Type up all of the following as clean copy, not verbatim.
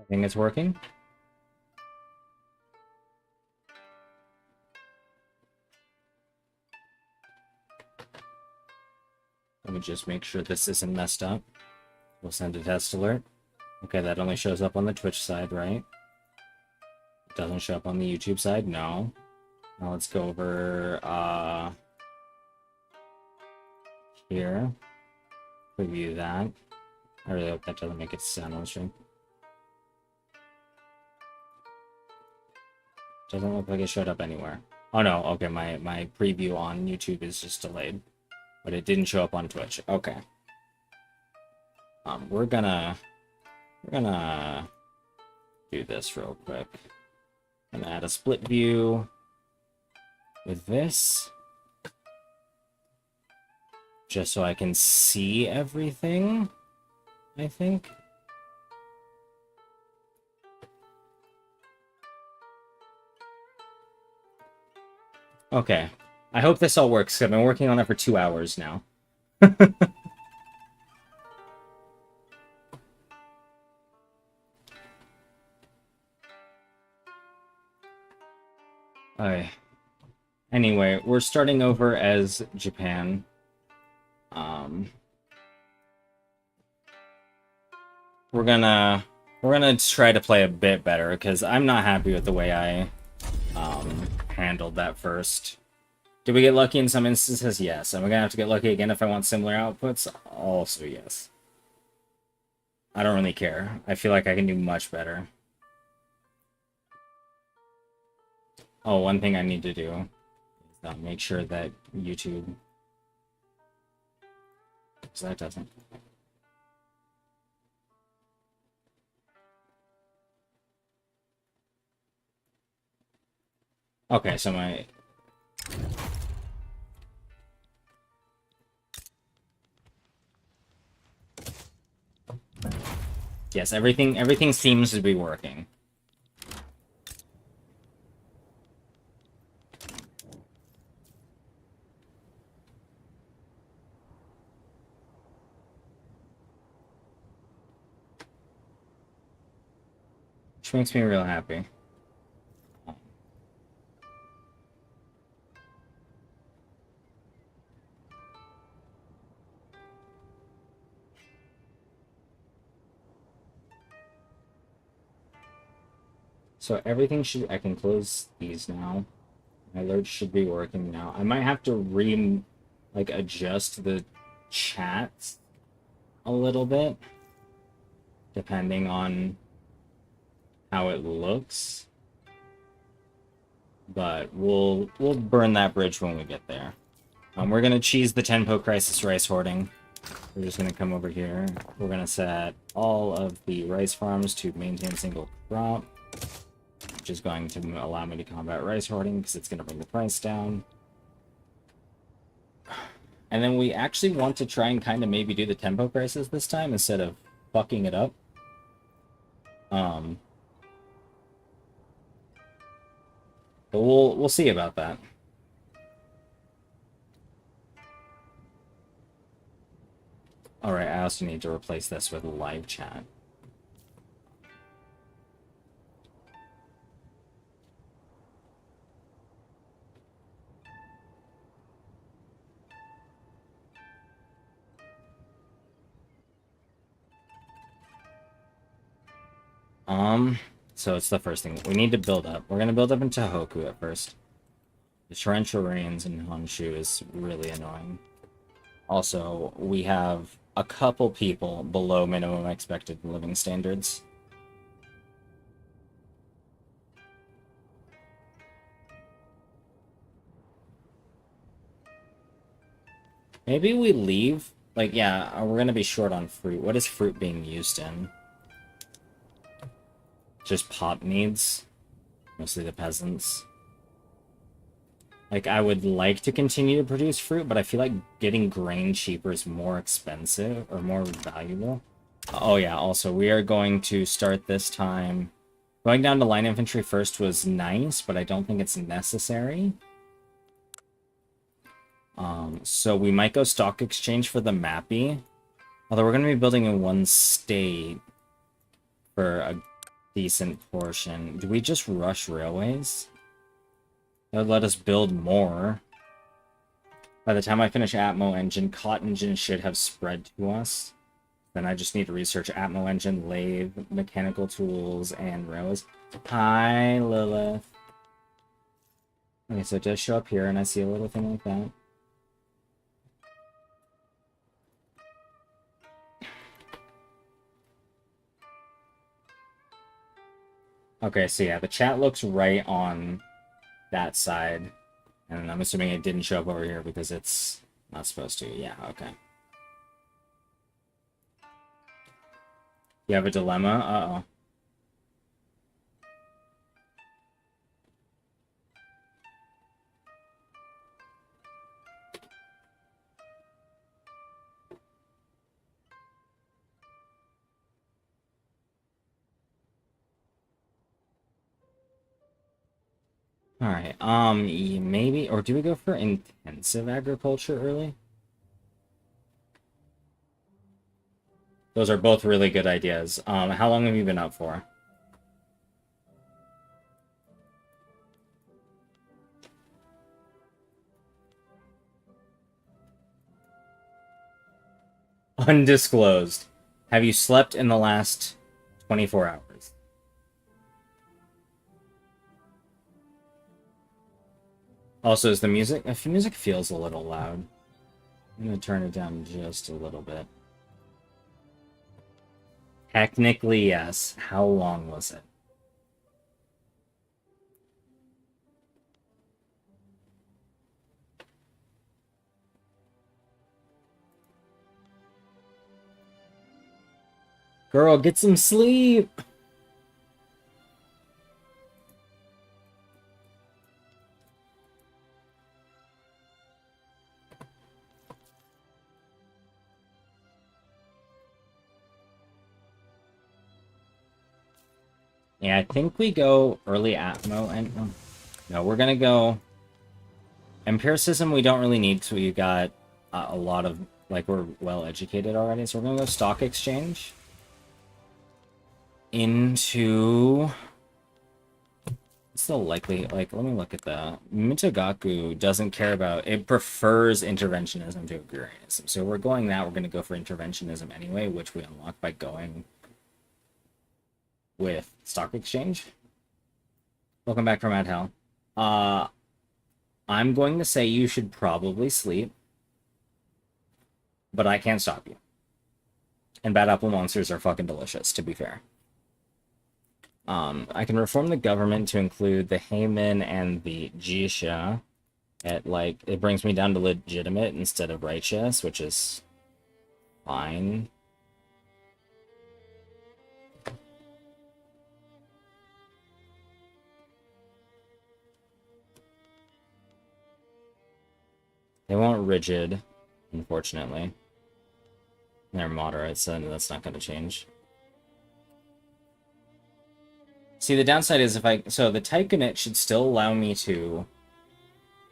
think it's working. Let me just make sure this isn't messed up. We'll send a test alert. Okay, that only shows up on the Twitch side, right? It doesn't show up on the YouTube side? No. Now let's go over, here. Preview that. I really hope that doesn't make it sound on the stream. Doesn't look like it showed up anywhere. Oh no, okay, my preview on YouTube is just delayed. But it didn't show up on Twitch. Okay. We're gonna do this real quick. I'm gonna add a split view with this. Just so I can see everything, I think. Okay. I hope this all works. I've been working on it for 2 hours now. Alright. Anyway, we're starting over as Japan. We're gonna try to play a bit better because I'm not happy with the way I handled that first. Did we get lucky in some instances? Yes. Am I gonna have to get lucky again if I want similar outputs? Also, yes. I don't really care. I feel like I can do much better. Oh, one thing I need to do is make sure that YouTube... Because that doesn't... Okay, so my... Yes, everything seems to be working. Which makes me real happy. So everything should... I can close these now. My alerts should be working now. I might have to adjust the chats a little bit, depending on how it looks. But we'll burn that bridge when we get there. We're gonna cheese the Tenpo Crisis rice hoarding. We're just gonna come over here. We're gonna set all of the rice farms to maintain single crop, which is going to allow me to combat rice hoarding because it's gonna bring the price down. And then we actually want to try and kind of maybe do the Tempo Crisis this time instead of fucking it up. But we'll see about that. Alright, I also need to replace this with live chat. So it's the first thing. We need to build up. We're gonna build up in Tohoku at first. The torrential rains in Honshu is really annoying. Also, we have a couple people below minimum expected living standards. Maybe we leave. Like, yeah, we're gonna be short on fruit. What is fruit being used in? Just pop needs. Mostly the peasants. Like, I would like to continue to produce fruit, but I feel like getting grain cheaper is more expensive, or more valuable. Oh yeah, also, we are going to start this time... Going down to line infantry first was nice, but I don't think it's necessary. So we might go stock exchange for the Mappy. Although we're going to be building in one state for a decent portion. Do we just rush railways? That would let us build more. By the time I finish Atmo Engine, Cotton Engine should have spread to us. Then I just need to research Atmo Engine, lathe, mechanical tools, and railways. Hi, Lilith. Okay, so it does show up here, and I see a little thing like that. Okay, so yeah, the chat looks right on that side. And I'm assuming it didn't show up over here because it's not supposed to. Yeah, okay. You have a dilemma? Uh-oh. Alright, maybe, or do we go for intensive agriculture early? Those are both really good ideas. How long have you been up for? Undisclosed. Have you slept in the last 24 hours? Also, is the music... If the music feels a little loud, I'm gonna turn it down just a little bit. Technically, yes. How long was it? Girl, get some sleep! Yeah, I think we go early Atmo, and no, we're gonna go Empiricism. We don't really need to. We got a lot of, like, we're well educated already, so we're gonna go Stock Exchange into. It's still likely. Like, let me look at that. Mitagaku doesn't care about. It prefers interventionism to agrarianism, so we're going that. We're gonna go for interventionism anyway, which we unlock by going with Stock Exchange. Welcome back from Mad Hell. I'm going to say you should probably sleep, but I can't stop you. And bad apple monsters are fucking delicious, to be fair. I can reform the government to include the Heimin and the Jisha. It brings me down to legitimate instead of righteous, which is fine. They want rigid, unfortunately. They're moderate, so that's not going to change. See, the downside is so the Tycoonit should still allow me to...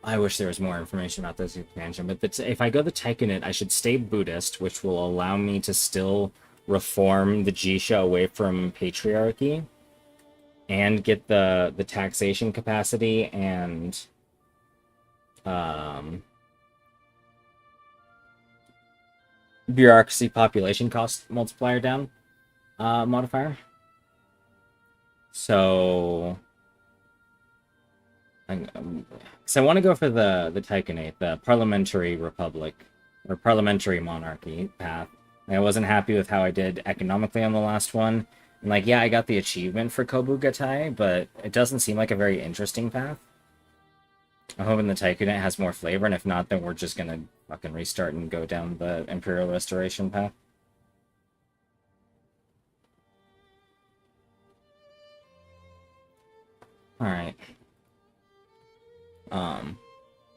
I wish there was more information about this expansion, but if I go the Tycoonit, I should stay Buddhist, which will allow me to still reform the Jisha away from patriarchy, and get the taxation capacity and bureaucracy population cost multiplier down modifier. So, because I want to go for the Tycoonate, the parliamentary republic or parliamentary monarchy path. I wasn't happy with how I did economically on the last one. And like, yeah, I got the achievement for Kobugatai, but it doesn't seem like a very interesting path. I'm hoping the Tycoonate has more flavor, and if not, then we're just gonna fucking restart and go down the Imperial Restoration path. Alright. The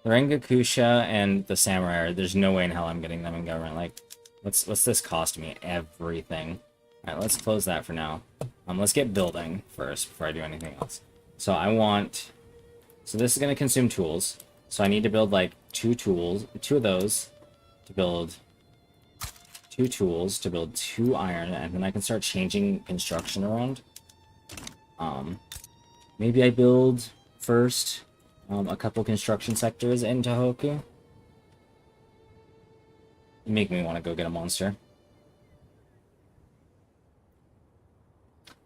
Rengakusha and the Samurai, there's no way in hell I'm getting them in government. Like, what's this cost me? Everything. Alright, let's close that for now. Let's get building first before I do anything else. So I want... So this is going to consume tools. So I need to build, like, two of those to build 2 tools, to build 2 iron, and then I can start changing construction around. Um, maybe I build first a couple construction sectors in Tohoku. Make me want to go get a monster.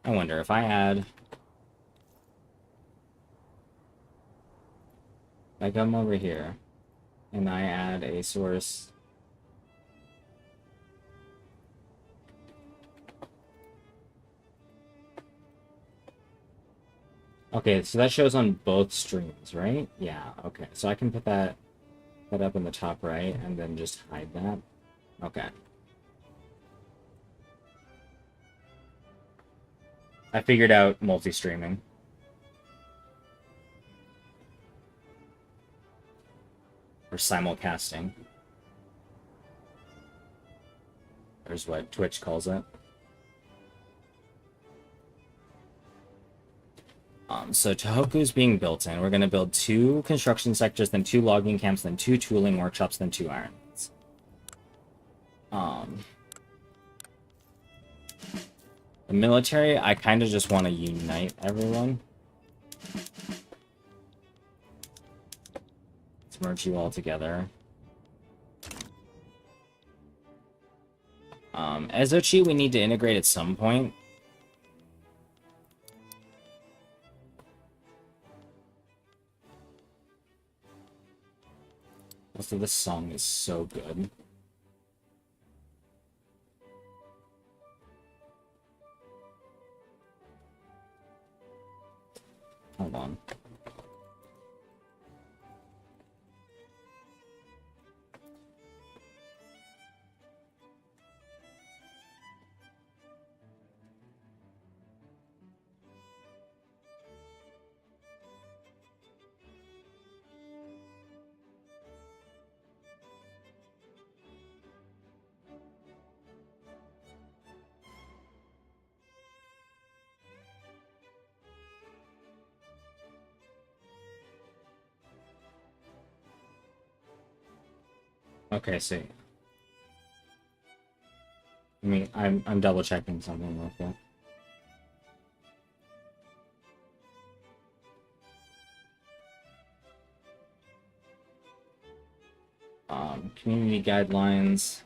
I wonder if I add... I come over here, and I add a source... Okay, so that shows on both streams, right? Yeah, okay. So I can put that up in the top right, and then just hide that. Okay. I figured out multi-streaming. Or simulcasting. There's what Twitch calls it. So Tohoku's being built in. We're going to build 2 construction sectors, then 2 logging camps, then 2 tooling workshops, then 2 iron mills. The military, I kind of just want to unite everyone. Let's merge you all together. Ezochi we need to integrate at some point. Also, this song is so good. Hold on. Okay, see. I mean, I'm double checking something real quick. Community guidelines.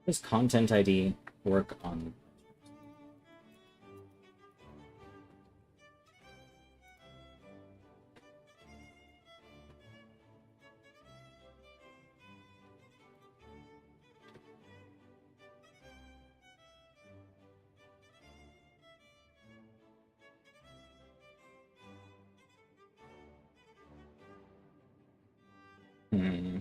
Does content ID work on... Hmm.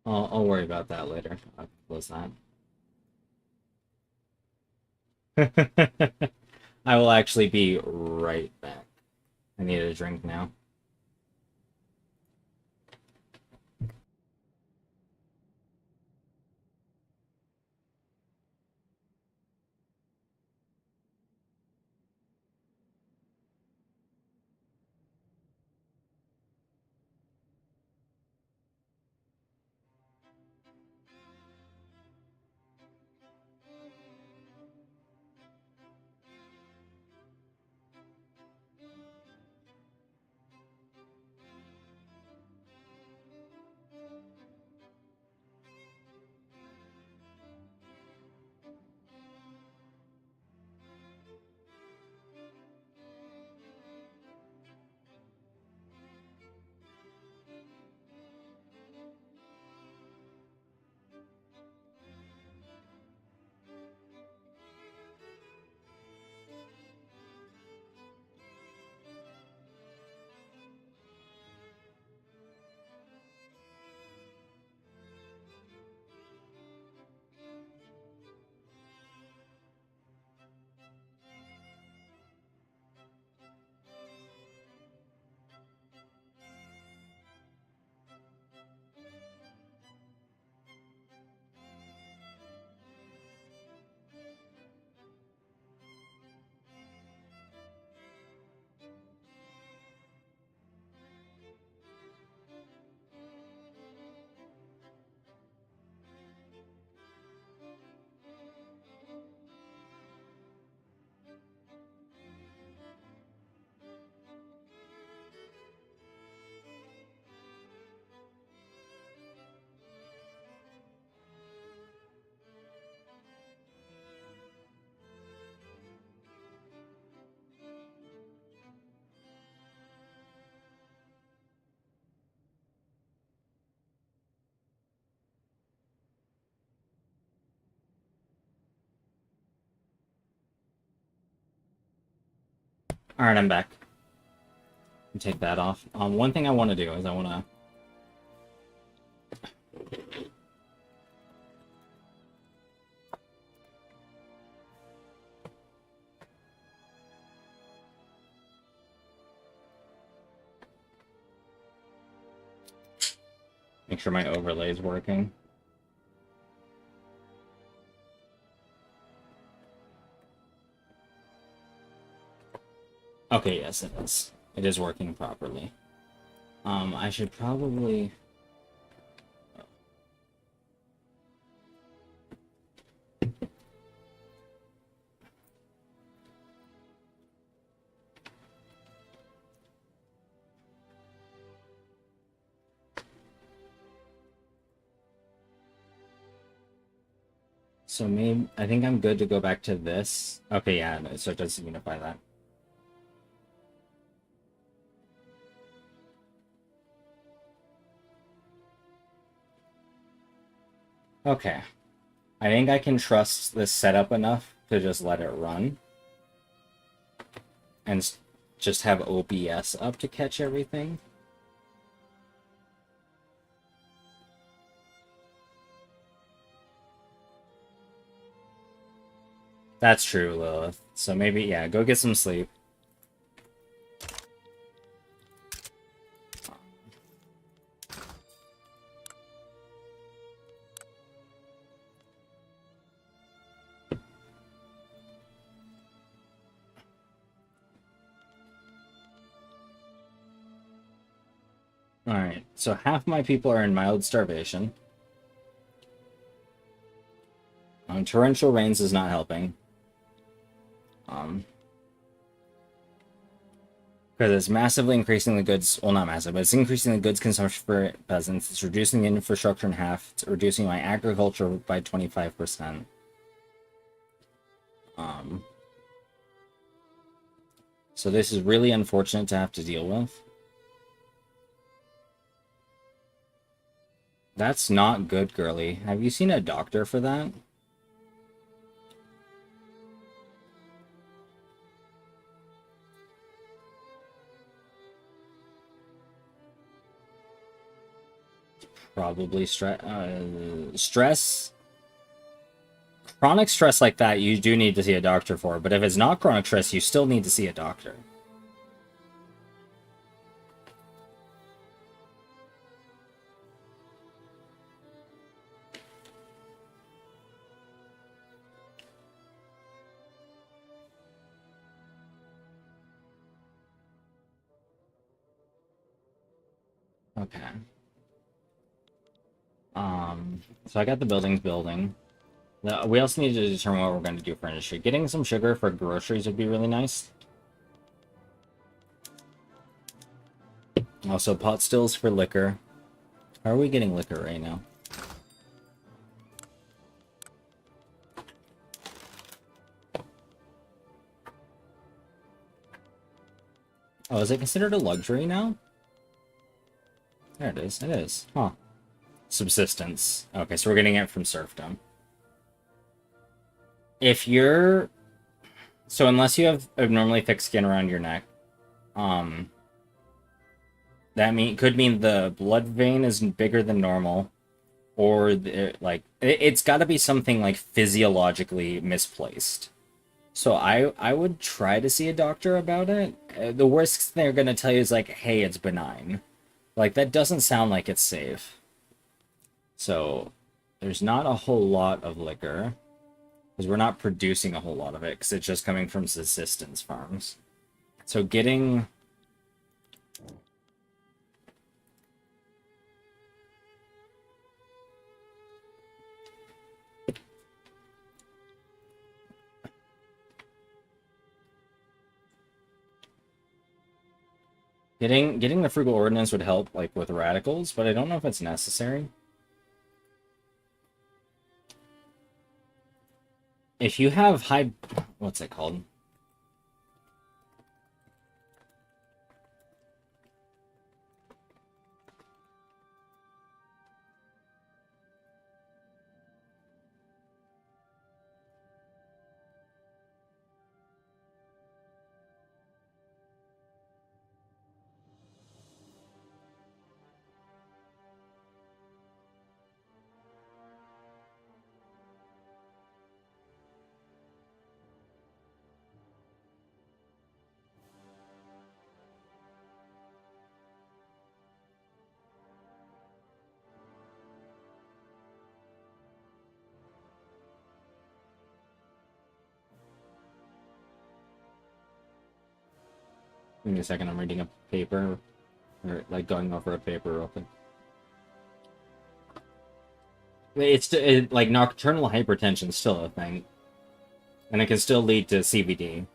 I'll worry about that later. I'll close that. I will actually be right back. I need a drink now. All right, I'm back. Take that off. One thing I want to do is I want to make sure my overlay is working. Okay, yes, it is. It is working properly. I should probably... So maybe... I think I'm good to go back to this. Okay, yeah, no, so it does unify that. Okay. I think I can trust this setup enough to just let it run. And just have OBS up to catch everything. That's true, Lilith. So maybe, yeah, go get some sleep. Alright, so half my people are in mild starvation. Torrential rains is not helping. Because it's massively increasing the goods, well, not massive, but it's increasing the goods consumption for peasants. It's reducing the infrastructure in half. It's reducing my agriculture by 25%. So this is really unfortunate to have to deal with. That's not good, girly. Have you seen a doctor for that? probably stress. Chronic stress like that, you do need to see a doctor for. But if it's not chronic stress, you still need to see a doctor. Okay. So I got the buildings building. We also need to determine what we're going to do for industry. Getting some sugar for groceries would be really nice. Also, pot stills for liquor. How are we getting liquor right now? Oh, is it considered a luxury now? There it is. It is. Huh. Subsistence. Okay, so we're getting it from serfdom. If you're... So unless you have abnormally thick skin around your neck, that could mean the blood vein is bigger than normal, or it's got to be something like physiologically misplaced. So I would try to see a doctor about it. The worst they're gonna tell you is like, hey, it's benign. Like that doesn't sound like it's safe. So there's not a whole lot of liquor because we're not producing a whole lot of it because it's just coming from subsistence farms. So getting getting the frugal ordinance would help like with radicals, but I don't know if it's necessary. If you have high, what's it called? Give me a second, I'm reading a paper, or like going over a paper real quick. Like nocturnal hypertension is still a thing, and it can still lead to CVD.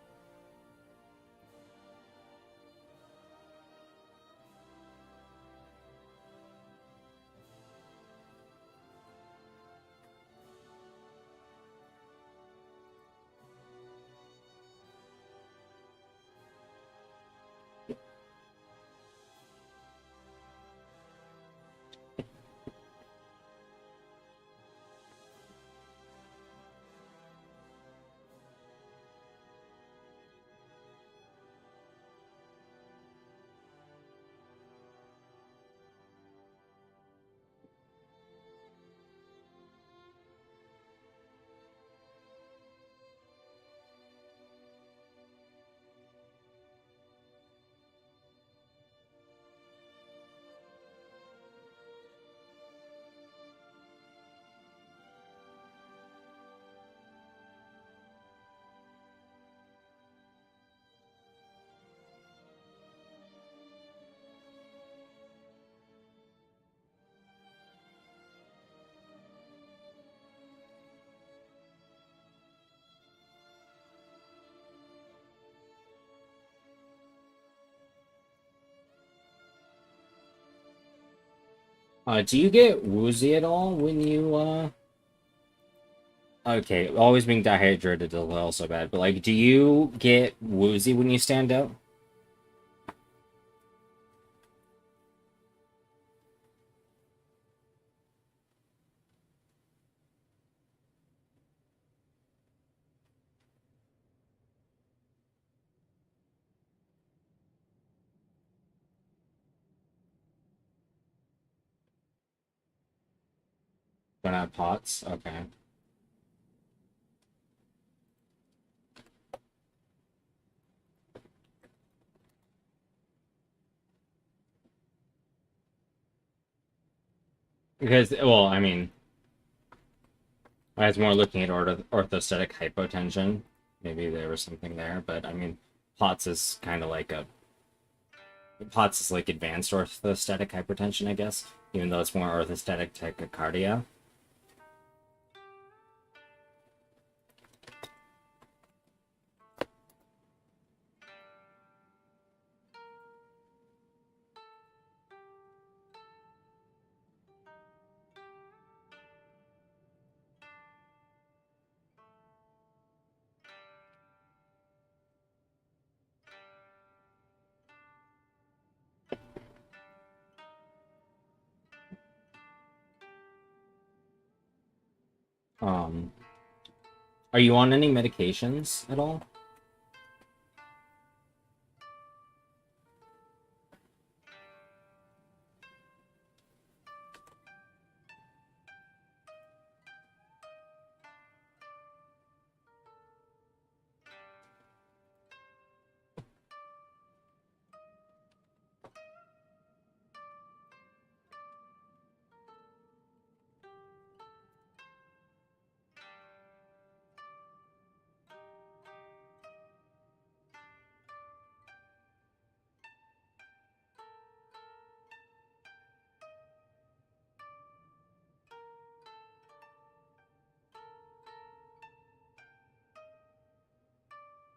Do you get woozy at all when you Okay, always being dehydrated is also bad, but like, do you get woozy when you stand up? Gonna have pots? Okay. Because, well, I mean, I was more looking at orthostatic hypotension. Maybe there was something there, but I mean, POTS is kind of like a POTS is like advanced orthostatic hypertension, I guess, even though it's more orthostatic tachycardia. Um, are you on any medications at all?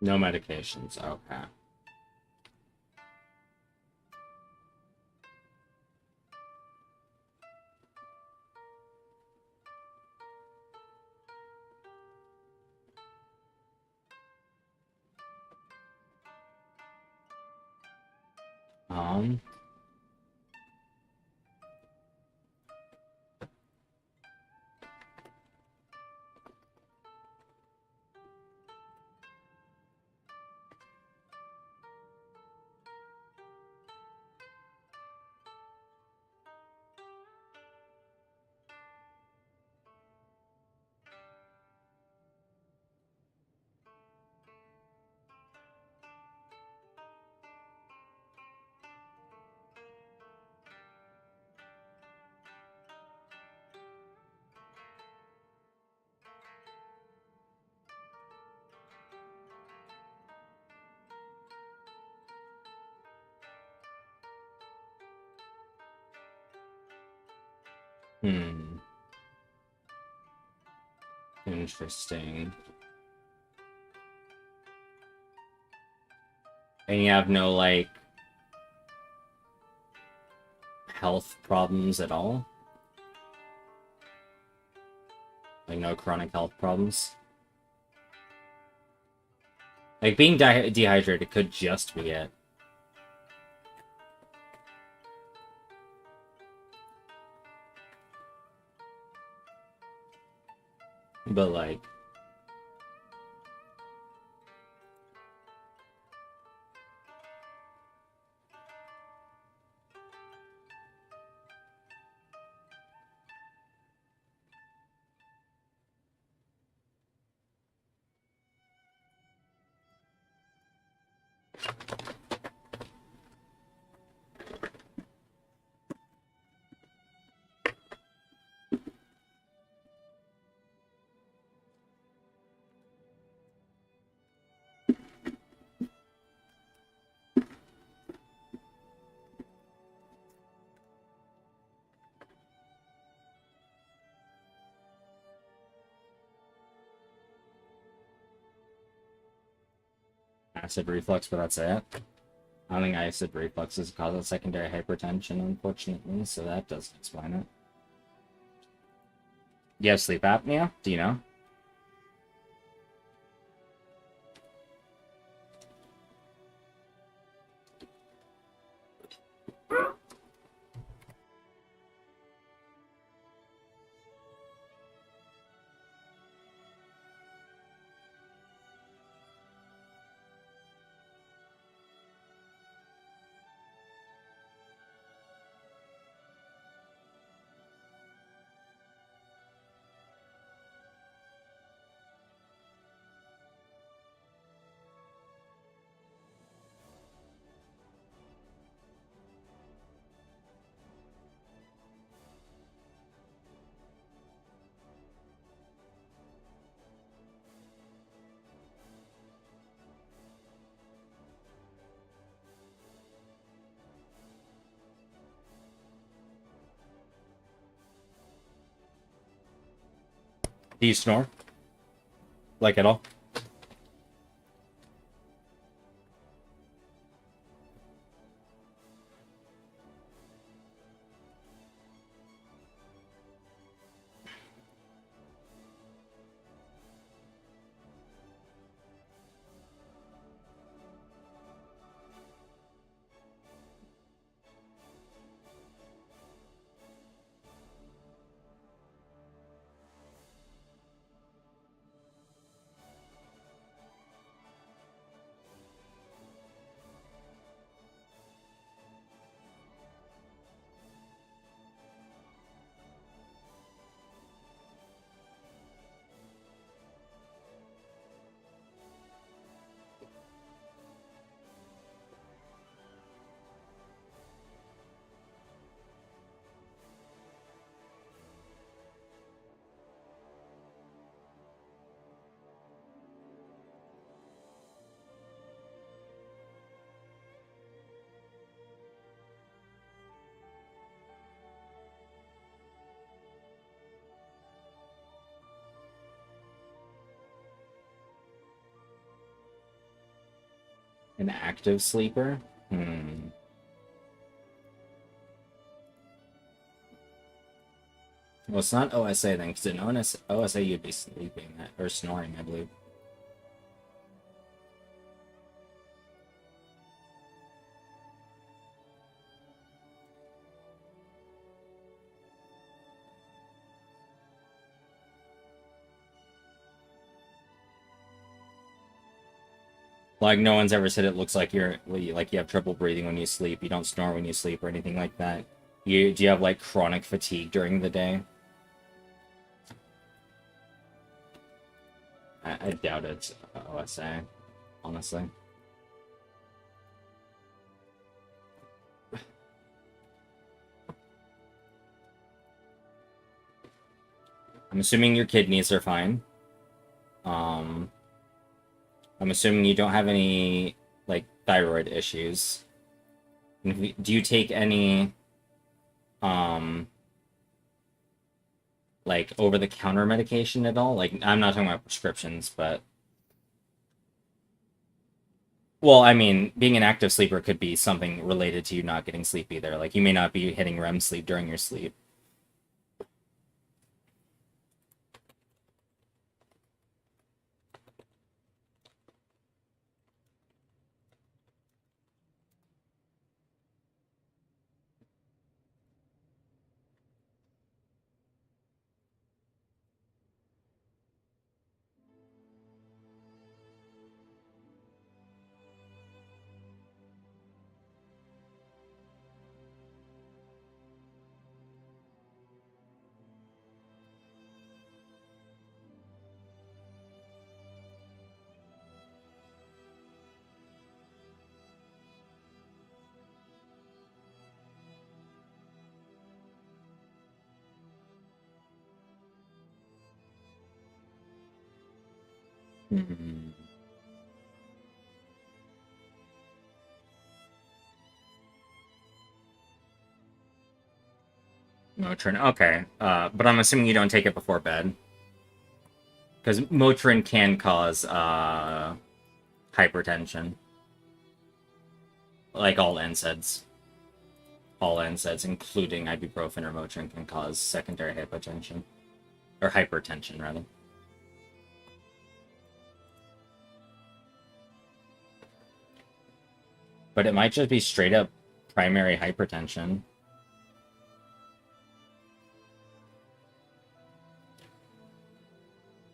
No medications. Okay. Um, hmm. Interesting. And you have no, like, health problems at all? Like, no chronic health problems? Like, being dehydrated could just be it. But, like, acid reflux, but that's it. I don't think acid reflux is a cause of secondary hypertension, unfortunately, so that doesn't explain it. You have sleep apnea? Do you know? Do you snore? Like at all? An active sleeper? Hmm. Well, it's not OSA then, because in OSA you'd be sleeping or snoring, I believe. Like no one's ever said it looks like like you have trouble breathing when you sleep. You don't snore when you sleep or anything like that. Do you have like chronic fatigue during the day? I doubt it's OSA, honestly. I'm assuming your kidneys are fine. Um, I'm assuming you don't have any like thyroid issues. Do you take any um like over-the-counter medication at all? Like I'm not talking about prescriptions, but well, I mean, being an active sleeper could be something related to you not getting sleep either. Like you may not be hitting REM sleep during your sleep. Hmm. Motrin, okay. But I'm assuming you don't take it before bed. Because Motrin can cause hypertension. Like all NSAIDs. All NSAIDs, including ibuprofen or Motrin, can cause secondary hypotension. Or hypertension, rather. But it might just be straight up primary hypertension.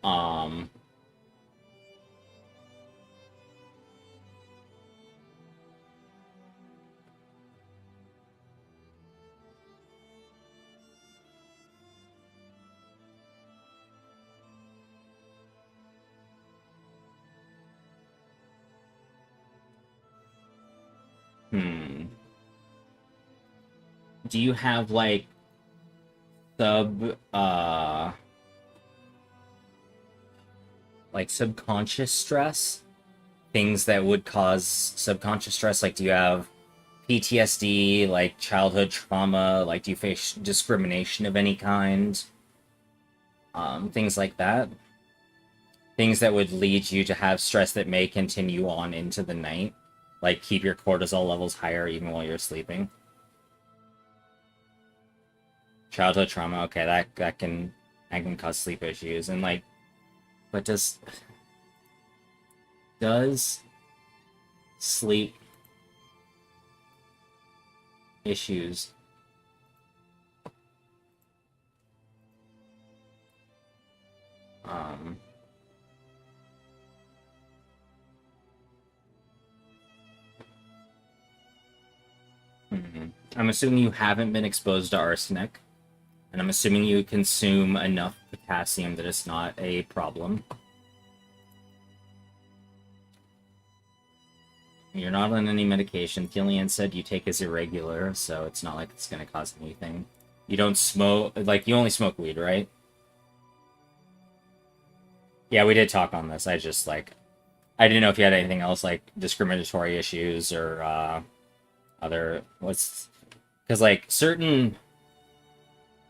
Um, hmm. Do you have like sub like subconscious stress? Things that would cause subconscious stress? Like do you have PTSD, like childhood trauma? Like do you face discrimination of any kind? things like that. Things that would lead you to have stress that may continue on into the night. Like keep your cortisol levels higher even while you're sleeping. Childhood trauma, okay, that can cause sleep issues. And like, but does sleep issues um I'm assuming you haven't been exposed to arsenic, and I'm assuming you consume enough potassium that it's not a problem. You're not on any medication. Killian said you take is irregular, so it's not like it's going to cause anything. You don't smoke, like, you only smoke weed, right? Yeah, we did talk on this. I just, like, I didn't know if you had anything else, like, discriminatory issues or, other, because, like, certain,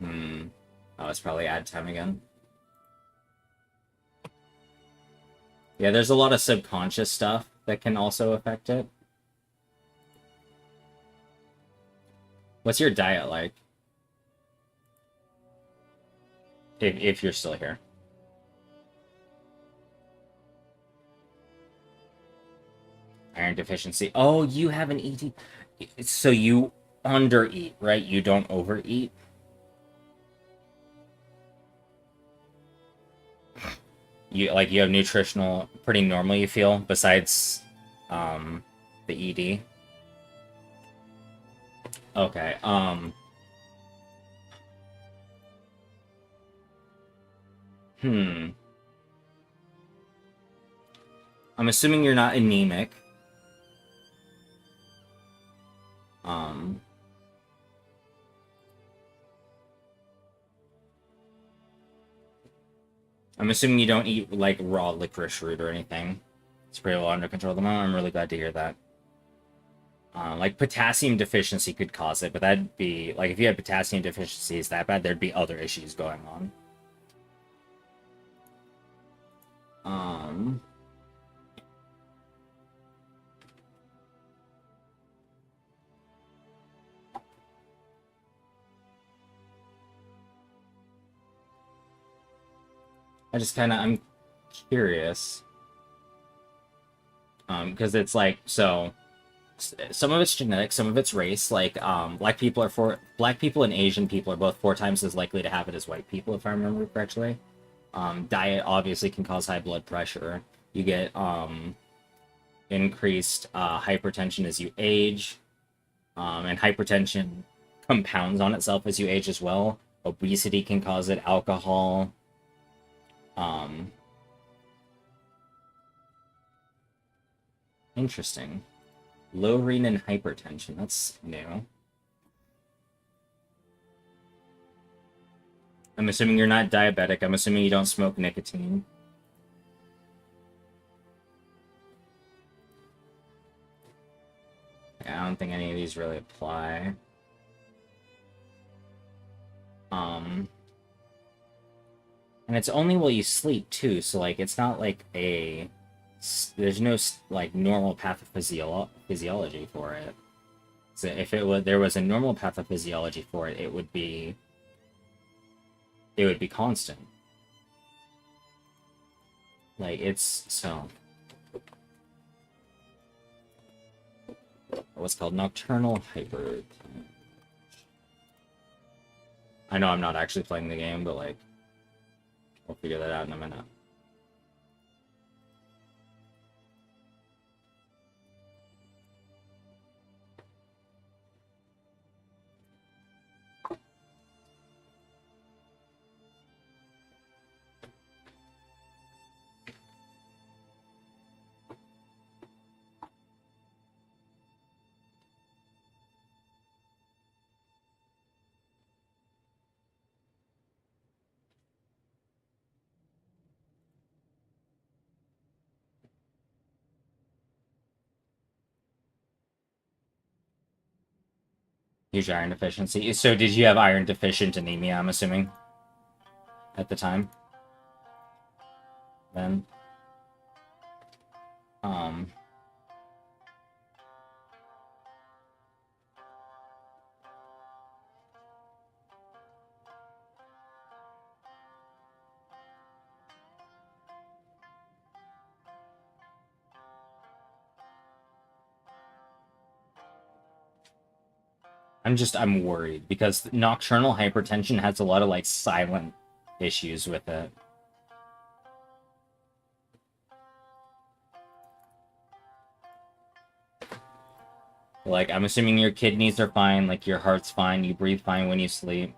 oh, it's probably ad time again. Yeah, there's a lot of subconscious stuff that can also affect it. What's your diet like? If you're still here. Iron deficiency. Oh, you have an eating. So you undereat, right? You don't overeat. You have nutritional pretty normal. You feel besides, the ED. Okay. Hmm. I'm assuming you're not anemic. Um. I'm assuming you don't eat like raw licorice root or anything. It's pretty well under control at the moment. I'm really glad to hear that. Like potassium deficiency could cause it, but that'd be like if you had potassium deficiencies that bad, there'd be other issues going on. Um, I'm curious. Because it's like, so some of it's genetic, some of it's race. Like, black people and Asian people are both 4 times as likely to have it as white people, if I remember correctly. Diet obviously can cause high blood pressure. You get increased hypertension as you age, and hypertension compounds on itself as you age as well. Obesity can cause it. Alcohol. Um, Interesting. Low renin hypertension. That's new. I'm assuming you're not diabetic. I'm assuming you don't smoke nicotine. Yeah, I don't think any of these really apply. And it's only while you sleep too, so like it's not like there's no like normal pathophysiology for it. So if there was a normal pathophysiology for it, it would be constant. Like it's so what's called nocturnal hyper. I know I'm not actually playing the game, but like we'll figure that out in a minute. Huge iron deficiency. So did you have iron deficient anemia, I'm assuming? at the time. Then. I'm worried because nocturnal hypertension has a lot of like silent issues with it. Like, I'm assuming your kidneys are fine, like your heart's fine, you breathe fine when you sleep.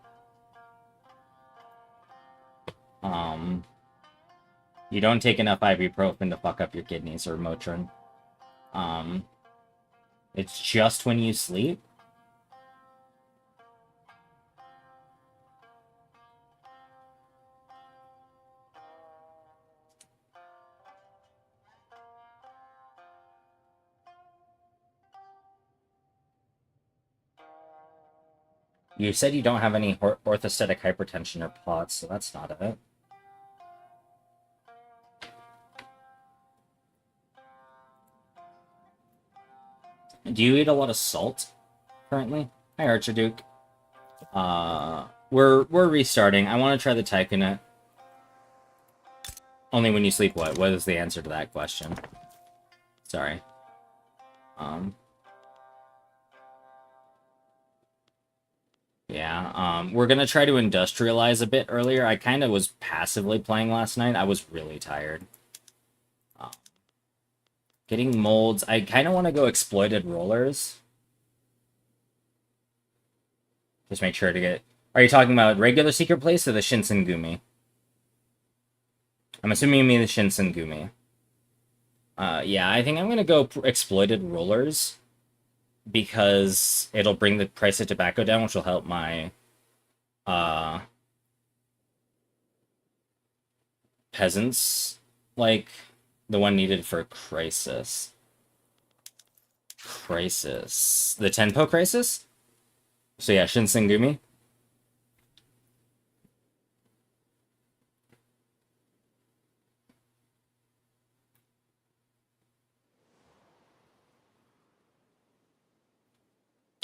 You don't take enough ibuprofen to fuck up your kidneys or Motrin. It's just when you sleep. You said you don't have any orthostatic hypertension or POTS, so that's not it. Do you eat a lot of salt currently? Hi, Archerduke. We're restarting. I want to try the Tycoonette. Only when you sleep what? What is the answer to that question? Sorry. Yeah, we're gonna try to industrialize a bit earlier. I kind of was passively playing last night. I was really tired. Getting molds. I kind of want to go exploited rollers. Just make sure to get... Are you talking about regular secret place or the Shinsengumi? I'm assuming you mean the Shinsengumi. Yeah, I think I'm gonna go exploited rollers because it'll bring the price of tobacco down, which will help my peasants, like the one needed for Crisis. The Tenpo Crisis? So yeah, Shinsengumi.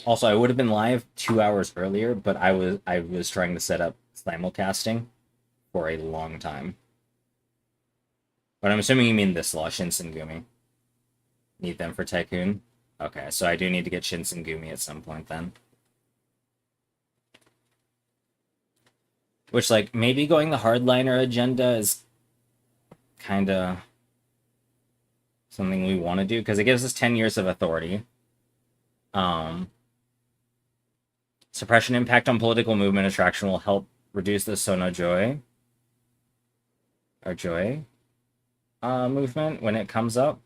Also, I would have been live 2 hours earlier, but I was trying to set up simulcasting for a long time. But I'm assuming you mean this law, Shinsengumi. Need them for Tycoon? Okay, so I do need to get Shinsengumi at some point then. Which, like, maybe going the hardliner agenda is kind of something we want to do, because it gives us 10 years of authority. Suppression impact on political movement attraction will help reduce the Sonojoy or Joy movement when it comes up.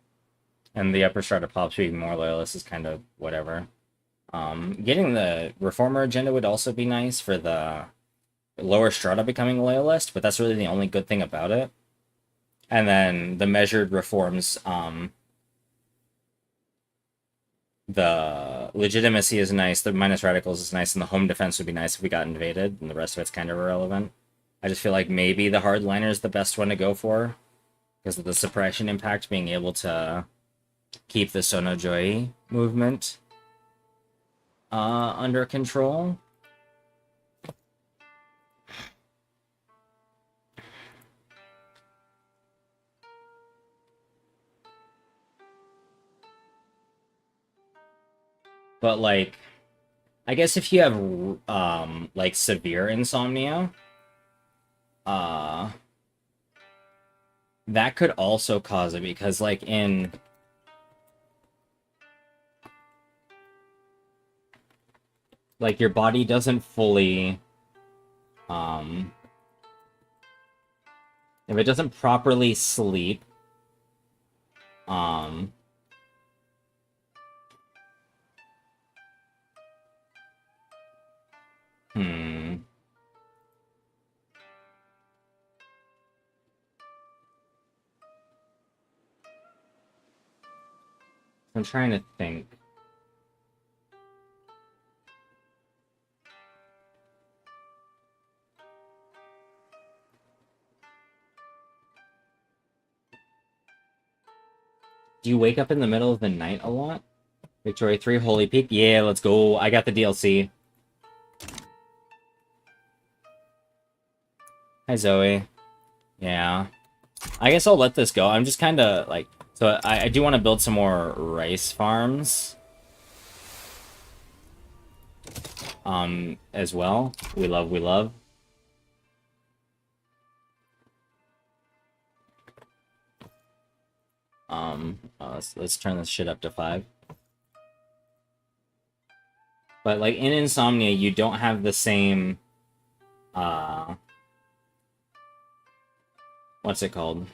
And the upper strata pops being more loyalist is kind of whatever. Getting the reformer agenda would also be nice for the lower strata becoming loyalist, but that's really the only good thing about it. And then the measured reforms, the legitimacy is nice, the minus radicals is nice, and the home defense would be nice if we got invaded, and the rest of it's kind of irrelevant. I just feel like maybe the hardliner is the best one to go for, because of the suppression impact being able to keep the Sonojoy movement under control. But, like, I guess if you have, like, severe insomnia, that could also cause it, because, like, like, your body doesn't fully, if it doesn't properly sleep, I'm trying to think. Do you wake up in the middle of the night a lot? Victoria 3, Holy Peak. Yeah, let's go. I got the DLC. Hi, Zoe. Yeah. I guess I'll let this go. I'm just kind of, like... So, I do want to build some more rice farms. As well. We love, we love. Let's turn this shit up to 5. But, like, in Insomnia, you don't have the same, what's it called?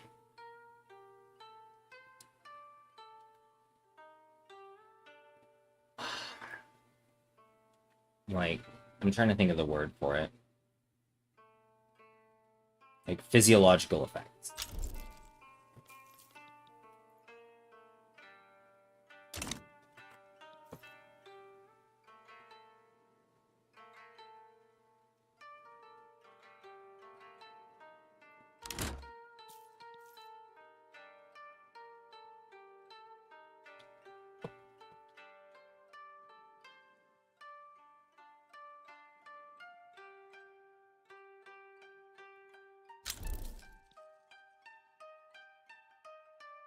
Like, I'm trying to think of the word for it. Like, physiological effects.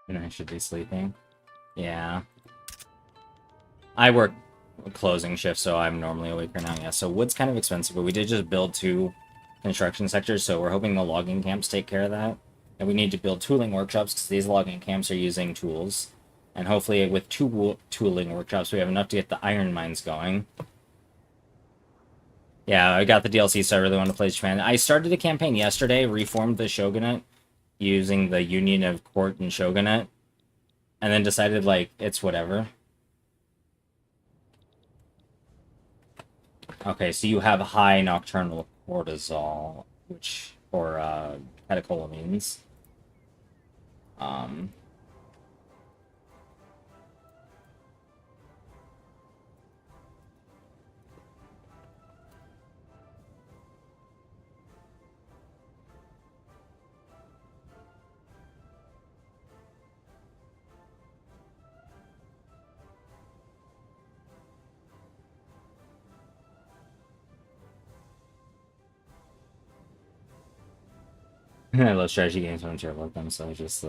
And I should be sleeping. Yeah. I work a closing shift, so I'm normally awake right now. Yeah, so wood's kind of expensive, but we did just build 2 construction sectors, so we're hoping the logging camps take care of that. And we need to build tooling workshops, because these logging camps are using tools. And hopefully with 2 tooling workshops, we have enough to get the iron mines going. Yeah, I got the DLC, so I really want to play Japan. I started a campaign yesterday, reformed the Shogunate, using the Union of Court and Shogunate, and then decided, like, it's whatever. Okay, so you have high nocturnal cortisol, which, or, catecholamines. I love strategy games, I don't care about them, so I just,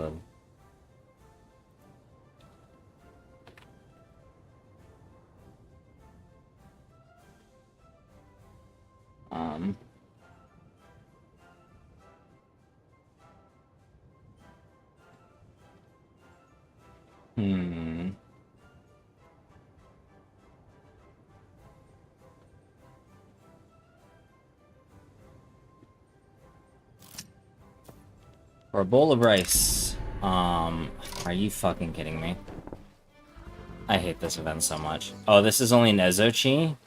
For a bowl of rice. Are you fucking kidding me? I hate this event so much. Oh, this is only Nezuchi?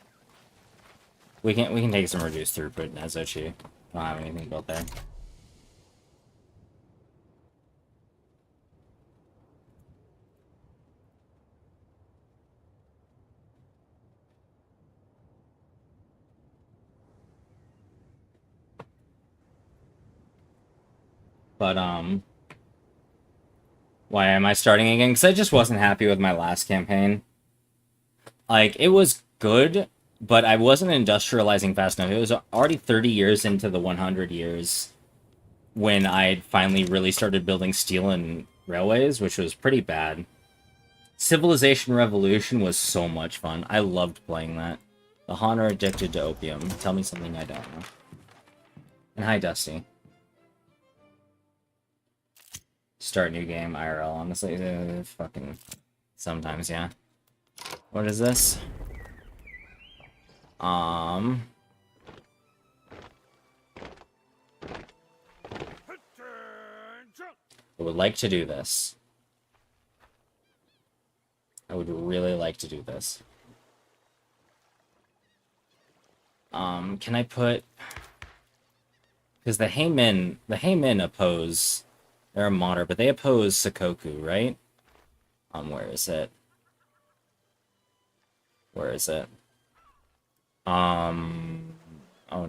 We can take some reduced throughput in Nezuchi. Don't have anything built there. But, why am I starting again? Because I just wasn't happy with my last campaign. Like, it was good, but I wasn't industrializing fast enough. It was already 30 years into the 100 years when I finally really started building steel and railways, which was pretty bad. Civilization Revolution was so much fun. I loved playing that. The Han are addicted to opium. Tell me something I don't know. And hi, Dusty. Start new game, IRL, honestly. Fucking... Sometimes, yeah. What is this? I would like to do this. I would really like to do this. Can I put... Because the Heimin oppose... They're a modder, but they oppose Sakoku, right? Where is it? Where is it? Oh,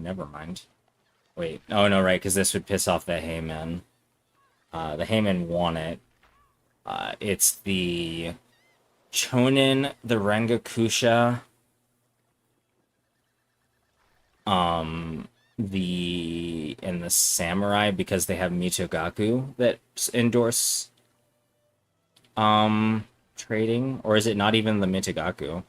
never mind. Wait. Oh, no, right, because this would piss off the Heimin. The Heimin want it. It's the Chonin, the Rengakusha, and the Samurai, because they have Mitogaku that endorse trading. Or is it not even the Mitogaku?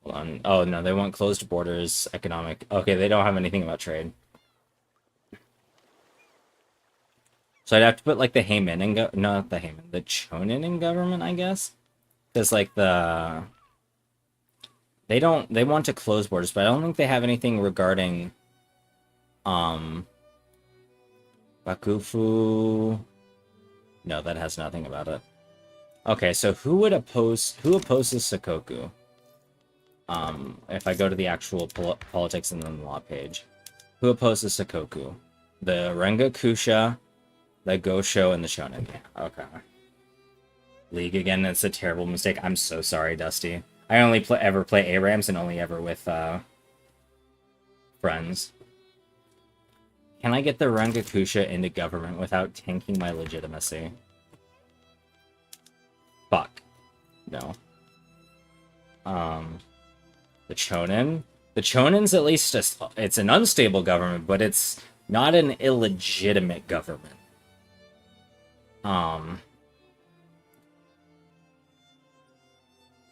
Hold on. Oh no, they want closed borders, economic. Okay, they don't have anything about trade. So I'd have to put like the Heimin in not the Heimin, the Chonin in government, I guess. Because like they want to close borders, but I don't think they have anything regarding Bakufu. No, that has nothing about it. Okay, so who opposes Sakoku? If I go to the actual politics and then the law page, who opposes Sakoku? The Rengakusha, the Gosho, and the Shonen. Yeah, okay. League again, it's a terrible mistake. I'm so sorry, Dusty. I only ever play ARAMs and only ever with friends. Can I get the Rengakusha into government without tanking my legitimacy? Fuck. No. The Chonin? The Chonin's at least it's an unstable government, but it's not an illegitimate government.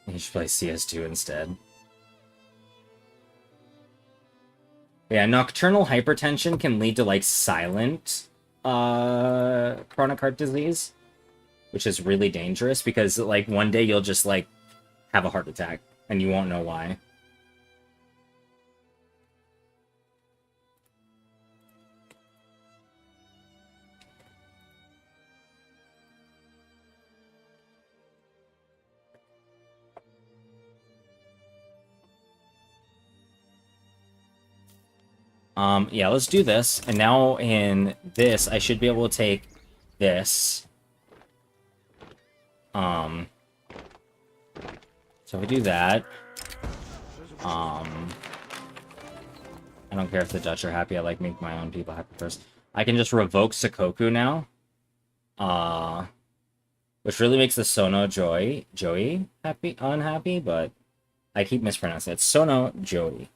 You should play CS2 instead. Yeah, nocturnal hypertension can lead to, like, silent chronic heart disease, which is really dangerous because, like, one day you'll just, like, have a heart attack and you won't know why. Yeah, let's do this. And now in this, I should be able to take this. So if we do that, I don't care if the Dutch are happy. I like making my own people happy first. I can just revoke Sakoku now. Which really makes the Joey unhappy, but I keep mispronouncing it. Sono Joey.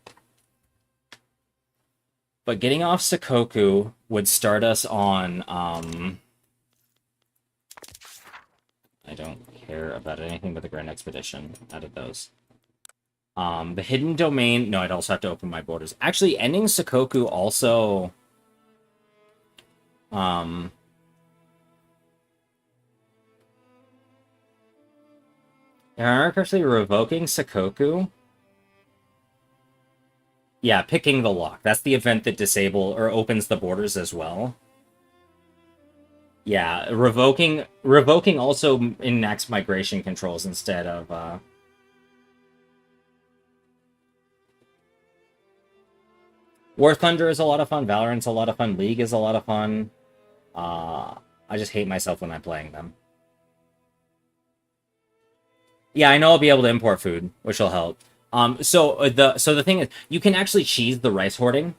But getting off Sakoku would start us on, I don't care about anything but the Grand Expedition out of those. The Hidden Domain, no, I'd also have to open my borders. Actually, ending Sakoku also, I'm actually revoking Sakoku. Yeah, picking the lock. That's the event that opens the borders as well. Yeah, revoking also enacts migration controls instead of War Thunder is a lot of fun, Valorant's a lot of fun, League is a lot of fun. I just hate myself when I'm playing them. Yeah, I know I'll be able to import food, which will help. So the thing is, you can actually cheese the rice hoarding,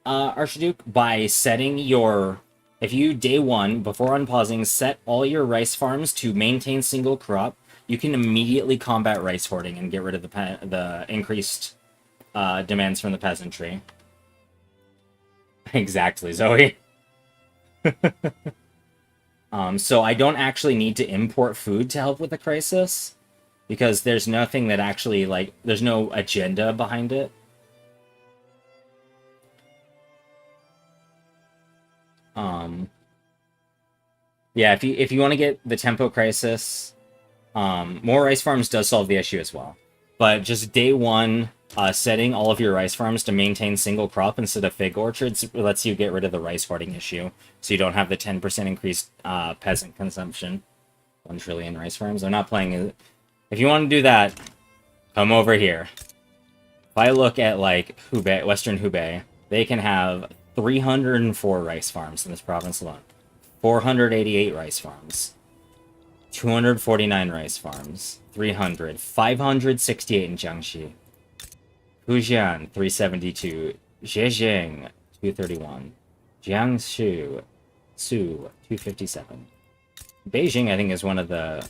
Archduke, by setting your... If you, day one, before unpausing, set all your rice farms to maintain single crop, you can immediately combat rice hoarding and get rid of the increased demands from the peasantry. Exactly, Zoe. So I don't actually need to import food to help with the crisis, because there's nothing that actually, like, there's no agenda behind it. Yeah, if you want to get the tempo crisis, more rice farms does solve the issue as well. But just day one, setting all of your rice farms to maintain single crop instead of fig orchards lets you get rid of the rice hoarding issue, so you don't have the 10% increased peasant consumption. 1 trillion rice farms. I'm not playing it. If you want to do that, come over here. If I look at, like, Hubei, Western Hubei, they can have 304 rice farms in this province alone. 488 rice farms. 249 rice farms. 300. 568 in Jiangxi. Fujian, 372. Zhejiang, 231. Jiangsu, 257. Beijing, I think, is one of the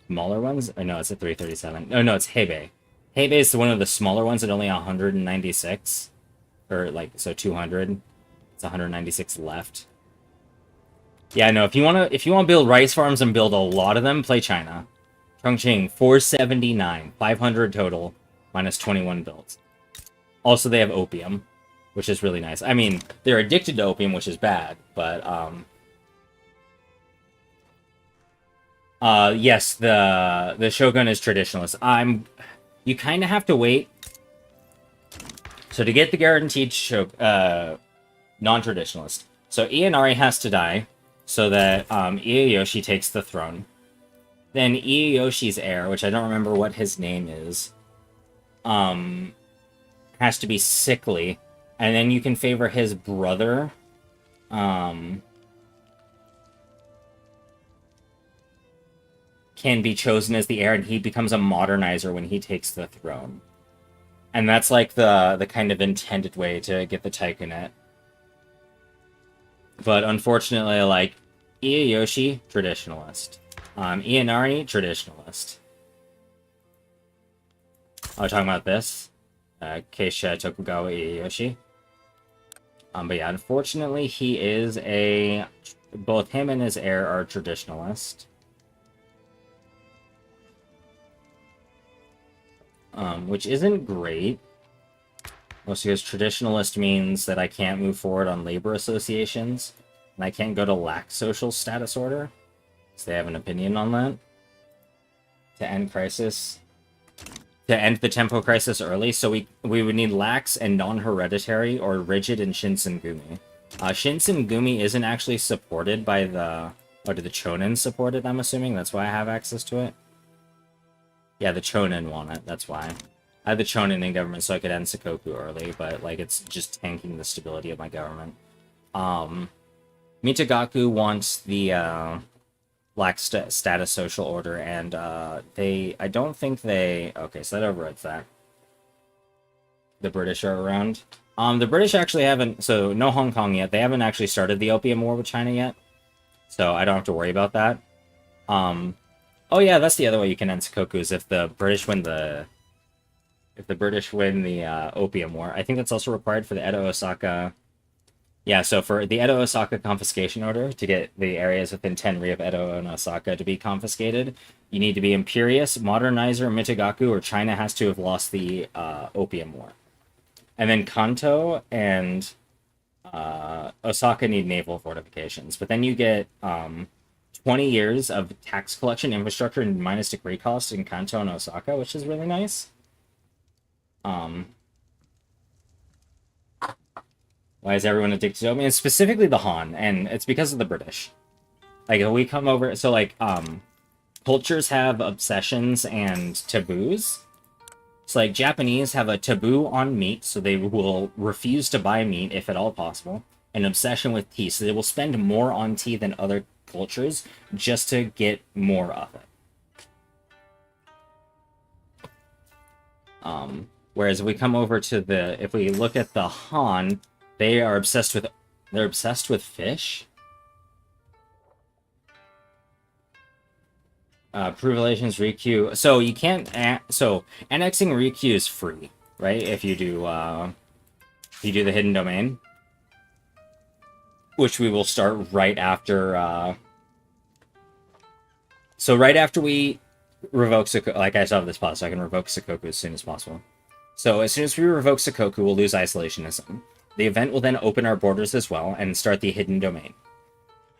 smaller ones. Oh, no, it's a 337. Oh, no, it's Hebei. Hebei is one of the smaller ones at only 196. Or, like, so 200. It's 196 left. Yeah, no, if you want to build rice farms and build a lot of them, play China. Chongqing, 479. 500 total, minus 21 built. Also, they have opium, which is really nice. I mean, they're addicted to opium, which is bad, but, yes, the Shogun is traditionalist. You kind of have to wait. So to get the guaranteed non-traditionalist. So Ianari has to die so that Ieyoshi takes the throne. Then Ieyoshi's heir, which I don't remember what his name is, has to be sickly. And then you can favor his brother. Can be chosen as the heir, and he becomes a modernizer when he takes the throne. And that's like the kind of intended way to get the Tycoonate. But unfortunately, like, Ieyoshi, traditionalist. Ianari, traditionalist. Oh, talking about this. Keisha Tokugawa Ieyoshi. But yeah, unfortunately, he is both him and his heir are traditionalist. Which isn't great. Mostly because traditionalist means that I can't move forward on labor associations, and I can't go to lax social status order, so they have an opinion on that. To end crisis. To end the tempo crisis early, so we would need lax and non-hereditary, or rigid and Shinsengumi. Shinsengumi isn't actually supported by the... Or do the Chonin support it, I'm assuming? That's why I have access to it? Yeah, the Chonin want it, that's why. I had the Chonin in government so I could end Sakoku early, but, like, it's just tanking the stability of my government. Mitagaku wants the, lax status social order, and, I don't think they... Okay, so that overrides that. The British are around. The British actually haven't... So, no Hong Kong yet. They haven't actually started the Opium War with China yet. So, I don't have to worry about that. Oh yeah, that's the other way you can end Sakoku, is if the British win the... If the British win the Opium War. I think that's also required for the Edo Osaka... Yeah, so for the Edo Osaka confiscation order, to get the areas within 10 ri of Edo and Osaka to be confiscated, you need to be Imperious, Modernizer, Mitagaku, or China has to have lost the Opium War. And then Kanto and Osaka need naval fortifications. But then you get 20 years of tax collection infrastructure and minus degree costs in Kanto and Osaka, which is really nice. Why is everyone addicted to opium? And specifically the Han, and it's because of the British. Like, we come over... So, like, cultures have obsessions and taboos. So, like, Japanese have a taboo on meat, so they will refuse to buy meat, if at all possible. An obsession with tea, so they will spend more on tea than other cultures just to get more of it. Whereas if we come over to the... If we look at the Han... They are obsessed with... They're obsessed with fish? Privilegions, Ryukyu... So, you can't... So, annexing Ryukyu is free, right? If you do the Hidden Domain. Which we will start right after... So, right after we revoke Sakoku... Like, I still have this pause, so I can revoke Sakoku as soon as possible. So, as soon as we revoke Sakoku, we'll lose Isolationism. The event will then open our borders as well and start the Hidden Domain.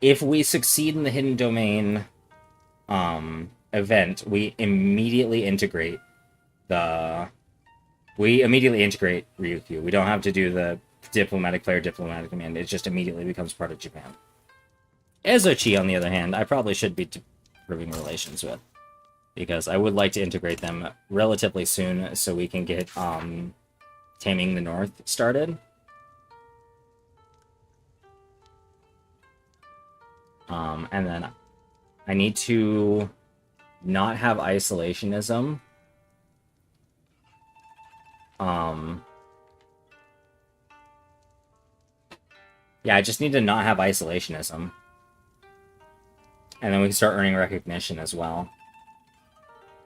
If we succeed in the Hidden Domain event, we immediately integrate Ryukyu. We don't have to do the diplomatic command. It just immediately becomes part of Japan. Ezochi, on the other hand, I probably should be improving relations with, because I would like to integrate them relatively soon so we can get Taming the North started. And then I need to not have isolationism. Yeah, I just need to not have isolationism. And then we can start earning recognition as well.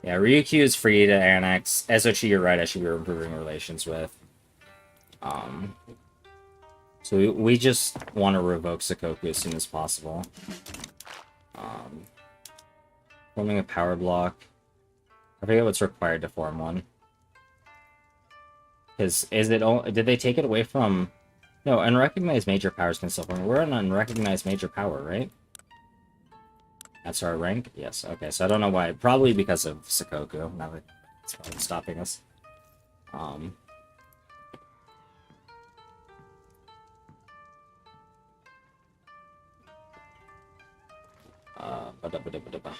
Yeah, Ryukyu is free to annex. SOG, you're right, I should be improving relations with. So we just want to revoke Sakoku as soon as possible. Forming a power block. I forget what's required to form one. Is it all? Did they take it away from? No, unrecognized major powers can still form. We're an unrecognized major power, right? That's our rank? Yes, okay, so I don't know why. Probably because of Sakoku. Now that's probably stopping us. Ba-da-ba-da-ba-da-ba.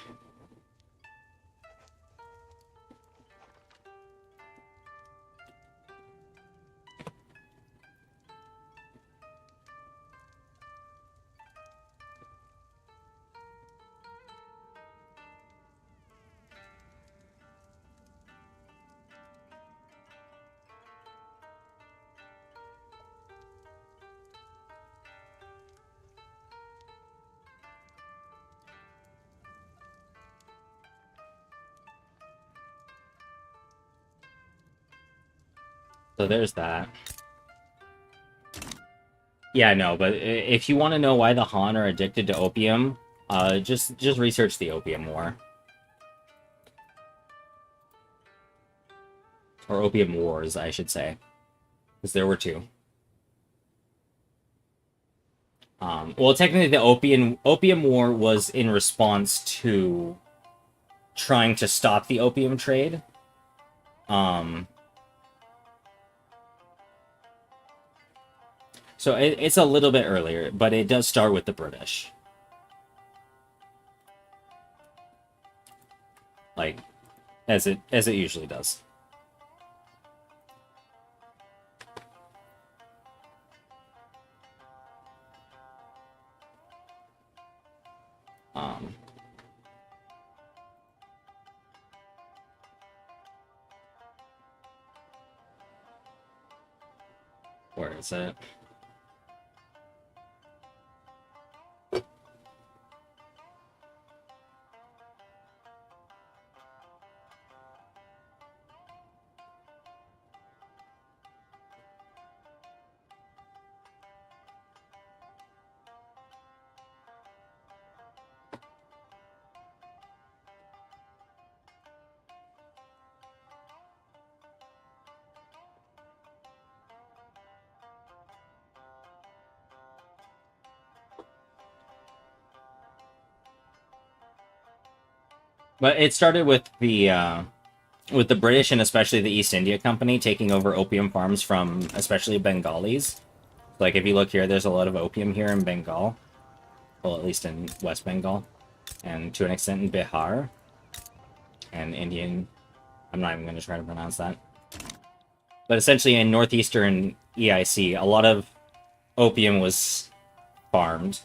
So there's that. Yeah, no, but if you want to know why the Han are addicted to opium, just research the Opium War. Or Opium Wars, I should say. Because there were two. Well, technically the Opium War was in response to trying to stop the opium trade. So it's a little bit earlier, but it does start with the British. Like, as it usually does. Where is it? But it started with the British and especially the East India Company taking over opium farms from especially Bengalis. Like if you look here, there's a lot of opium here in Bengal. Well, at least in West Bengal. And to an extent in Bihar. And Indian. I'm not even going to try to pronounce that. But essentially in northeastern EIC, a lot of opium was farmed.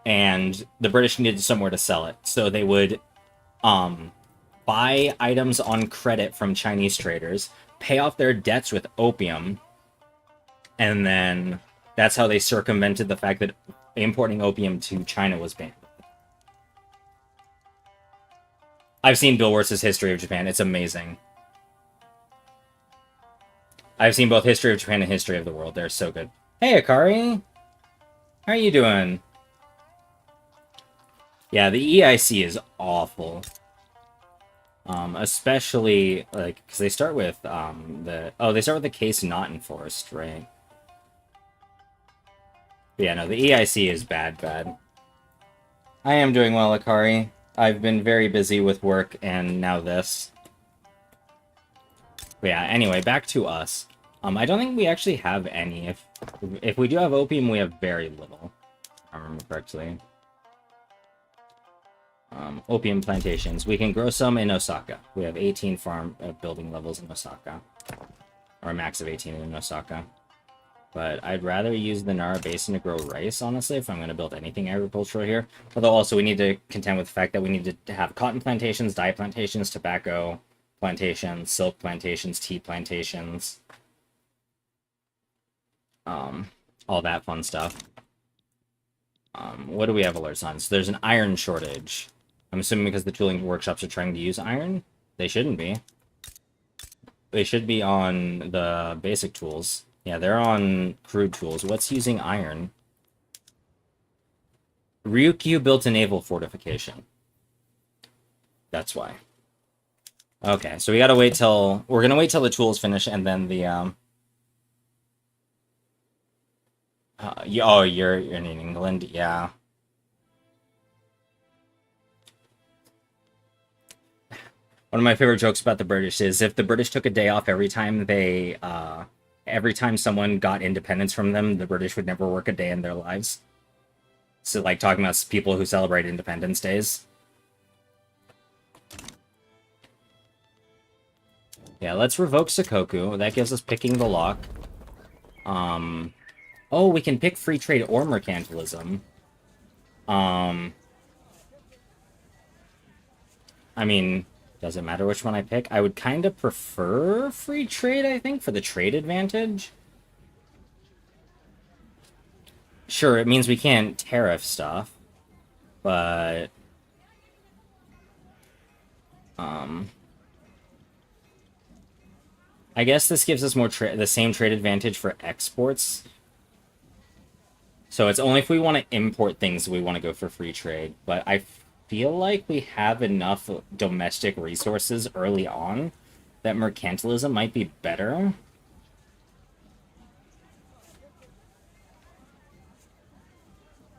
And the British needed somewhere to sell it. So they would buy items on credit from Chinese traders, pay off their debts with opium, and then that's how they circumvented the fact that importing opium to China was banned. I've seen Bill Wurz's History of Japan. It's amazing. I've seen both History of Japan and History of the World. They're so good. Hey, Akari! How are you doing? Yeah, the EIC is awful. Especially, like, because they start with, they start with the case not enforced, right? But yeah, no, the EIC is bad. I am doing well, Akari. I've been very busy with work, and now this. But yeah, anyway, back to us. I don't think we actually have any. If we do have opium, we have very little. If I remember correctly. Opium plantations. We can grow some in Osaka. We have 18 farm building levels in Osaka. Or a max of 18 in Osaka. But I'd rather use the Nara Basin to grow rice, honestly, if I'm going to build anything agricultural here. Although also we need to contend with the fact that we need to have cotton plantations, dye plantations, tobacco plantations, silk plantations, tea plantations. All that fun stuff. What do we have alerts on? So there's an iron shortage. I'm assuming because the tooling workshops are trying to use iron? They shouldn't be. They should be on the basic tools. Yeah, they're on crude tools. What's using iron? Ryukyu built a naval fortification. That's why. Okay, so we gotta wait till... We're gonna wait till the tools finish and then the, oh, you're in England? Yeah. One of my favorite jokes about the British is if the British took a day off every time every time someone got independence from them, the British would never work a day in their lives. So, like, talking about people who celebrate Independence Days. Yeah, let's revoke Sakoku. That gives us picking the lock. Oh, we can pick free trade or mercantilism. I mean, does it matter which one I pick? I would kind of prefer free trade, I think, for the trade advantage. Sure, it means we can't tariff stuff, but... I guess this gives us more the same trade advantage for exports. So it's only if we want to import things we want to go for free trade. But I feel like we have enough domestic resources early on that mercantilism might be better.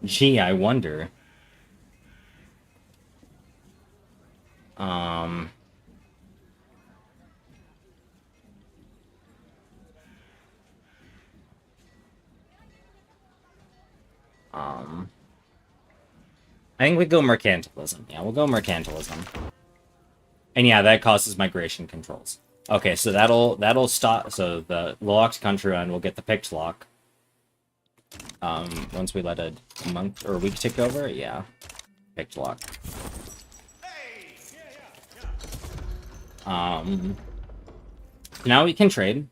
Gee, I wonder. I think we go mercantilism. Yeah, we'll go mercantilism. And yeah, that causes migration controls. Okay, so that'll stop. So the locked country run will get the picked lock. Once we let a month or a week tick over, yeah, picked lock. Now we can trade.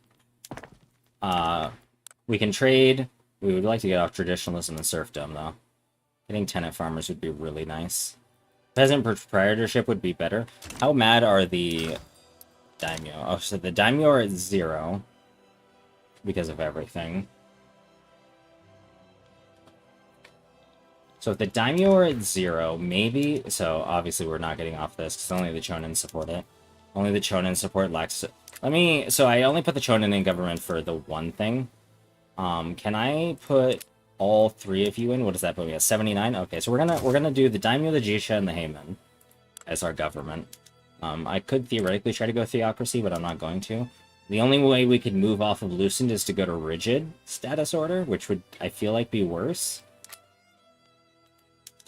We can trade. We would like to get off traditionalism and serfdom, though. Getting tenant farmers would be really nice. Peasant proprietorship would be better. How mad are the daimyo? Oh, so the daimyo are at 0 because of everything. So if the daimyo are at 0, maybe... So obviously we're not getting off this because only the chonin support it. Only the chonin support lacks... So I only put the chonin in government for the one thing. Can I put all 3 of you in? What does that put me at? 79? Okay, so we're gonna do the daimyo, the jisha, and the heimin as our government. I could theoretically try to go theocracy, but I'm not going to. The only way we could move off of loosened is to go to rigid status order, which would, I feel like, be worse.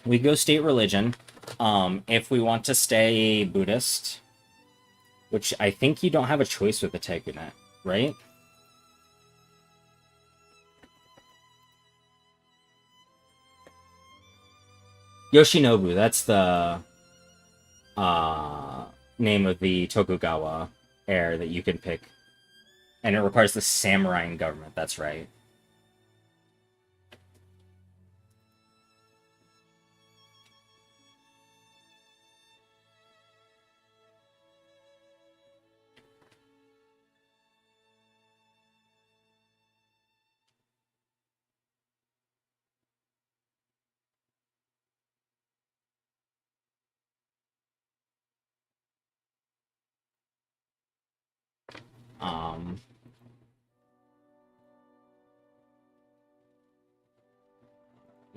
We go state religion. If we want to stay Buddhist, which I think you don't have a choice with the Tegunet, right? Yoshinobu, that's the name of the Tokugawa heir that you can pick. And it requires the samurai government, that's right.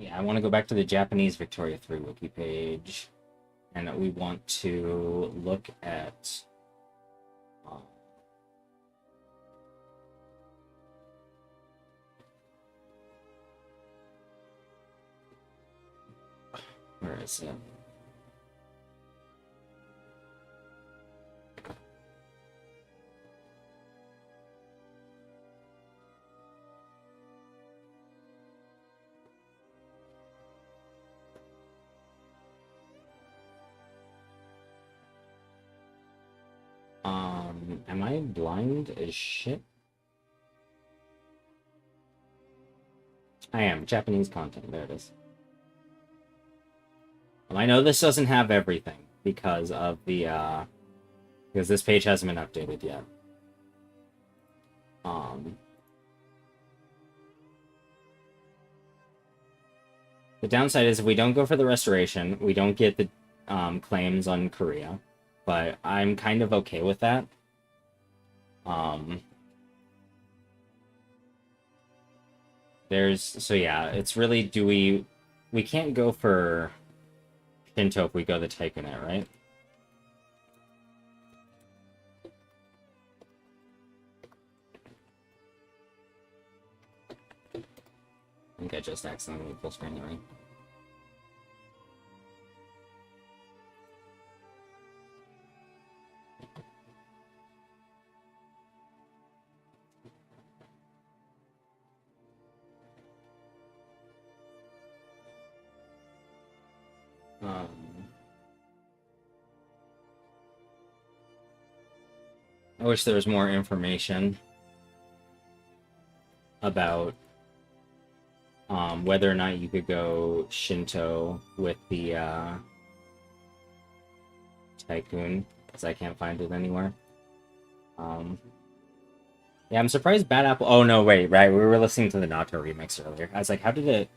Yeah, I want to go back to the Japanese Victoria 3 wiki page, and we want to look at where is it? Am I blind as shit? I am. Japanese content. There it is. I know this doesn't have everything because of the because this page hasn't been updated yet. The downside is if we don't go for the restoration, we don't get the claims on Korea, but I'm kind of okay with that. So yeah, it's really, we can't go for Shinto if we go the Taikunet, right? I think I just accidentally full screen the ring. I wish there was more information about whether or not you could go Shinto with the Tycoon, because I can't find it anywhere. Yeah, I'm surprised Bad Apple. Oh no, wait, right? We were listening to the Nato remix earlier. I was like, how did it?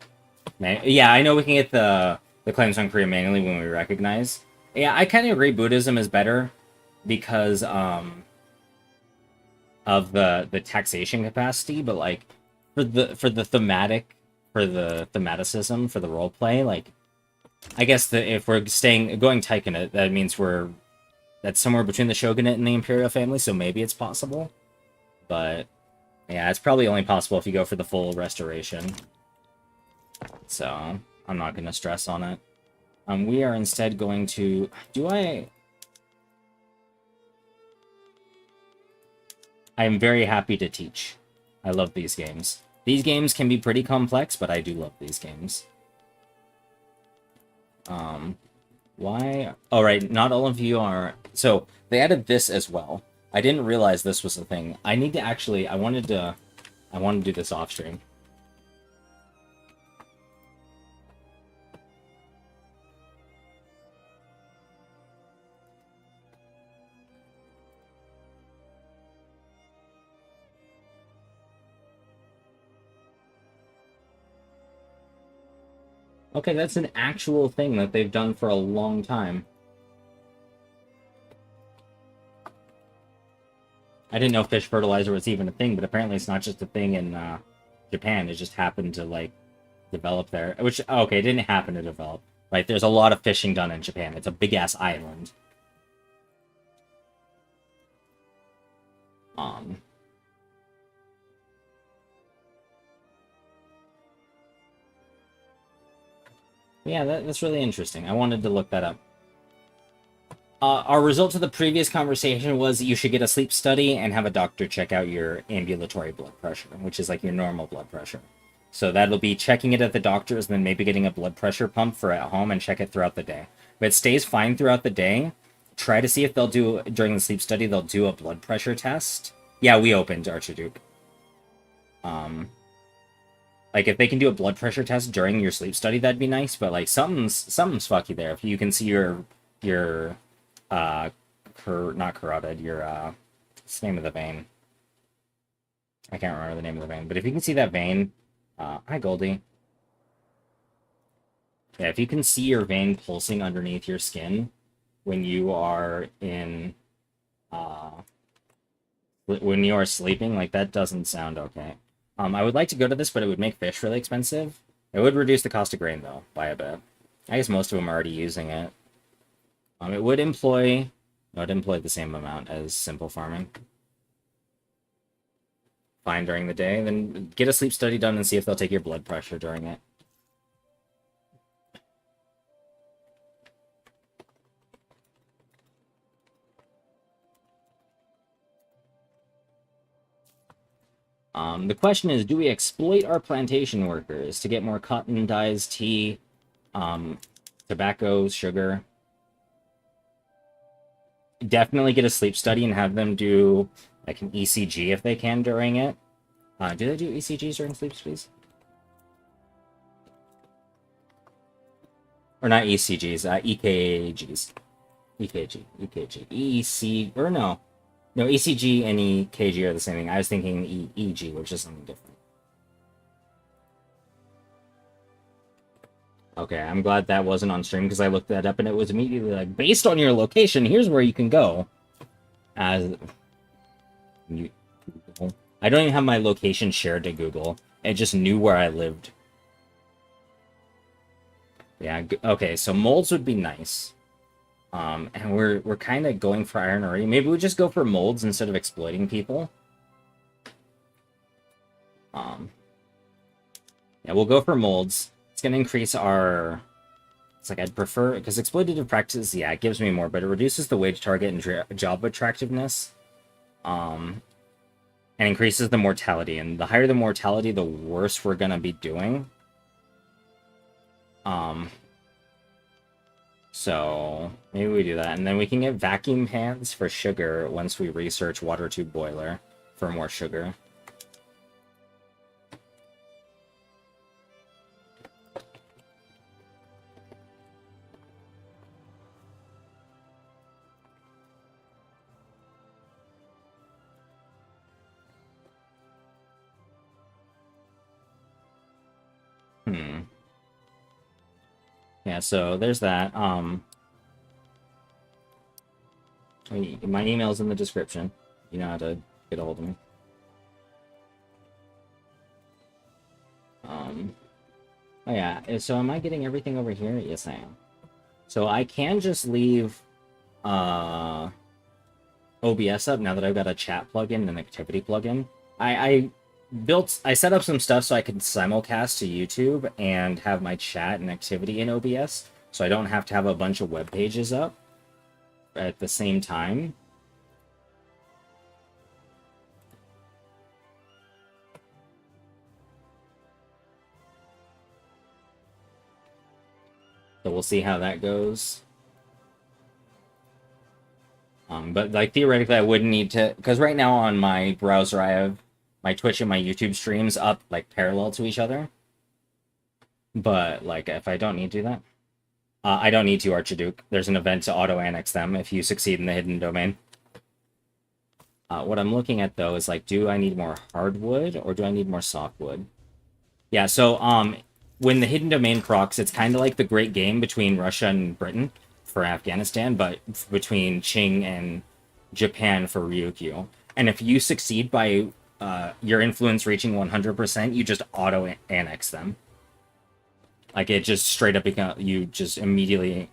Yeah, I know we can get the claims on Korea manually when we recognize. Yeah, I kind of agree. Buddhism is better because of the taxation capacity, but like for the thematicism for the role play, like I guess if we're going Tycoonate, that means that's somewhere between the shogunate and the imperial family, so maybe it's possible. But yeah, it's probably only possible if you go for the full restoration. So I'm not going to stress on it. We are instead going to... I am very happy to teach. I love these games. These games can be pretty complex, but I do love these games. Why? Oh, right, not all of you are... So, they added this as well. I didn't realize this was a thing. I need to actually... I want to do this off stream. Okay, that's an actual thing that they've done for a long time. I didn't know fish fertilizer was even a thing, but apparently it's not just a thing in Japan. It just happened to, like, develop there. Which, okay, it didn't happen to develop. Like, there's a lot of fishing done in Japan. It's a big-ass island. Yeah, that's really interesting. I wanted to look that up. Our result of the previous conversation was that you should get a sleep study and have a doctor check out your ambulatory blood pressure, which is like your normal blood pressure. So that'll be checking it at the doctor's and then maybe getting a blood pressure pump for at home and check it throughout the day. If it stays fine throughout the day, try to see if they'll do, during the sleep study, they'll do a blood pressure test. Yeah, we opened Archduke. Like, if they can do a blood pressure test during your sleep study, that'd be nice, but, like, something's fucky there. If you can see your not carotid, what's the name of the vein? I can't remember the name of the vein, but if you can see that vein, hi Goldie. Yeah, if you can see your vein pulsing underneath your skin when you are when you are sleeping, like, that doesn't sound okay. I would like to go to this, but it would make fish really expensive. It would reduce the cost of grain, though, by a bit. I guess most of them are already using it. It would employ the same amount as simple farming. Fine during the day, then get a sleep study done and see if they'll take your blood pressure during it. The question is, do we exploit our plantation workers to get more cotton, dyes, tea, tobacco, sugar? Definitely get a sleep study and have them do like an ECG if they can during it. Do they do ECGs during sleep studies? Or not ECGs, EKGs. EKG, EEC, or no. No, ECG and EKG are the same thing. I was thinking EEG, which is something different. Okay, I'm glad that wasn't on stream because I looked that up and it was immediately like, based on your location, here's where you can go. As I don't even have my location shared to Google. It just knew where I lived. Yeah, okay, so molds would be nice. And we're kind of going for iron already. Maybe we just go for molds instead of exploiting people. Yeah, we'll go for molds. It's going to increase our... It's like I'd prefer... Because exploitative practices, yeah, it gives me more, but it reduces the wage target and job attractiveness. And increases the mortality. And the higher the mortality, the worse we're going to be doing. So maybe we do that. And then we can get vacuum pans for sugar once we research water tube boiler for more sugar. Yeah, so there's that. My email's in the description. You know how to get a hold of me. Oh yeah, so am I getting everything over here? Yes, I am. So I can just leave OBS up now that I've got a chat plugin and an activity plugin. I set up some stuff so I could simulcast to YouTube and have my chat and activity in OBS, so I don't have to have a bunch of web pages up at the same time. So we'll see how that goes. But like theoretically, I wouldn't need to, because right now on my browser I have my Twitch and my YouTube streams up like parallel to each other. But like if I don't need to do that, I don't need to, Archduke. There's an event to auto-annex them if you succeed in the hidden domain. What I'm looking at though is like, do I need more hardwood or do I need more softwood? Yeah, so when the hidden domain procs, it's kind of like the Great Game between Russia and Britain for Afghanistan, but between Qing and Japan for Ryukyu. And if you succeed by your influence reaching 100%, you just auto-annex them. Like, it just straight up you just immediately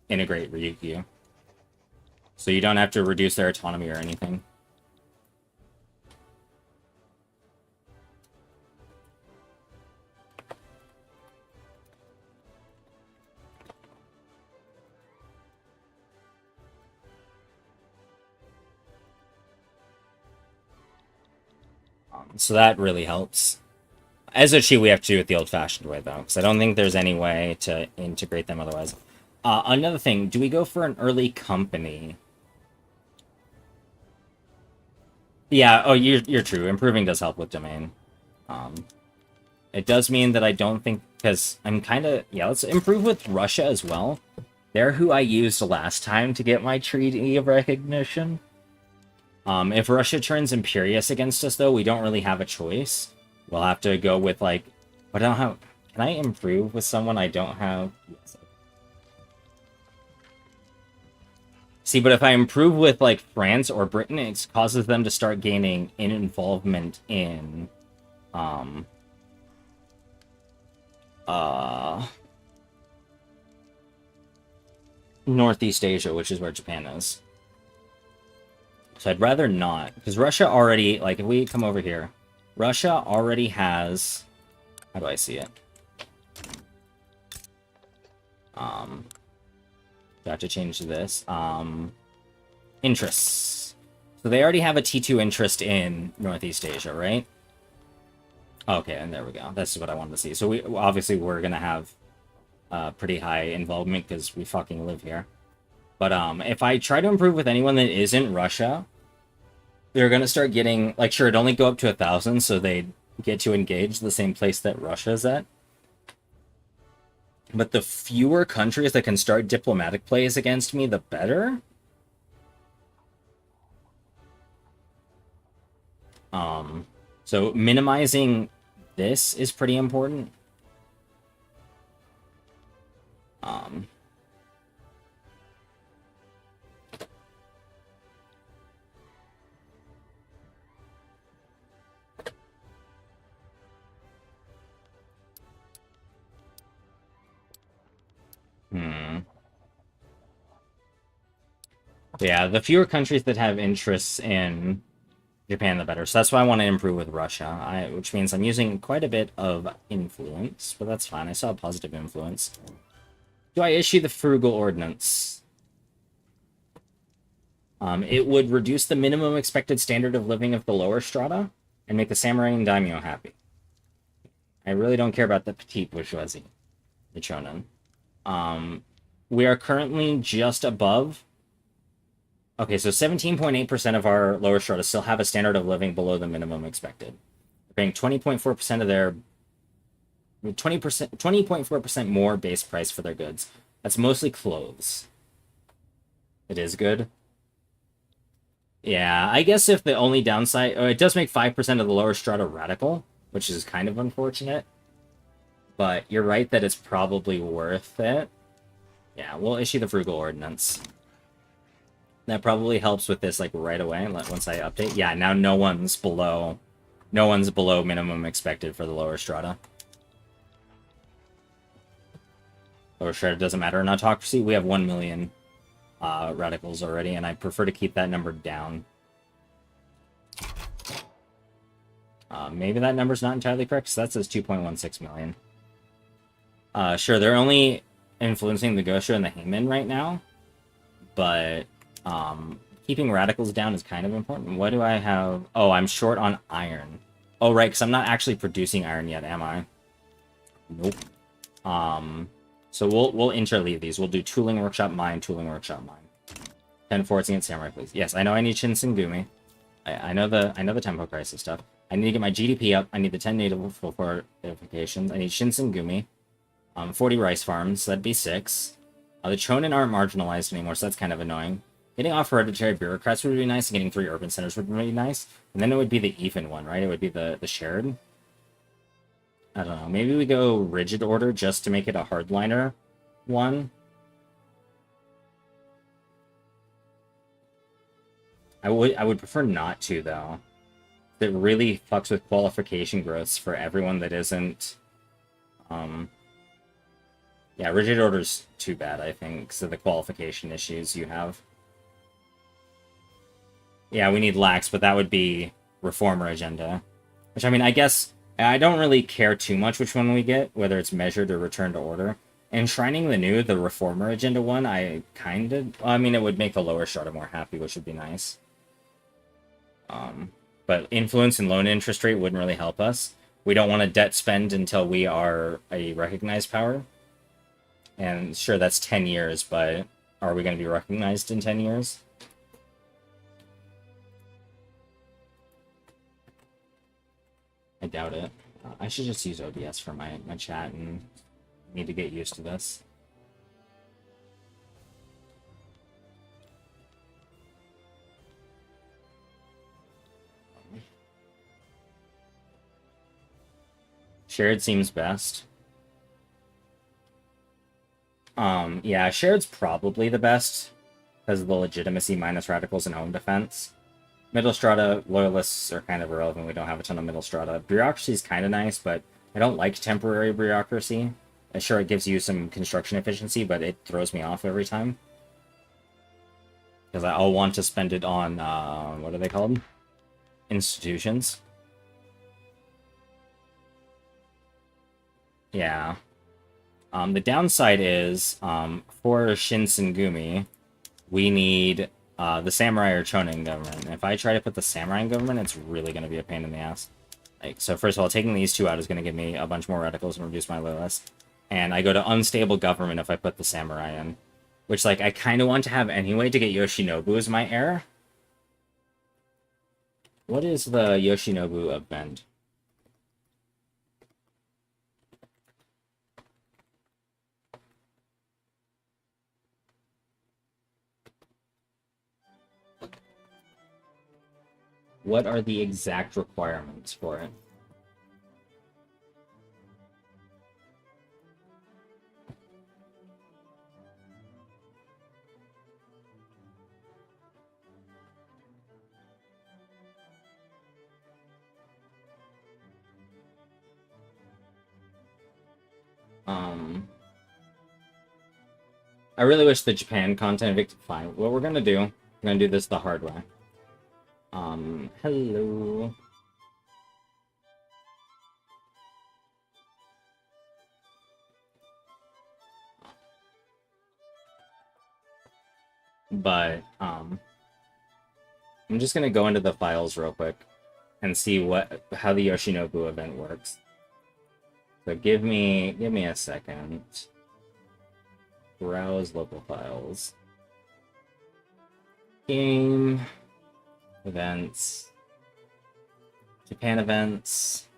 integrate Ryukyu. So you don't have to reduce their autonomy or anything. So that really helps. As a Chi, we have to do it the old-fashioned way, though, because I don't think there's any way to integrate them otherwise. Another thing, do we go for an early company? Yeah, oh, you're true. Improving does help with domain. It does mean that I don't think, because I'm kind of... Yeah, let's improve with Russia as well. They're who I used last time to get my Treaty of Recognition. If Russia turns imperious against us, though, we don't really have a choice. We'll have to go with, like... But I don't have... Can I improve with someone I don't have? Yes. See, but if I improve with, like, France or Britain, it causes them to start gaining an involvement in... Northeast Asia, which is where Japan is. So I'd rather not, because Russia already, like, if we come over here, Russia already has, how do I see it? Got to change this. Interests. So they already have a T2 interest in Northeast Asia, right? Okay, and there we go. That's what I wanted to see. So we obviously we're gonna have pretty high involvement because we fucking live here. But if I try to improve with anyone that isn't Russia, they're going to start getting... Like, sure, it'd only go up to 1,000, so they get to engage the same place that Russia's at. But the fewer countries that can start diplomatic plays against me, the better. So minimizing this is pretty important. Um, hmm. Yeah, the fewer countries that have interests in Japan, the better. So that's why I want to improve with Russia, which means I'm using quite a bit of influence, but that's fine. I still have positive influence. Do I issue the frugal ordinance? It would reduce the minimum expected standard of living of the lower strata and make the samurai and daimyo happy. I really don't care about the petite bourgeoisie, the chonin. We are currently just above. Okay, so 17.8% of our lower strata still have a standard of living below the minimum expected. They're paying 20.4% of their 20.4% more base price for their goods. That's mostly clothes. It is good. Yeah, I guess if the only downside, it does make 5% of the lower strata radical, which is kind of unfortunate. But you're right that it's probably worth it. Yeah, we'll issue the frugal ordinance. That probably helps with this like right away. Once I update, yeah, now no one's below minimum expected for the lower strata. Lower strata doesn't matter in autocracy. We have 1 million radicals already, and I prefer to keep that number down. Maybe that number's not entirely correct, because that says 2.16 million. Sure, they're only influencing the Gosho and the Heimin right now, but keeping radicals down is kind of important. What do I have? Oh, I'm short on iron. Oh, right, because I'm not actually producing iron yet, am I? Nope. So we'll interleave these. We'll do tooling workshop, mine, tooling workshop, mine. 10 forts against samurai, please. Yes, I know I need Shinsengumi. I know the tempo crisis stuff. I need to get my GDP up. I need the 10 native fortifications. I need Shinsengumi. 40 rice farms, so that'd be 6. The Chonin aren't marginalized anymore, so that's kind of annoying. Getting off hereditary bureaucrats would be nice, and getting 3 urban centers would be nice. And then it would be the even one, right? It would be the shared. I don't know. Maybe we go rigid order just to make it a hardliner one. I would prefer not to, though. It really fucks with qualification growths for everyone that isn't. Yeah, rigid order's too bad, I think, so the qualification issues you have. Yeah, we need lax, but that would be reformer agenda. Which, I mean, I guess I don't really care too much which one we get, whether it's measured or return to order. Enshrining the new, the reformer agenda one, I kind of... I mean, it would make the lower strata more happy, which would be nice. But influence and loan interest rate wouldn't really help us. We don't want to debt spend until we are a recognized power. And sure, that's 10 years, but are we going to be recognized in 10 years? I doubt it. I should just use OBS for my chat and need to get used to this. Shared seems best. Yeah, shared's probably the best because of the legitimacy minus radicals and home defense. Middle strata loyalists are kind of irrelevant. We don't have a ton of middle strata. Bureaucracy is kind of nice, but I don't like temporary bureaucracy. Sure, it gives you some construction efficiency, but it throws me off every time. Because I'll want to spend it on, what are they called? Institutions. Yeah. The downside is, for Shinsengumi, we need the samurai or chonin government. And if I try to put the samurai in government, it's really going to be a pain in the ass. Like, so first of all, taking these 2 out is going to give me a bunch more radicals and reduce my loyalists. And I go to unstable government if I put the samurai in. Which, like, I kind of want to have anyway to get Yoshinobu as my heir. What is the Yoshinobu of Bend? What are the exact requirements for it? I really wish the Japan content. Fine. What we're gonna do? We're gonna do this the hard way. Hello. But I'm just gonna go into the files real quick and see how the Yoshinobu event works. So give me a second. Browse local files. Game events. Japan events.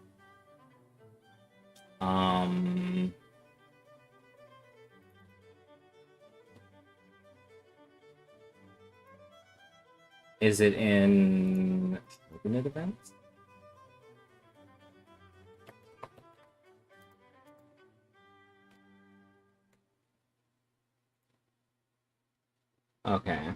Is it in Openit events? Okay.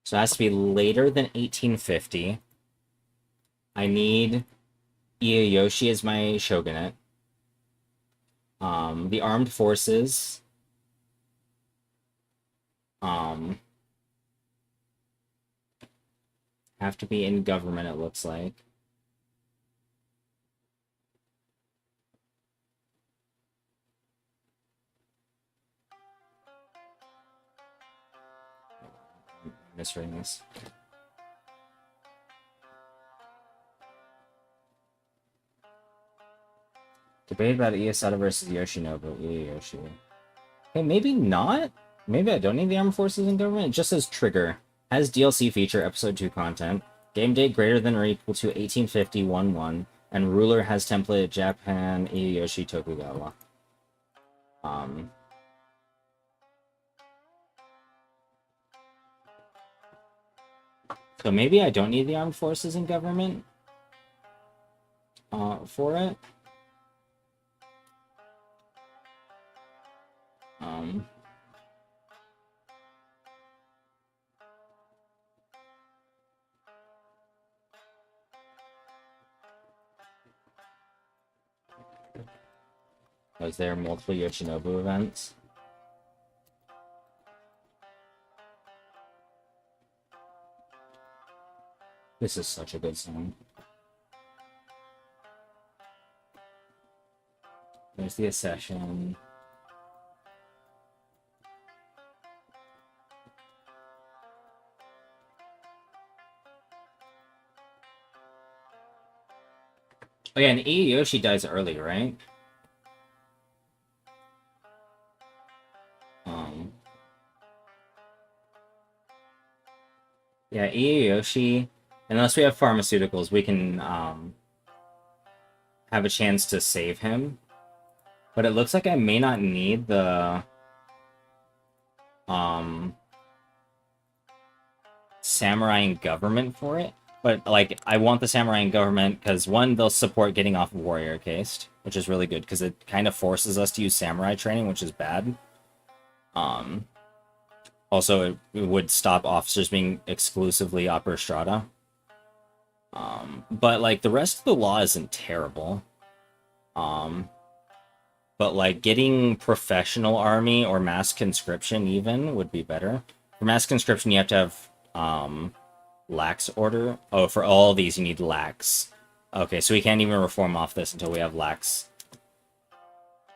So it has to be later than 1850. I need Ieyasu as my shogunate. The armed forces. Have to be in government, it looks like. I'm misreading this. Debate about Ieyasu versus Yoshinobu. Ieyasu. Hey, maybe not? Maybe I don't need the armed forces in government? It just says trigger. Has DLC feature episode 2 content. Game date greater than or equal to 1850-11. And ruler has template Japan Ieyasu Tokugawa. So maybe I don't need the armed forces in government for it. Was there multiple Yoshinobu events? This is such a good song. There's the accession. Oh yeah, and Ieyasu dies early, right? Yeah, Ieyasu, unless we have pharmaceuticals, we can have a chance to save him. But it looks like I may not need the samurai and government for it. But, like, I want the samurai and government because, one, they'll support getting off of warrior caste, which is really good because it kind of forces us to use samurai training, which is bad. Also, it would stop officers being exclusively upper strata. But, like, the rest of the law isn't terrible. But, like, getting professional army or mass conscription even would be better. For mass conscription, you have to have, lax order. Oh, for all these, you need lax. Okay, so we can't even reform off this until we have lax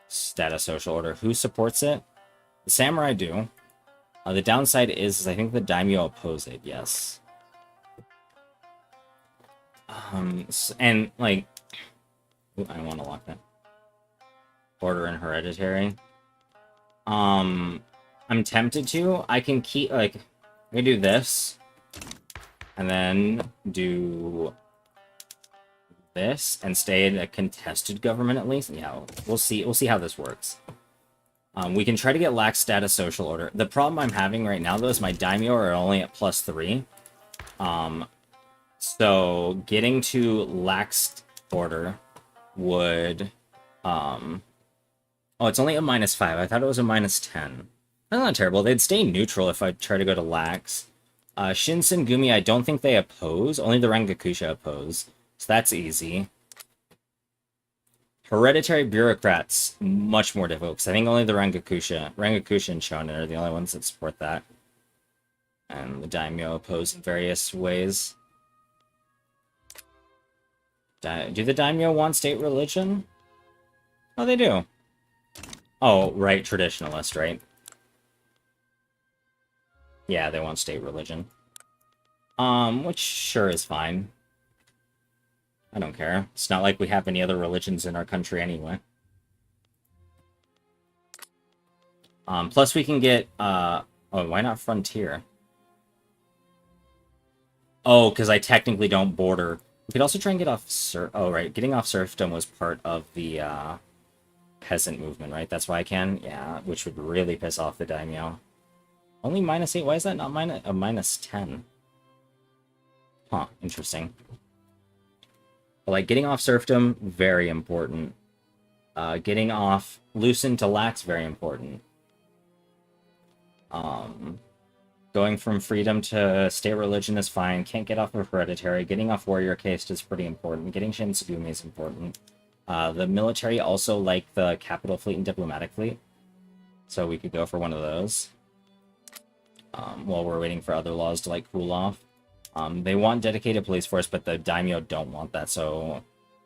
status social order. Who supports it? The samurai do. The downside is I think the daimyo oppose it, yes. And, like... Ooh, I want to lock that. Order and hereditary. I'm tempted to. I can keep, like... I can do this. And then do... this. And stay in a contested government, at least. Yeah, we'll see how this works. We can try to get lax status social order. The problem I'm having right now, though, is my daimyo are only at +3. So getting to lax order would... Oh, it's only a -5. I thought it was a -10. That's not terrible. They'd stay neutral if I try to go to lax. Shinsengumi, I don't think they oppose. Only the Rengakusha oppose. So that's easy. Hereditary bureaucrats, much more difficult, because I think only the Rengakusha and Shonen are the only ones that support that. And the daimyo oppose in various ways. Do the daimyo want state religion? Oh, they do. Oh, right, traditionalist, right? Yeah, they want state religion. Which sure is fine. I don't care. It's not like we have any other religions in our country anyway. Plus we can get, oh, why not frontier? Oh, because I technically don't border. We could also try and get off oh, right. Getting off serfdom was part of the, peasant movement, right? That's why I can? Yeah, which would really piss off the daimyo. Only -8? Why is that not a -10? Huh, interesting. But, like, getting off serfdom, very important. Getting off loosen to lax, very important. Going from freedom to state religion is fine. Can't get off of hereditary. Getting off warrior caste is pretty important. Getting Shinsengumi is important. The military also like the capital fleet and diplomatic fleet. So we could go for one of those. While we're waiting for other laws to, like, cool off. They want dedicated police force, but the daimyo don't want that, so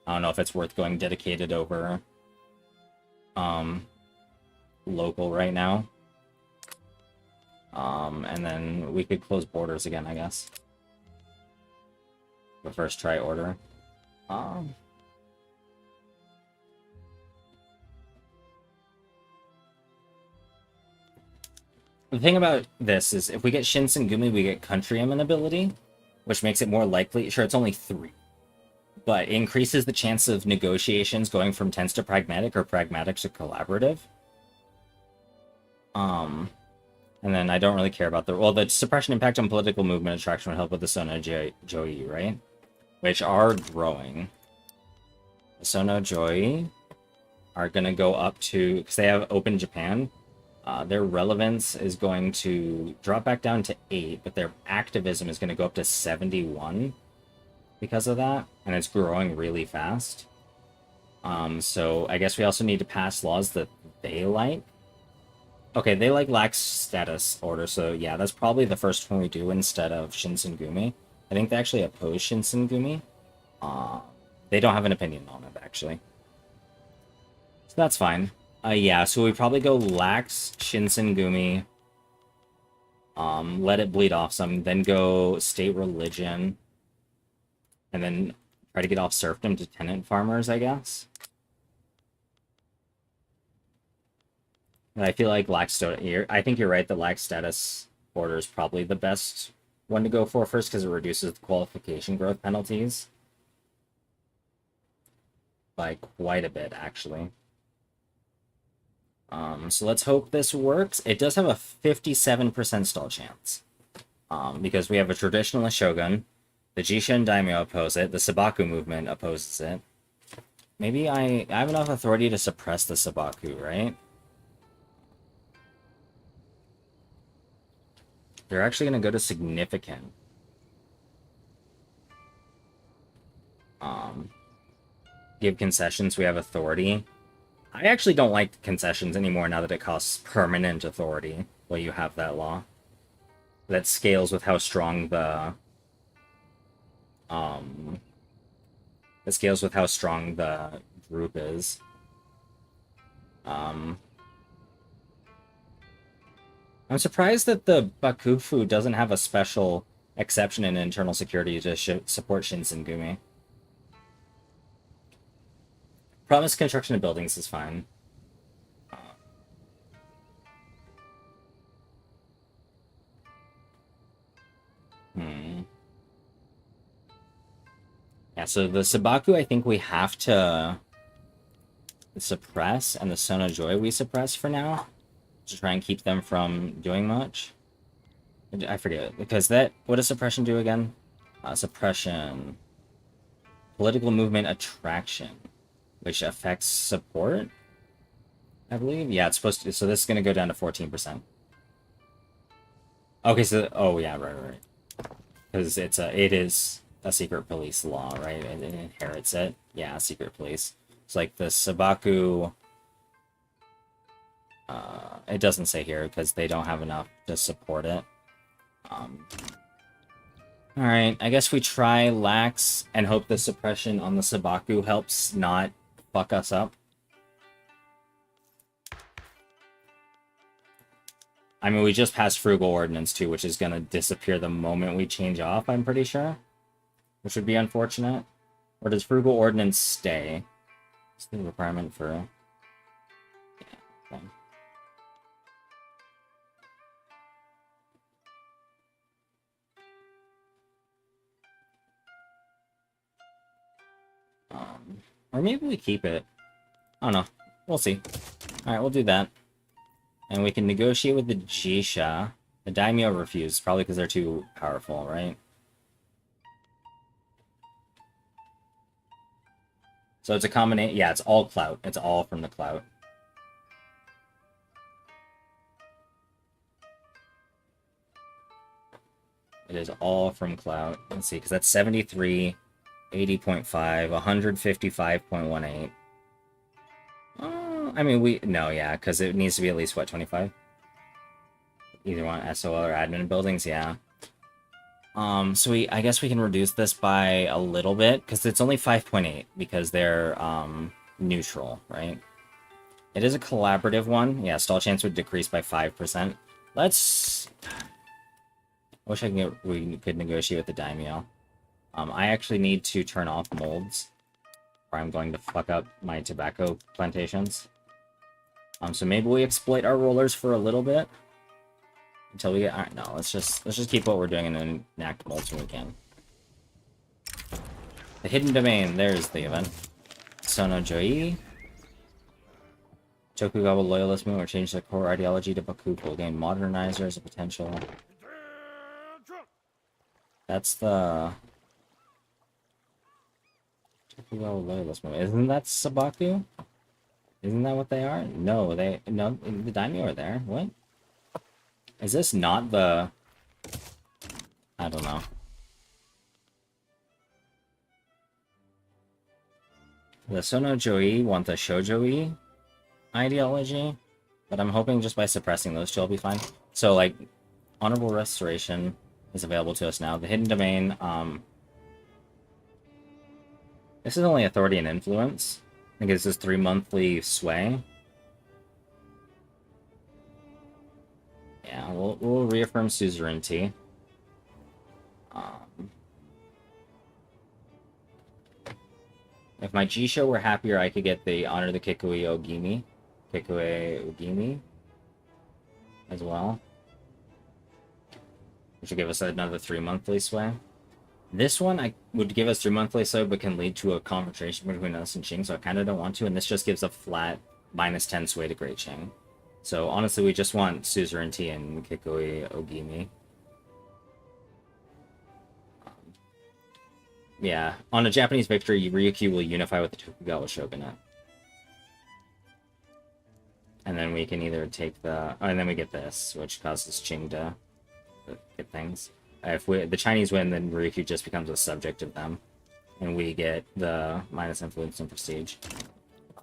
I don't know if it's worth going dedicated over local right now. And then we could close borders again, I guess. But first try order. The thing about this is if we get Shinsengumi, we get country amenability, which makes it more likely. Sure, it's only 3. But it increases the chance of negotiations going from tense to pragmatic or pragmatic to collaborative. And then I don't really care about the suppression impact on political movement attraction would help with the Sono Joi, right? Which are growing. The Sono Joi are going to go up to, because they have Open Japan, their relevance is going to drop back down to 8, but their activism is going to go up to 71 because of that, and it's growing really fast. So I guess we also need to pass laws that they like. Okay, they like lax status order, so yeah, that's probably the first one we do instead of Shinsengumi. I think they actually oppose Shinsengumi. They don't have an opinion on it, actually. So that's fine. Yeah, so we probably go lax Shinsengumi. Let it bleed off some, then go state religion. And then try to get off serfdom to tenant farmers, I guess. And I feel like I think you're right, the lax status order is probably the best one to go for first because it reduces the qualification growth penalties by quite a bit, actually. So let's hope this works. It does have a 57% stall chance. Because we have a traditionalist shogun, the Jishin daimyo oppose it, the Sabaku movement opposes it. Maybe I have enough authority to suppress the Sabaku, right? They're actually going to go to significant. Give concessions, we have authority. I actually don't like concessions anymore now that it costs permanent authority. Well, you have that law. That scales with how strong the... It scales with how strong the group is. I'm surprised that the Bakufu doesn't have a special exception in internal security to support Shinsengumi. Promise construction of buildings is fine. Yeah, so the Sabaku I think we have to suppress, and the Sono Joi we suppress for now. to try and keep them from doing much. I forget, because that... What does suppression do again? Suppression. Political movement attraction, which affects support, I believe. Yeah, it's supposed to... So this is going to go down to 14%. Okay, so... Oh, yeah, right. Because it is a secret police law, right? It inherits it. Yeah, secret police. It's like the Sabaku... it doesn't say here because they don't have enough to support it. Alright, I guess we try Lax and hope the suppression on the Sabaku helps not fuck us up. I mean, we just passed Frugal Ordnance too, which is going to disappear the moment we change off, I'm pretty sure. Which would be unfortunate. Or does Frugal Ordnance stay? It's the requirement for... Yeah, okay. Or maybe we keep it. I don't know. We'll see. Alright, we'll do that. And we can negotiate with the Jisha. The Daimyo refused, probably because they're too powerful, right? So it's a combination. Yeah, it's all clout. It's all from the clout. It is all from clout. Let's see, because that's 73, 80.5, 155.18. I mean, yeah, because it needs to be at least, what, 25? Either want SOL or admin buildings, yeah. So I guess we can reduce this by a little bit, because it's only 5.8, because they're, neutral, right? It is a collaborative one. Yeah, stall chance would decrease by 5%. Let's... I wish we could negotiate with the Daimyo. I actually need to turn off molds, or I'm going to fuck up my tobacco plantations. So maybe we exploit our rollers for a little bit until we get... Alright, no, let's just keep what we're doing and then enact molds when we can. The Hidden Domain, there's the event. Sono Joi. Tokugawa Loyalist Movement will change their core ideology to Bakufu. Gain Modernizer as a potential. That's the... Tokugawa Loyalist Movement. Isn't that Sabaku? Isn't that what they are? No, no, the Daimyo are there. What? Is this not the... I don't know. The Sono Joi want the Shoujo-i ideology, but I'm hoping just by suppressing those two, I'll be fine. So, like, Honorable Restoration is available to us now. The Hidden Domain, this is only Authority and Influence. I think this is 3 monthly sway. Yeah, we'll reaffirm suzerainty. If my Jisho were happier, I could get the Honor the Kikui Ogimi. Kikui Ogimi. As well. Which would give us another 3 monthly sway. This one would give us 3 monthly sway, but can lead to a confrontation between us and Qing, so I kind of don't want to, and this just gives a flat -10 sway to Great Qing. So honestly, we just want suzerainty and Kikui Ogimi. Yeah, on a Japanese victory, Ryukyu will unify with the Tokugawa Shogunate. And then we can either take the... Oh, and then we get this, which causes Qing to get things. If the Chinese win, then Ryukyu just becomes a subject of them. And we get the -influence and prestige.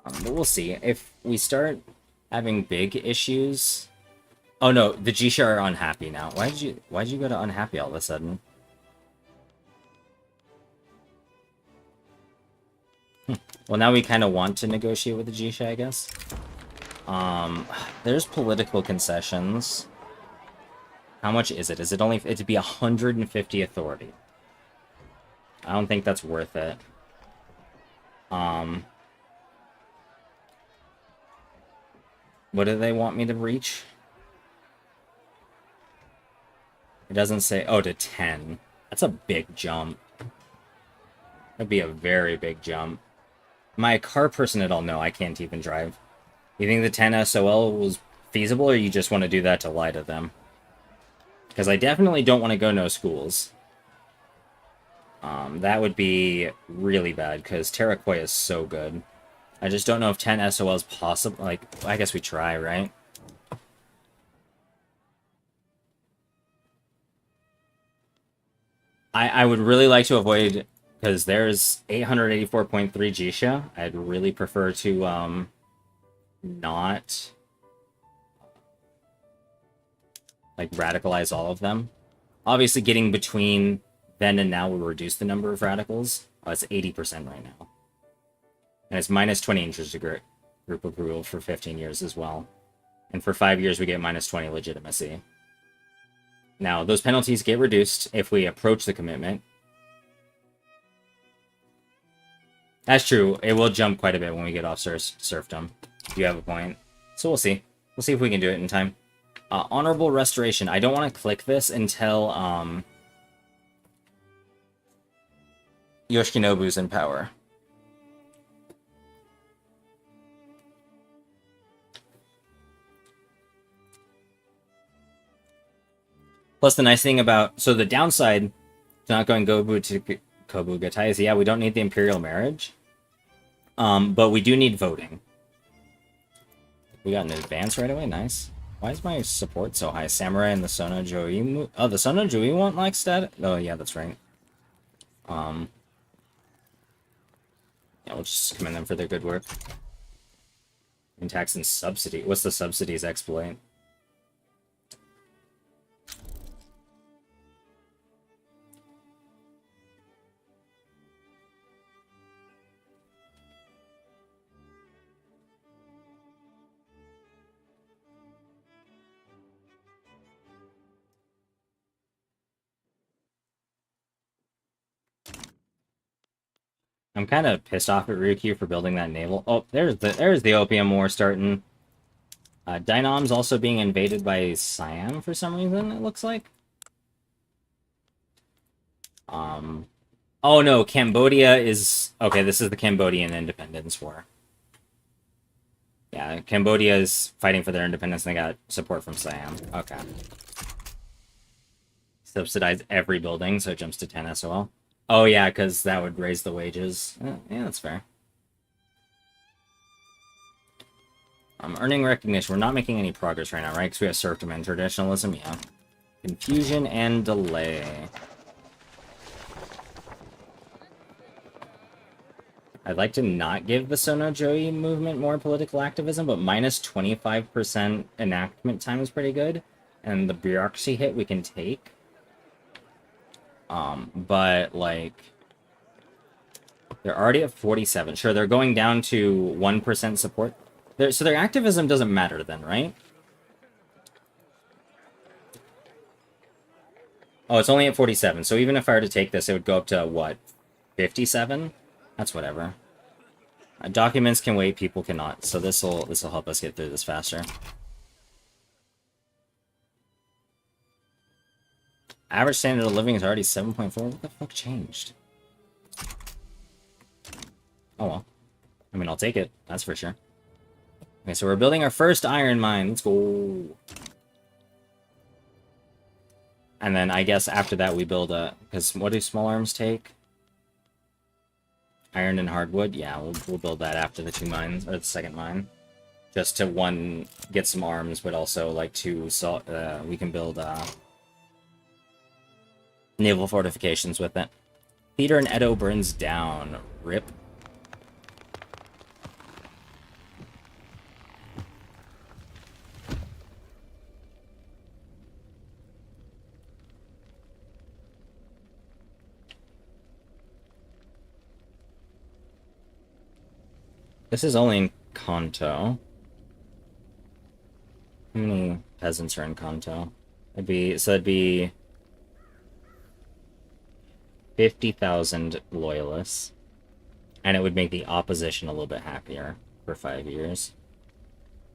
But we'll see. If we start having big issues... Oh no, the Jisha are unhappy now. Why'd you go to unhappy all of a sudden? Well, now we kind of want to negotiate with the Jisha, I guess. There's political concessions. How much is it? Is it only... It'd be 150 authority. I don't think that's worth it. What do they want me to reach? It doesn't say... Oh, to 10. That's a big jump. That'd be a very big jump. Am I a car person at all? No, I can't even drive. You think the 10 SOL was feasible, or you just want to do that to lie to them? Because I definitely don't want to go no schools. That would be really bad, because Terraquoia is so good. I just don't know if 10 SOL is possible. Like, I guess we try, right? I would really like to avoid, because there's 884.3 Jisha. I'd really prefer to not like radicalize all of them. Obviously, getting between then and now will reduce the number of radicals. It's 80% right now. And it's minus 20 inches to group approval for 15 years as well. And for 5 years, we get minus 20 legitimacy. Now, those penalties get reduced if we approach the commitment. That's true. It will jump quite a bit when we get off serfdom. You have a point. So we'll see. We'll see if we can do it in time. Honorable Restoration. I don't want to click this until Yoshinobu's in power. Plus, the nice thing about... So the downside to not going Gobu to Kobugatai is, yeah, we don't need the Imperial Marriage. But we do need voting. We got an advance right away. Nice. Why is my support so high? Samurai and the Sona Joi... Oh, the Sona Joi want like stat... Oh, yeah, that's right. Yeah, we'll just commend them for their good work. And tax and subsidy. What's the subsidies exploit? I'm kind of pissed off at Ryukyu for building that naval. Oh, there's the Opium War starting. Dynam's also being invaded by Siam for some reason, it looks like. Oh no, Cambodia is... Okay, this is the Cambodian Independence War. Yeah, Cambodia is fighting for their independence and they got support from Siam. Okay. Subsidize every building, so it jumps to 10 SOL. Oh yeah, because that would raise the wages. Yeah, that's fair. Earning recognition. We're not making any progress right now, right? Because we have serfdom and traditionalism. Yeah. Confusion and delay. I'd like to not give the Sona Joi movement more political activism, but minus 25% enactment time is pretty good. And the bureaucracy hit we can take. But, like... They're already at 47. Sure, they're going down to 1% support. So their activism doesn't matter then, right? Oh, it's only at 47. So even if I were to take this, it would go up to, what, 57? That's whatever. Documents can wait, people cannot. So this'll help us get through this faster. Average standard of living is already 7.4. What the fuck changed? Oh well. I mean, I'll take it. That's for sure. Okay, so we're building our first iron mine. Let's go. And then I guess after that we build a... Because what do small arms take? Iron and hardwood? Yeah, we'll build that after the 2 mines, or the second mine. Just to, 1, get some arms, but also, like, 2, we can build naval fortifications with it. Theater in Edo burns down. RIP. This is only in Kanto. How many peasants are in Kanto? It'd be 50,000 loyalists. And it would make the opposition a little bit happier for 5 years.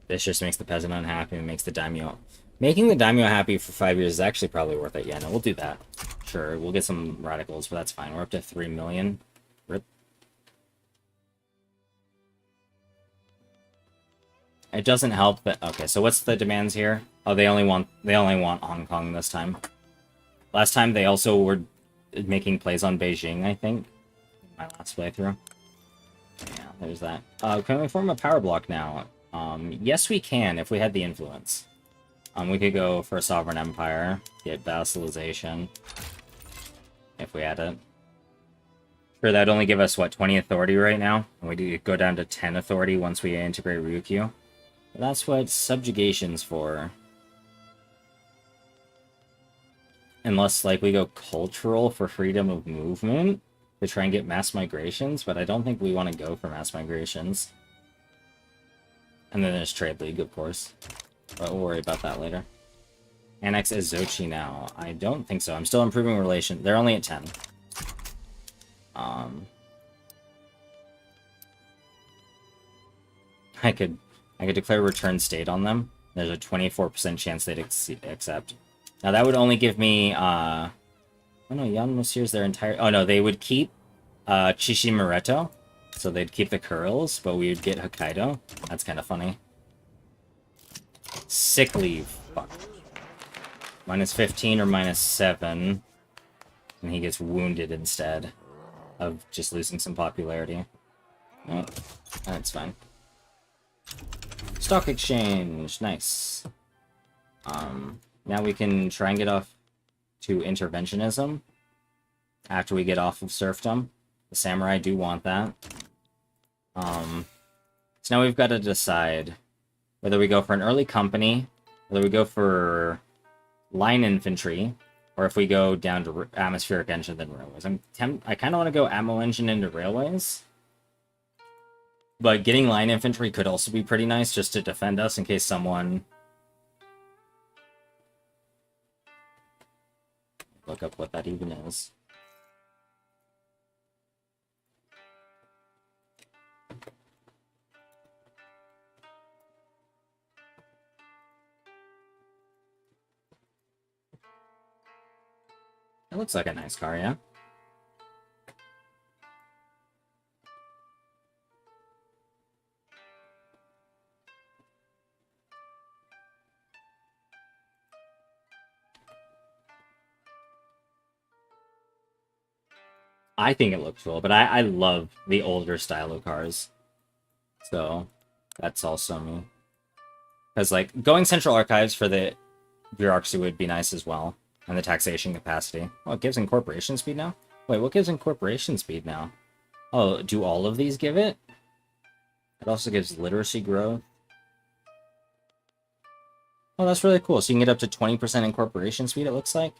This just makes the peasant unhappy and makes the daimyo... Making the daimyo happy for 5 years is actually probably worth it. Yeah, no, we'll do that. Sure, we'll get some radicals, but that's fine. We're up to 3 million. RIP. It doesn't help that... Okay, so what's the demands here? Oh, they only want Hong Kong this time. Last time they also were making plays on Beijing, I think. My last playthrough. Yeah, there's that. Can we form a power block now? Yes, we can, if we had the influence. We could go for a sovereign empire, get vassalization, if we had it. Sure, that'd only give us, what, 20 authority right now? And we go down to 10 authority once we integrate Ryukyu. That's what subjugation's for. Unless, like, we go cultural for freedom of movement to try and get mass migrations, but I don't think we want to go for mass migrations. And then there's Trade League, of course. But we'll worry about that later. Annex Ezochi now. I don't think so. I'm still improving relations. They're only at 10. I could declare return state on them. There's a 24% chance they'd accept. Now that would only give me, oh no, Yan Monsieur's their entire... Oh no, they would keep Chishimureto. So they'd keep the Kurils, but we would get Hokkaido. That's kind of funny. Sick leave. Fuck. Minus 15 or minus 7. And he gets wounded instead of just losing some popularity. Oh, that's fine. Stock exchange. Nice. Now we can try and get off to interventionism after we get off of serfdom. The samurai do want that. So now we've got to decide whether we go for an early company, whether we go for line infantry, or if we go down to atmospheric engine then railways. I kind of want to go ammo engine into railways. But getting line infantry could also be pretty nice just to defend us in case someone... Look up what that even is. It looks like a nice car, yeah? I think it looks cool, but I love the older style of cars. So, that's also me. Because, like, going Central Archives for the bureaucracy would be nice as well. And the taxation capacity. Oh, it gives incorporation speed now? Wait, what gives incorporation speed now? Oh, do all of these give it? It also gives literacy growth. Oh, that's really cool. So you can get up to 20% incorporation speed, it looks like.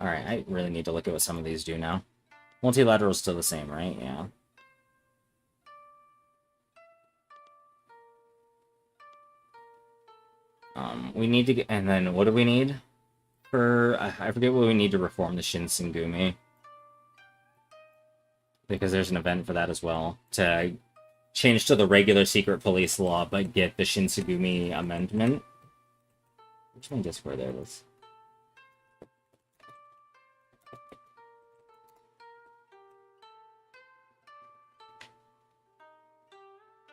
Alright, I really need to look at what some of these do now. Multilateral is still the same, right? Yeah. We need to get... And then, what do we need? For... I forget what we need to reform the Shinsengumi. Because there's an event for that as well. To change to the regular secret police law, but get the Shinsengumi amendment. Which one Discord there was?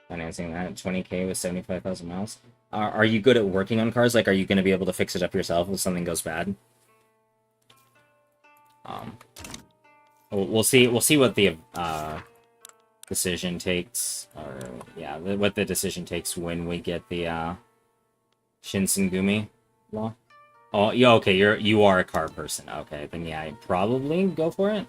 Financing that 20k with 75,000 miles. Are you good at working on cars? Like, are you going to be able to fix it up yourself if something goes bad? We'll see. We'll see what the decision takes, or yeah, what the decision takes when we get the Shinsengumi law. Oh, yeah. Okay, you are a car person. Okay, then yeah, I'd probably go for it.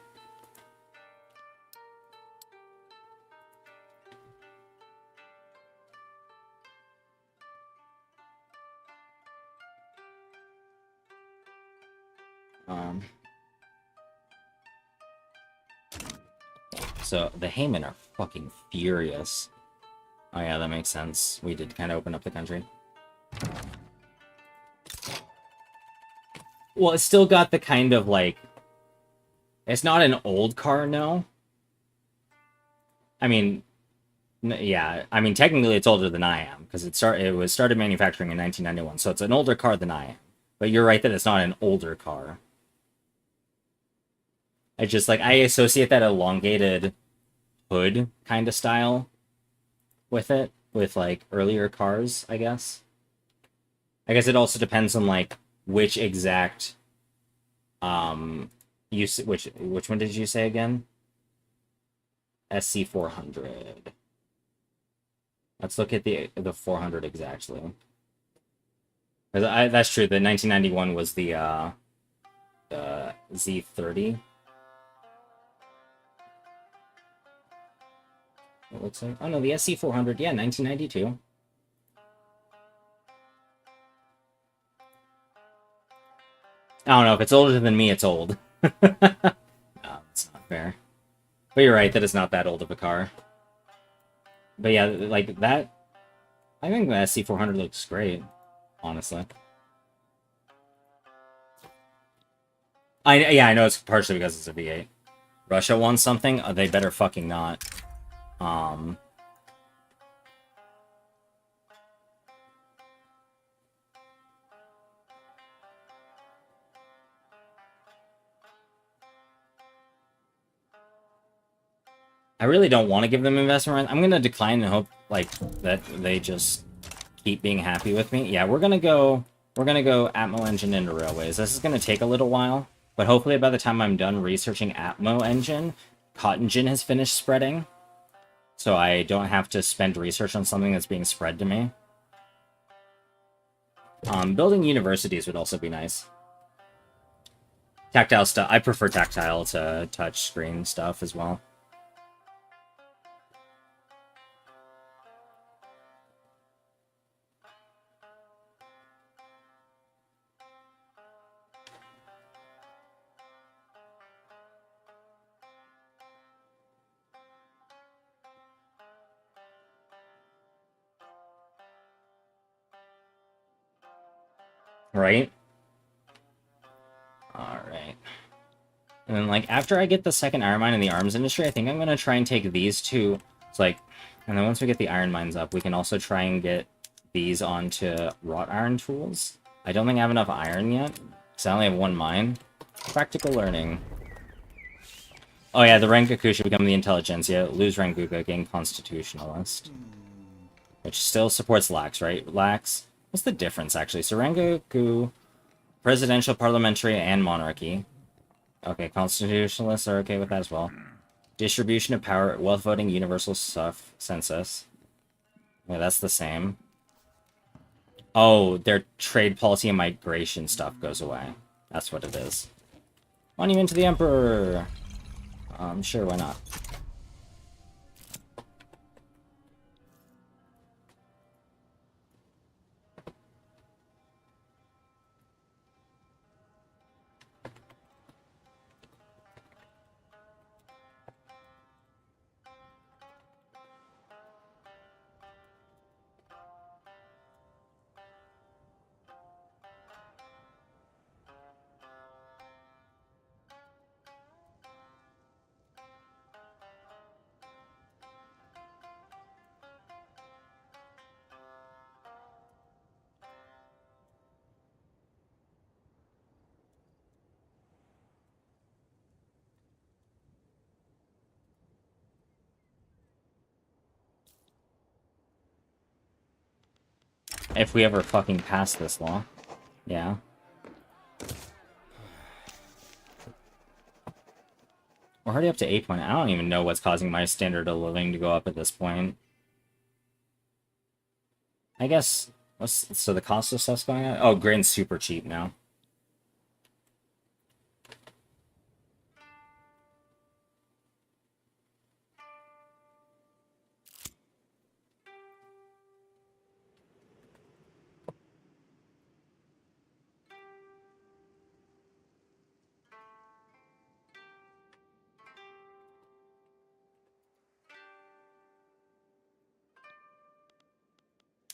So the Haymen are fucking furious. Oh yeah, that makes sense. We did kind of open up the country. Well, it's still got the kind of like... It's not an old car, no. I mean, yeah. I mean, technically it's older than I am, because it was started manufacturing in 1991, so it's an older car than I am. But you're right that it's not an older car. I just, like, I associate that elongated hood kind of style with it, with like earlier cars, I guess. I guess it also depends on like which exact which one did you say again? SC400. Let's look at the 400 exactly. That's true. The 1991 was the Z30. It looks like. Oh no, the SC400. Yeah, 1992. I don't know if it's older than me. It's old. No, it's not fair. But you're right. That is not that old of a car. But yeah, like that. I think the SC400 looks great. Honestly. I know it's partially because it's a V8. Russia wants something? They better fucking not. I really don't want to give them investment rights. I'm gonna decline and hope like that they just keep being happy with me. Yeah, we're gonna go Atmo engine into railways. This is gonna take a little while, but hopefully by the time I'm done researching Atmo engine, Cotton Gin has finished spreading. So I don't have to spend research on something that's being spread to me. Building universities would also be nice. Tactile stuff. I prefer tactile to touch screen stuff as well. Right? Alright. And then, like, after I get the second iron mine in the arms industry, I think I'm gonna try and take these two. It's like, and then once we get the iron mines up, we can also try and get these onto wrought iron tools. I don't think I have enough iron yet, because I only have one mine. Practical learning. Oh yeah, the Rengoku should become the Intelligentsia. Lose Rengoku, gain Constitutionalist. Which still supports Lax, right? Lax. What's the difference, actually? So Rengoku, presidential, parliamentary, and monarchy. Okay, constitutionalists are okay with that as well. Distribution of power, wealth voting, universal stuff, census. Yeah, that's the same. Oh, their trade policy and migration stuff goes away. That's what it is. Monument to the Emperor! Sure, why not? If we ever fucking pass this law. Yeah. We're already up to 8 point. I don't even know what's causing my standard of living to go up at this point. I guess... So the cost of stuff's going up? Oh, grain's super cheap now.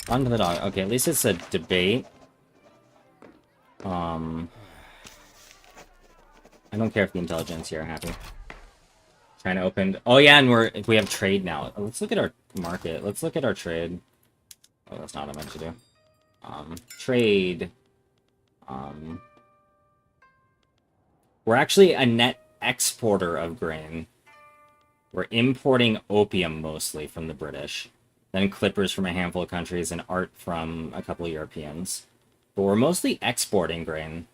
On to the dog. Okay, at least it's a debate. I don't care if the intelligence here are happy. Trying to open... Oh yeah, and we have trade now. Let's look at our market. Let's look at our trade. Oh, that's not what I meant to do. Trade. We're actually a net exporter of grain. We're importing opium mostly from the British, then clippers from a handful of countries, and art from a couple of Europeans. But we're mostly exporting grain.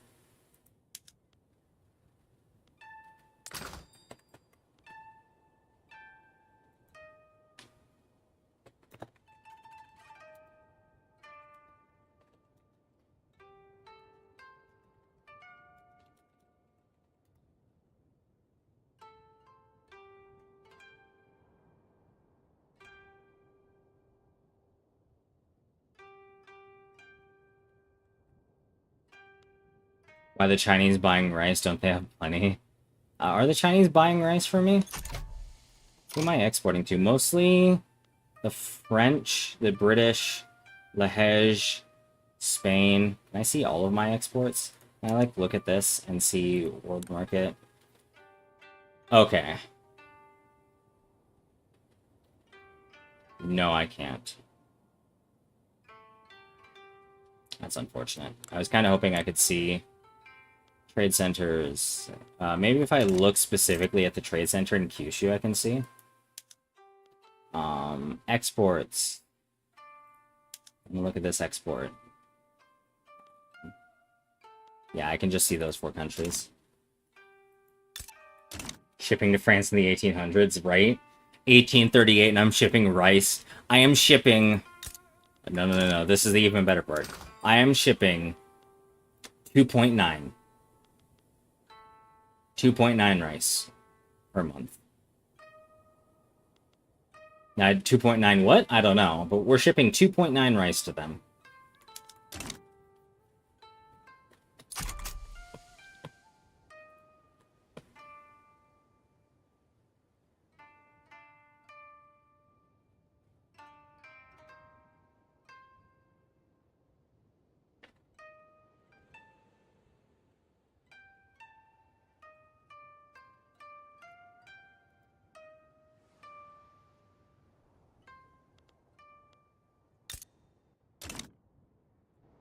Why the Chinese buying rice? Don't they have plenty? Are the Chinese buying rice for me? Who am I exporting to? Mostly the French, the British, Liège, Spain. Can I see all of my exports? Can I, like, look at this and see world market? Okay. No, I can't. That's unfortunate. I was kind of hoping I could see trade centers. Maybe if I look specifically at the trade center in Kyushu, I can see. Exports. Let me look at this export. Yeah, I can just see those 4 countries. Shipping to France in the 1800s, right? 1838, and I'm shipping rice. I am shipping... No. This is the even better part. I am shipping 2.9. 2.9 rice per month. Now, 2.9 what? I don't know, but we're shipping 2.9 rice to them.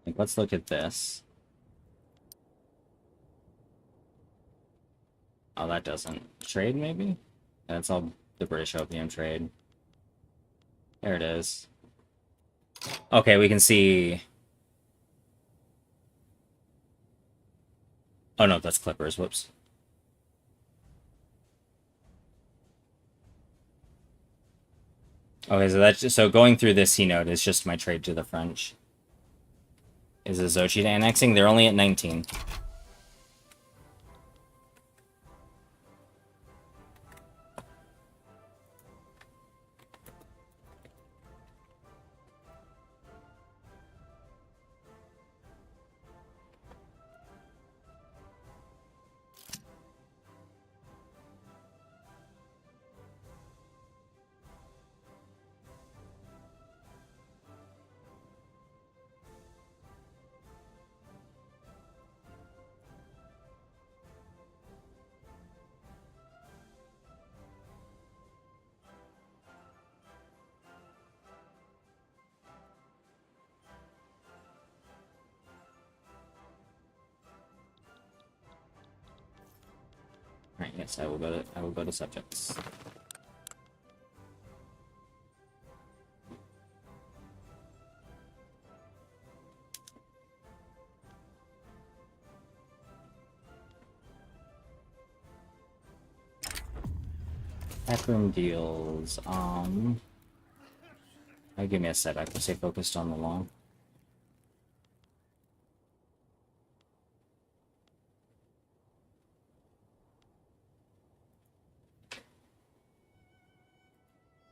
Like, let's look at this. Oh, that doesn't. Trade, maybe? That's all the British opium trade. There it is. Okay, we can see... Oh, no, that's clippers. Whoops. Okay, so that's just... So going through this C-node is just my trade to the French. Is Azochi annexing? They're only at 19. Alright, yes, I will go to subjects. Backroom deals, give me a sec, I can stay focused on the long.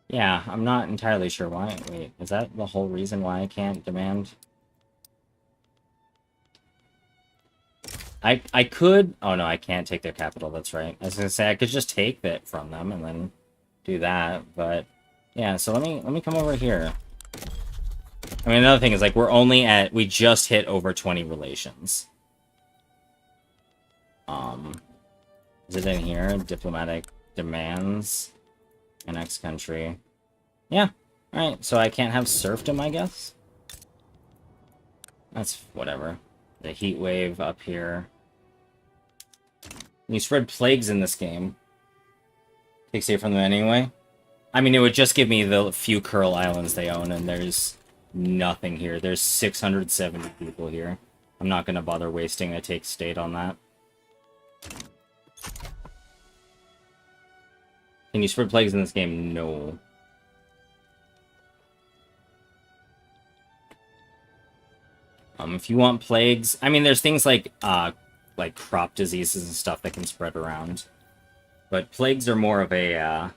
Yeah, I'm not entirely sure why. Wait, is that the whole reason why I can't demand? I could... Oh, no, I can't take their capital, that's right. I was gonna say, I could just take it from them and then do that, but... Yeah, so let me come over here. I mean, another thing is, like, we're only at... We just hit over 20 relations. Is it in here? Diplomatic demands. Next country. Yeah. Alright, so I can't have serfdom, I guess? That's whatever. The heat wave up here. You spread plagues in this game. Take safe from them anyway. I mean, it would just give me the few Curl Islands they own, and there's nothing here. There's 670 people here. I'm not going to bother wasting a take state on that. Can you spread plagues in this game? No. If you want plagues, I mean, there's things like crop diseases and stuff that can spread around. But plagues are more of a,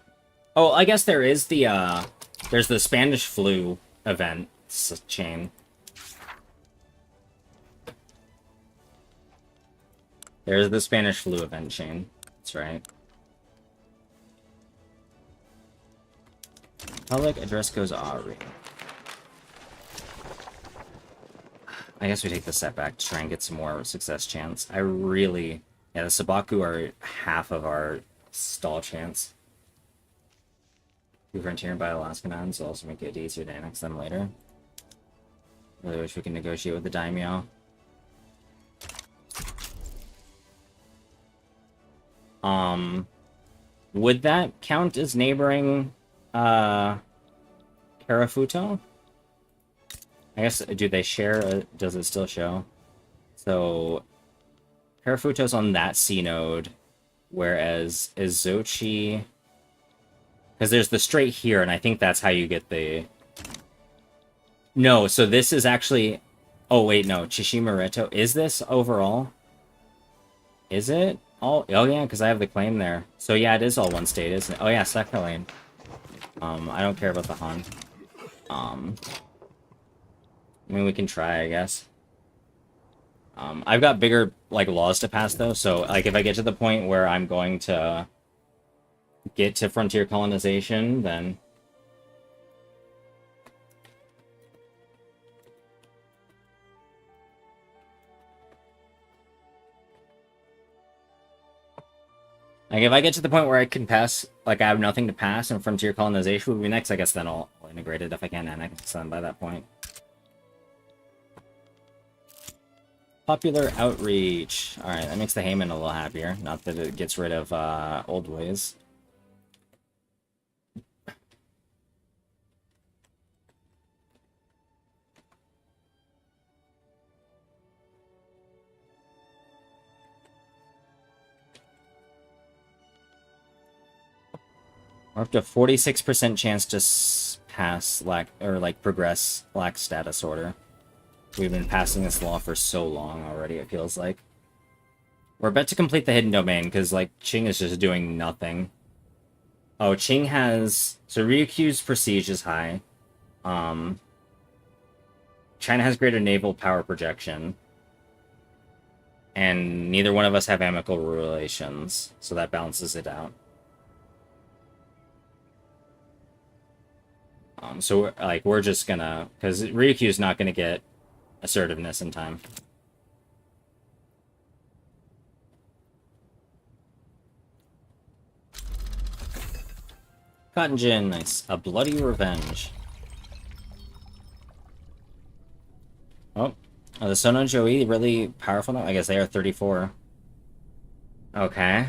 Oh, I guess there is the, there's the Spanish flu event chain. There's the Spanish flu event chain. That's right. Public address goes Ari. I guess we take the setback to try and get some more success chance. I really... Yeah, the Sabaku are half of our stall chance. We frontier and buy Alaskan Islands will also make it easier to annex them later. Really wish we could negotiate with the Daimyo. Would that count as neighboring, Karafuto? I guess, do they share? Does it still show? So, Karafuto's on that C node, whereas Izochi... Because there's the strait here, and I think that's how you get the... No, so this is actually... Oh, wait, no. Chishimareto. Is this overall? Is it? Oh yeah, because I have the claim there. So yeah, it is all one state, isn't it? Oh yeah, Sakhalin. I don't care about the Han. I mean, we can try, I guess. I've got bigger, like, laws to pass, though, so, like, if I get to the point where I'm going to get to frontier colonization, then... Like, if I get to the point where I can pass, like, I have nothing to pass, and frontier colonization would be next, I guess then I'll integrate it if I can annex them by that point. Popular outreach. Alright, that makes the Hayman a little happier. Not that it gets rid of old ways. We're up to 46% chance to pass progress lack status order. We've been passing this law for so long already, it feels like. We're about to complete the hidden domain, because, like, Qing is just doing nothing. Oh, Qing has... So Ryukyu's prestige is high. China has greater naval power projection. And neither one of us have amicable relations, so that balances it out. So, like, we're just gonna... Because Ryukyu's not gonna get assertiveness in time. Cotton Gin, nice. A bloody revenge. Oh, are the Sono Joey really powerful now? I guess they are 34. Okay.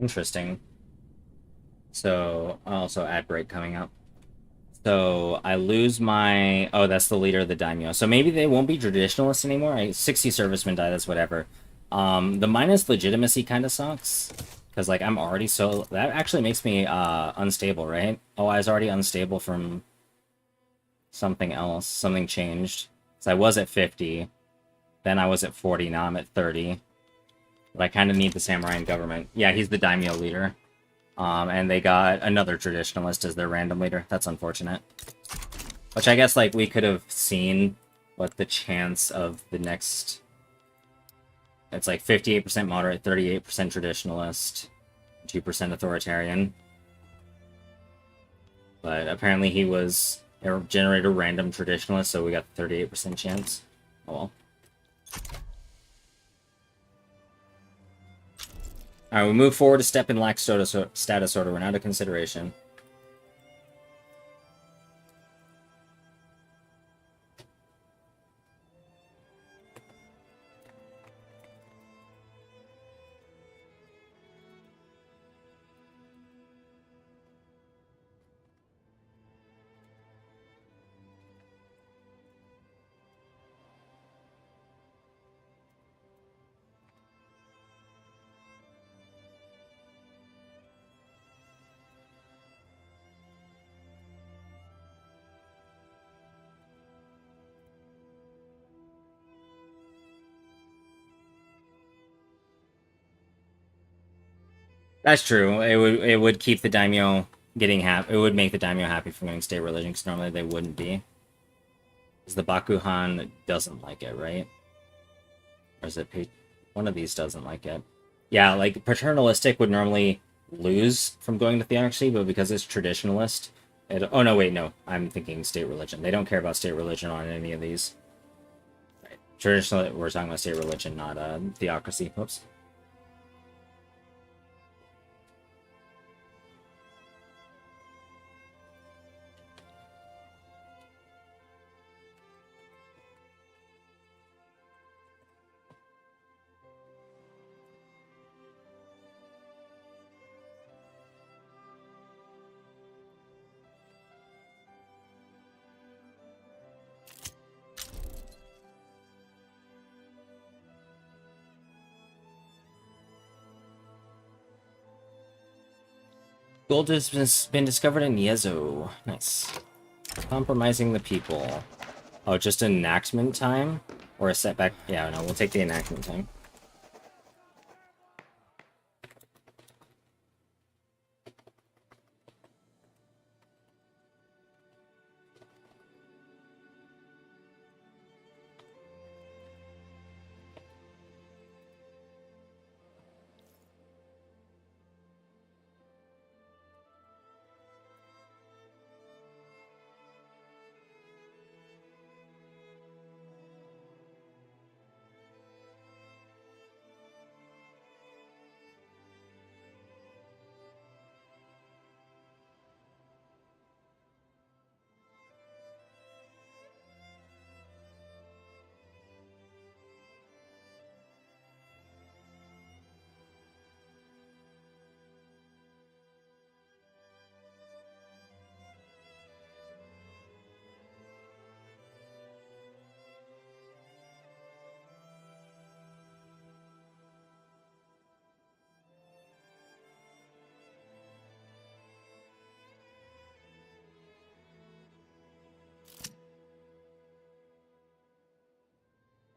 Interesting. So, also ad break coming up. So, I lose my... Oh, that's the leader of the daimyo. So maybe they won't be traditionalists anymore. 60 servicemen die, that's whatever. The minus legitimacy kind of sucks. Because, like, I'm already so... That actually makes me unstable, right? Oh, I was already unstable from something else. Something changed. So I was at 50. Then I was at 40. Now I'm at 30. But I kind of need the Samurai government. Yeah, he's the daimyo leader. And they got another traditionalist as their random leader. That's unfortunate. Which I guess, like, we could have seen what the chance of the next... It's like 58% moderate, 38% traditionalist, 2% authoritarian. But apparently he was a generator random traditionalist, so we got 38% chance. Oh well. Alright, we move forward a step in lax status order. We're now to consideration. That's true. It would keep the daimyo getting happy. It would make the daimyo happy from getting state religion, because normally they wouldn't be. Because the Bakuhan doesn't like it, right? Or is it one of these doesn't like it? Yeah, like paternalistic would normally lose from going to theocracy, but because it's traditionalist, oh no, wait, no, I'm thinking state religion. They don't care about state religion on any of these. Right. Traditionally, we're talking about state religion, not theocracy. Whoops. Gold has been discovered in Yezo. Nice. Compromising the people. Oh, just enactment time? Or a setback? Yeah, no, we'll take the enactment time.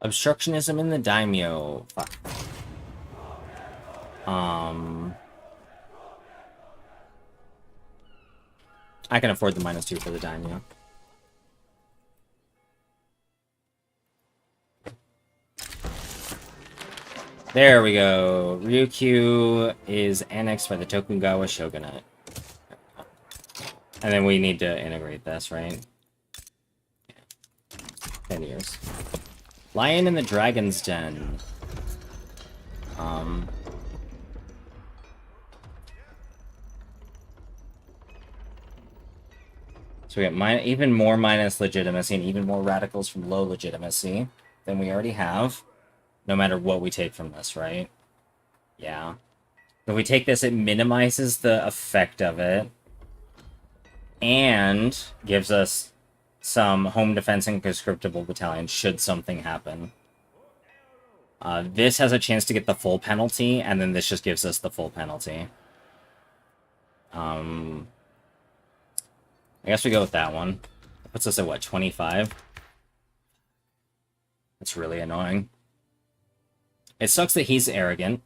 Obstructionism in the daimyo. Fuck. I can afford the -2 for the daimyo. There we go. Ryukyu is annexed by the Tokugawa shogunate. And then we need to integrate this, right? 10 years. Lion in the Dragon's Den. So we get even more minus legitimacy and even more radicals from low legitimacy than we already have. No matter what we take from this, right? Yeah. If we take this, it minimizes the effect of it. And gives us some home defense and conscriptable battalions should something happen. This has a chance to get the full penalty, and then this just gives us the full penalty. I guess we go with that one. That puts us at, what, 25? That's really annoying. It sucks that he's arrogant.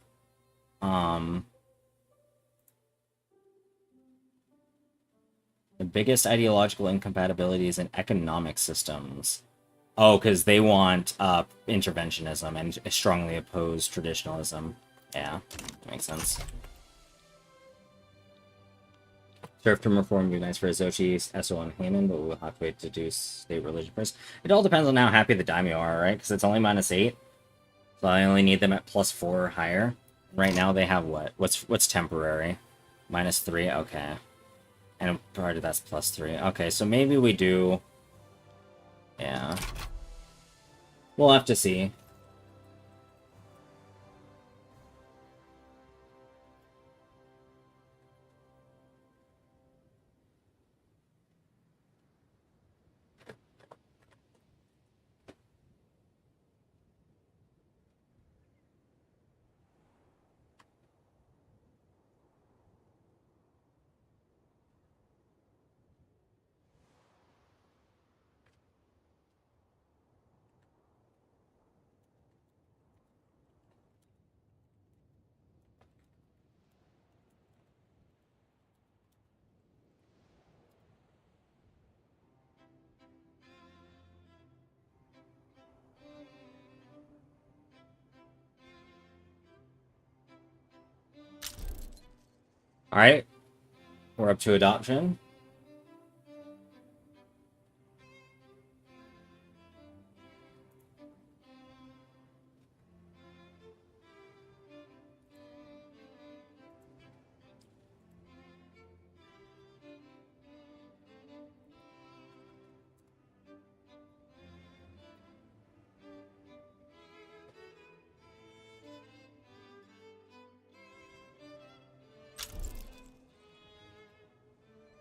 The biggest ideological incompatibility is in economic systems. Oh, because they want interventionism and strongly oppose traditionalism. Yeah, that makes sense. Serfdom reform would be nice for Azochi, Esso, and Hanan, but we'll have to wait to do state religion first. It all depends on how happy the daimyo are, right? Because it's only -8. So I only need them at +4 or higher. Right now they have what? What's temporary? -3? Okay. And part of that's +3. Okay, so maybe we do... Yeah. We'll have to see. Alright. We're up to adoption.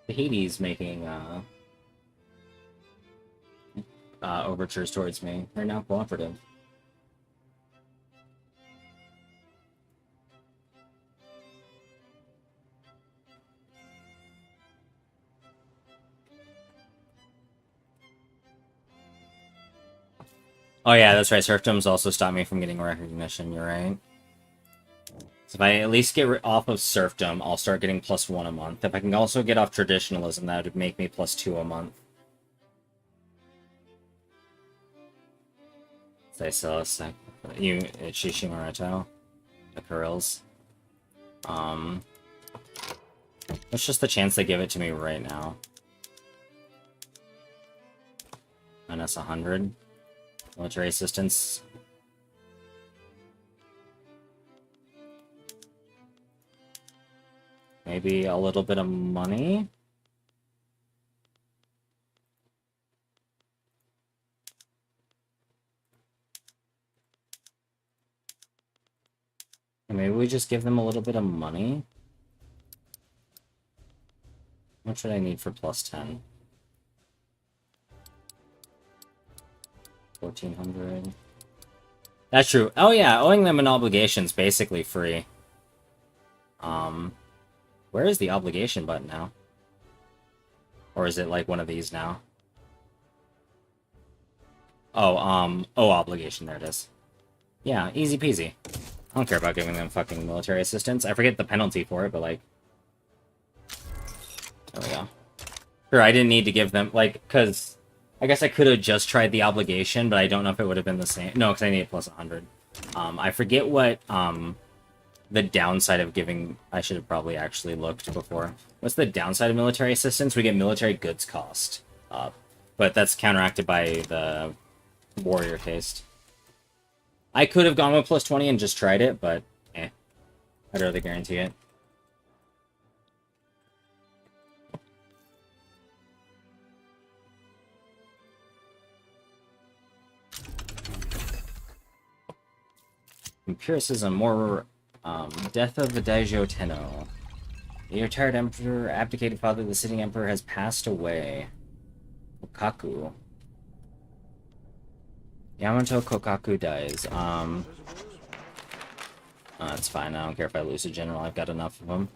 Hades making overtures towards me. They're now cooperative. Oh yeah, that's right. Serfdoms also stop me from getting recognition. You're right. So if I at least get off of serfdom, I'll start getting +1 a month. If I can also get off traditionalism, that would make me +2 a month. They sell us you Shishimaruto, the Kurils. It's just the chance they give it to me right now. -100. Military assistance. Maybe a little bit of money? Maybe we just give them a little bit of money? What should I need for +10? 1400. That's true. Oh yeah, owing them an obligation's basically free. Where is the obligation button now? Or is it like one of these now? Oh, obligation, there it is. Yeah, easy peasy. I don't care about giving them fucking military assistance. I forget the penalty for it, but like... There we go. Sure, I didn't need to give them, like, because... I guess I could have just tried the obligation, but I don't know if it would have been the same. No, because I need +100. I forget what, the downside of giving... I should have probably actually looked before. What's the downside of military assistance? We get military goods cost up. But that's counteracted by the warrior taste. I could have gone with +20 and just tried it, but I'd rather guarantee it. Empiricism, more death of the Daijo Tenno. The retired emperor, abdicated father of the sitting emperor, has passed away. Kokaku. Yamato Kokaku dies. That's fine. I don't care if I lose a general. I've got enough of them.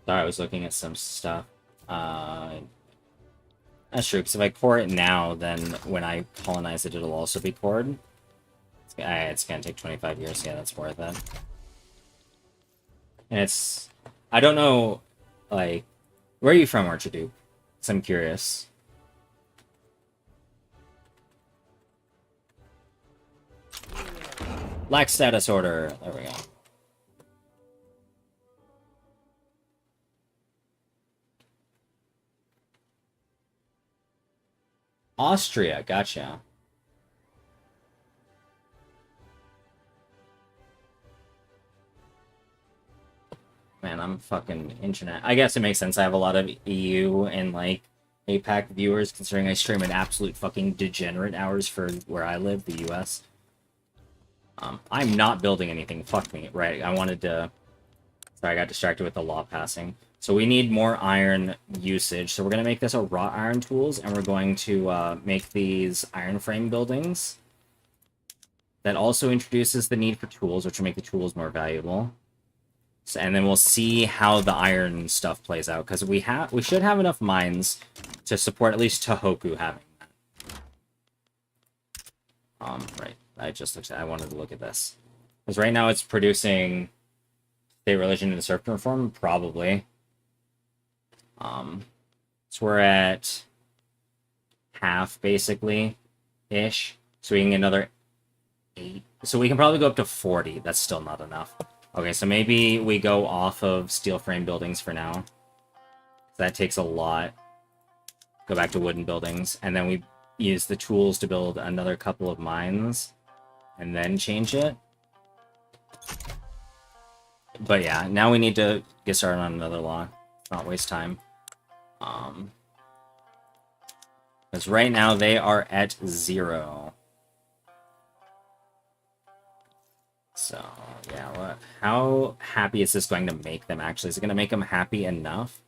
Sorry, I was looking at some stuff. That's true, because if I core it now, then when I colonize it, it'll also be cored. It's gonna take 25 years. Yeah, that's worth it. And it's... I don't know, like... Where are you from, Archduke? Because I'm curious. Lack status order. There we go. Austria, gotcha. Man, I'm fucking internet. I guess it makes sense. I have a lot of EU and, like, APAC viewers, considering I stream at absolute fucking degenerate hours for where I live, the US. I'm not building anything. Fuck me. Right, I wanted to... Sorry, I got distracted with the law passing. So we need more iron usage. So we're going to make this a wrought iron tools, and we're going to make these iron frame buildings. That also introduces the need for tools, which will make the tools more valuable. So, and then we'll see how the iron stuff plays out, because we should have enough mines to support at least Tohoku having that. Right. I wanted to look at this. Because right now it's producing state religion and serfdom reform, probably. So we're at half, basically, ish. So we can get another 8. So we can probably go up to 40. That's still not enough. Okay, so maybe we go off of steel frame buildings for now. That takes a lot. Go back to wooden buildings. And then we use the tools to build another couple of mines. And then change it. But yeah, now we need to get started on another law. Not waste time. Because right now they are at 0. So, yeah, how happy is this going to make them, actually? Is it going to make them happy enough?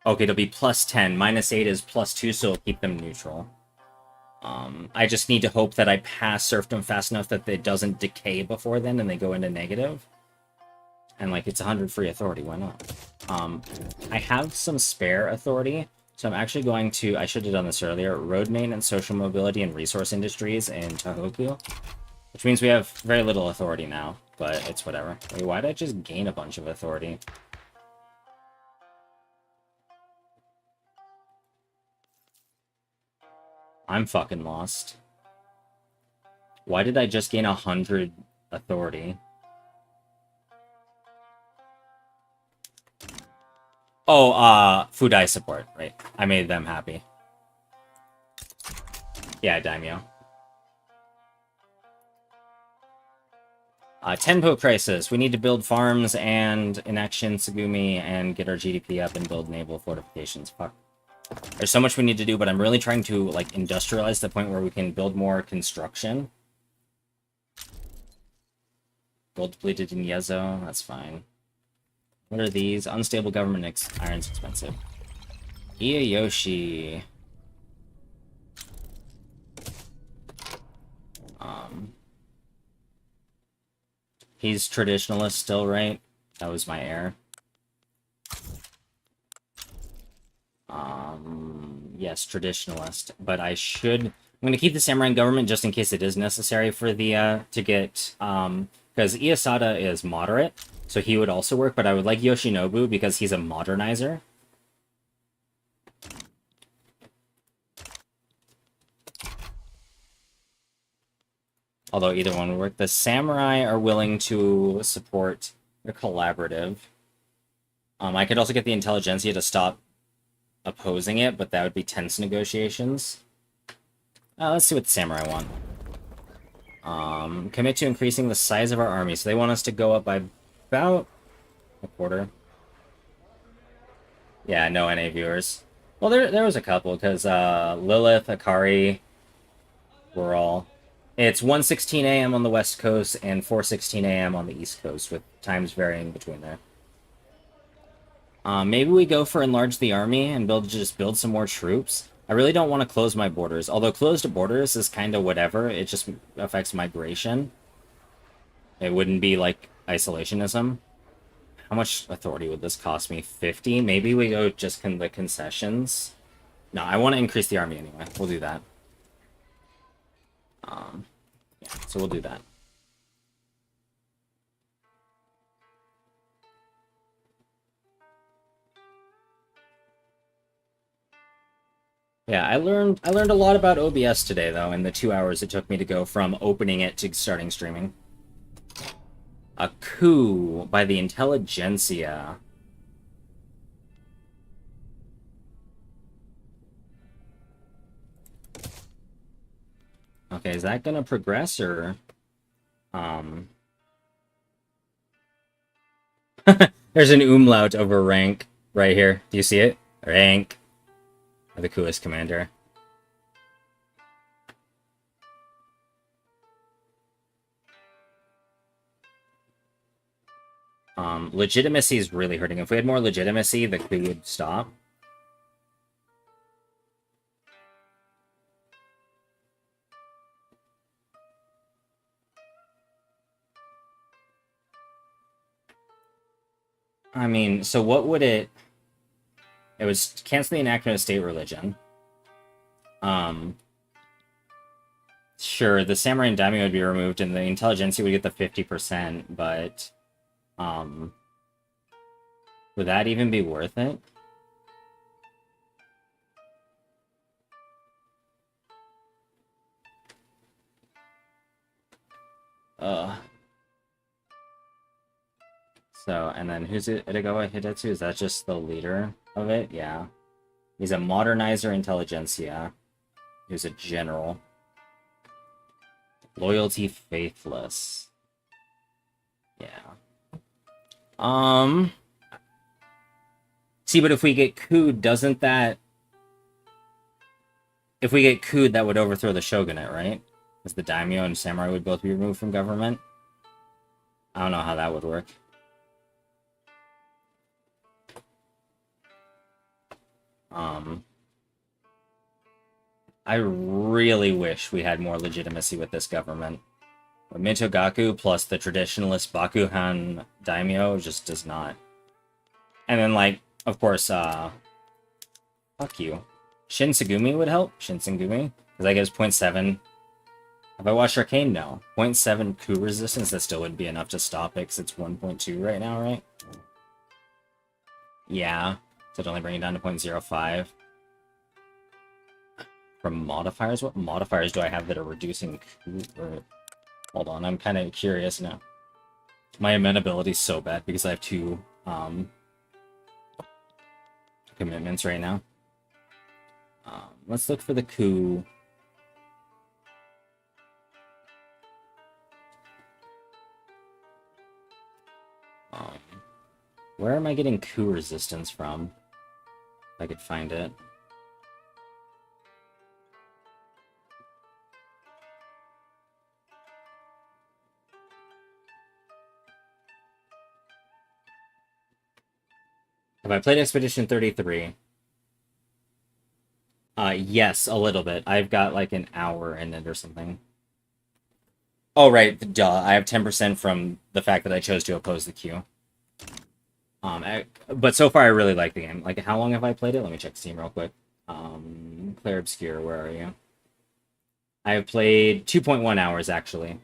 Okay, it'll be +10. -8 is +2, so it'll keep them neutral. I just need to hope that I pass serfdom fast enough that it doesn't decay before then and they go into negative. And, like, it's 100 free authority, why not? I have some spare authority, so I'm actually going to, I should have done this earlier, road maintenance, social mobility, and resource industries in Tohoku. Which means we have very little authority now, but it's whatever. Wait, why did I just gain a bunch of authority? I'm fucking lost. Why did I just gain 100 authority? Oh, Fudai support, right. I made them happy. Yeah, Daimyo. Tenpo Crisis. We need to build farms and Inaction Tsugumi and get our GDP up and build naval fortifications. Fuck. There's so much we need to do, but I'm really trying to, like, industrialize to the point where we can build more construction. Gold depleted in Yezo. That's fine. What are these? Unstable government iron's expensive. Iyayoshi. He's traditionalist still, right? That was my error. Yes, traditionalist. But I should... I'm going to keep the samurai government just in case it is necessary for the, to get, because Iyasada is moderate, so he would also work, but I would like Yoshinobu because he's a modernizer. Although either one would work. The samurai are willing to support a collaborative. I could also get the intelligentsia to stop opposing it, but that would be tense negotiations. Let's see what the samurai want. Commit to increasing the size of our army. So they want us to go up by about a quarter. Yeah, no NA viewers. Well, there was a couple, because Lilith, Akari were all... It's 1:16 a.m. on the West Coast and 4:16 a.m. on the East Coast, with times varying between there. Maybe we go for enlarge the army and just build some more troops. I really don't want to close my borders, although closed borders is kind of whatever. It just affects migration. It wouldn't be, like, isolationism. How much authority would this cost me? 50? Maybe we go just the concessions. No, I want to increase the army anyway. We'll do that. Yeah, so we'll do that. Yeah, I learned a lot about OBS today though in the 2 hours it took me to go from opening it to starting streaming. A coup by the intelligentsia. Okay, is that gonna progress or there's an umlaut over rank right here. Do you see it? Rank. The coolest commander. Legitimacy is really hurting. If we had more legitimacy, the coup would stop. I mean, so what would it... It was cancel the enactment of state religion. Sure, the samurai and daimyo would be removed, and the intelligentsia would get the 50%, but... would that even be worth it? So, and then who's it? Itagawa Hidetsu? Is that just the leader of it? Yeah. He's a modernizer intelligentsia. He's a general. Loyalty faithless. Yeah. See, but if we get cooed, doesn't that... If we get cooed, that would overthrow the shogunate, right? Because the daimyo and samurai would both be removed from government. I don't know how that would work. I really wish we had more legitimacy with this government. But Mitogaku plus the traditionalist Bakuhan daimyo just does not. And then, like, of course, fuck you. Shinsengumi would help. Shinsengumi. Because that gives 0.7. Have I watched Arcane? No. 0.7 coup resistance, that still would be enough to stop it, because it's 1.2 right now, right? Yeah. So it'd only bring it down to 0.05. From modifiers? What modifiers do I have that are reducing coup? Or... Hold on, I'm kind of curious now. My amenability's so bad because I have 2 commitments right now. Let's look for the coup. Where am I getting coup resistance from? If I could find it. Have I played Expedition 33? Yes, a little bit. I've got like an hour in it or something. Oh, right, duh. I have 10% from the fact that I chose to oppose the queue. But so far I really like the game. Like, how long have I played it? Let me check Steam real quick. Claire Obscure, where are you? I have played 2.1 hours, actually.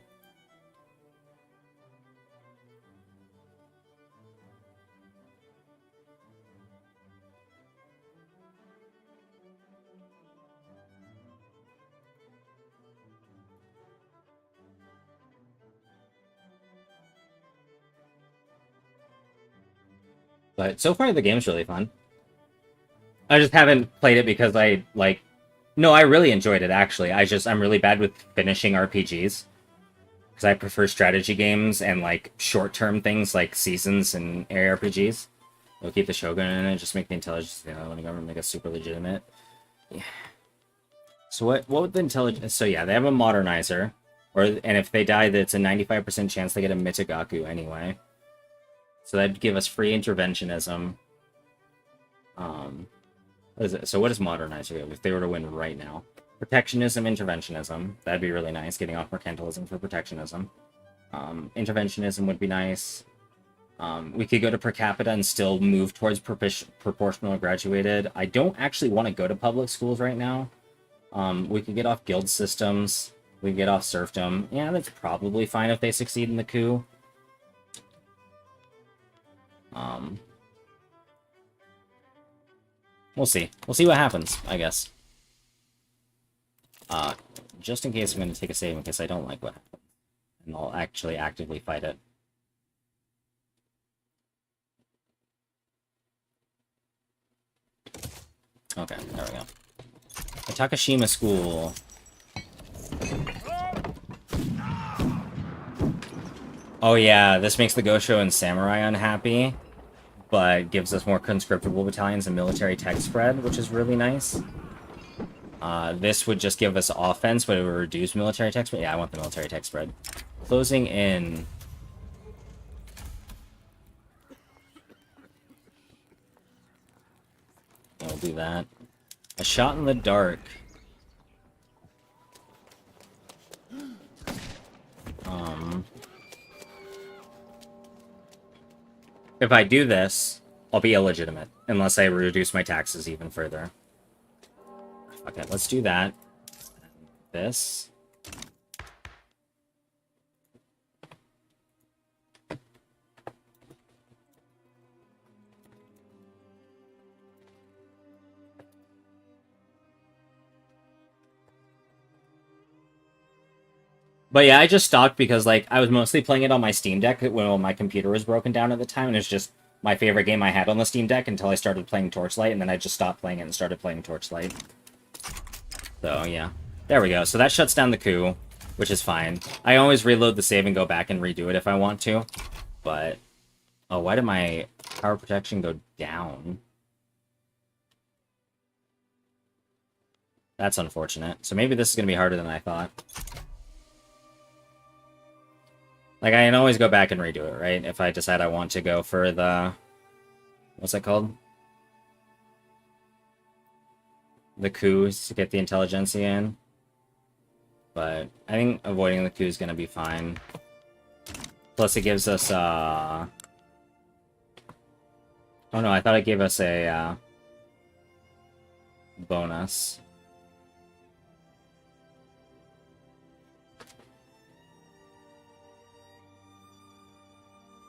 But so far, the game's really fun. I just haven't played it because I, like... No, I really enjoyed it, actually. I'm really bad with finishing RPGs. Because I prefer strategy games and, like, short-term things like Seasons and ARPGs. We'll keep the Shogun in it, just make the intelligence of the island government make it super legitimate. Yeah. So what would the intelligence... So yeah, they have a modernizer. And if they die, it's a 95% chance they get a Mitogaku anyway. So that'd give us free interventionism. What is it? So what is modernizer if they were to win right now? Protectionism, interventionism. That'd be really nice, getting off mercantilism for protectionism. Interventionism would be nice. We could go to per capita and still move towards proportional graduated. I don't actually want to go to public schools right now. We could get off guild systems. We could get off serfdom. Yeah, that's probably fine if they succeed in the coup. We'll see. We'll see what happens, I guess. Just in case, I'm going to take a save in case I don't like what happens. And I'll actually actively fight it. Okay, there we go. A Takashima School. Oh yeah, this makes the Gosho and Samurai unhappy, but gives us more conscriptable battalions and military tech spread, which is really nice. This would just give us offense, but it would reduce military tech spread. Yeah, I want the military tech spread. Closing in. We'll do that. A shot in the dark. If I do this, I'll be illegitimate, unless I reduce my taxes even further. Okay, let's do that. This. But yeah, I just stopped because, like, I was mostly playing it on my Steam Deck when my computer was broken down at the time, and it's just my favorite game I had on the Steam Deck until I started playing Torchlight, and then I just stopped playing it and started playing Torchlight. So, yeah. There we go. So that shuts down the coup, which is fine. I always reload the save and go back and redo it if I want to, but... Oh, why did my power protection go down? That's unfortunate. So maybe this is going to be harder than I thought. Like, I can always go back and redo it, right? If I decide I want to go for the... What's that called? The coup to get the intelligentsia in. But I think avoiding the coup is going to be fine. Plus it gives us, Oh no, I thought it gave us a, bonus.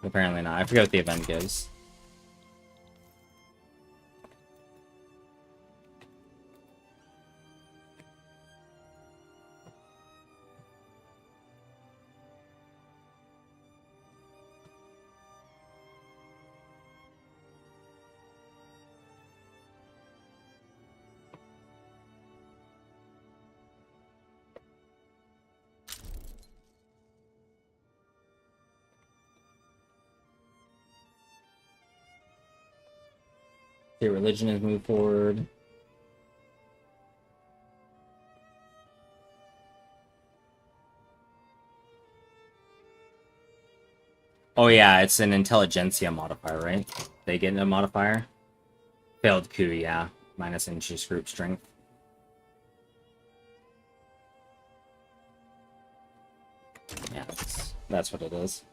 Apparently not. I forget what the event gives. Okay, religion has moved forward. Oh yeah, it's an intelligentsia modifier, right? They get a modifier? Failed coup, yeah. Minus inches group strength. Yeah, that's what it is.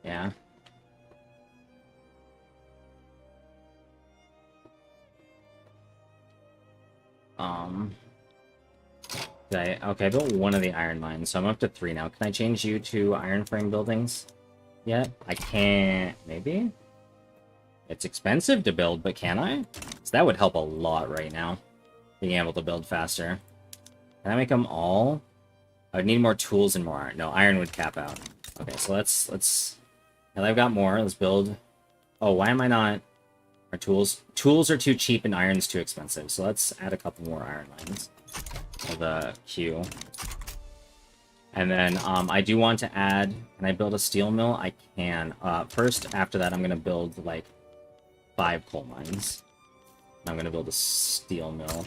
Yeah. Okay, I built one of the iron mines, so I'm up to 3 now. Can I change you to iron frame buildings yet? I can't. Maybe? It's expensive to build, but can I? So that would help a lot right now. Being able to build faster. Can I make them all? I would need more tools and more iron. No, iron would cap out. Okay, so let's... Now that I've got more, let's build... Oh, why am I not... Our tools... Tools are too cheap and iron's too expensive, so let's add a couple more iron mines. Of the queue. And then, I do want to add... Can I build a steel mill? I can. First, after that, I'm gonna build, like, 5 coal mines. I'm gonna build a steel mill.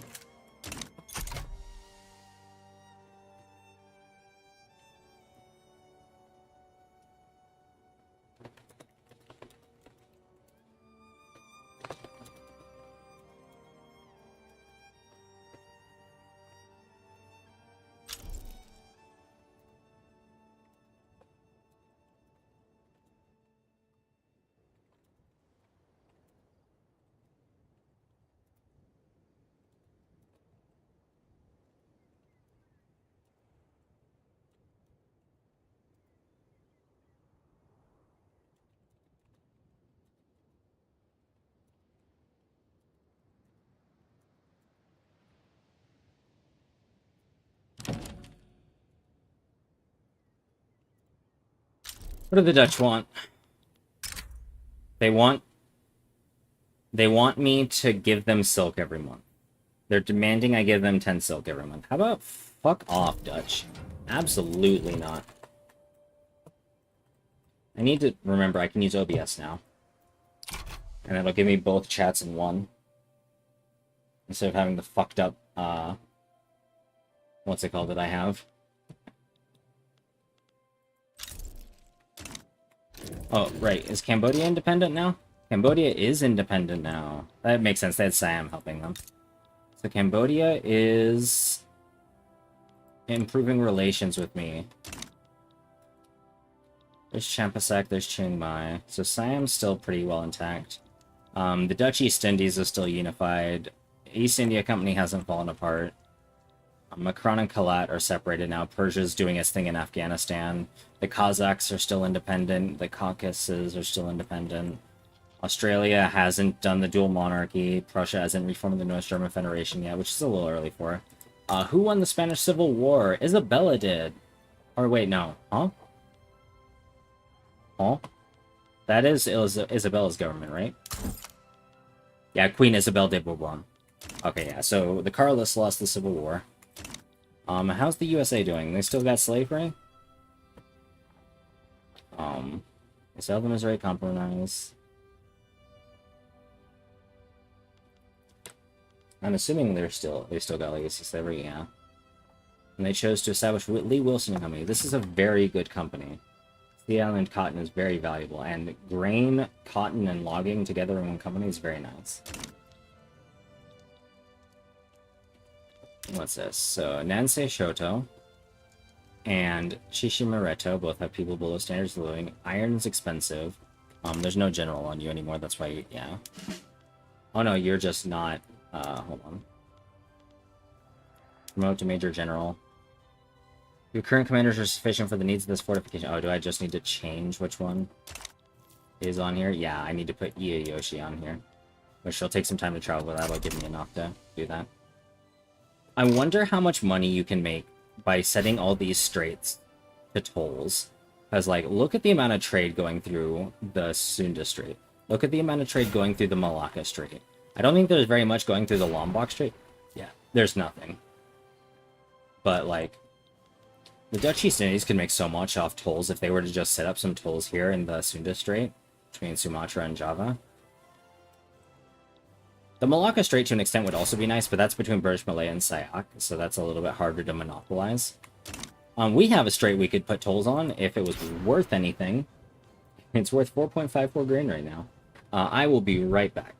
What do the Dutch want? They want me to give them silk every month. They're demanding I give them 10 silk every month. How about fuck off, Dutch? Absolutely not. I need to remember I can use OBS now. And it'll give me both chats in one. Instead of having the fucked up, what's it called that I have? Oh, right. Is Cambodia independent now? Cambodia is independent now. That makes sense. They had Siam helping them. So Cambodia is improving relations with me. There's Champasak, there's Chiang Mai. So Siam's still pretty well intact. The Dutch East Indies is still unified. East India Company hasn't fallen apart. Macron and Kalat are separated now. Persia's doing its thing in Afghanistan. The Kazakhs are still independent. The Caucasus are still independent. Australia hasn't done the dual monarchy. Prussia hasn't reformed the North German Federation yet, which is a little early for. Who won the Spanish Civil War? Isabella did. Or wait, no. Huh? Huh? That is Isabella's government, right? Yeah, Queen Isabel de Bourbon. Okay, yeah, so the Carlists lost the Civil War. How's the USA doing? They still got slavery? Seldom is very compromised. I'm assuming they still got legacy slavery, yeah. And they chose to establish Lee Wilson and Company. This is a very good company. Sea Island cotton is very valuable, and grain, cotton, and logging together in one company is very nice. What's this? So, Nansei Shoto and Shishimareto both have people below standards of living. Iron's expensive. There's no general on you anymore, that's why, yeah. Oh no, you're just not, hold on. Promote to Major General. Your current commanders are sufficient for the needs of this fortification. Oh, do I just need to change which one is on here? Yeah, I need to put Iyayoshi on here. Which will take some time to travel, but that'll give me enough to do that. I wonder how much money you can make by setting all these straits to tolls. Because, like, look at the amount of trade going through the Sunda Strait. Look at the amount of trade going through the Malacca Strait. I don't think there's very much going through the Lombok Strait. Yeah, there's nothing. But, like, the Dutch East Indies could make so much off tolls if they were to just set up some tolls here in the Sunda Strait between Sumatra and Java. The Malacca Strait to an extent would also be nice, but that's between British Malaya and Sayak, so that's a little bit harder to monopolize. We have a strait we could put tolls on if it was worth anything. It's worth 4.54 grain right now. I will be right back.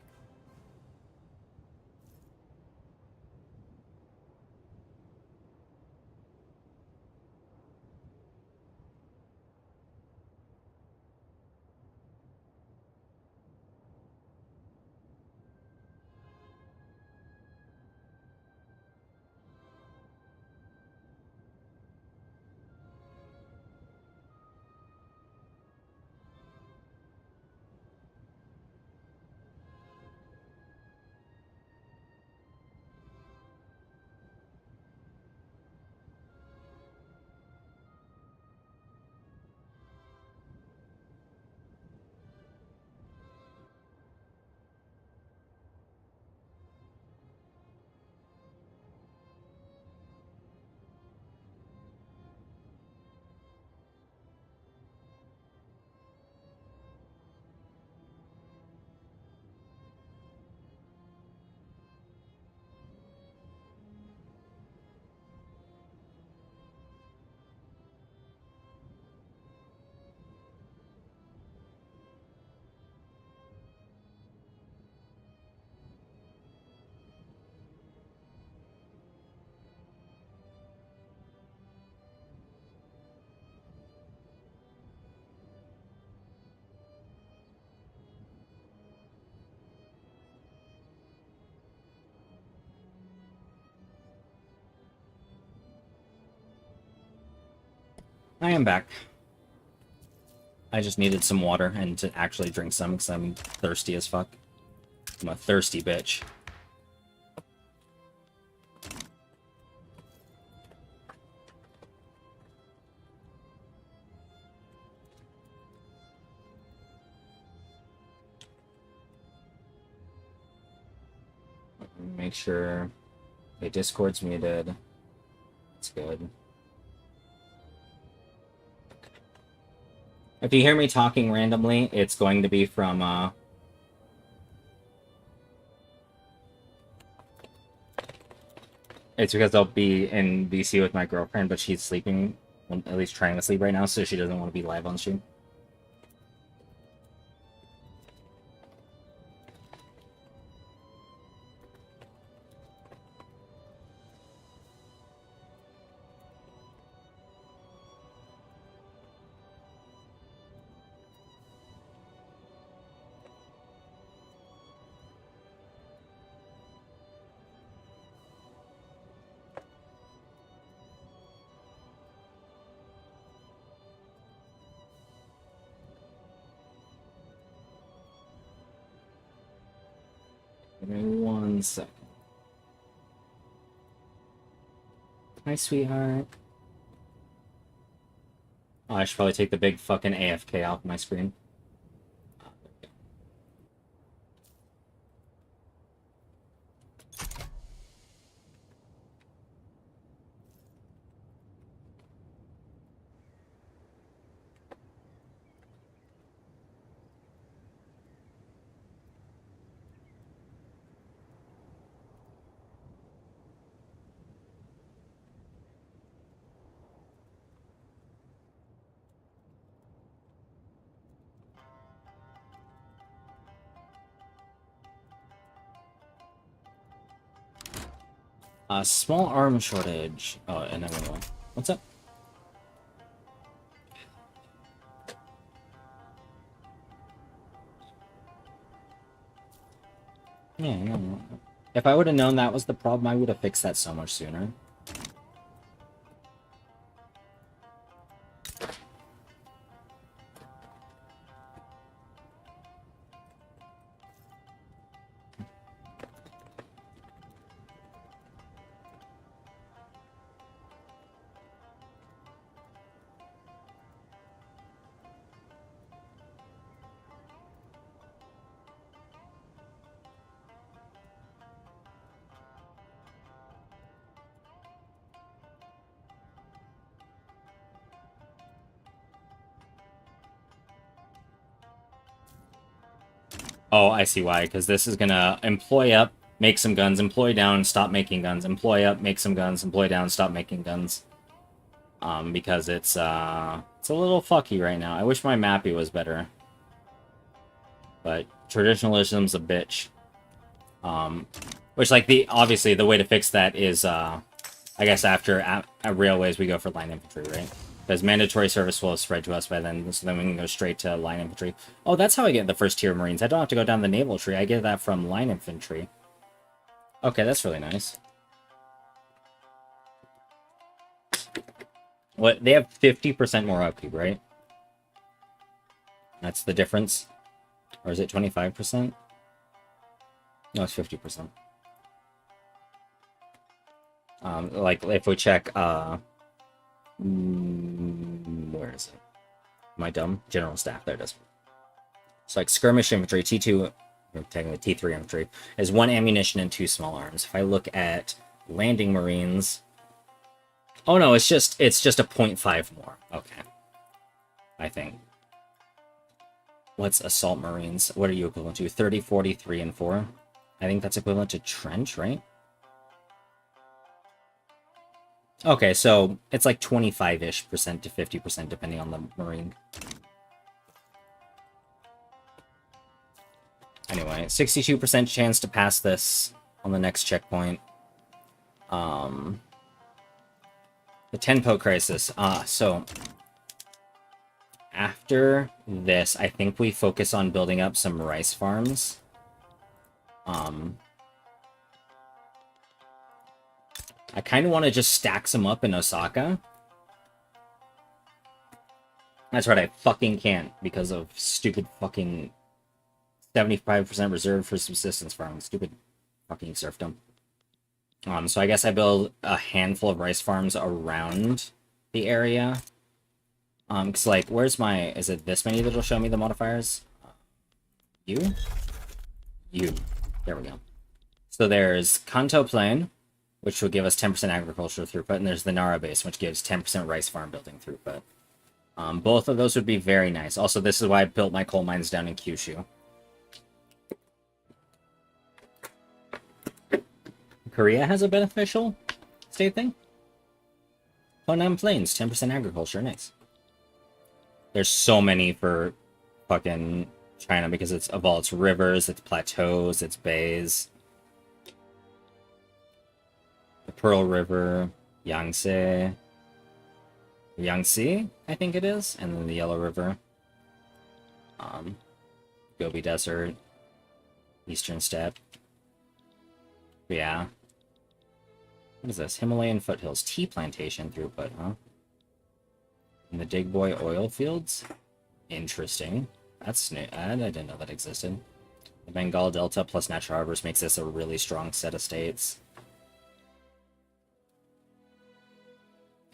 I am back. I just needed some water and to actually drink some because I'm thirsty as fuck. I'm a thirsty bitch. Make sure... Okay, Discord's muted. That's good. If you hear me talking randomly, it's going to be from, It's because I'll be in VC with my girlfriend, but she's sleeping, well, at least trying to sleep right now, so she doesn't want to be live on stream. Give me 1 second. Hi, sweetheart. Oh, I should probably take the big fucking AFK off my screen. Small arm shortage. Oh, and everyone. What's up? Yeah, no. If I would have known that was the problem, I would have fixed that so much sooner. Oh, I see why. Because this is gonna employ up, make some guns, employ down, stop making guns, employ up, make some guns, employ down, stop making guns. Because it's a little fucky right now. I wish my mappy was better. But traditionalism's a bitch. Which, like, obviously, the way to fix that is, I guess after at railways, we go for line infantry, right? Because mandatory service will have spread to us by then, so then we can go straight to line infantry. Oh, that's how I get the first tier of Marines. I don't have to go down the naval tree. I get that from line infantry. Okay, that's really nice. What? They have 50% more upkeep, right? That's the difference? Or is it 25%? No, it's 50%. Like, if we check, where is it? Am I dumb? General staff, there it is. So, like, skirmish infantry, T2, or technically T3 infantry, is 1 ammunition and 2 small arms. If I look at landing marines... Oh no, it's just a 0.5 more. Okay. I think. What's assault marines? What are you equivalent to? 30, 40, 3, and 4? I think that's equivalent to trench, right? Okay, so it's like 25-ish percent to 50% depending on the marine. Anyway, 62% chance to pass this on the next checkpoint. The Tenpo crisis. So after this, I think we focus on building up some rice farms. I kind of want to just stack some up in Osaka. That's right, I fucking can't because of stupid fucking 75% reserved for subsistence farming. Stupid fucking serfdom. So I guess I build a handful of rice farms around the area. Cause like, where's my, is it this many that'll show me the modifiers? You? There we go. So there's Kanto Plain, which will give us 10% agricultural throughput, and there's the Nara Base, which gives 10% rice farm building throughput. Both of those would be very nice. Also, this is why I built my coal mines down in Kyushu. Korea has a beneficial state thing. Honam Plains, 10% agriculture, nice. There's so many for fucking China because it's of all its rivers, its plateaus, its bays. The Pearl River, Yangtze, I think it is, and then the Yellow River. Gobi Desert, Eastern Steppe. Yeah. What is this? Himalayan foothills. Tea plantation throughput, huh? And the Digboy oil fields? Interesting. That's new. I didn't know that existed. The Bengal Delta plus natural harbors makes this a really strong set of states.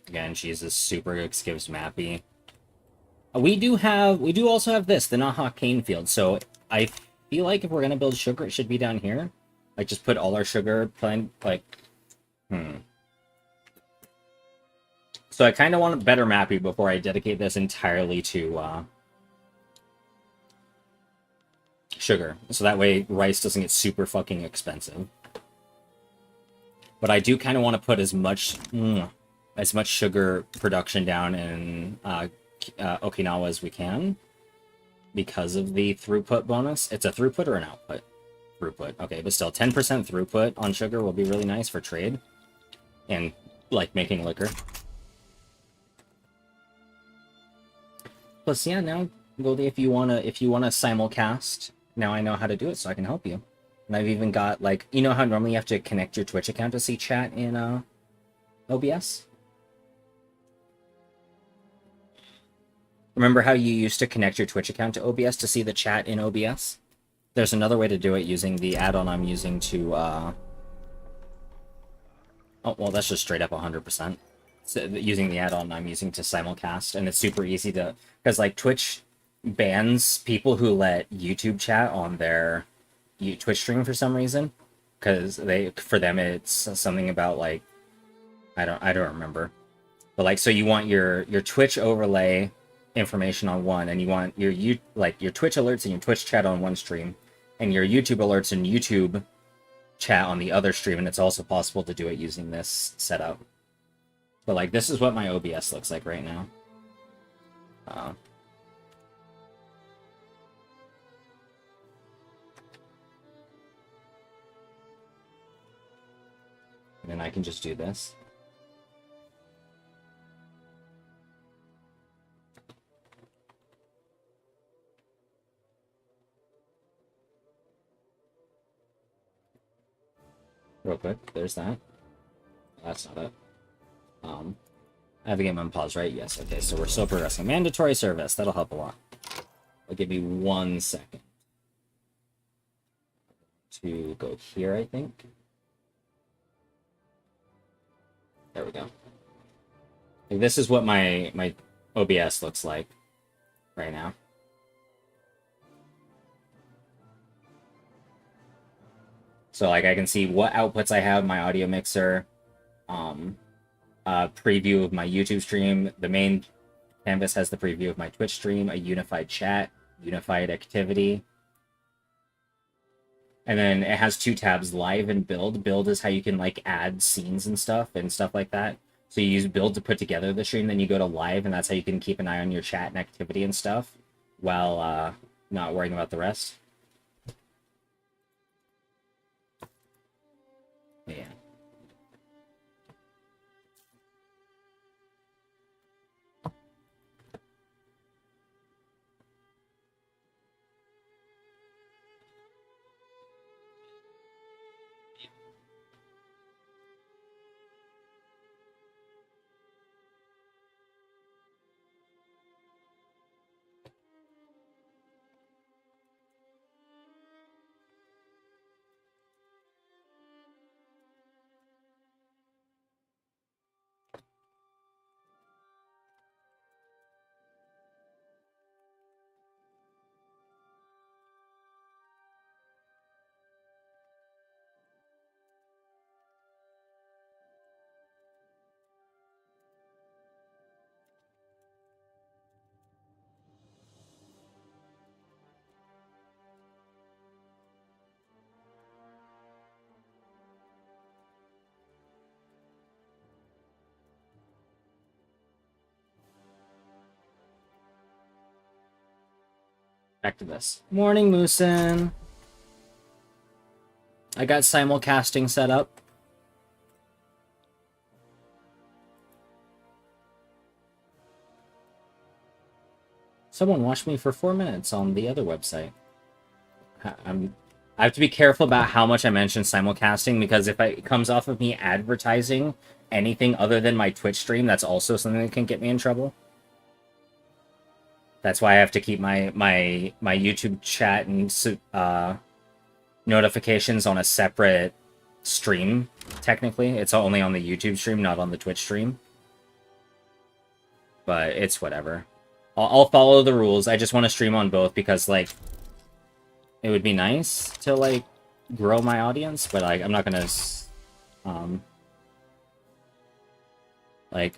Again, she uses super gives mappy. We do also have this, the Naha cane field. So I feel like if we're gonna build sugar, it should be down here. Like just put all our sugar plant So I kind of want a better mappy before I dedicate this entirely to sugar. So that way rice doesn't get super fucking expensive. But I do kind of want to put as much sugar production down in Okinawa as we can because of the throughput bonus. It's a throughput or an output? Throughput. Okay, but still 10% throughput on sugar will be really nice for trade and like making liquor. Plus, yeah, now Goldie, if you wanna simulcast, now I know how to do it, so I can help you. And I've even got like, you know how normally you have to connect your Twitch account to see chat in OBS? Remember how you used to connect your Twitch account to OBS to see the chat in OBS? There's another way to do it using the add-on I'm using to oh well, that's just straight up 100%. So, using the add-on I'm using to simulcast, and it's super easy to, because like Twitch bans people who let YouTube chat on their Twitch stream for some reason, because for them it's something about like I don't remember, but like so you want your Twitch overlay information on one, and you want your Twitch alerts and your Twitch chat on one stream, and your YouTube alerts and YouTube chat on the other stream, and it's also possible to do it using this setup. But like this is what my OBS looks like right now. And then I can just do this. Real quick, there's that. That's not it. I have a game on pause, right? Yes, okay, so we're still progressing. Mandatory service, that'll help a lot. I'll give you 1 second to go here, I think. There we go. Like, this is what my OBS looks like right now. So like I can see what outputs I have, my audio mixer, preview of my YouTube stream. The main canvas has the preview of my Twitch stream, a unified chat, unified activity. And then it has 2 tabs, live and build. Build is how you can like add scenes and stuff like that. So you use build to put together the stream, then you go to live, and that's how you can keep an eye on your chat and activity and stuff while not worrying about the rest. Yeah. Back to this. Morning, Moosin. I got simulcasting set up. Someone watched me for 4 minutes on the other website. I have to be careful about how much I mention simulcasting, because if it comes off of me advertising anything other than my Twitch stream, that's also something that can get me in trouble. That's why I have to keep my YouTube chat and notifications on a separate stream. Technically, it's only on the YouTube stream, not on the Twitch stream. But it's whatever. I'll follow the rules. I just want to stream on both because, like, it would be nice to, like, grow my audience, but, like, I'm not gonna, like,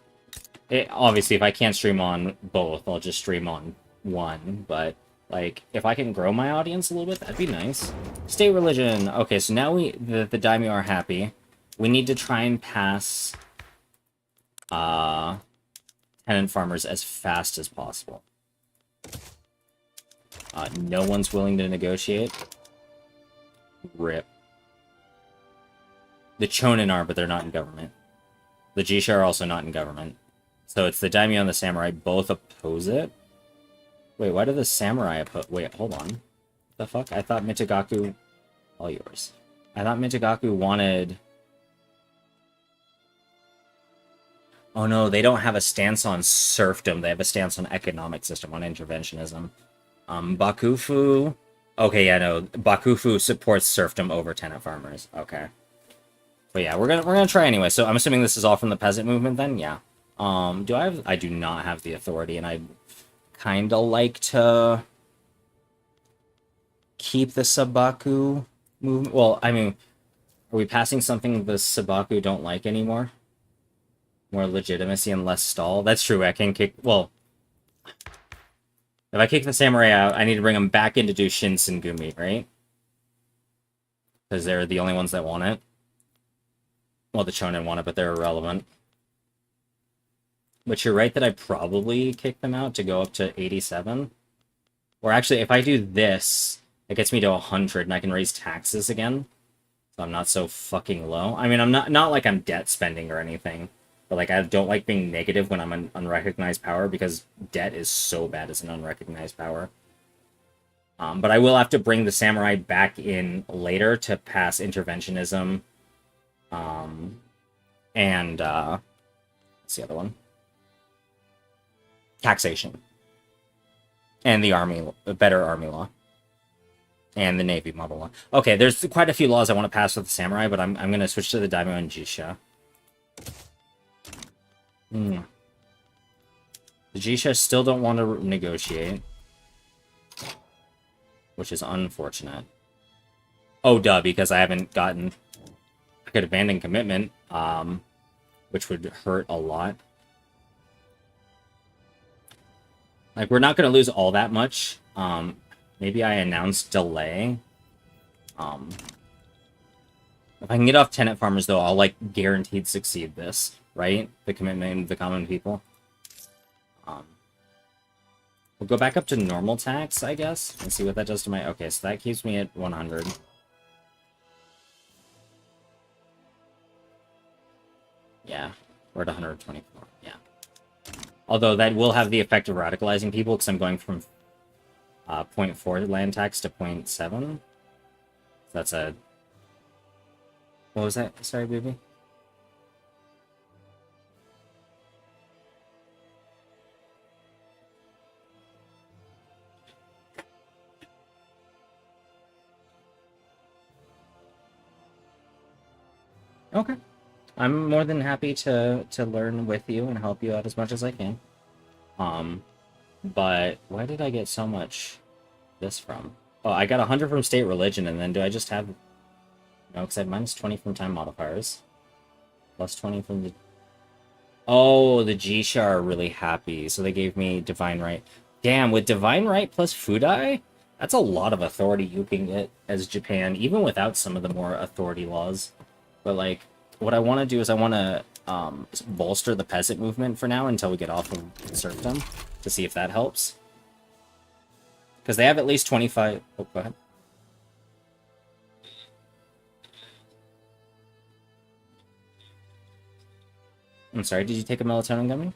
obviously, if I can't stream on both, I'll just stream on one, but, like, if I can grow my audience a little bit, that'd be nice. State religion. Okay, so now the daimyo are happy. We need to try and pass, tenant farmers as fast as possible. No one's willing to negotiate. Rip. The Chonin are, but they're not in government. The Jisha are also not in government. So it's the daimyo and the samurai both oppose it. Wait, why do the samurai oppose? Wait, hold on. The fuck? I thought Michigaku... All yours. I thought Michigaku wanted... Oh no, they don't have a stance on serfdom. They have a stance on economic system, on interventionism. Bakufu... Okay, yeah, no. Bakufu supports serfdom over tenant farmers. Okay. But yeah, we're gonna try anyway. So I'm assuming this is all from the peasant movement then? Yeah. I do not have the authority, and I'd kinda like to keep the Sabaku movement. Well, I mean, are we passing something the Sabaku don't like anymore? More legitimacy and less stall? That's true, I can kick... Well, if I kick the samurai out, I need to bring them back in to do Shinsengumi, right? Because they're the only ones that want it. Well, the Chonin want it, but they're irrelevant. But you're right that I probably kick them out to go up to 87. Or actually, if I do this, it gets me to 100, and I can raise taxes again. So I'm not so fucking low. I mean, I'm not like I'm debt spending or anything. But, like, I don't like being negative when I'm an unrecognized power, because debt is so bad as an unrecognized power. But I will have to bring the samurai back in later to pass interventionism. And, what's the other one? Taxation. And the army, a better army law. And the navy model law. Okay, there's quite a few laws I want to pass with the samurai, but I'm going to switch to the daimyo and Jisha. The Jisha still don't want to negotiate. Which is unfortunate. Oh, duh, because I haven't gotten... I could abandon commitment, which would hurt a lot. Like, we're not going to lose all that much. Maybe I announce delay. If I can get off tenant farmers, though, I'll, like, guaranteed succeed this. Right? The commitment of the common people. We'll go back up to normal tax, I guess, and see what that does to my... Okay, so that keeps me at 100. Yeah, we're at 124, yeah. Although that will have the effect of radicalizing people, because I'm going from 0.4 land tax to 0.7. So that's a... What was that? Sorry, baby? Okay. I'm more than happy to learn with you and help you out as much as I can. But why did I get so much this from? Oh, I got 100 from state religion, and then do I just have... No, because I have minus 20 from time modifiers. Plus 20 from the... Oh, the Jisha are really happy, so they gave me Divine Right. Damn, with Divine Right plus Fudai? That's a lot of authority you can get as Japan, even without some of the more authority laws. But, like, what I want to do is I want to bolster the peasant movement for now until we get off of serfdom, to see if that helps. Because they have at least 25... Oh, go ahead. I'm sorry, did you take a melatonin gummy?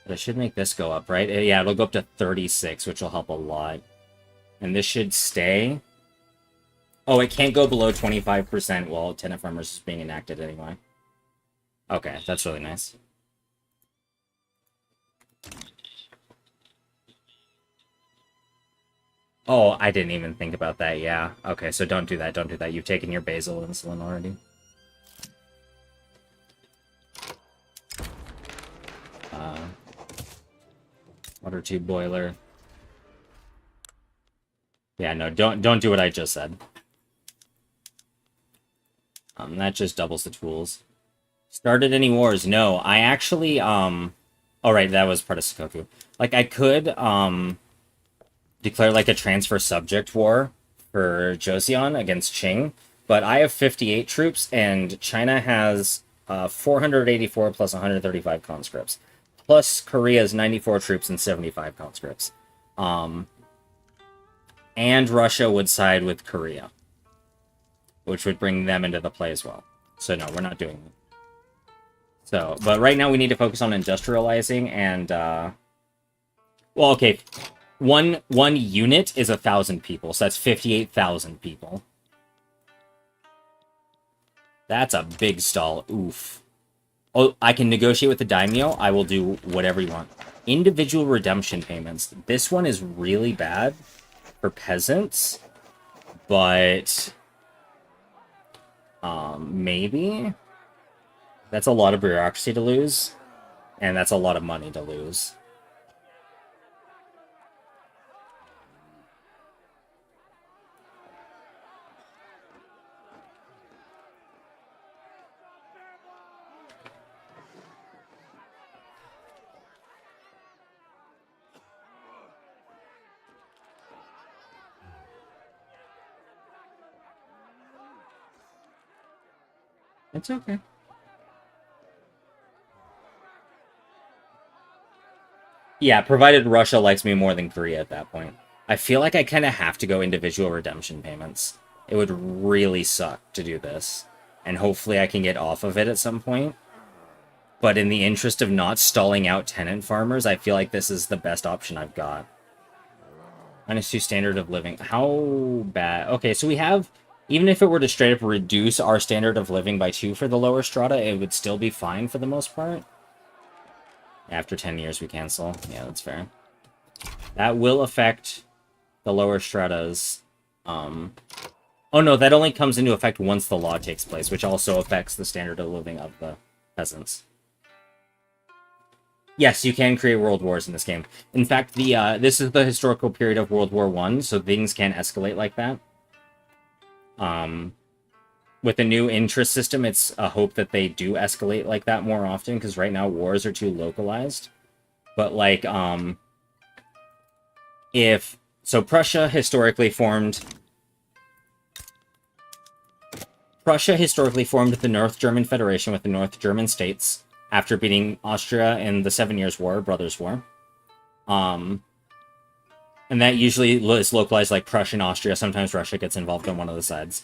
But it should make this go up, right? Yeah, it'll go up to 36, which will help a lot. And this should stay. Oh, it can't go below 25% while Tenant Farmers is being enacted anyway. Okay, that's really nice. Oh, I didn't even think about that, yeah. Okay, so don't do that, don't do that. You've taken your basal insulin already. Water tube boiler. Yeah, no, don't do what I just said. That just doubles the tools. Started any wars? No, I actually, oh, right, that was part of Sakoku. Like, I could, declare, like, a transfer subject war for Joseon against Qing, but I have 58 troops, and China has, 484 plus 135 conscripts. Plus, Korea's 94 troops and 75 conscripts. And Russia would side with Korea, which would bring them into the play as well. So no, we're not doing that. So, but right now we need to focus on industrializing and, well, okay, one unit is 1,000 people, so that's 58,000 people. That's a big stall. Oof. Oh, I can negotiate with the daimyo. I will do whatever you want. Individual redemption payments. This one is really bad for peasants, but maybe that's a lot of bureaucracy to lose, and that's a lot of money to lose. It's okay. Yeah, provided Russia likes me more than Korea at that point. I feel like I kind of have to go individual redemption payments. It would really suck to do this. And hopefully I can get off of it at some point. But in the interest of not stalling out tenant farmers, I feel like this is the best option I've got. -2 standard of living. How bad? Okay, so we have... Even if it were to straight up reduce our standard of living by 2 for the lower strata, it would still be fine for the most part. After 10 years, we cancel. Yeah, that's fair. That will affect the lower stratas. Oh no, that only comes into effect once the law takes place, which also affects the standard of living of the peasants. Yes, you can create world wars in this game. In fact, this is the historical period of World War I, so things can escalate like that. With the new interest system, it's a hope that they do escalate like that more often, because right now wars are too localized. But, like, so Prussia historically formed the North German Federation with the North German states after beating Austria in the 7 Years' War, Brothers' War. And that usually is localized like Prussia and Austria. Sometimes Russia gets involved on one of the sides.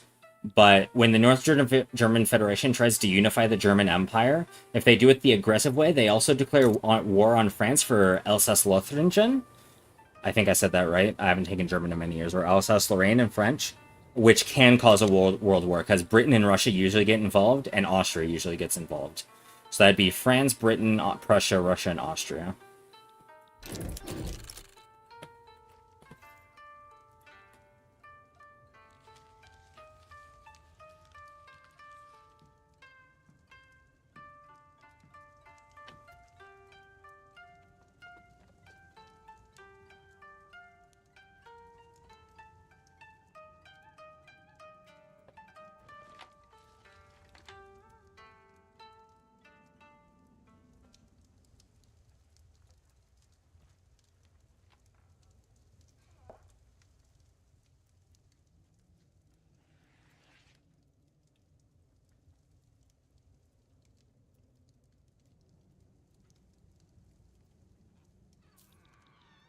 But when the North German Federation tries to unify the German Empire, if they do it the aggressive way, they also declare war on France for Alsace-Lothringen. I think I said that right. I haven't taken German in many years. Or Alsace-Lorraine in French, which can cause a world war, because Britain and Russia usually get involved, and Austria usually gets involved. So that'd be France, Britain, Prussia, Russia, and Austria.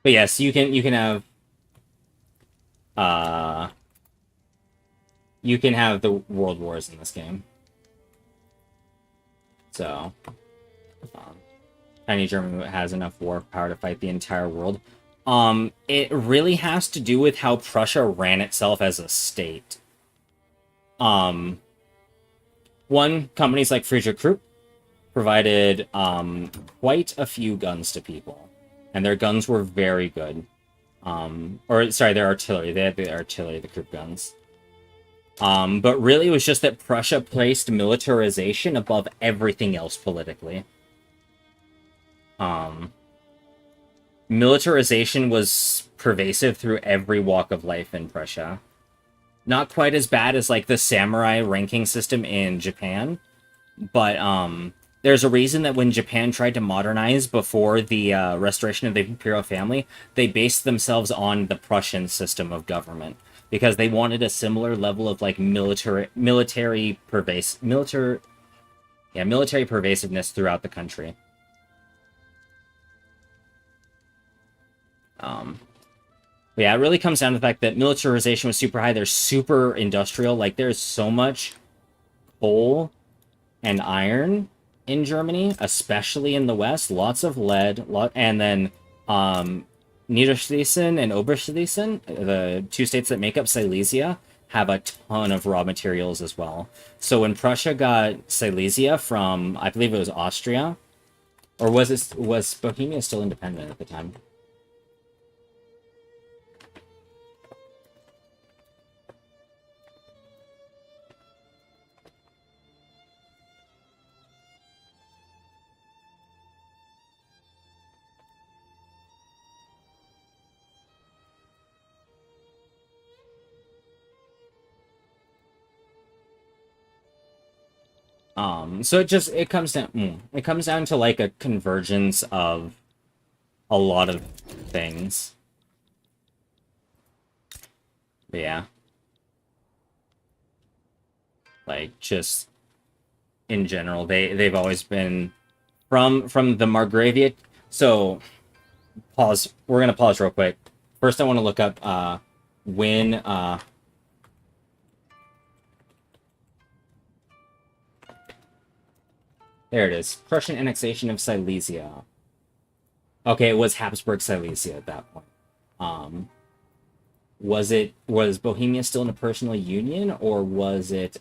But yes, you can have uh you can have the world wars in this game. So um, Tiny Germany has enough war power to fight the entire world. It really has to do with how Prussia ran itself as a state. Um, One, companies like Friedrich Krupp provided quite a few guns to people, and their guns were very good. Or sorry, their artillery. They had the artillery, the Krupp guns. But really, it was just that Prussia placed militarization above everything else politically. Militarization was pervasive through every walk of life in Prussia. Not quite as bad as like the samurai ranking system in Japan, but there's a reason that when Japan tried to modernize before the restoration of the imperial family, they based themselves on the Prussian system of government because they wanted a similar level of like military pervasiveness throughout the country. Yeah, it really comes down to the fact that militarization was super high. They're super industrial. Like, there's so much coal and iron in Germany, especially in the west. Lots of lead, and then Niederschlesien and Oberschlesien, the two states that make up Silesia, have a ton of raw materials as well. So when Prussia got Silesia from, I believe it was Austria, or was Bohemia still independent at the time? So it comes down to like a convergence of a lot of things. But yeah. Like just in general, they've always been from the Margravia. So pause. We're gonna pause real quick. First I want to look up when there it is. Prussian annexation of Silesia. Okay, it was Habsburg Silesia at that point. Was Bohemia still in a personal union, or was it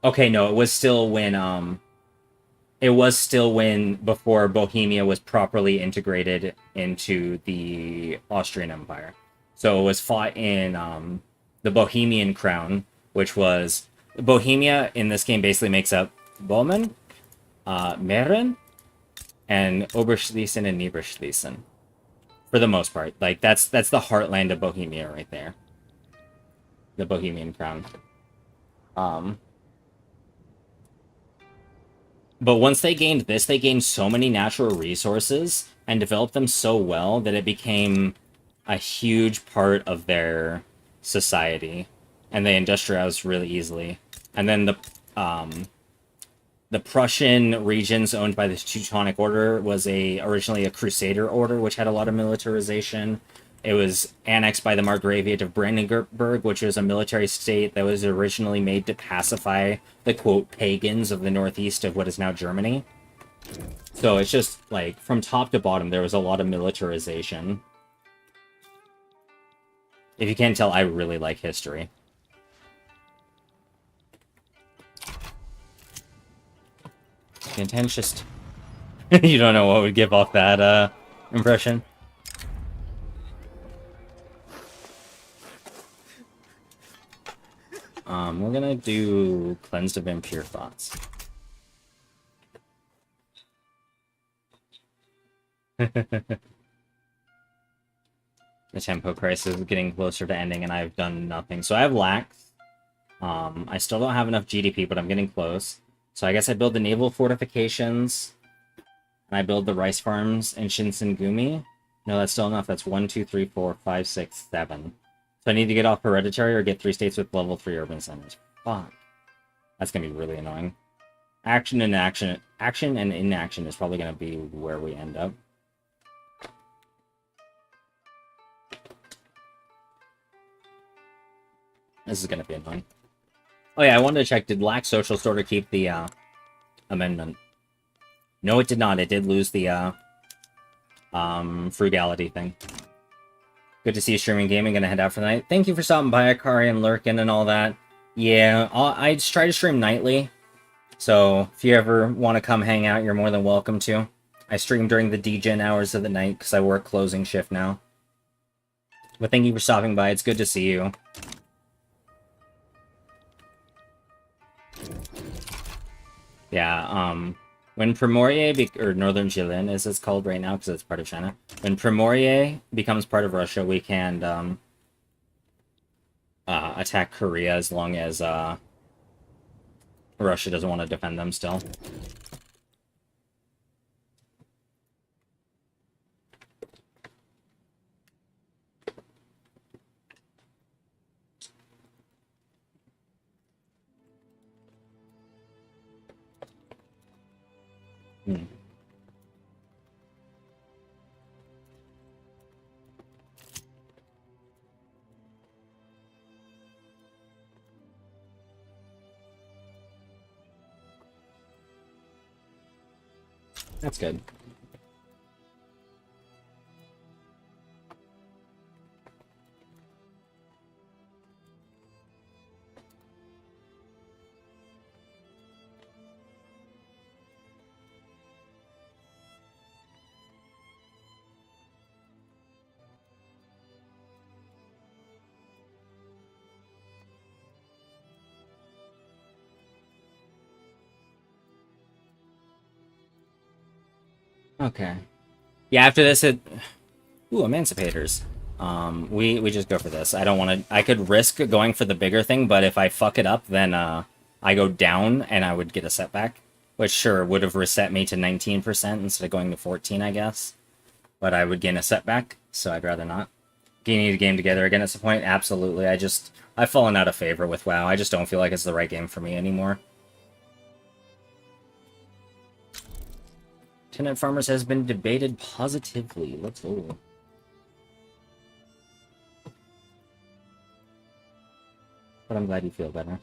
okay, no, it was still when before Bohemia was properly integrated into the Austrian Empire. So it was fought in the Bohemian Crown, which was Bohemia in this game basically makes up Böhmen, Mähren, and Oberschlesien and Niederschlesien for the most part. Like that's the heartland of Bohemia right there. The Bohemian Crown. Um, but once they gained this, they gained so many natural resources and developed them so well that it became a huge part of their society, and they industrialized really easily. And then the Prussian regions owned by the Teutonic Order was originally a Crusader order, which had a lot of militarization. It was annexed by the Margraviate of Brandenburg, which was a military state that was originally made to pacify the, quote, pagans of the northeast of what is now Germany. So it's just, like, from top to bottom, there was a lot of militarization. If you can't tell, I really like history. Contentious. You don't know what would give off that, impression? We're gonna do Cleansed of Impure Thoughts. The tempo crisis is getting closer to ending, and I've done nothing. So I have lax. I still don't have enough GDP, but I'm getting close. So I guess I build the naval fortifications, and I build the rice farms in Shinsengumi. No, that's still enough. That's 1, 2, 3, 4, 5, 6, 7. So I need to get off Hereditary or get 3 states with level 3 urban centers. Fuck. That's gonna be really annoying. Action and inaction is probably going to be where we end up. This is going to be annoying. Oh yeah, I wanted to check, did Lack Social Sorter keep the amendment? No, it did not. It did lose the frugality thing. Good to see you streaming gaming. Gonna head out for the night. Thank you for stopping by, Akari and lurking and all that. Yeah, I try to stream nightly. So if you ever want to come hang out, you're more than welcome to. I stream during the DGen hours of the night because I work closing shift now. But thank you for stopping by. It's good to see you. Yeah, when Primorye, or Northern Jilin as it's called right now because it's part of China, when Primorye becomes part of Russia, we can attack Korea as long as Russia doesn't want to defend them still. That's good. Okay. Yeah, after this it... Ooh, Emancipators. We just go for this. I don't want to... I could risk going for the bigger thing, but if I fuck it up, then I go down and I would get a setback. Which, sure, would have reset me to 19% instead of going to 14, I guess. But I would gain a setback, so I'd rather not. Do you need a game together again at some point? Absolutely. I've fallen out of favor with WoW. I just don't feel like it's the right game for me anymore. Tenant Farmers has been debated positively. Let's go. But I'm glad you feel better.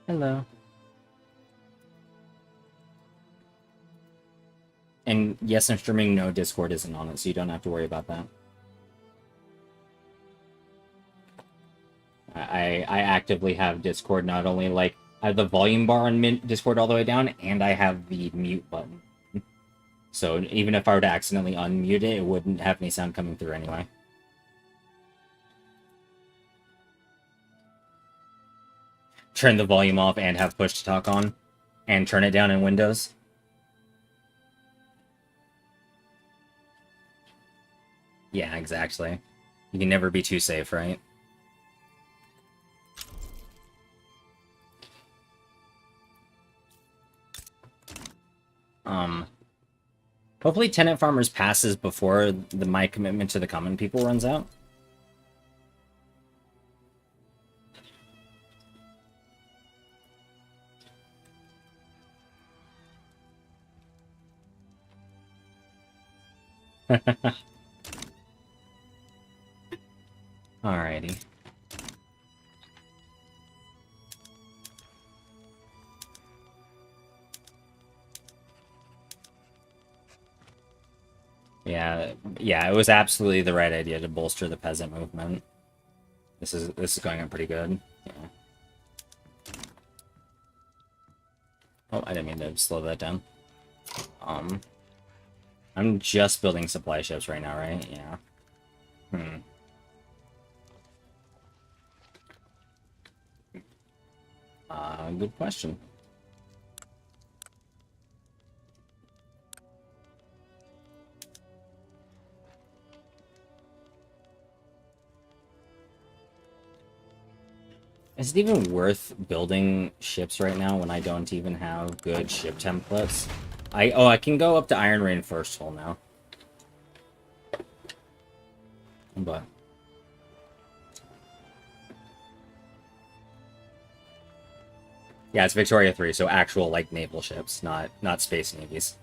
Hello. And yes, I'm streaming. No, Discord isn't on it, so you don't have to worry about that. I actively have Discord, not only like I have the volume bar on Discord all the way down, and I have the mute button. So even if I were to accidentally unmute it, it wouldn't have any sound coming through anyway. Turn the volume off and have push to talk on, and turn it down in Windows. Yeah, exactly. You can never be too safe, right? Hopefully Tenant Farmers passes before my commitment to the common people runs out. Alrighty. Yeah, it was absolutely the right idea to bolster the peasant movement. This is going on pretty good. Yeah. Oh, I didn't mean to slow that down. I'm just building supply ships right now, right? Yeah. Good question. Is it even worth building ships right now when I don't even have good ship templates? I can go up to Iron Rain first hull now. But Yeah, it's Victoria 3, so actual, like, naval ships, not space navies.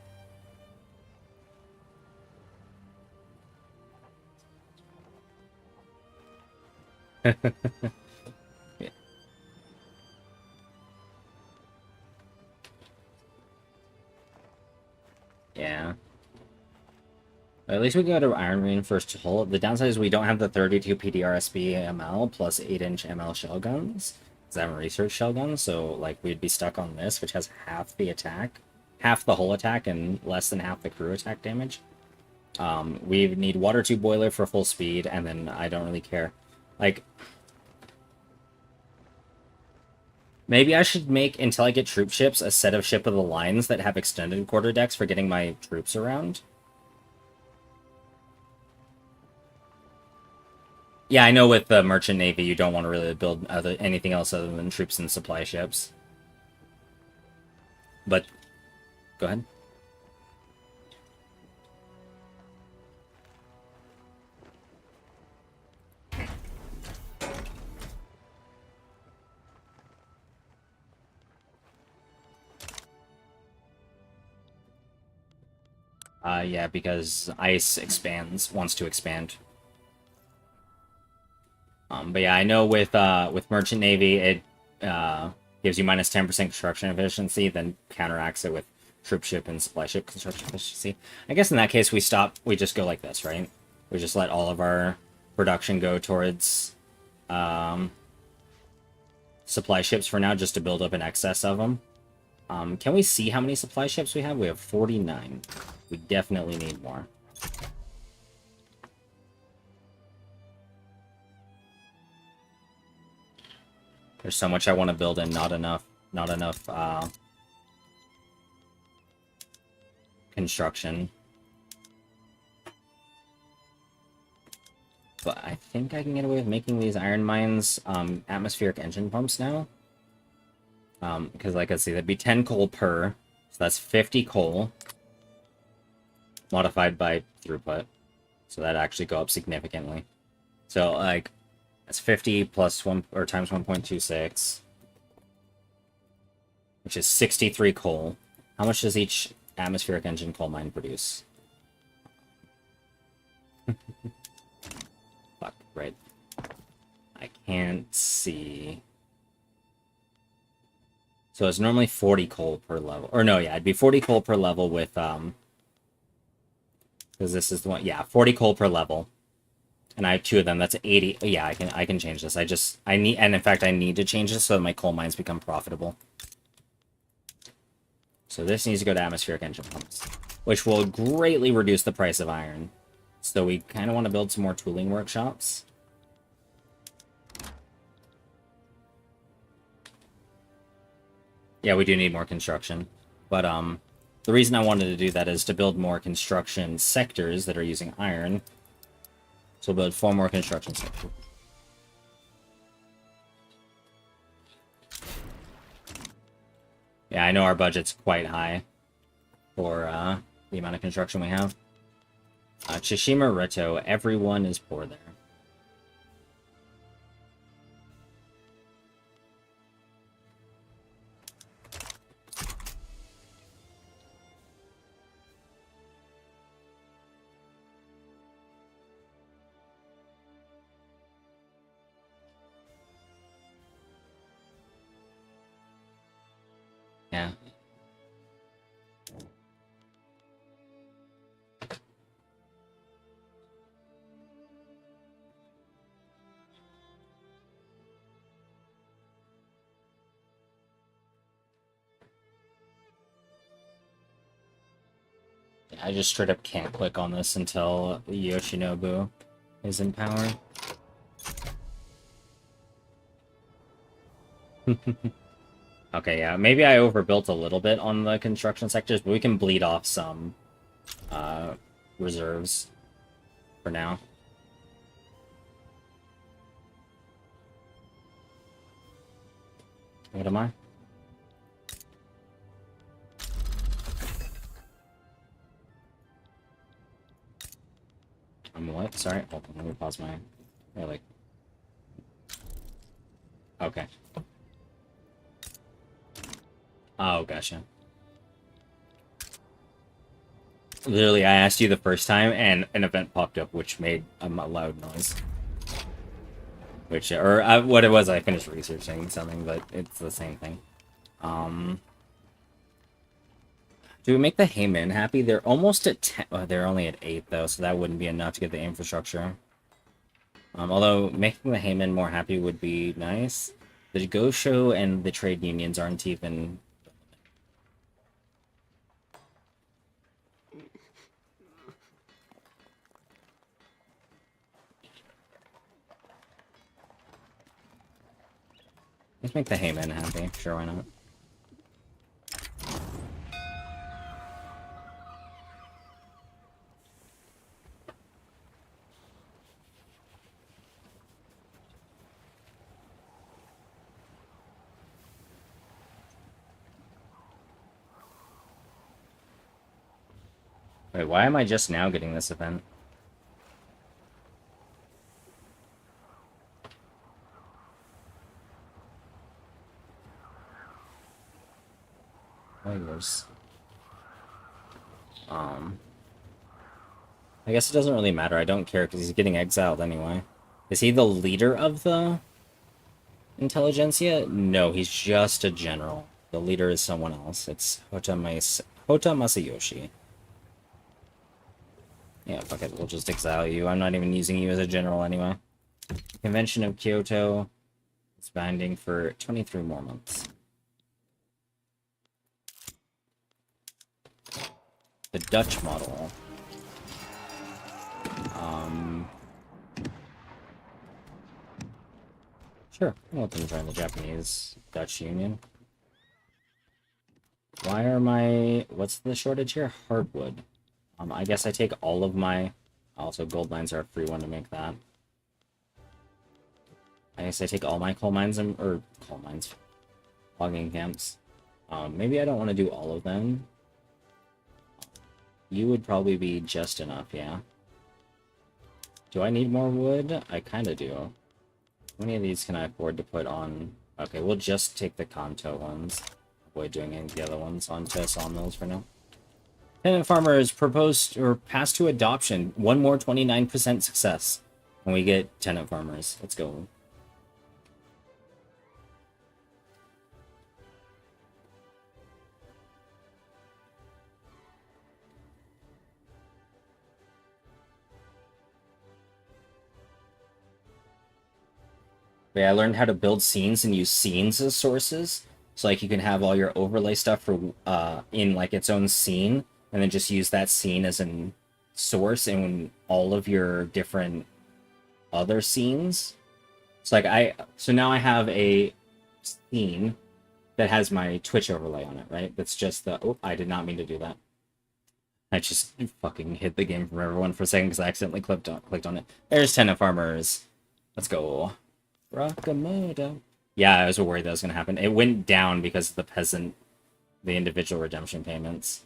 Yeah. At least we can go to Iron Marine first to hold. The downside is we don't have the 32 PDRSB ML plus 8-inch ML shell guns. Because I haven't researched shell guns, so like we'd be stuck on this, which has half the attack, half the hull attack, and less than half the crew attack damage. We need water tube boiler for full speed, and then I don't really care. Like, maybe I should make, until I get troop ships, a set of ship of the lines that have extended quarter decks for getting my troops around. Yeah, I know with the merchant navy, you don't want to really build anything else other than troops and supply ships. But, go ahead. Yeah, because ice wants to expand. But yeah, I know with Merchant Navy, it gives you minus 10% construction efficiency, then counteracts it with troop ship and supply ship construction efficiency. I guess in that case, we just go like this, right? We just let all of our production go towards supply ships for now, just to build up an excess of them. Can we see how many supply ships we have? We have 49. We definitely need more. There's so much I want to build and not enough construction. But I think I can get away with making these iron mines atmospheric engine pumps now. Because like I see, that'd be 10 coal per, so that's 50 coal modified by throughput. So that'd actually go up significantly. So like that's 50 plus 1 or times 1.26, which is 63 coal. How much does each atmospheric engine coal mine produce? Fuck, right. I can't see. So it's normally 40 coal per level. Or no, yeah, it'd be 40 coal per level with, because this is the one, yeah, 40 coal per level. And I have 2 of them, that's 80. Yeah, I can change this. I need, and in fact, I need to change this so that my coal mines become profitable. So this needs to go to atmospheric engine pumps, which will greatly reduce the price of iron. So we kind of want to build some more tooling workshops. Yeah, we do need more construction. But the reason I wanted to do that is to build more construction sectors that are using iron. So we'll build 4 more construction sectors. Yeah, I know our budget's quite high for the amount of construction we have. Chishima Reto, everyone is poor there. Yeah. I just straight up can't click on this until Yoshinobu is in power. Okay, yeah, maybe I overbuilt a little bit on the construction sectors, but we can bleed off some reserves for now. What am I? I'm what? Sorry, hold on, let me pause my... Like... Okay. Oh, gotcha. Literally, I asked you the first time, and an event popped up which made a loud noise. Which, or what it was, I finished researching something, but it's the same thing. Do we make the Haymen happy? They're almost at 10. Well, they're only at 8, though, so that wouldn't be enough to get the infrastructure. Although, making the Haymen more happy would be nice. The Gosho and the trade unions aren't even... Let's make the Haymen happy. Sure, why not? Wait, why am I just now getting this event? Warriors. I guess it doesn't really matter. I don't care because he's getting exiled anyway. Is he the leader of the intelligentsia? No, he's just a general. The leader is someone else. It's Hota Masayoshi. Yeah, fuck it. We'll just exile you. I'm not even using you as a general anyway. Convention of Kyoto is binding for 23 more months. The Dutch model. Sure, I'll let them join the Japanese Dutch Union. Why are my... What's the shortage here? Hardwood. I guess I take all of my... Also, gold mines are a free one to make that. I guess I take all my coal mines and... Or, coal mines. Logging camps. Maybe I don't want to do all of them. You would probably be just enough, yeah. Do I need more wood? I kind of do. How many of these can I afford to put on? Okay, we'll just take the Kanto ones. Avoid doing any of the other ones onto sawmills for now. Tenant farmer is proposed or passed to adoption. One more 29% success when we get tenant farmers. Let's go. Yeah, I learned how to build scenes and use scenes as sources. So like you can have all your overlay stuff for in like its own scene, and then just use that scene as a source in all of your different other scenes. So like so now I have a scene that has my Twitch overlay on it, right? That's just the... Oh, I did not mean to do that. I just fucking hit the game from everyone for a second because I accidentally clicked on it. There's Tenant Farmers. Let's go. Rakamoto. Yeah, I was worried that was going to happen. It went down because of the peasant, the individual redemption payments.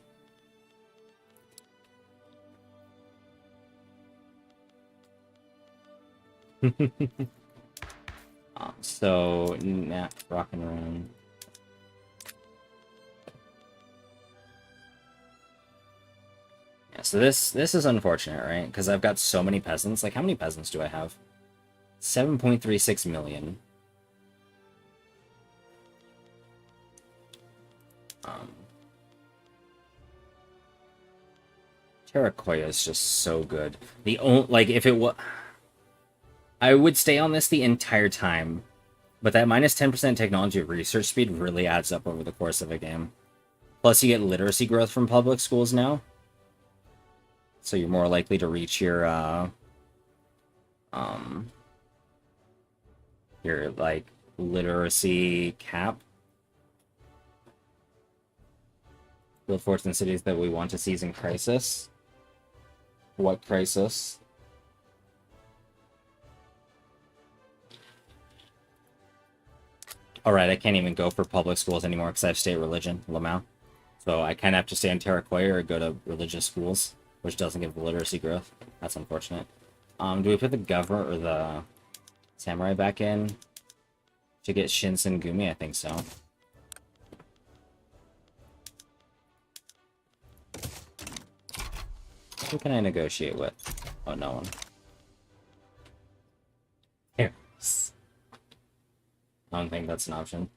So, rock and run. Yeah, so this is unfortunate, right? Because I've got so many peasants. Like, how many peasants do I have? 7.36 million. Terracotta is just so good. The only, like, if it was... I would stay on this the entire time, but that minus 10% technology research speed really adds up over the course of a game. Plus, you get literacy growth from public schools now, so you're more likely to reach your, like, literacy cap. Build forts in cities that we want to seize in crisis. What crisis? Alright, I can't even go for public schools anymore because I have state religion, Lamau. So I kind of have to stay on Terracotta or go to religious schools, which doesn't give the literacy growth. That's unfortunate. Do we put the governor or the samurai back in to get Shinsengumi? I think so. Who can I negotiate with? Oh, no one. Paris. I don't think that's an option.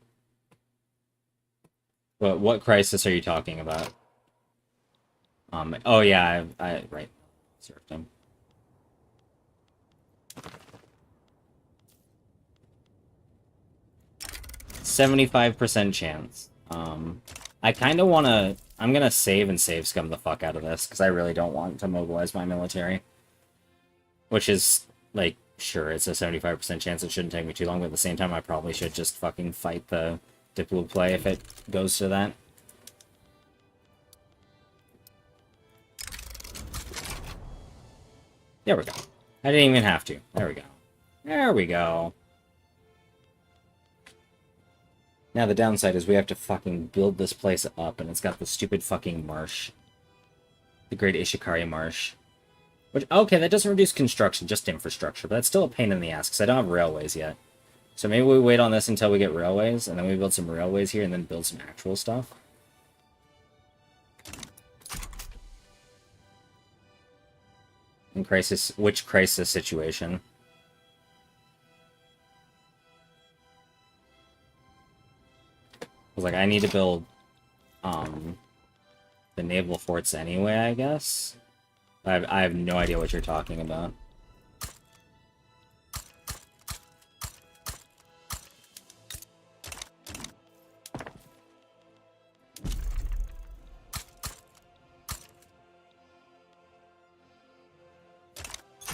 But what crisis are you talking about? Oh yeah, I right. Served him. %75 chance. I kind of want to... I'm going to save and save scum the fuck out of this, because I really don't want to mobilize my military. Which is, like, sure, it's a 75% chance. It shouldn't take me too long, but at the same time, I probably should just fucking fight the Diplo play if it goes to that. There we go. I didn't even have to. There we go. There we go. Now the downside is we have to fucking build this place up, and it's got the stupid fucking marsh. The Great Ishikari Marsh. Which, okay, that doesn't reduce construction, just infrastructure, but that's still a pain in the ass, because I don't have railways yet. So maybe we wait on this until we get railways, and then we build some railways here, and then build some actual stuff. In crisis, which crisis situation? I was like, I need to build, the naval forts anyway, I guess? I have no idea what you're talking about.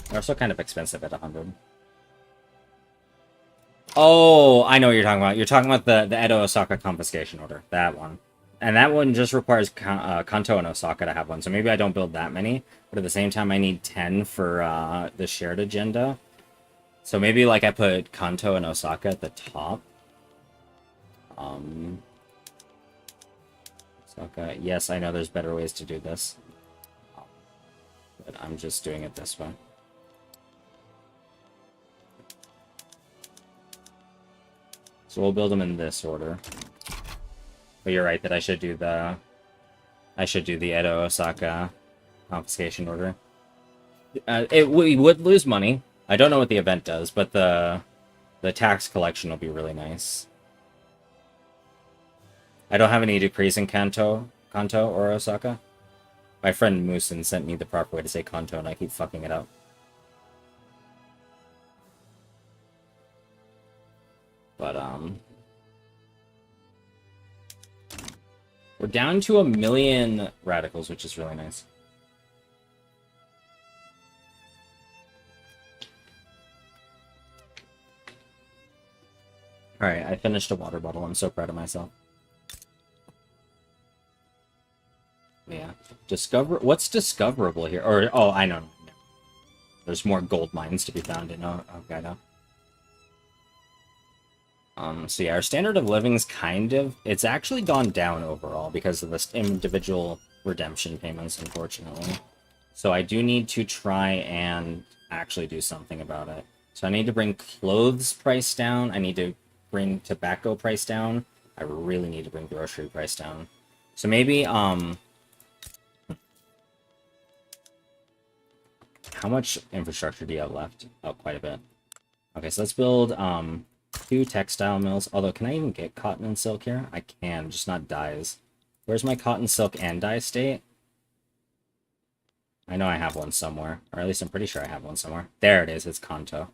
They're also kind of expensive at 100. Oh, I know what you're talking about. You're talking about the Edo Osaka confiscation order. That one. And that one just requires Kanto and Osaka to have one. So maybe I don't build that many. But at the same time, I need 10 for the shared agenda. So maybe like I put Kanto and Osaka at the top. Osaka. Yes, I know there's better ways to do this. But I'm just doing it this way. So we'll build them in this order. But you're right that I should do the Edo Osaka confiscation order. We would lose money. I don't know what the event does, but the tax collection will be really nice. I don't have any decrees in Kanto or Osaka. My friend Musin sent me the proper way to say Kanto, and I keep fucking it up. But, we're down to 1 million radicals, which is really nice. Alright, I finished a water bottle. I'm so proud of myself. Yeah. What's discoverable here? Or, oh, I know. There's more gold mines to be found in Hokkaido. So yeah, our standard of living's it's actually gone down overall because of this individual redemption payments, unfortunately. So I do need to try and actually do something about it. So I need to bring clothes price down. I need to bring tobacco price down. I really need to bring grocery price down. So maybe, how much infrastructure do you have left? Oh, quite a bit. Okay, so let's build, 2 textile mills. Although, can I even get cotton and silk here? I can, just not dyes. Where's my cotton, silk, and dye state? I know I have one somewhere. Or at least I'm pretty sure I have one somewhere. There it is, it's Kanto.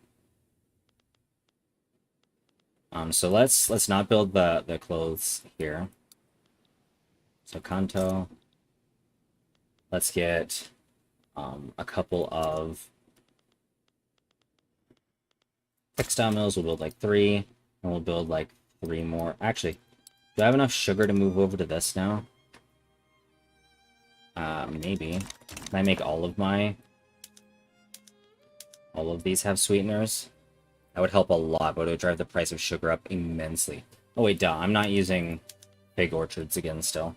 So let's not build the clothes here. So Kanto. Let's get a couple of textile mills. We'll build like 3, and we'll build like 3 more. Actually, do I have enough sugar to move over to this now? Maybe. Can I make all of these have sweeteners? That would help a lot, but it would drive the price of sugar up immensely. Oh wait, duh, I'm not using pig orchards again still.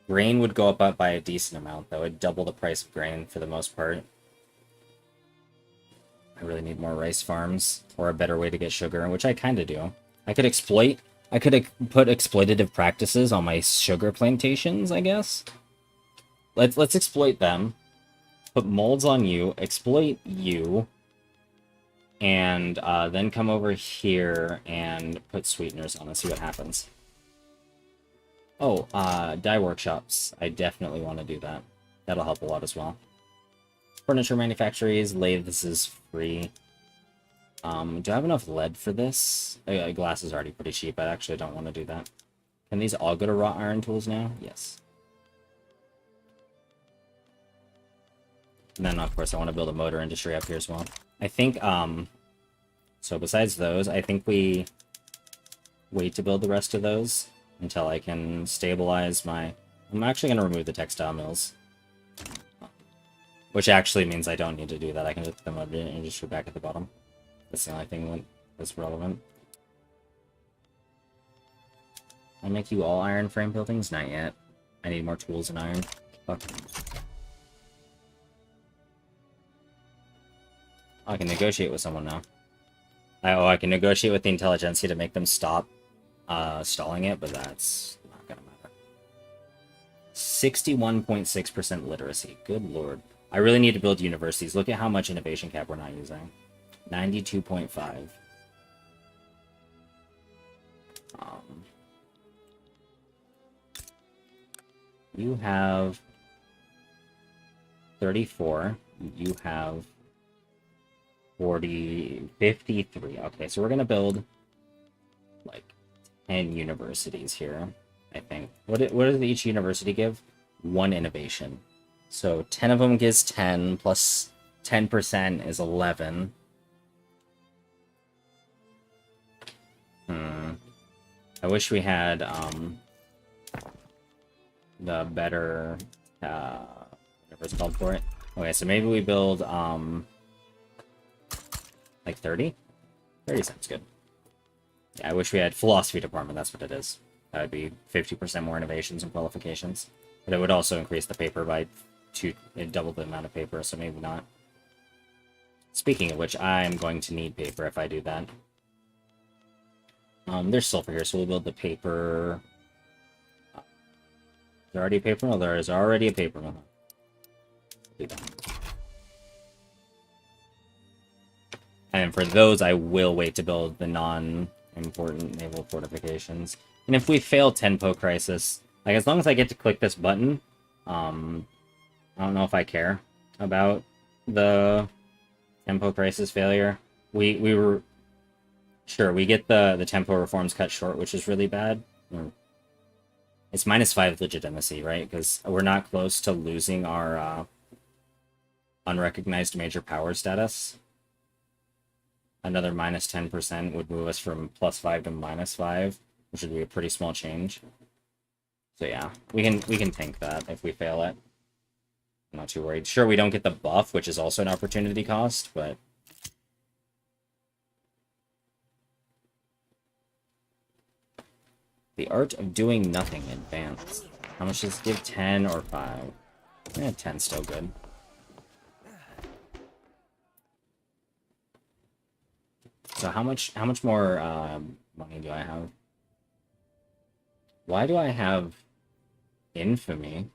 Grain would go up by a decent amount, though. It'd double the price of grain for the most part. I really need more rice farms, or a better way to get sugar, which I kind of do. I could put exploitative practices on my sugar plantations, I guess. Let's exploit them. put molds on you, exploit you, and then come over here and put sweeteners on and see what happens. Oh, dye workshops. I definitely want to do that. That'll help a lot as well. Furniture manufacturers, lathes is free. Do I have enough lead for this? Glass is already pretty cheap. I actually don't want to do that. Can these all go to wrought iron tools now? Yes. And then, of course, I want to build a motor industry up here as well. I think, so besides those, I think we wait to build the rest of those until I can stabilize my... I'm actually going to remove the textile mills. Which actually means I don't need to do that. I can just put the motor industry back at the bottom. That's the only thing that's relevant. I make you all iron frame buildings? Not yet. I need more tools and iron. Fuck. Oh, I can negotiate with someone now. I can negotiate with the intelligentsia to make them stop stalling it, but that's not gonna matter. 61.6% literacy. Good lord. I really need to build universities. Look at how much innovation cap we're not using. 92.5. You have 34. You have 53. Okay, so we're gonna build like 10 universities here, I think. What does each university give? 1 innovation. So 10 of them gives 10, plus 10% is 11. I wish we had the better whatever it's called for it. Okay, so maybe we build like 30? 30 sounds good. Yeah, I wish we had philosophy department, that's what it is. That would be 50% more innovations and qualifications. But it would also increase the paper by double the amount of paper, so maybe not. Speaking of which, I'm going to need paper if I do that. There's sulfur here, so we'll build the paper. Is there already a paper mill? There is already a paper mill. Do that. And for those, I will wait to build the non-important naval fortifications. And if we fail Tempo Crisis, like as long as I get to click this button, I don't know if I care about the Tempo Crisis failure. We were sure we get the tempo reforms cut short, which is really bad. It's -5 legitimacy, right? Because we're not close to losing our unrecognized major power status. Another -10% would move us from +5 to -5, which would be a pretty small change. So yeah, we can tank that if we fail it. I'm not too worried. Sure, we don't get the buff, which is also an opportunity cost, but the art of doing nothing advanced. How much does it give? 10 or 5? Yeah, 10's still good. So how much more money do I have? Why do I have infamy?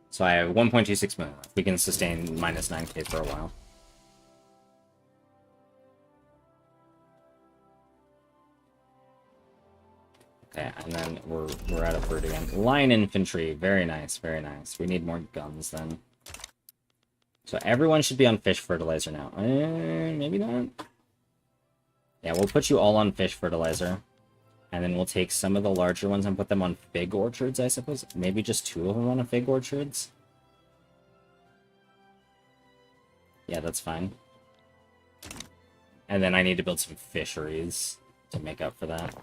So I have 1.26 million left. We can sustain -9k for a while. Okay, and then we're out of fruit again. Line infantry, very nice, very nice. We need more guns then. So everyone should be on fish fertilizer now. Maybe not. Yeah, we'll put you all on fish fertilizer. And then we'll take some of the larger ones and put them on fig orchards, I suppose. Maybe just 2 of them on fig orchards. Yeah, that's fine. And then I need to build some fisheries to make up for that.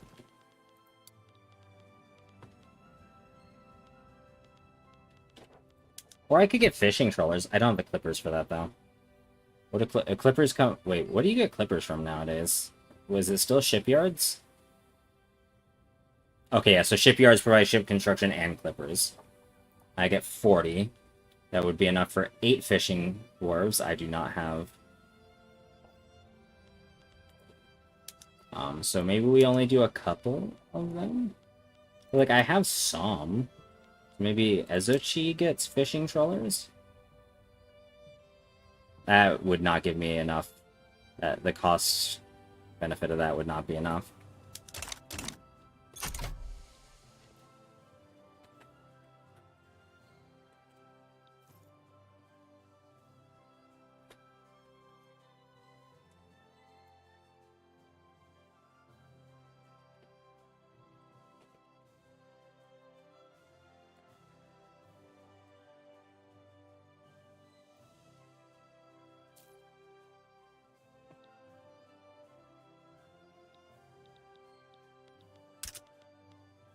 Or I could get fishing trawlers. I don't have the clippers for that, though. What do clippers come... Wait, what do you get clippers from nowadays? Was it still shipyards? Okay, yeah, so shipyards provide ship construction and clippers. I get 40. That would be enough for 8 fishing dwarves. I do not have... So maybe we only do a couple of them? Like, I have some. Maybe Ezochi gets fishing trawlers? That would not give me enough. The cost benefit of that would not be enough.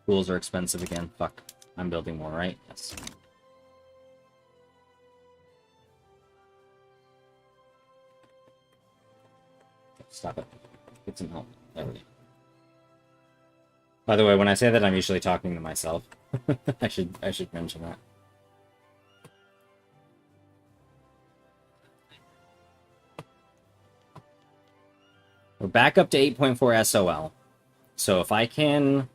Tools are expensive again. Fuck. I'm building more, right? Yes. Stop it. Get some help. There we go. By the way, when I say that, I'm usually talking to myself. I should mention that. We're back up to 8.4 SOL. So if I can...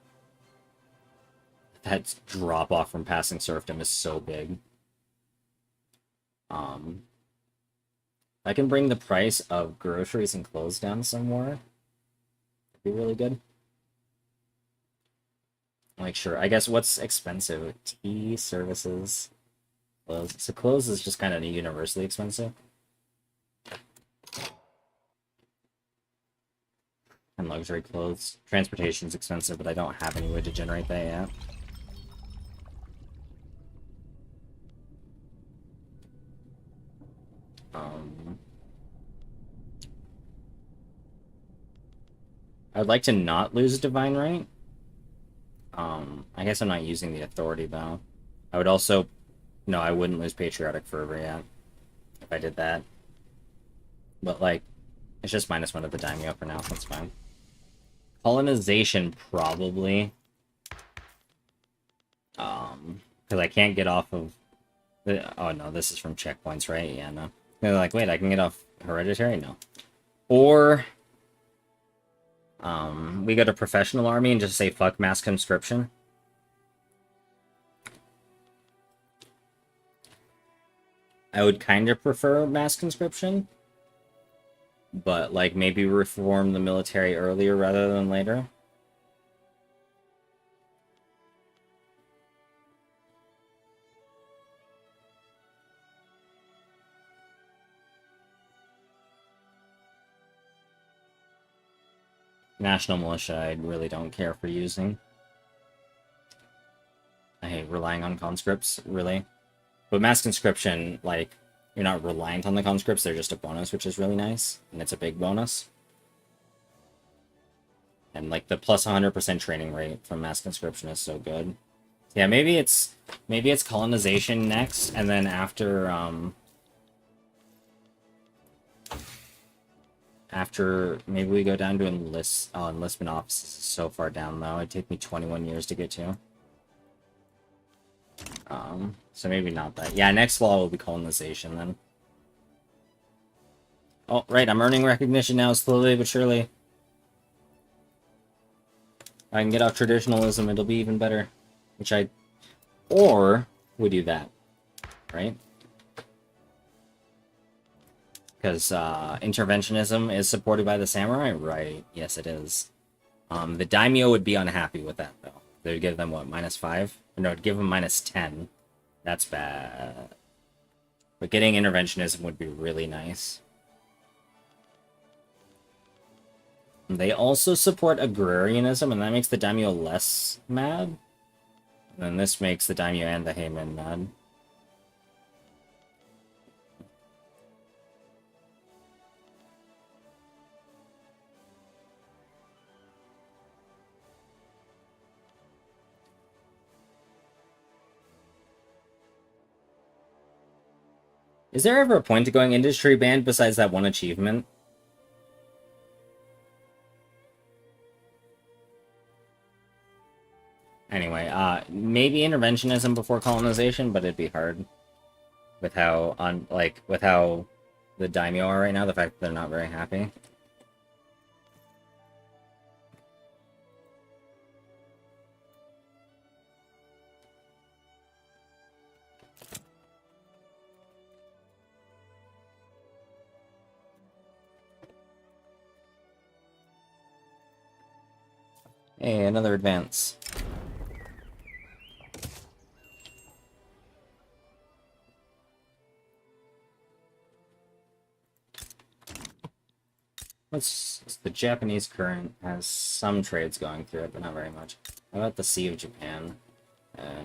That drop off from passing serfdom is so big. I can bring the price of groceries and clothes down somewhere. That'd be really good. Like, sure. I guess what's expensive? Tea, services, clothes. So clothes is just kind of universally expensive. And luxury clothes. Transportation's expensive, but I don't have any way to generate that yet. I'd like to not lose Divine Right. I guess I'm not using the authority, though. I would also... No, I wouldn't lose Patriotic Fervor yet. If I did that. But, like, it's just -1 of the Daimyo for now. That's fine. Colonization, probably. Because I can't get off of... Oh, no, this is from checkpoints, right? Yeah, no. They're like, wait, I can get off Hereditary? No. Or... we go to Professional Army and just say fuck mass conscription. I would kind of prefer mass conscription. But, like, maybe reform the military earlier rather than later. National Militia, I really don't care for using. I hate relying on conscripts, really. But mass conscription, like, you're not reliant on the conscripts, they're just a bonus, which is really nice. And it's a big bonus. And, like, the plus 100% training rate from mass conscription is so good. Yeah, maybe it's colonization next, and then after, maybe we go down to enlistment offices is so far down, though. It'd take me 21 years to get to. So maybe not that. Yeah, next law will be colonization, then. Oh, right, I'm earning recognition now, slowly but surely. If I can get off traditionalism, it'll be even better. Or we do that, right? Because interventionism is supported by the samurai? Right, yes it is. The daimyo would be unhappy with that, though. They would give them, what, -5? No, it'd give them -10. That's bad. But getting interventionism would be really nice. They also support agrarianism, and that makes the daimyo less mad. And then this makes the daimyo and the heimin mad. Is there ever a point to going industry banned besides that one achievement? Anyway, maybe interventionism before colonization, but it'd be hard with how the daimyo are right now. The fact that they're not very happy. Hey, another advance. The Japanese current has some trades going through it, but not very much. How about the Sea of Japan?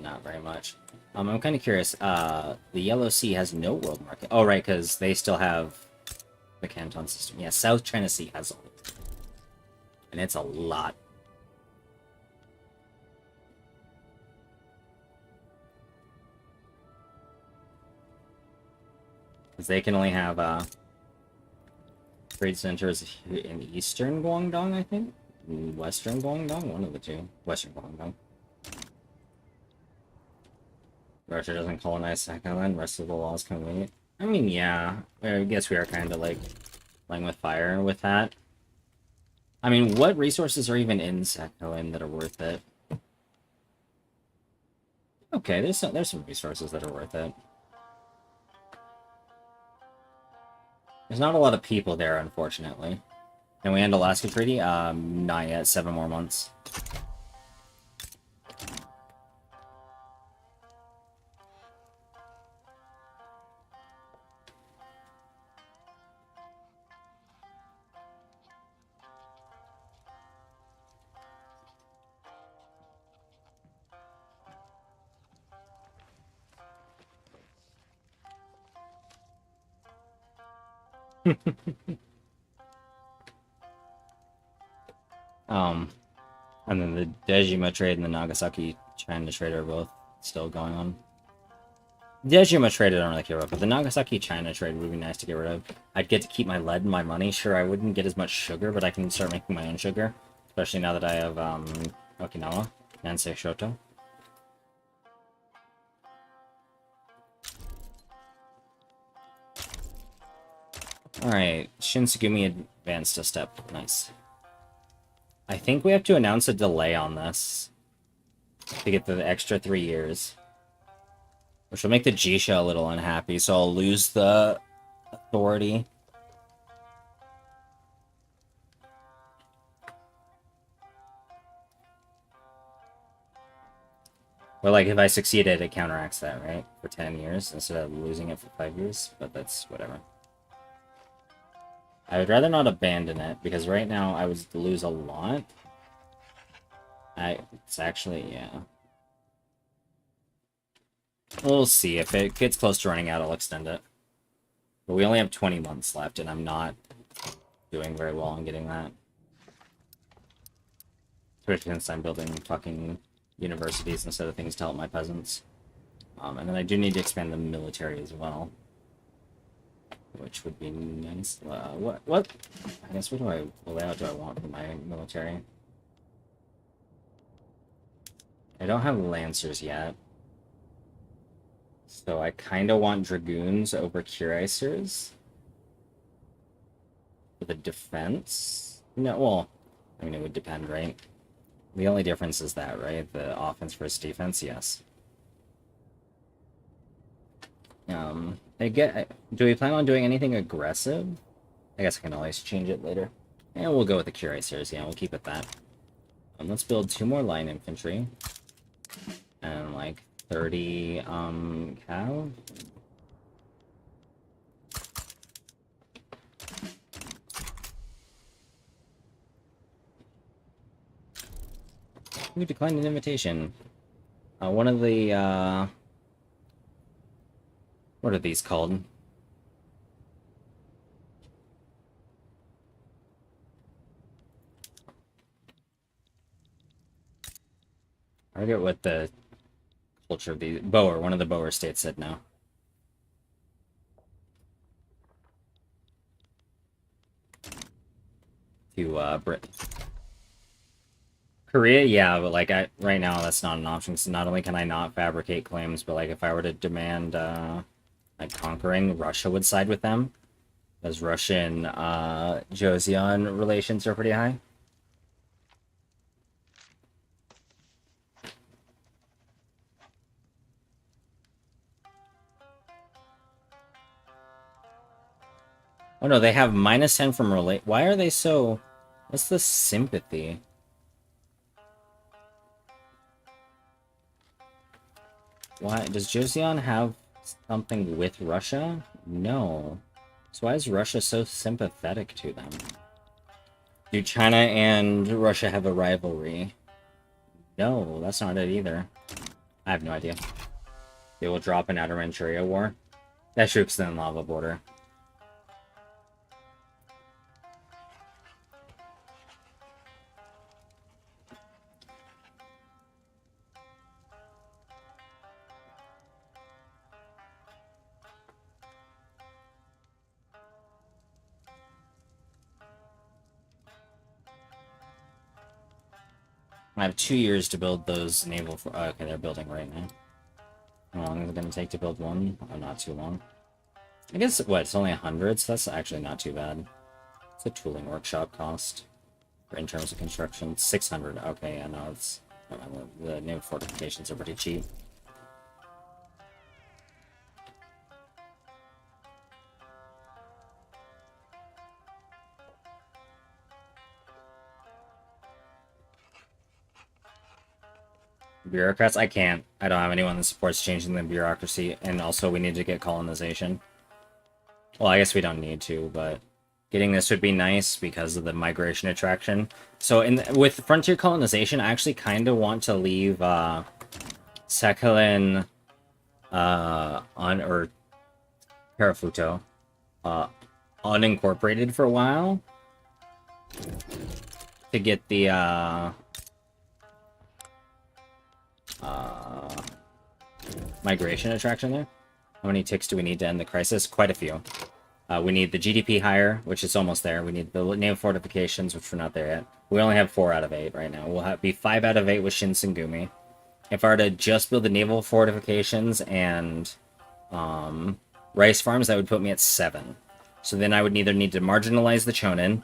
Not very much. I'm kind of curious. The Yellow Sea has no world market. Oh, right, because they still have the Canton system. Yeah, South China Sea has all. And it's a lot. Because they can only have trade centers in eastern Guangdong, I think? Western Guangdong? One of the two. Western Guangdong. Russia doesn't colonize Sakhalin, rest of the laws can wait. I mean, yeah. I guess we are kind of, like, playing with fire with that. I mean, what resources are even in Sakhalin that are worth it? Okay, there's some resources that are worth it. There's not a lot of people there, unfortunately. Can we end Alaska Treaty? Not yet. 7 more months. And then the Dejima trade and the Nagasaki China trade are both still going on. Dejima trade I don't really care about, but the Nagasaki China trade would be nice to get rid of. I'd get to keep my lead and my money. Sure, I wouldn't get as much sugar, but I can start making my own sugar. Especially now that I have Okinawa, Nansei Shoto. Alright, Shinsegumi advanced a step. Nice. I think we have to announce a delay on this to get the extra 3 years. Which will make the Jisha a little unhappy, so I'll lose the authority. But, like, if I succeeded, it counteracts that, right? For 10 years instead of losing it for 5 years, but that's whatever. I would rather not abandon it, because right now I would lose a lot. It's actually, yeah. We'll see. If it gets close to running out, I'll extend it. But we only have 20 months left, and I'm not doing very well on getting that. Especially since I'm building fucking universities instead of things to help my peasants. And then I do need to expand the military as well. Which would be nice. What? I guess what layout do I want for my military? I don't have Lancers yet. So I kind of want Dragoons over Cuirassiers. For the defense? No, well, I mean, it would depend, right? The only difference is that, right? The offense versus defense, yes. Do we plan on doing anything aggressive? I guess I can always change it later. And we'll go with the Cuirassiers, yeah, we'll keep it that. Let's build 2 more line infantry. And, like, 30, cav? We declined an invitation. One of the, what are these called? I forget what the culture of the Boer, one of the Boer states said no. To Britain. Korea, yeah, but like right now that's not an option. So not only can I not fabricate claims, but like if I were to demand like conquering, Russia would side with them. Because Russian Joseon relations are pretty high. Oh no, they have -10 from relate. Why are they so? What's the sympathy? Why does Joseon have something with Russia? No. So why is Russia so sympathetic to them? Do China and Russia have a rivalry? No, that's not it either. I have no idea. They will drop an outer Manchuria war. That Shuk's then lava border. I have 2 years to build those naval... okay, they're building right now. How long is it going to take to build one? Oh, not too long. I guess, what, it's only 100, so that's actually not too bad. It's a tooling workshop cost. In terms of construction, 600. Okay, yeah, no, it's... the naval fortifications are pretty cheap. Bureaucrats? I can't. I don't have anyone that supports changing the bureaucracy, and also we need to get colonization. Well, I guess we don't need to, but getting this would be nice because of the migration attraction. So with frontier colonization, I actually kind of want to leave Sakhalin or Parafuto unincorporated for a while to get the migration attraction there. How many ticks do we need to end the crisis? Quite a few. We need the GDP higher, which is almost there. We need the naval fortifications, which we're not there yet. We only have 4 out of 8 right now. We'll be 5 out of 8 with Shinsengumi. If I were to just build the naval fortifications and rice farms, that would put me at 7. So then I would either need to marginalize the Chonin,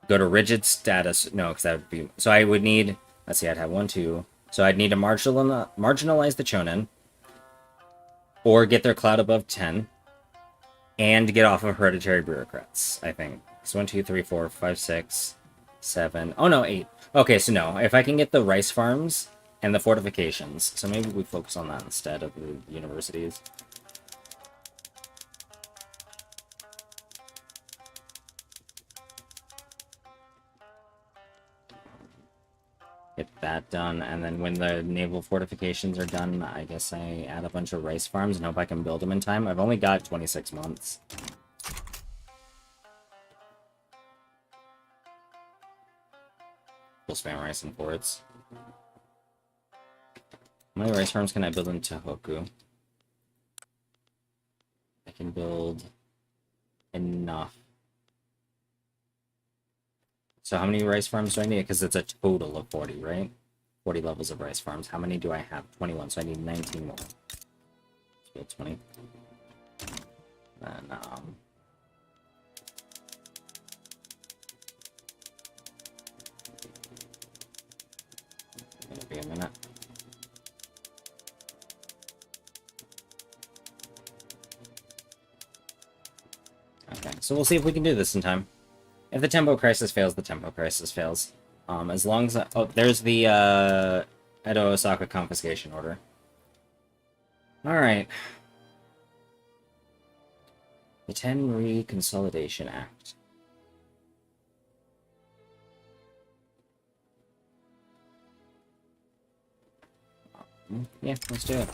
go to rigid status. No, because that would be... So I would need... Let's see, I'd have 1, 2... So I'd need to marginalize the Chonin, or get their cloud above 10, and get off of hereditary bureaucrats, I think. So 1, 2, 3, 4, 5, 6, 7... Oh no, 8. Okay, so no, if I can get the rice farms and the fortifications, so maybe we focus on that instead of the universities. Get that done, and then when the naval fortifications are done, I guess I add a bunch of rice farms and hope I can build them in time. I've only got 26 months. We'll spam rice and forts. How many rice farms can I build in Tohoku? I can build enough. So how many rice farms do I need? Because it's a total of 40, right? 40 levels of rice farms. How many do I have? 21, so I need 19 more. Let's build 20. Then, it'll be a minute. Okay, so we'll see if we can do this in time. If the tempo crisis fails, the tempo crisis fails. As long as... oh, there's the Edo Osaka confiscation order. Alright. The Tenri Consolidation Act. Yeah, let's do it.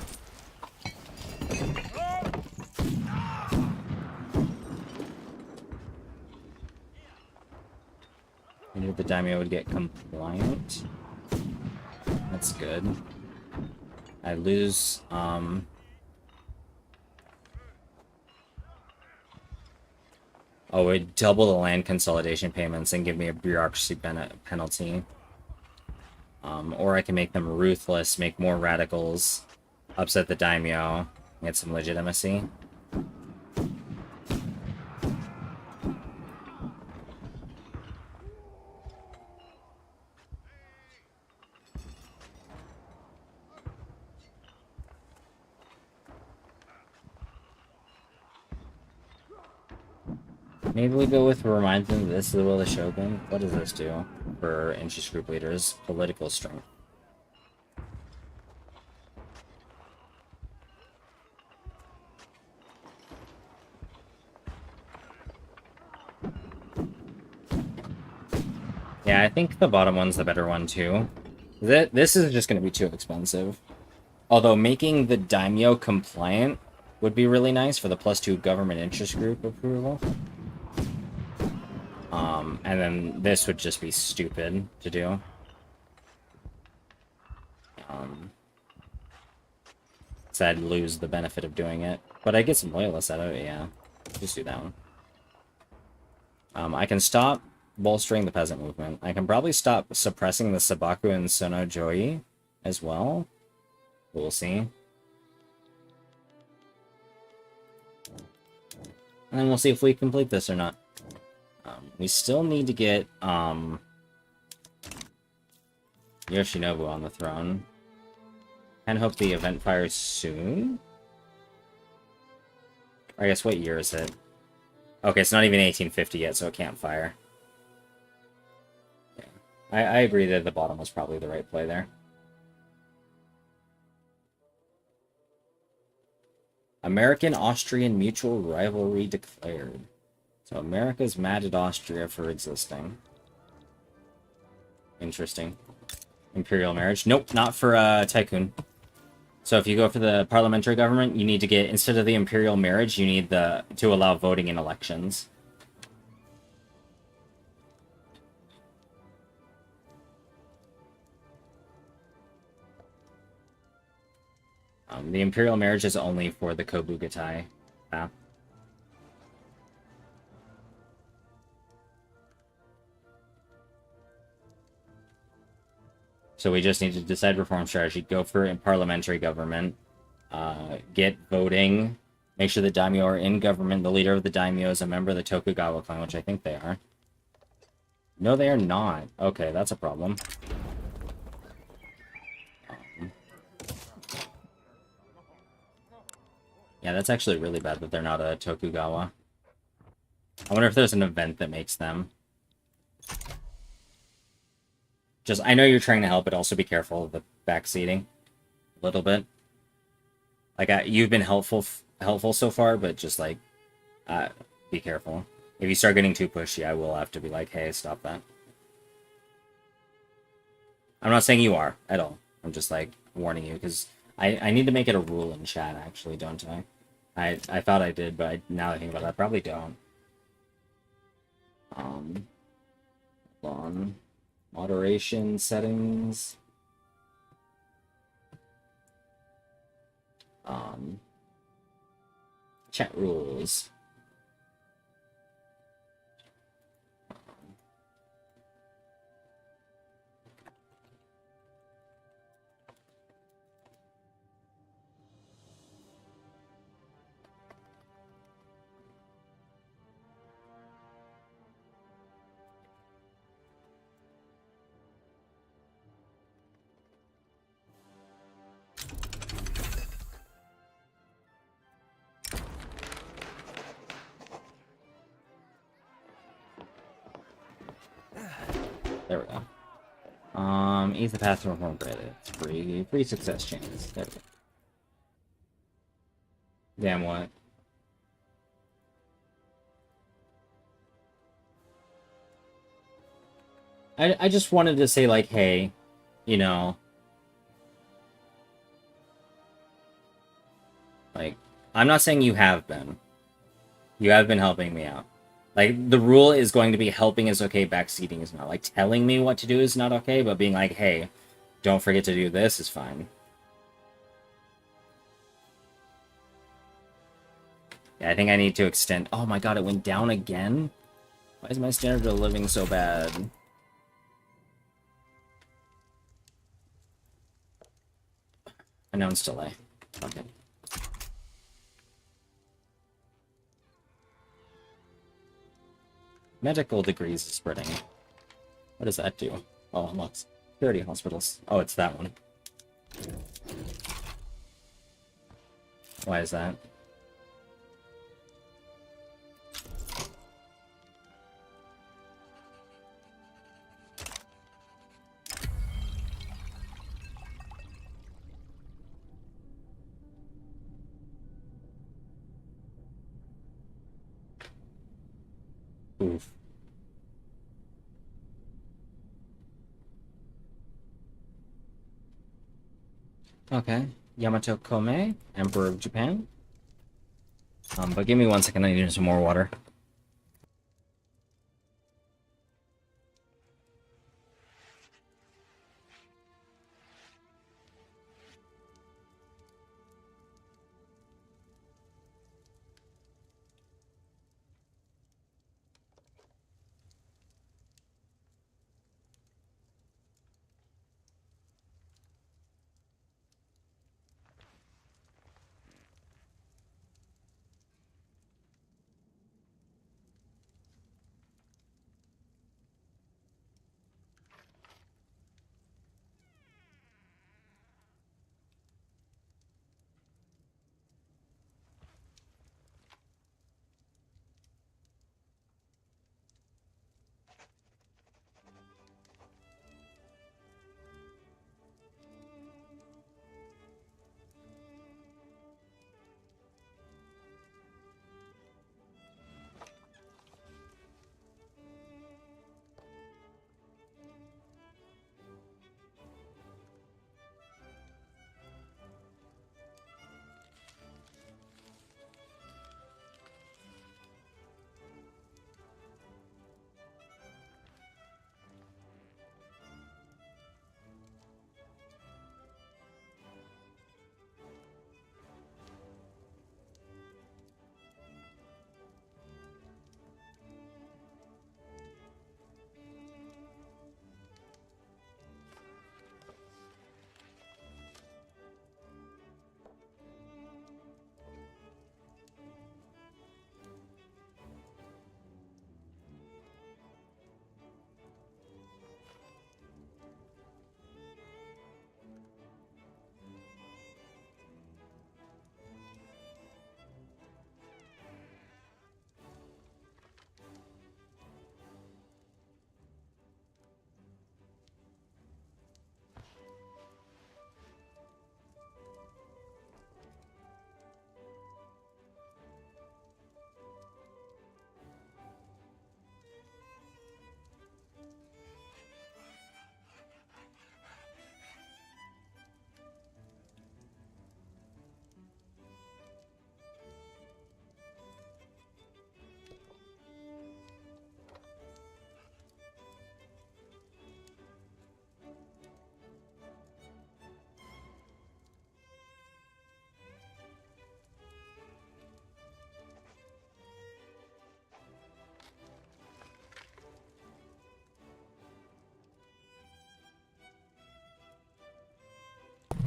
I knew the daimyo would get compliant. That's good. I lose, oh, it would double the land consolidation payments and give me a bureaucracy penalty. Or I can make them ruthless, make more radicals, upset the daimyo, get some legitimacy. Maybe we go with remind them this is the will of the Shogun. What does this do for interest group leaders? Political strength. Yeah, I think the bottom one's the better one too. This is just going to be too expensive. Although making the daimyo compliant would be really nice for the +2 government interest group approval. And then this would just be stupid to do. So I'd lose the benefit of doing it. But I get some loyalists out of it, yeah. Just do that one. I can stop bolstering the peasant movement. I can probably stop suppressing the Sabaku and Sonojoi as well. We'll see. And then we'll see if we complete this or not. We still need to get Yoshinobu on the throne. And hope the event fires soon. I guess what year is it? Okay, it's not even 1850 yet, so it can't fire. Yeah. I agree that the bottom was probably the right play there. American-Austrian mutual rivalry declared. So America's mad at Austria for existing. Interesting. Imperial marriage. Nope, not for Tycoon. So if you go for the parliamentary government, you need to get, instead of the imperial marriage, you need to allow voting in elections. The imperial marriage is only for the Kobugatai map. So we just need to decide reform strategy, go for a parliamentary government, get voting, make sure the daimyo are in government. The leader of the daimyo is a member of the Tokugawa clan, which I think they are. No, they are not. Okay, that's a problem. Yeah, that's actually really bad that they're not a Tokugawa. I wonder if there's an event that makes them. Just, I know you're trying to help, but also be careful of the backseating. A little bit. Like, you've been helpful so far, but just, like, be careful. If you start getting too pushy, I will have to be like, hey, stop that. I'm not saying you are, at all. I'm just, like, warning you, because I need to make it a rule in chat, actually, don't I? I thought I did, but now that I think about it, I probably don't. Hold on. Moderation settings. Chat rules. There we go. Ease the path to reform credits. Free success chance. There we go. Damn what? I just wanted to say, like, hey, you know, like, I'm not saying you have been. You have been helping me out. Like, the rule is going to be helping is okay, backseating is not. Like, telling me what to do is not okay, but being like, hey, don't forget to do this is fine. Yeah, I think I need to extend... Oh my god, it went down again? Why is my standard of living so bad? Announce delay. Okay. Medical degrees is spreading. What does that do? Oh, look. 30 hospitals. Oh, it's that one. Why is that? Oof. Okay. Yamato Kome, Emperor of Japan. But give me 1 second, I need some more water.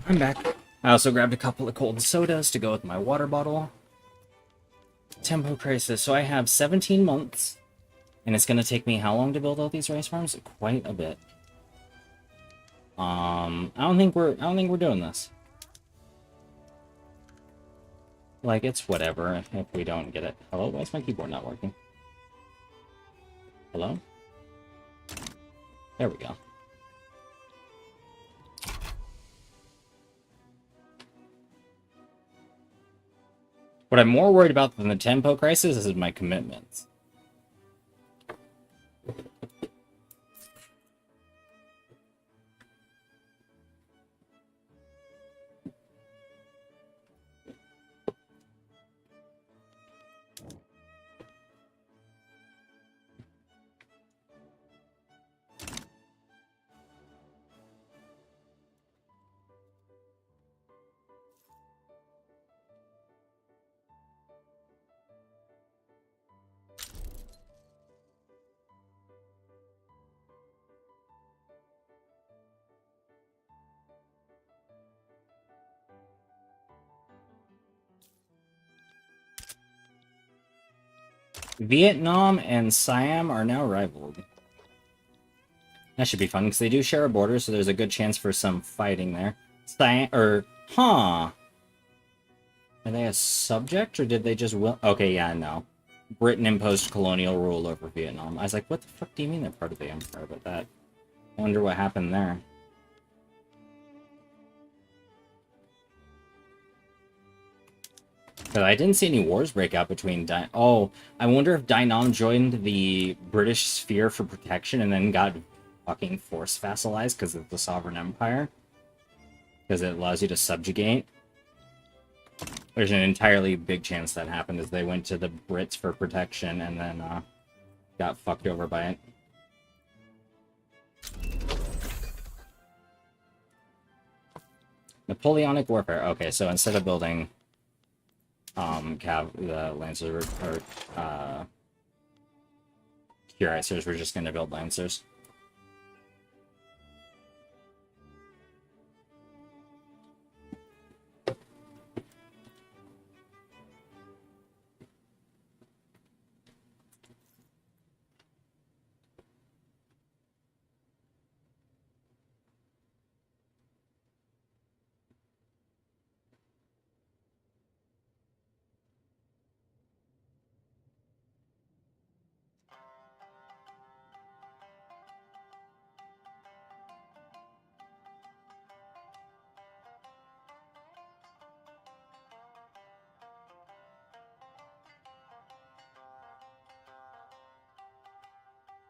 I'm back. I also grabbed a couple of cold sodas to go with my water bottle. Tempo Crisis. So I have 17 months, and it's going to take me how long to build all these rice farms? Quite a bit. I don't think we're doing this. Like, it's whatever if we don't get it. Hello? Why is my keyboard not working? Hello? There we go. What I'm more worried about than the tempo crisis is my commitments. Vietnam and Siam are now rivaled. That should be fun, because they do share a border, so there's a good chance for some fighting there. Siam, huh. Are they a subject, or did they just will? Okay, yeah, no. Britain imposed colonial rule over Vietnam. I was like, what the fuck do you mean they're part of the empire? But that... I wonder what happened there. But I didn't see any wars break out between Oh, I wonder if Dai joined the British sphere for protection and then got fucking force vassalized because of the Sovereign Empire. because it allows you to subjugate. There's an entirely big chance that happened as they went to the Brits for protection and then got fucked over by it. Napoleonic warfare. Okay, so instead of building the Lancers or Cuirassiers, we're just gonna build Lancers.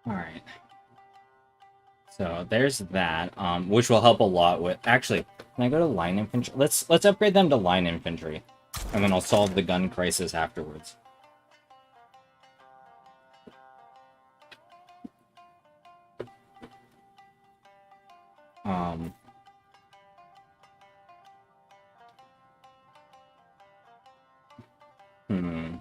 Alright. So there's that, which will help a lot with... Actually, can I go to line infantry? Let's upgrade them to line infantry. And then I'll solve the gun crisis afterwards. Um... Hmm...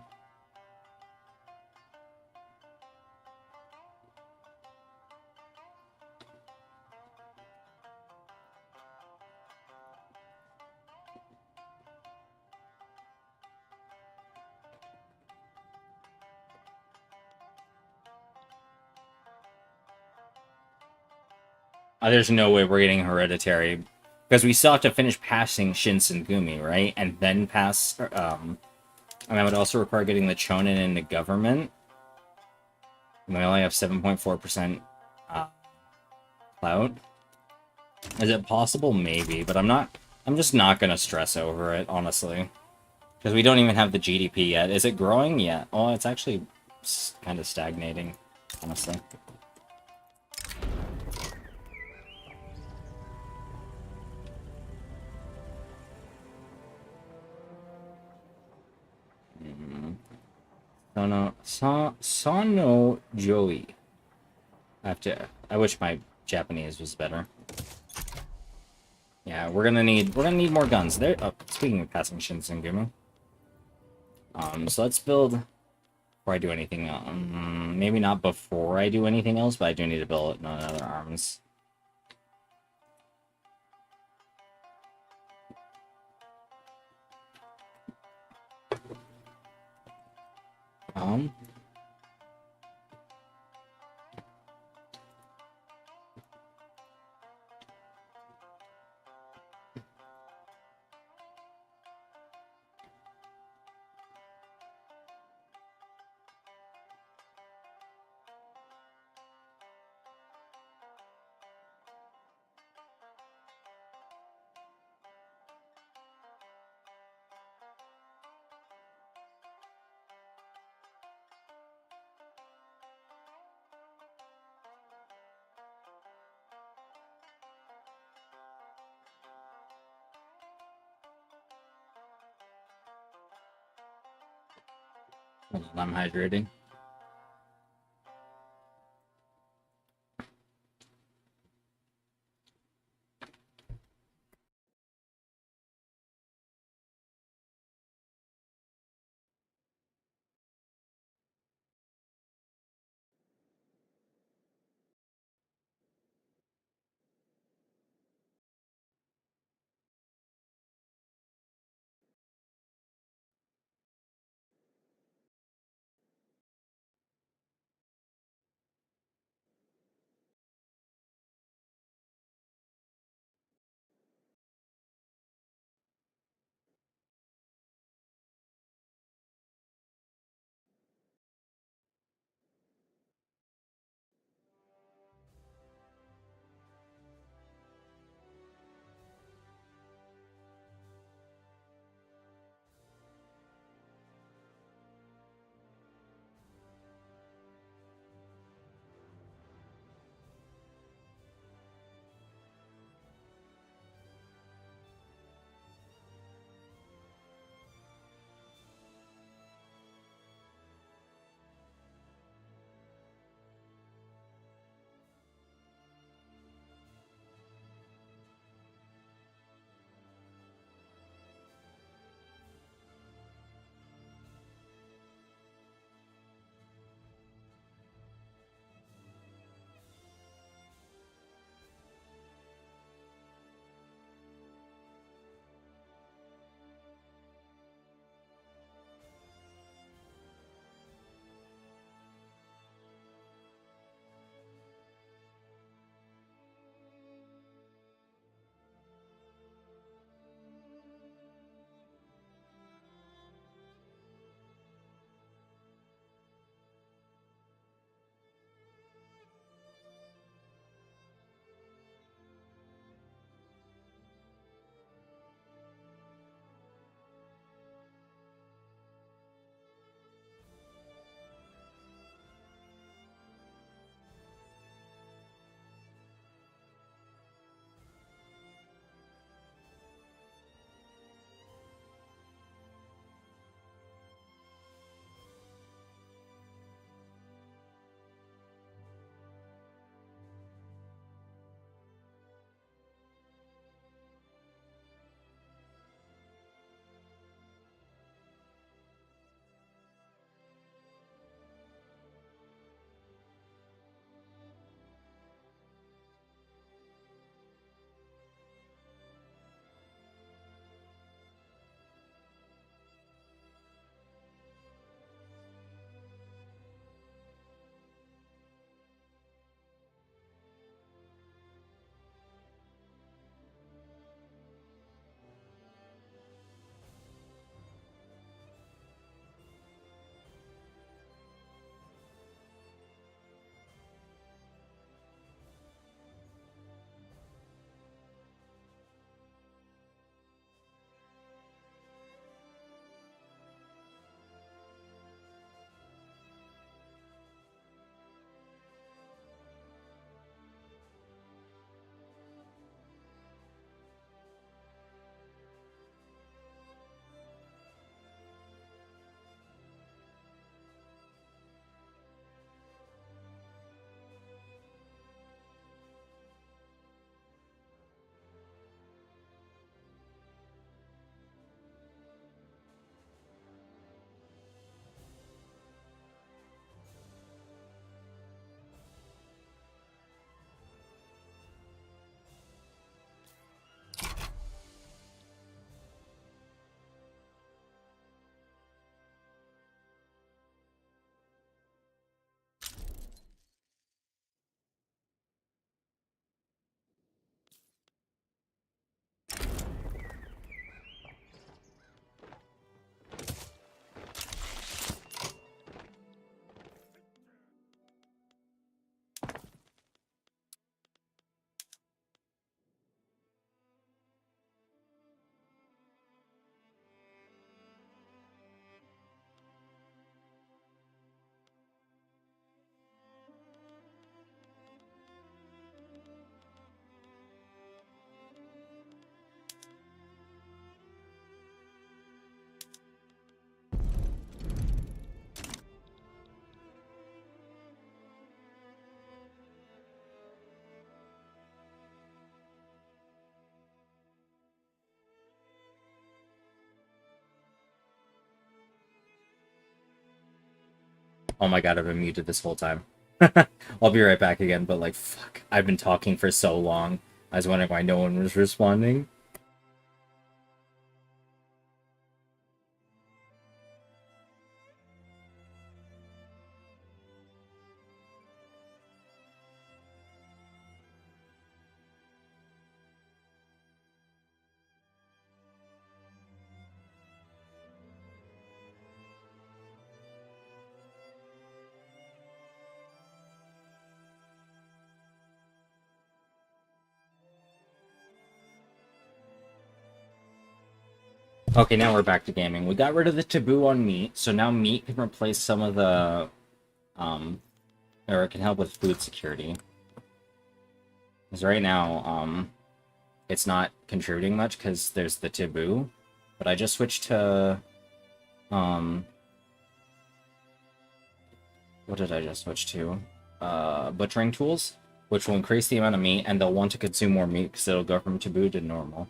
there's no way we're getting Hereditary. Because we still have to finish passing Shinsengumi, right? And then pass... and that would also require getting the Chonin into government. And we only have 7.4% clout. Is it possible? Maybe, but I'm just not gonna stress over it, honestly. Because we don't even have the GDP yet. Is it growing yet? Oh, it's actually kind of stagnating, honestly. Sono Joey. I wish my Japanese was better. Yeah, we're gonna need more guns. There. Oh, speaking of passing Shinsengumi. So let's build before I do anything. Maybe not before I do anything else, but I do need to build another arms. Um. I'm hydrating. Oh my god, I've been muted this whole time. I'll be right back again, but like, fuck. I've been talking for so long. I was wondering why no one was responding. Okay, now we're back to gaming. We got rid of the taboo on meat, so now meat can replace some of the, or it can help with food security. Because right now, it's not contributing much because there's the taboo. But I just switched to, what did I just switch to? Butchering tools, which will increase the amount of meat, and they'll want to consume more meat because it'll go from taboo to normal.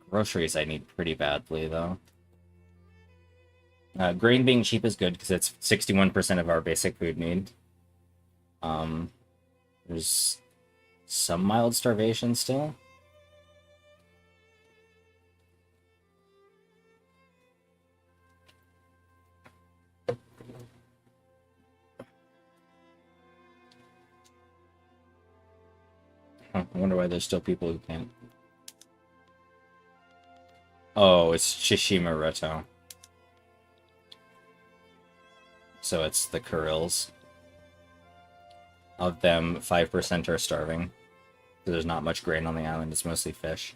Groceries I need pretty badly, though. Grain being cheap is good because it's 61% of our basic food need. There's some mild starvation still. I wonder why there's still people who can't. Oh, it's Shishimaruto. So it's the Kurils. Of them, 5% are starving. There's not much grain on the island, it's mostly fish.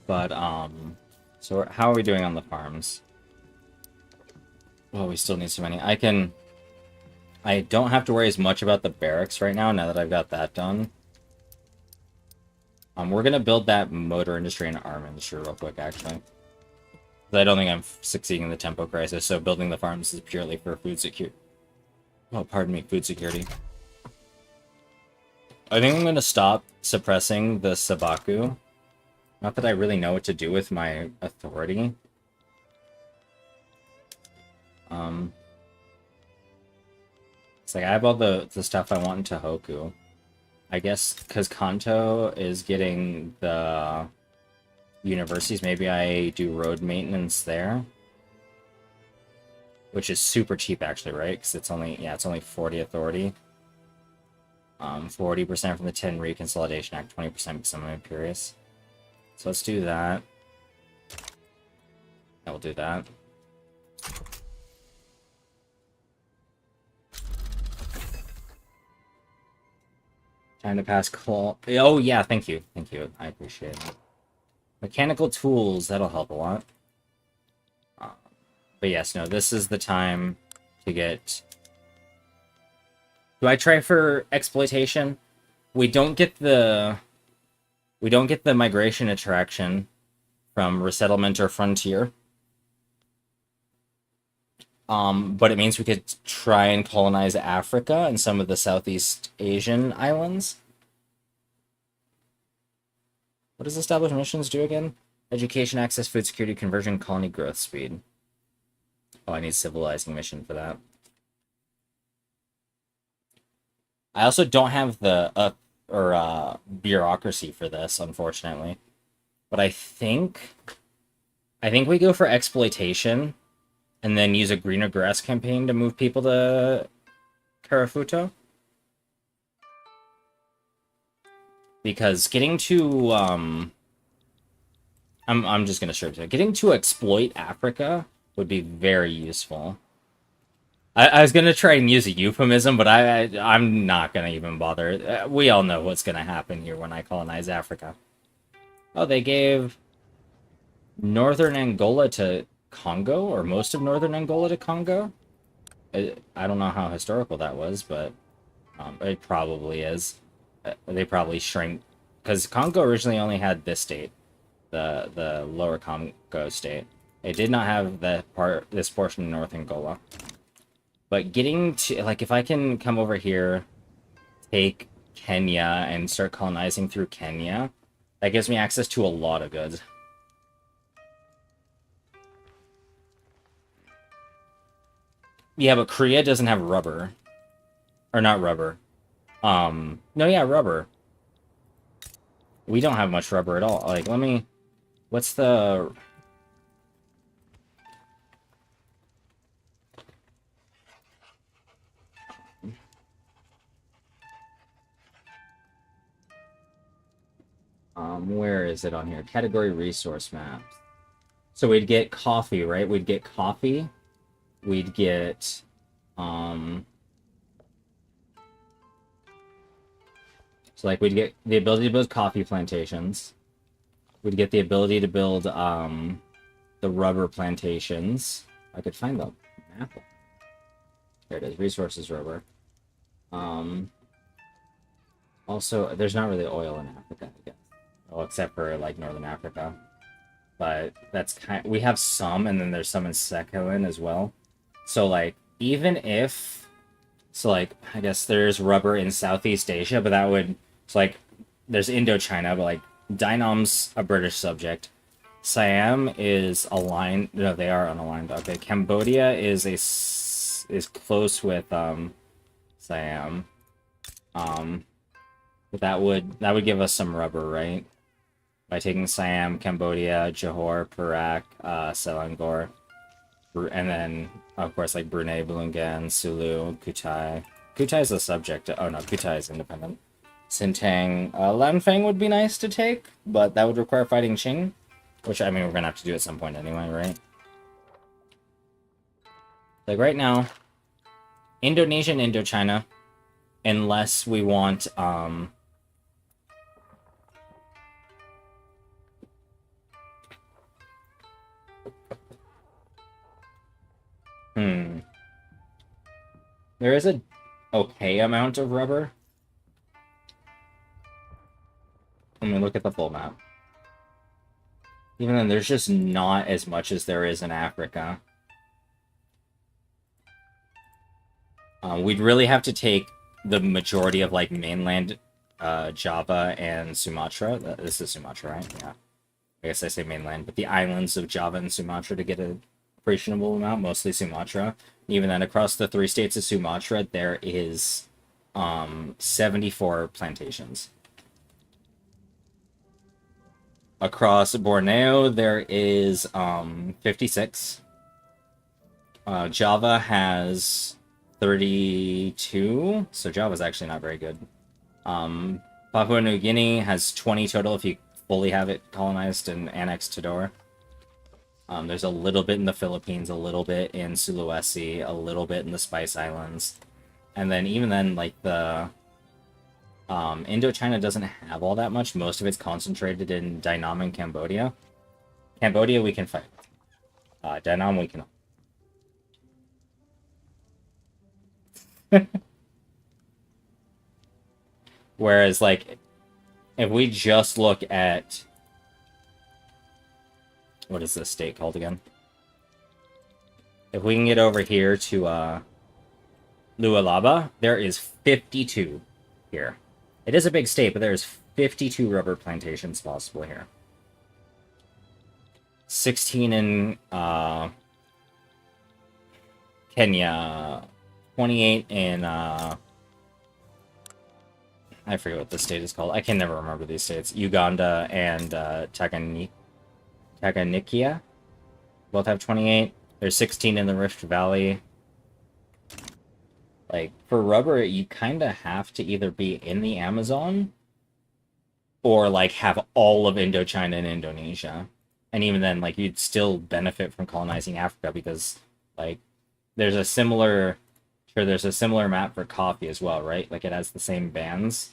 But, so how are we doing on the farms? Oh, we still need so many. I don't have to worry as much about the barracks right now that I've got that done. We're gonna build that motor industry and arm industry real quick, actually. I don't think I'm succeeding in the tempo crisis, so building the farms is purely for food security. Oh, pardon me, food security. I think I'm gonna stop suppressing the Sabaku. Not that I really know what to do with my authority. It's like I have all the stuff I want in Tohoku. I guess because Kanto is getting the universities, maybe I do road maintenance there. Which is super cheap actually, right? Because it's only, yeah, it's only 40 authority. 40% from the Tenri Consolidation Act, 20% because I'm Imperious. So let's do that. Yeah, we'll do that. Time to pass call. Oh yeah, thank you. Thank you. I appreciate it. Mechanical tools, that'll help a lot. But yes, no, this is the time to get... Do I try for exploitation? We don't get the migration attraction from resettlement or frontier. But it means we could try and colonize Africa and some of the Southeast Asian islands. What does established missions do again? Education, access, food security, conversion, colony growth speed. Oh, I need civilizing mission for that. I also don't have the bureaucracy for this, unfortunately. But I think we go for exploitation and then use a greener grass campaign to move people to Karafuto. Because getting to I'm just gonna straight to it. Getting to exploit Africa would be very useful. I was gonna try and use a euphemism, but I'm not gonna even bother. We all know what's gonna happen here when I colonize Africa. Oh, they gave northern Angola to Congo, or most of northern Angola to Congo. I don't know how historical that was, but it probably is. They probably shrink because Congo originally only had this state, the lower Congo state. It did not have this portion of North Angola. But getting to, like, if I can come over here, take Kenya, and start colonizing through Kenya, that gives me access to a lot of goods. Yeah, but Korea doesn't have rubber. Or not rubber. No, yeah, rubber. We don't have much rubber at all. Like, let me... What's the... where is it on here? Category resource maps. So we'd get coffee, right? We'd get coffee. We'd get, so like we'd get the ability to build coffee plantations. We'd get the ability to build, the rubber plantations. I could find the map. There it is, resources rubber. Also, there's not really oil in Africa, I guess. Well, except for, like, Northern Africa. But that's we have some, and then there's some in Sakhalin as well. So, like, even if... So, like, I guess there's rubber in Southeast Asia, but that would... So, like, there's Indochina, but, like, Dynam's a British subject. Siam is aligned... No, they are unaligned. Okay, Cambodia is close with, Siam. But that would give us some rubber, right? By taking Siam, Cambodia, Johor, Perak, Selangor, and then, of course, like Brunei, Bulungan, Sulu, Kutai. Kutai is a subject. Oh no, Kutai is independent. Sintang, Lanfang would be nice to take, but that would require fighting Qing, which, I mean, we're gonna have to do at some point anyway, right? Like right now, Indonesia and Indochina, unless we want, There is a okay amount of rubber. Let me look at the full map. Even then, there's just not as much as there is in Africa. We'd really have to take the majority of, like, mainland Java and Sumatra. This is Sumatra, right? Yeah. I guess I say mainland, but the islands of Java and Sumatra to get a appreciable amount, mostly Sumatra. Even then, across the 3 states of Sumatra, there is 74 plantations. Across Borneo, there is 56. Java has 32, so Java's actually not very good. Papua New Guinea has 20 total if you fully have it colonized and annexed to Tidore. There's a little bit in the Philippines, a little bit in Sulawesi, a little bit in the Spice Islands. And then even then, like, the Indochina doesn't have all that much. Most of it's concentrated in Dainam and Cambodia. Cambodia we can fight. Dainam we can... Whereas, like, if we just look at... What is this state called again? If we can get over here to Lualaba, there is 52 here. It is a big state, but there's 52 rubber plantations possible here. 16 in Kenya, 28 in I forget what the state is called. I can never remember these states. Uganda and Tanganyika both have 28. There's 16 in the Rift Valley. Like, for rubber, you kind of have to either be in the Amazon or, like, have all of Indochina and Indonesia. And even then, like, you'd still benefit from colonizing Africa because, like, there's a similar map for coffee as well, right? Like, it has the same bands.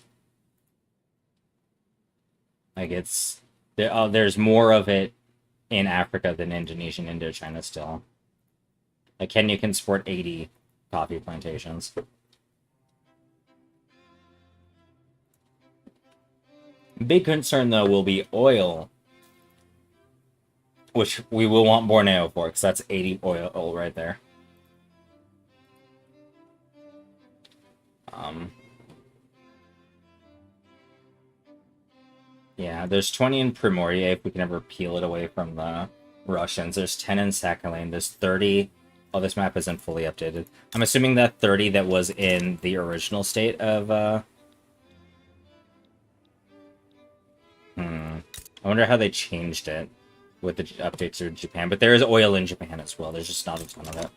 Like, it's... there's more of it in Africa than Indonesia and Indochina still. Like Kenya can support 80 coffee plantations. Big concern though will be oil, which we will want Borneo for, because that's 80 oil right there. Yeah, there's 20 in Primorye if we can ever peel it away from the Russians. There's 10 in Sakhalin. There's 30. Oh, this map isn't fully updated. I'm assuming that 30 that was in the original state of, I wonder how they changed it with the updates to Japan. But there is oil in Japan as well. There's just not a ton of it.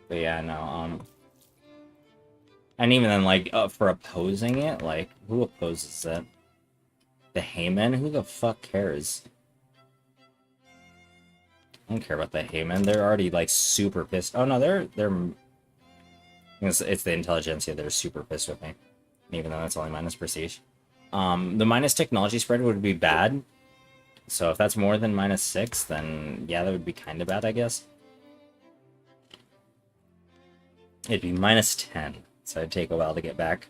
But yeah, no, and even then, like, for opposing it, like, who opposes it? The Hayman? Who the fuck cares? I don't care about the Hayman. They're already, like, super pissed. Oh, no, they're... It's the Intelligentsia. They're super pissed with me. Even though that's only minus prestige. The minus technology spread would be bad. So if that's more than -6, then yeah, that would be kind of bad, I guess. It'd be -10, so it'd take a while to get back.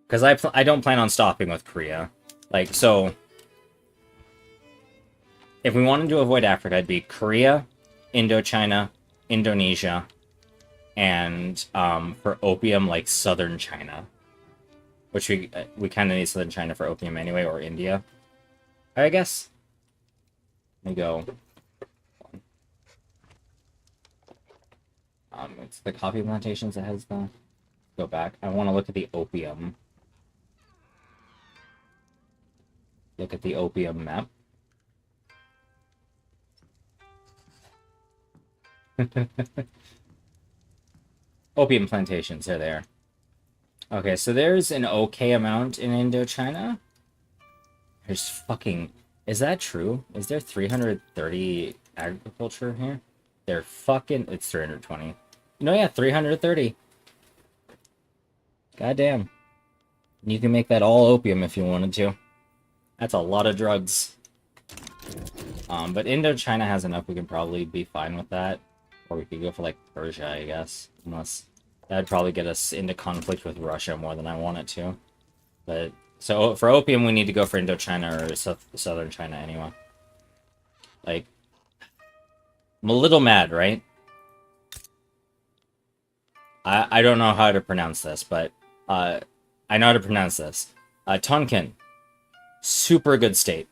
Because I don't plan on stopping with Korea. Like, so... If we wanted to avoid Africa, it'd be Korea, Indochina, Indonesia, and for opium, like southern China. Which we kind of need southern China for opium anyway, or India, I guess. Let me go. It's the coffee plantations that has the... Go back. I want to look at the opium. Look at the opium map. Opium plantations, they're there. Okay, so there's an okay amount in Indochina. There's fucking... Is that true? Is there 330 agriculture here? They're fucking... It's 320. No, yeah, 330. Goddamn. You can make that all opium if you wanted to. That's a lot of drugs. But Indochina has enough, we can probably be fine with that. Or we could go for, like, Persia, I guess. Unless... That'd probably get us into conflict with Russia more than I want it to. But... So, for opium, we need to go for Indochina or southern China anyway. Like... I'm a little mad, right? I don't know how to pronounce this, but... I know how to pronounce this. Tonkin. Super good state.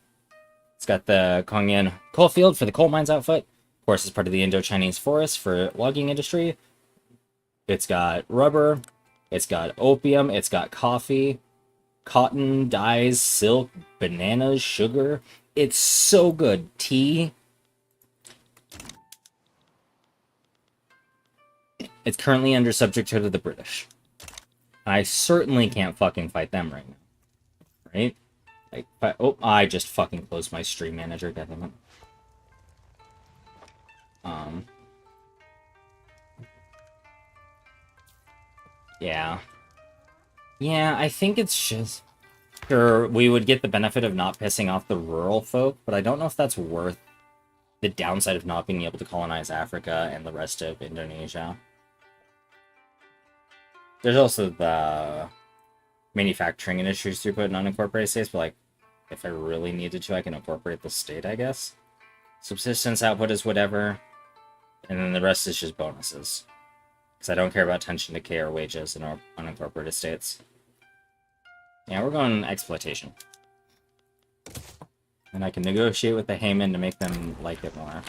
It's got the Kongyan coal field for the coal mines outfit. Of course, it's part of the Indo-Chinese forest for logging industry. It's got rubber. It's got opium. It's got coffee, cotton, dyes, silk, bananas, sugar. It's so good. Tea. It's currently under subjecthood of the British. I certainly can't fucking fight them right now. Right? Like, oh, I just fucking closed my stream manager, goddammit. Yeah. Yeah, I think it's just... Sure, we would get the benefit of not pissing off the rural folk, but I don't know if that's worth the downside of not being able to colonize Africa and the rest of Indonesia. There's also the manufacturing industries throughput in unincorporated states, but, like, if I really needed to, I can incorporate the state, I guess. Subsistence output is whatever, and then the rest is just bonuses. Because I don't care about tension decay or wages in our unincorporated states. Yeah, we're going exploitation. And I can negotiate with the Hayman to make them like it more.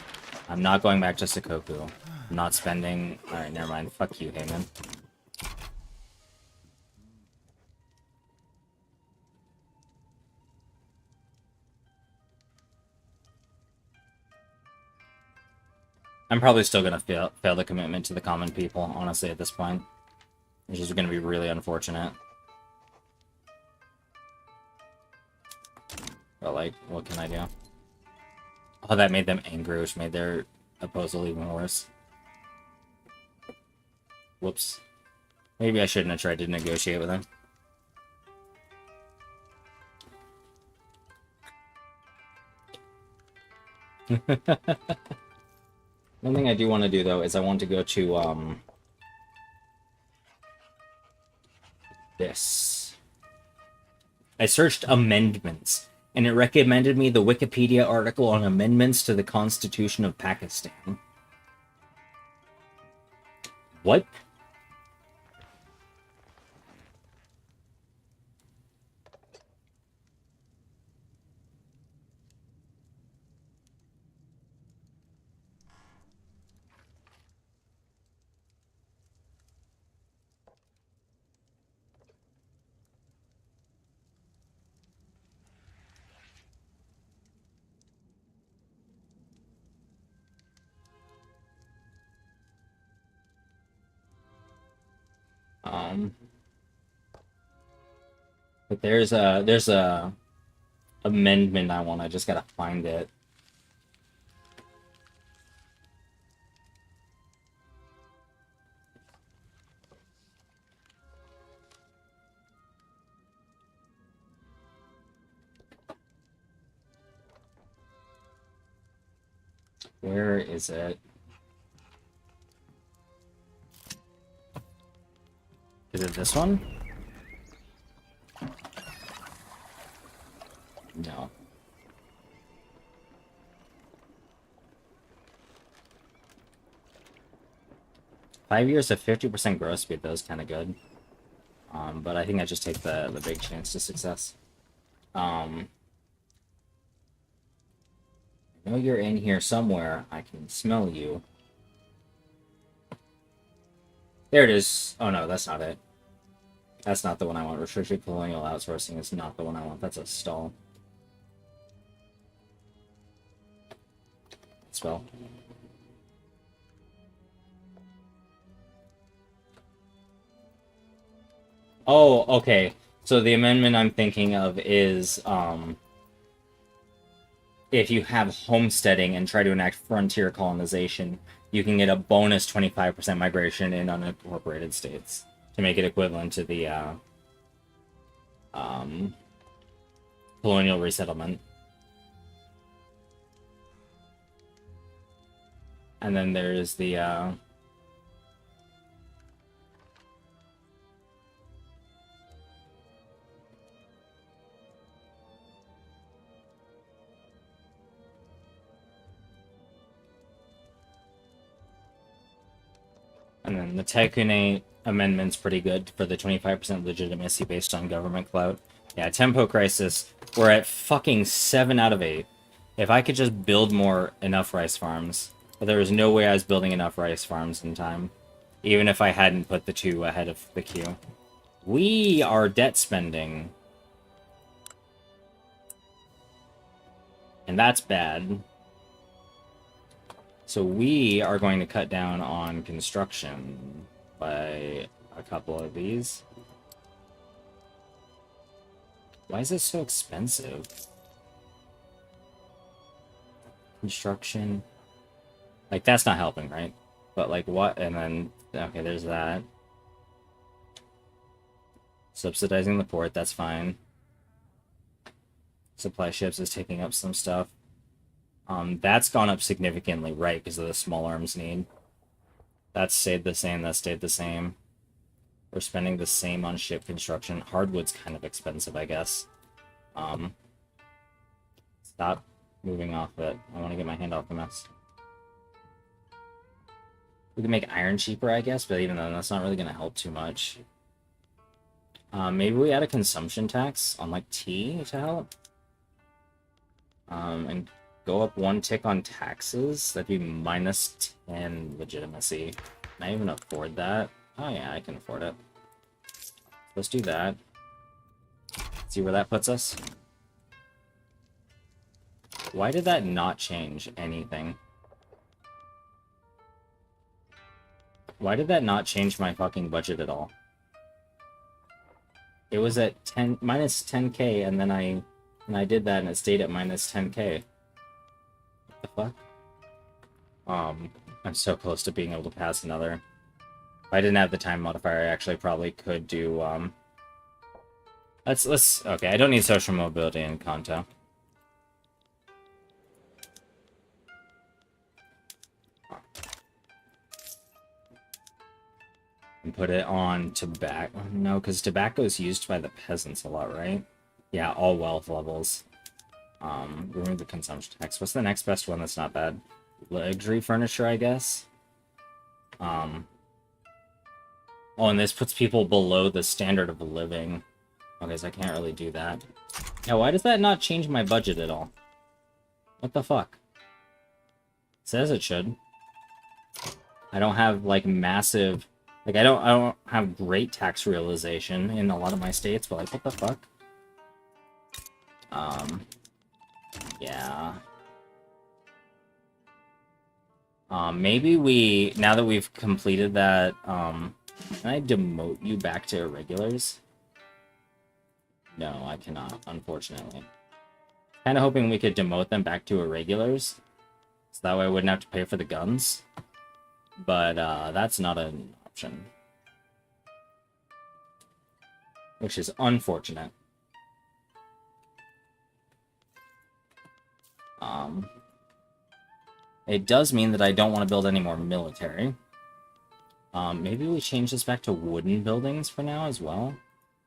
I'm not going back to Sakoku. I'm not spending... Alright, never mind. Fuck you, Hayman. I'm probably still going to fail the commitment to the common people, honestly, at this point. Which is going to be really unfortunate. But, like, what can I do? Oh, that made them angry, which made their opposal even worse. Whoops. Maybe I shouldn't have tried to negotiate with him. One thing I do want to do, though, is I want to go to, this. I searched amendments, and it recommended me the Wikipedia article on amendments to the Constitution of Pakistan. What? But there's a amendment I want. I just gotta find it. Where is it? Is it this one? No. Five years of 50% growth speed, though, is kind of good. But I think I just take the big chance to success. I know you're in here somewhere. I can smell you. There it is. Oh no, that's not it. That's not the one I want. Restricted colonial outsourcing is not the one I want. That's a stall. Spell. Oh, okay. So the amendment I'm thinking of is if you have homesteading and try to enact frontier colonization, you can get a bonus 25% migration in unincorporated states to make it equivalent to the colonial resettlement. And then there's the and then the Tycoon amendment's pretty good for the 25% legitimacy based on government clout. Yeah, Tempo Crisis, we're at fucking 7 out of 8. If I could just build enough rice farms. But there was no way I was building enough rice farms in time. Even if I hadn't put the 2 ahead of the queue. We are debt spending. And that's bad. So we are going to cut down on construction by a couple of these. Why is it so expensive? Construction. Like, that's not helping, right? But, like, what? And then, okay, there's that. Subsidizing the port, that's fine. Supply ships is taking up some stuff. That's gone up significantly, right, because of the small arms need. That stayed the same, that stayed the same. We're spending the same on ship construction. Hardwood's kind of expensive, I guess. Stop moving off it. I want to get my hand off the mess. We can make iron cheaper, I guess, but even then, that's not really going to help too much. Maybe we add a consumption tax on, like, tea to help? And go up 1 tick on taxes. That'd be minus 10 legitimacy. Can I even afford that? Oh yeah, I can afford it. Let's do that. See where that puts us? Why did that not change anything? Why did that not change my fucking budget at all? It was at minus 10k, and then I did that, and it stayed at minus 10k. What the fuck? I'm so close to being able to pass another. If I didn't have the time modifier, I actually probably could do, okay, I don't need social mobility in Kanto. And put it on tobacco. No, because tobacco is used by the peasants a lot, right? Yeah, all wealth levels. Remove the consumption tax. What's the next best one that's not bad? Luxury furniture, I guess. Oh, and this puts people below the standard of living. Okay, so I can't really do that. Yeah, why does that not change my budget at all? What the fuck? It says it should. I don't have, like, massive... Like, I don't have great tax realization in a lot of my states, but, like, what the fuck? Yeah. Maybe we... Now that we've completed that, can I demote you back to irregulars? No, I cannot, unfortunately. Kind of hoping we could demote them back to irregulars, so that way I wouldn't have to pay for the guns. But, that's not an option. Which is unfortunate. It does mean that I don't want to build any more military. Maybe we change this back to wooden buildings for now as well.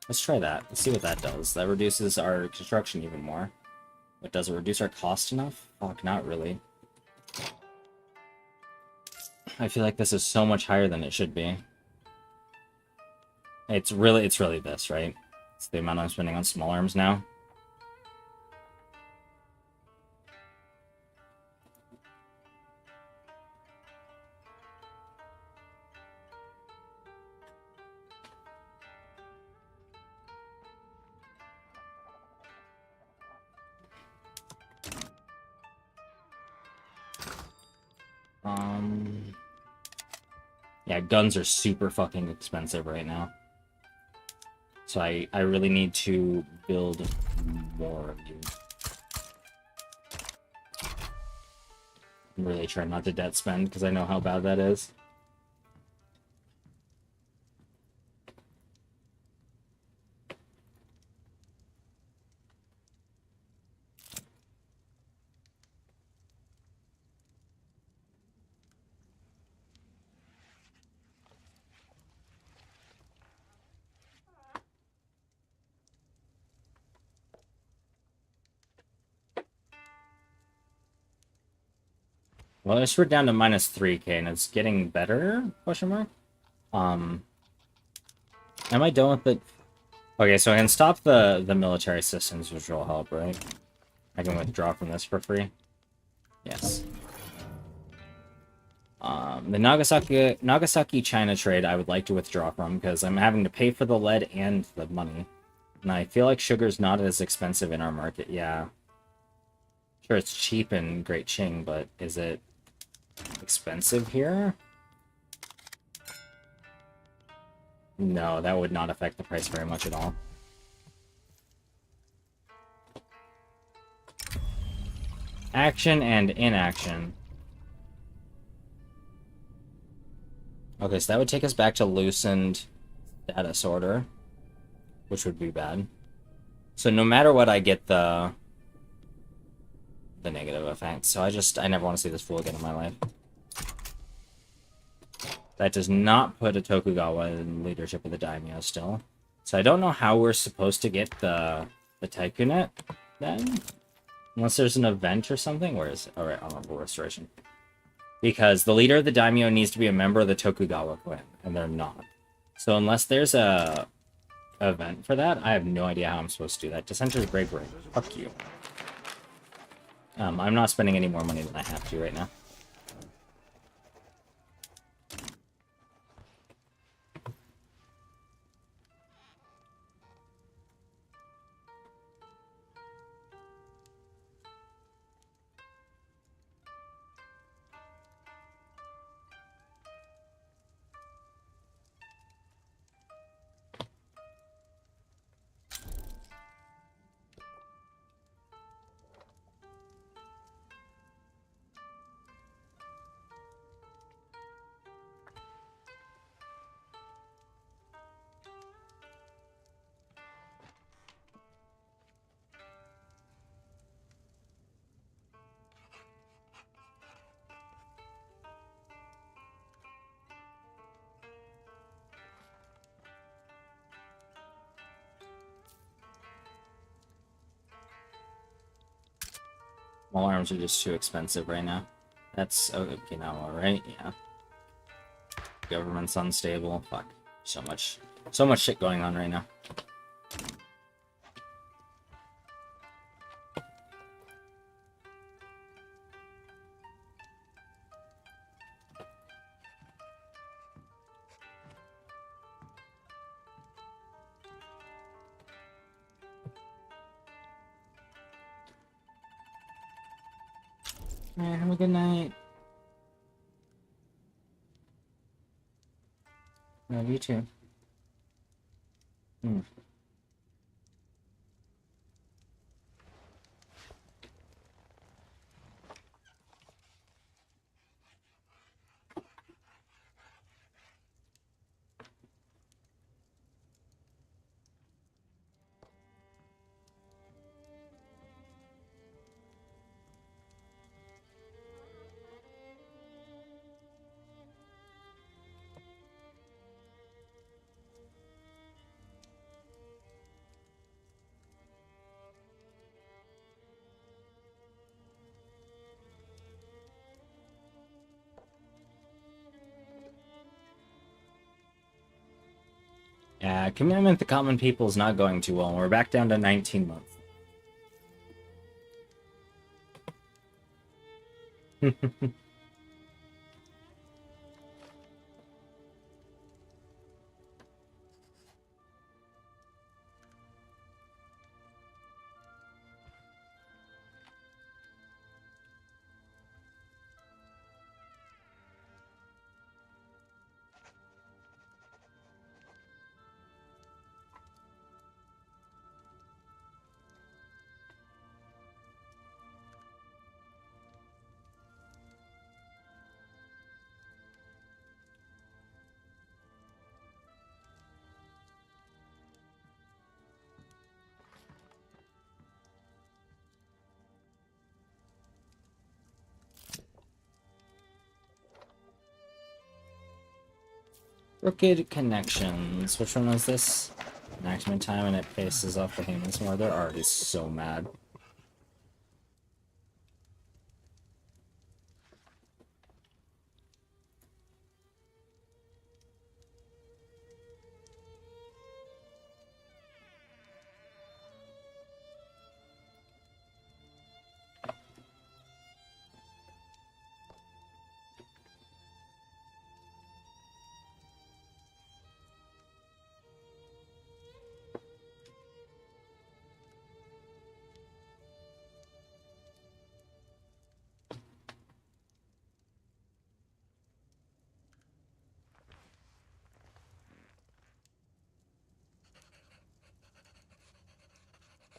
Let's try that. Let's see what that does. That reduces our construction even more. But does it reduce our cost enough? Fuck, not really. I feel like this is so much higher than it should be. It's really this, right? It's the amount I'm spending on small arms now. Yeah, guns are super fucking expensive right now. So I really need to build more of you. I'm really trying not to debt spend, because I know how bad that is. Well, I we're down to minus 3k, and it's getting better, question mark? Am I done with it? Okay, so I can stop the military systems, which will help, right? I can withdraw from this for free. Yes. The Nagasaki China trade I would like to withdraw from, because I'm having to pay for the lead and the money. And I feel like sugar's not as expensive in our market, yeah. Sure, it's cheap in Great Qing, but is it expensive here? No, that would not affect the price very much at all. Action and inaction. Okay, so that would take us back to loosened status order, which would be bad. So no matter what, I get the negative effect. So I never want to see this fool again in my life. That does not put a Tokugawa in leadership of the daimyo still. So I don't know how we're supposed to get the Tycoonate then. Unless there's an event or something. Where is it? Alright, honorable restoration. Because the leader of the daimyo needs to be a member of the Tokugawa clan, and they're not. So unless there's a event for that, I have no idea how I'm supposed to do that. Dissenter's bravery. Fuck you. I'm not spending any more money than I have to right now. Small arms are just too expensive right now. That's Okinawa, right? Yeah. Government's unstable. Fuck. So much shit going on right now. Alright, have a good night. Love you too. Hmm. Yeah, commitment to common people is not going too well. We're back down to 19 months. Crooked Connections. Which one was this? Enactment time, and it faces off the humans more. They're already so mad.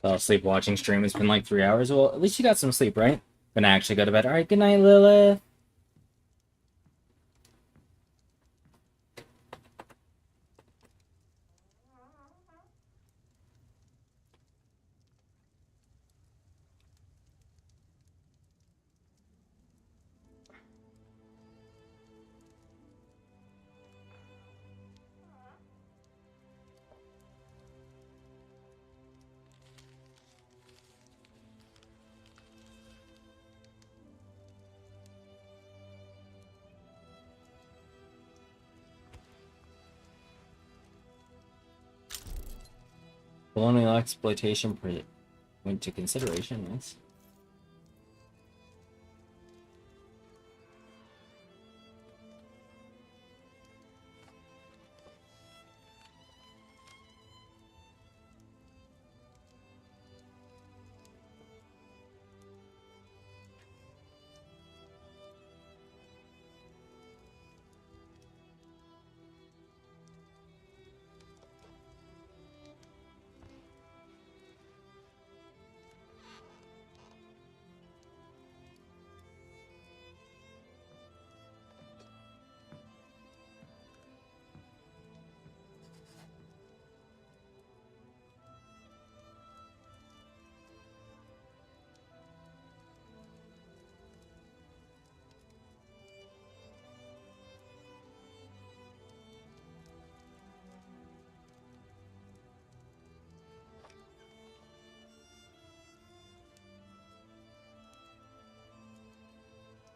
Fell asleep watching stream. It's been like 3 hours. Well, at least you got some sleep, right? Gonna actually go to bed. Alright, good night, Lilith. Colonial exploitation went to consideration, yes.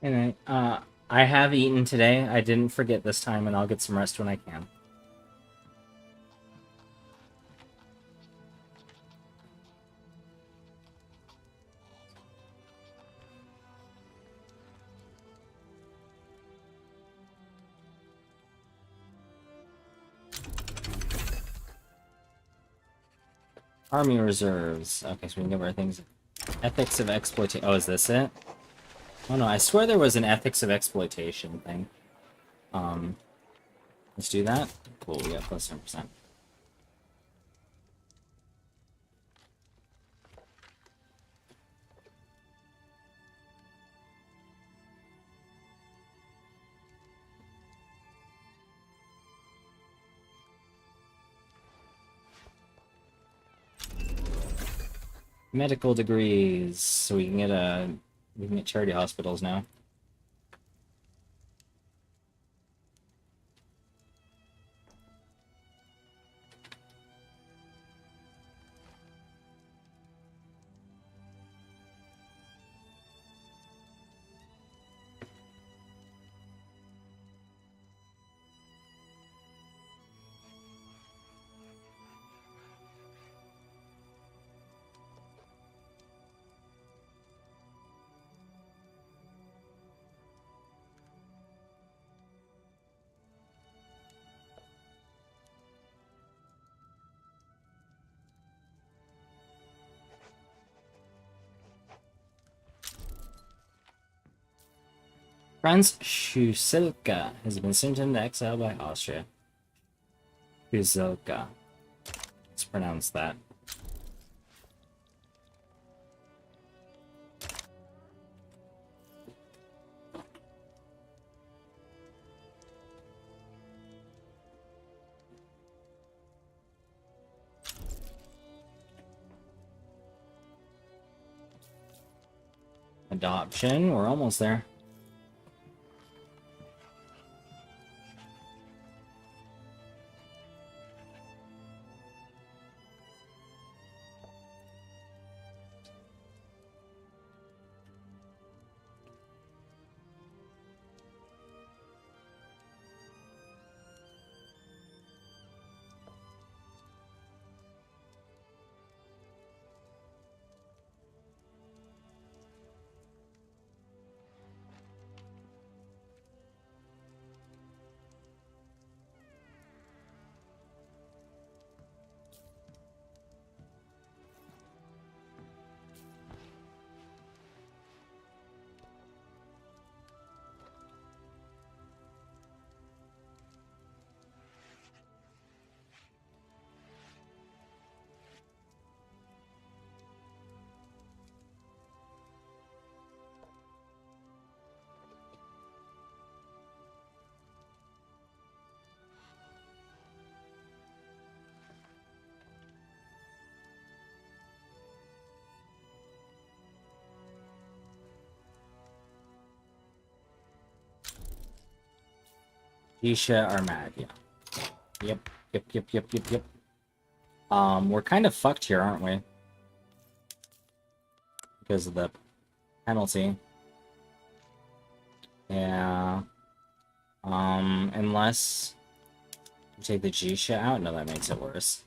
And I have eaten today. I didn't forget this time, and I'll get some rest when I can. Army reserves. Okay, so we can give our things. Ethics of exploitation. Oh, is this it? Oh no, I swear there was an ethics of exploitation thing. Um, let's do that. Cool, we got plus 10%. Medical degrees, so we can get charity hospitals now. Franz Schusilka has been sent into exile by Austria. Schusilka. Let's pronounce that. Adoption, we're almost there. Isha Armad, yeah. Yep. We're kind of fucked here, aren't we? Because of the penalty. Yeah. Unless we take the Jisha out? No, that makes it worse.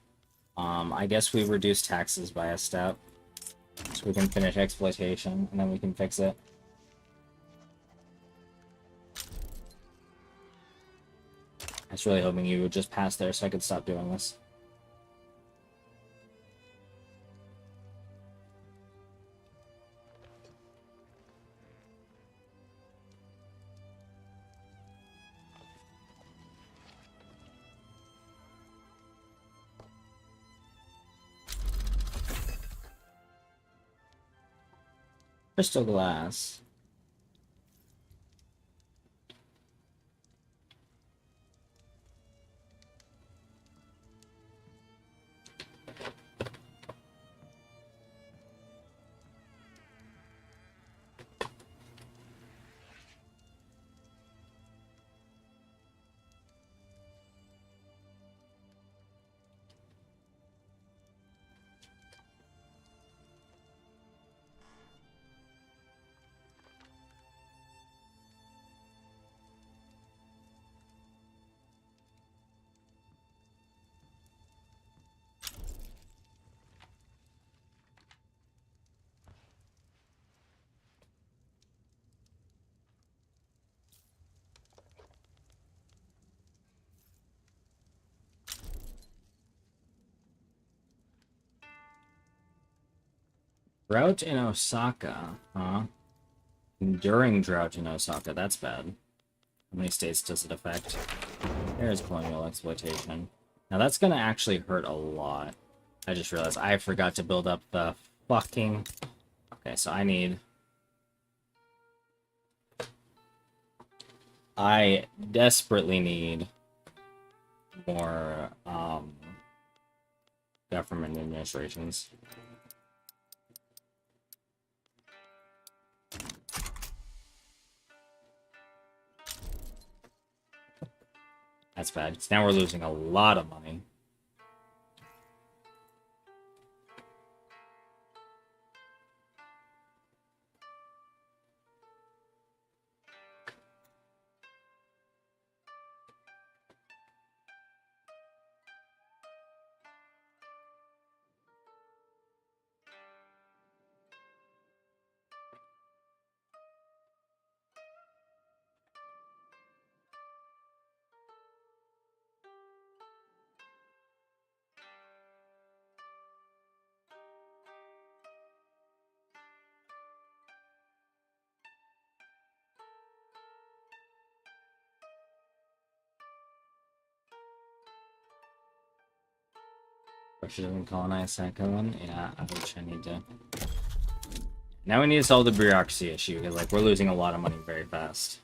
I guess we reduce taxes by a step. So we can finish exploitation, and then we can fix it. I was really hoping you would just pass there so I could stop doing this. Crystal glass. Drought in Osaka, huh? During drought in Osaka, that's bad. How many states does it affect? There's colonial exploitation. Now that's gonna actually hurt a lot. I just realized I forgot to build up the fucking... Okay, so I desperately need more, government administrations. That's bad. So now we're losing a lot of money. Russia doesn't colonize Sakhalin? Yeah, which I need to... Now we need to solve the bureaucracy issue, because, like, we're losing a lot of money very fast.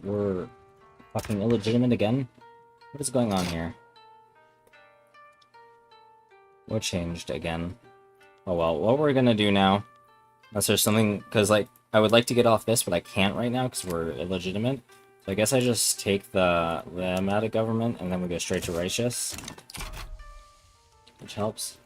We're fucking illegitimate again? What is going on here? What changed again? Oh well, what we're gonna do now, unless there's something, because, like, I would like to get off this, but I can't right now because we're illegitimate. So I guess I just take them out of government, and then we go straight to righteous. Which helps.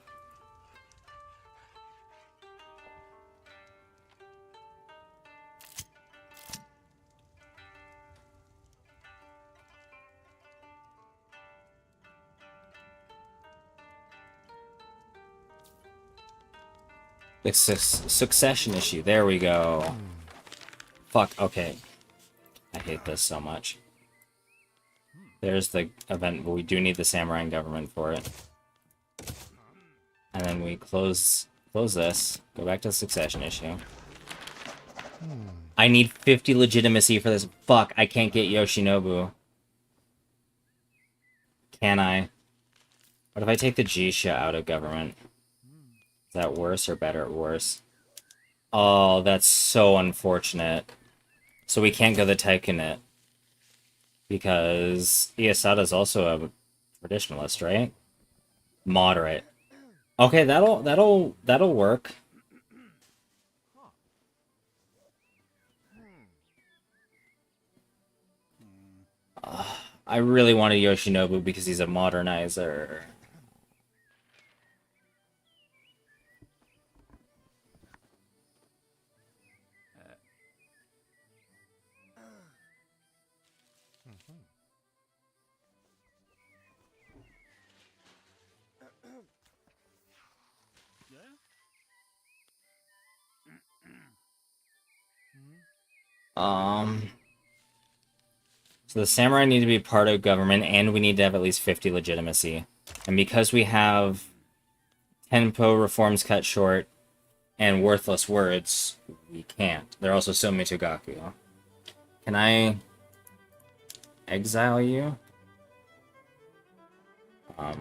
The succession issue. There we go. Fuck, okay. I hate this so much. There's the event, but we do need the samurai government for it. And then we close this, go back to the succession issue. I need 50 legitimacy for this. Fuck, I can't get Yoshinobu. Can I? What if I take the Jisha out of government? Is that worse or better? Worse. Oh, that's so unfortunate. So we can't go the Taikunit. Because Iyasada's also a traditionalist, right? Moderate. Okay, that'll work. I really wanted Yoshinobu because he's a modernizer. So the samurai need to be part of government, and we need to have at least 50 legitimacy. And because we have tempo reforms cut short and worthless words, we can't. They're also so Mitsugaku. Can I exile you? I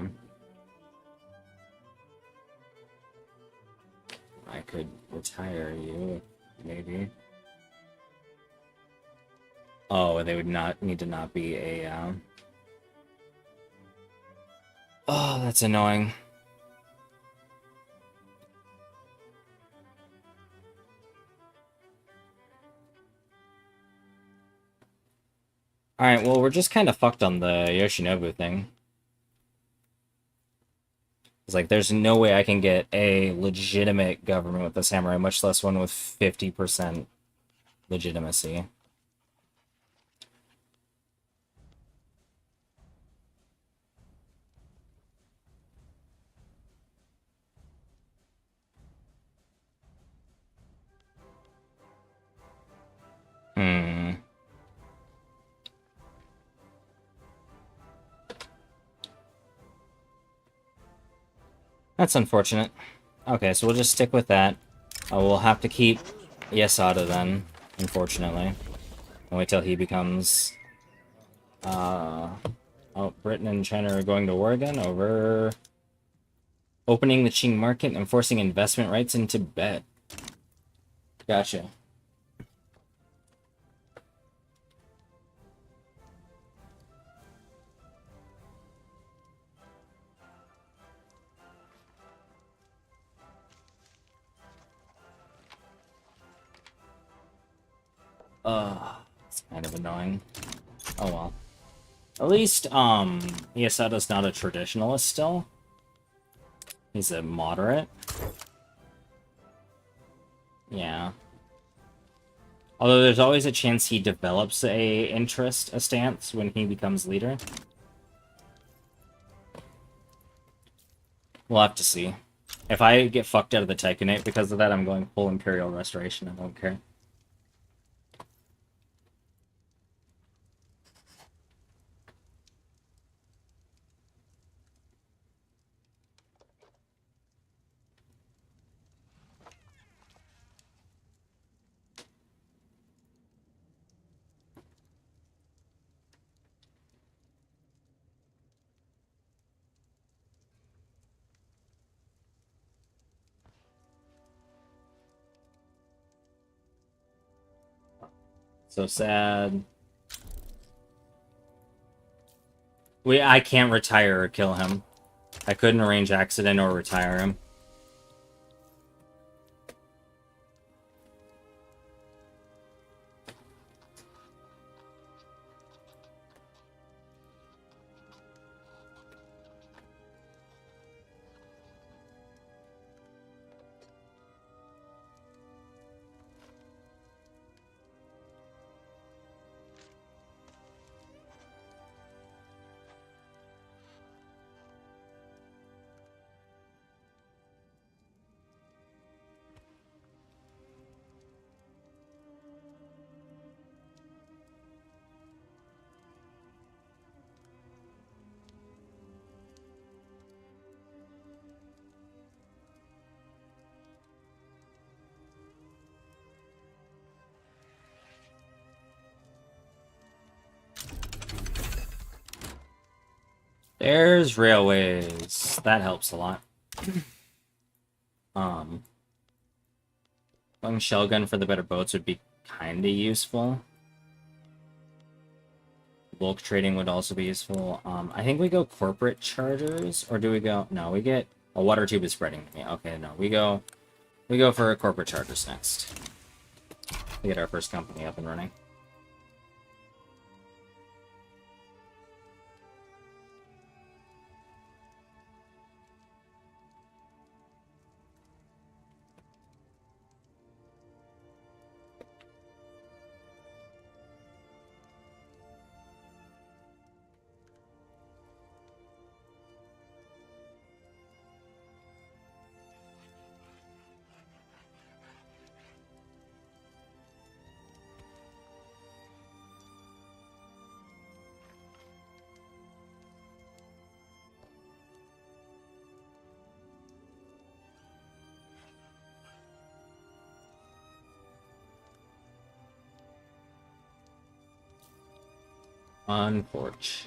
could retire you, maybe. Oh, they would not need to not be a. Oh, that's annoying. Alright, well, we're just kind of fucked on the Yoshinobu thing. It's like, there's no way I can get a legitimate government with the samurai, much less one with 50% legitimacy. Hmm. That's unfortunate. Okay, so we'll just stick with that. We'll have to keep Yesada then, unfortunately. And wait till he becomes... Oh, Britain and China are going to war again over... opening the Qing market and enforcing investment rights in Tibet. Gotcha. It's kind of annoying. Oh well. At least, Yesada's not a traditionalist still. He's a moderate. Yeah. Although there's always a chance he develops a stance when he becomes leader. We'll have to see. If I get fucked out of the Tycoonate because of that, I'm going full Imperial Restoration. I don't care. So sad. I can't retire or kill him. I couldn't arrange accident or retire him. There's railways. That helps a lot. Going shell gun for the better boats would be kinda useful. Bulk trading would also be useful. I think we go corporate charters, or do we go... No, we get... A water tube is spreading. Yeah, okay, no, we go for corporate charters next. We get our first company up and running. On porch.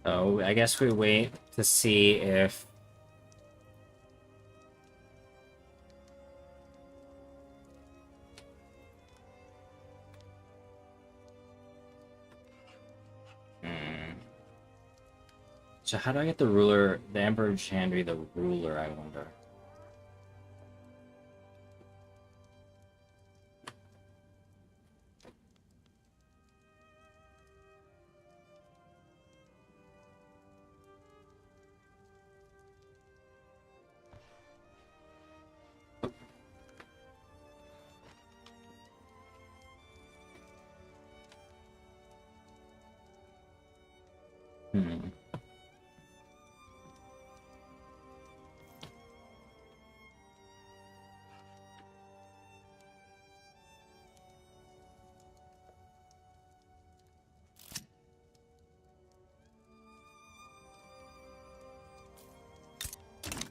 So I guess we wait to see if... Hmm. So how do I get the ruler, the Emperor Chandri, the ruler, I wonder? Hmm.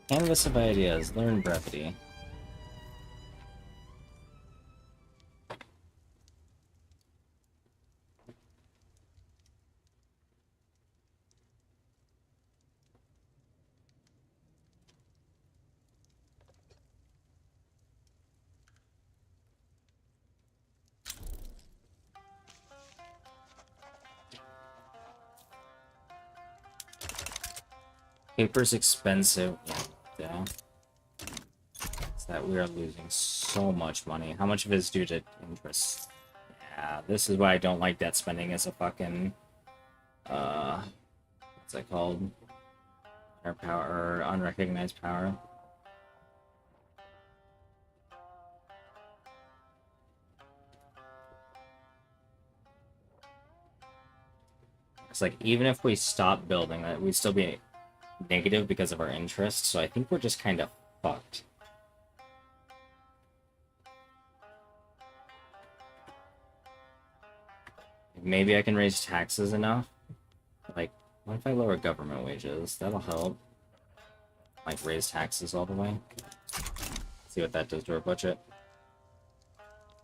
Canvas of ideas, learn brevity. Paper's expensive. Yeah. It's that we are losing so much money. How much of it is due to interest? Yeah, this is why I don't like debt spending as a fucking... what's that called? Our power, or unrecognized power. It's like, even if we stop building that, we'd still be negative because of our interest, so I think we're just kind of fucked. Maybe I can raise taxes enough. Like, what if I lower government wages? That'll help. Like, raise taxes all the way. See what that does to our budget.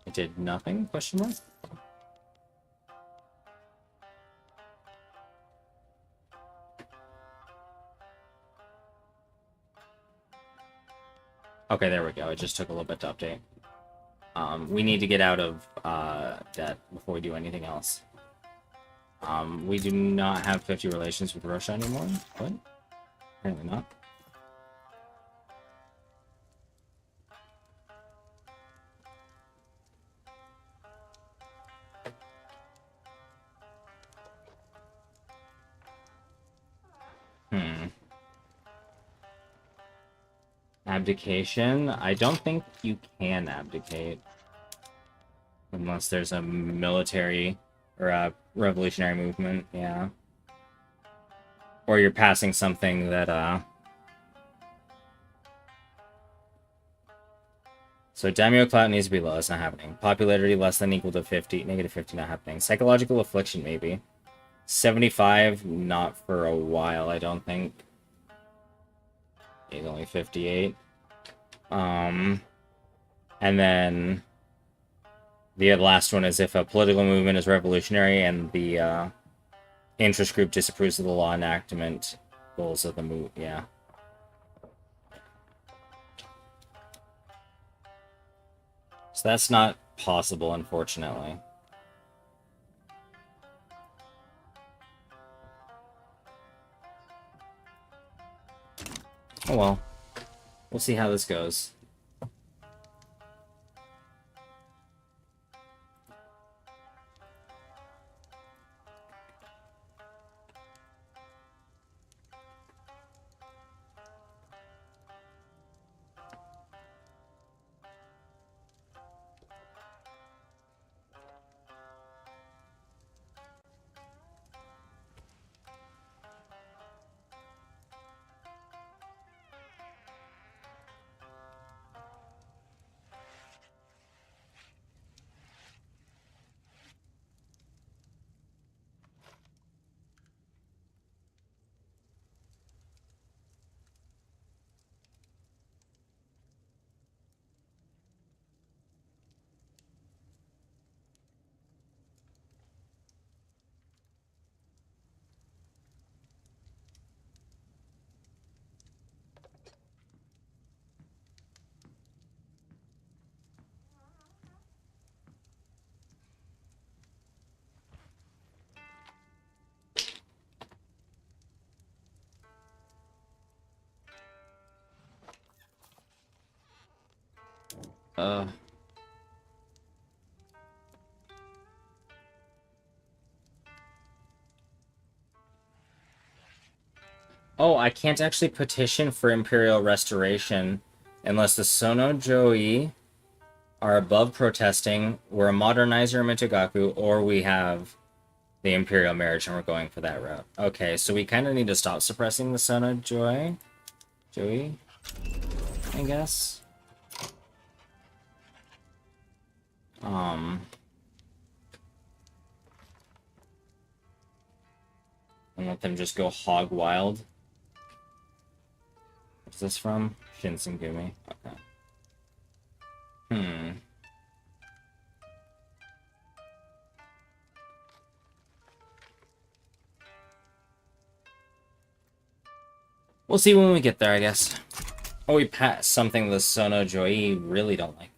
It did nothing? Question mark? Okay, there we go. It just took a little bit to update. We need to get out of debt before we do anything else. We do not have 50 relations with Russia anymore. What? Apparently not. Hmm. Abdication? I don't think you can abdicate. Unless there's a military or a revolutionary movement, yeah. Or you're passing something that, So daimyo clout needs to be low, it's not happening. Popularity less than equal to 50, negative 50, not happening. Psychological affliction, maybe. 75, not for a while, I don't think. He's only 58. And then the last one is if a political movement is revolutionary and the interest group disapproves of the law enactment goals of the move. Yeah. So that's not possible, unfortunately. Oh well. We'll see how this goes. Uh. Oh, I can't actually petition for Imperial Restoration unless the Sono Joei are above protesting, we're a modernizer in Mitagaku, or we have the Imperial Marriage and we're going for that route. Okay, so we kind of need to stop suppressing the Sono Joey, I guess. Um, and let them just go hog wild. What's this from? Shinsengumi. Okay. Hmm. We'll see when we get there, I guess. Oh, we passed something the Sono Joei really don't like.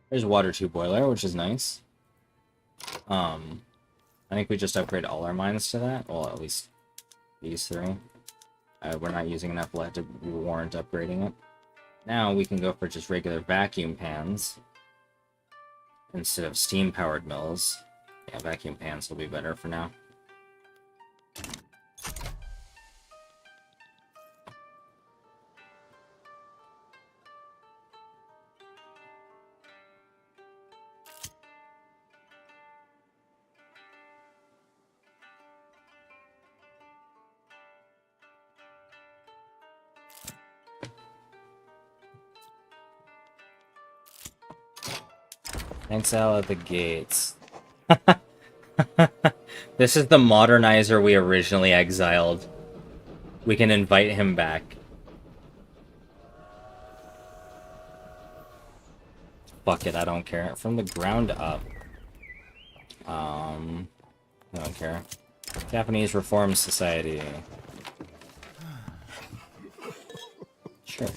There's water 2 boiler, which is nice. I think we just upgrade all our mines to that. Well, at least these 3. We're not using enough lead to warrant upgrading it. Now we can go for just regular vacuum pans instead of steam-powered mills. Yeah, vacuum pans will be better for now. Thanks out at the gates. This is the modernizer we originally exiled. We can invite him back. Fuck it, I don't care. From the ground up. I don't care. Japanese Reform Society. Sure.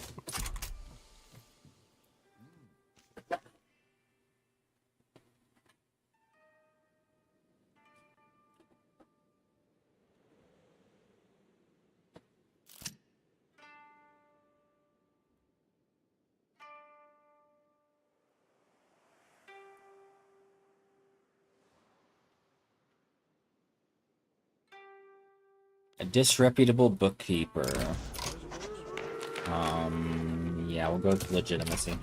A disreputable bookkeeper. Yeah, we'll go with legitimacy.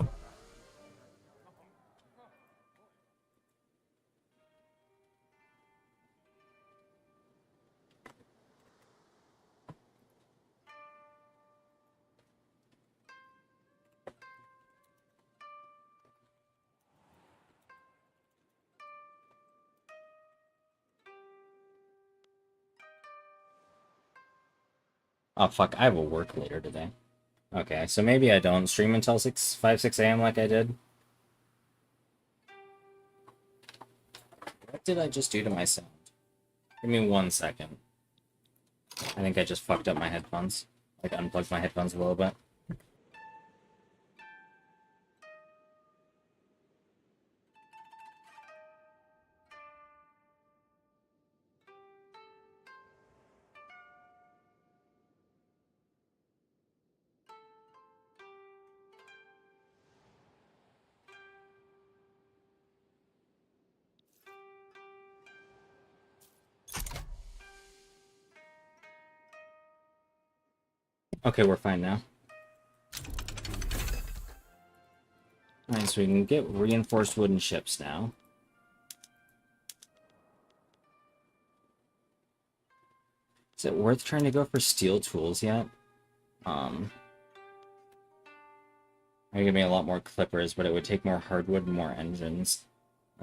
Oh fuck, I will work later today. Okay, so maybe I don't stream until 6 a.m. like I did. What did I just do to my sound? Give me 1 second. I think I just fucked up my headphones. Like, unplugged my headphones a little bit. Okay, we're fine now. Alright, so we can get reinforced wooden ships now. Is it worth trying to go for steel tools yet? I'm gonna be a lot more clippers, but it would take more hardwood and more engines.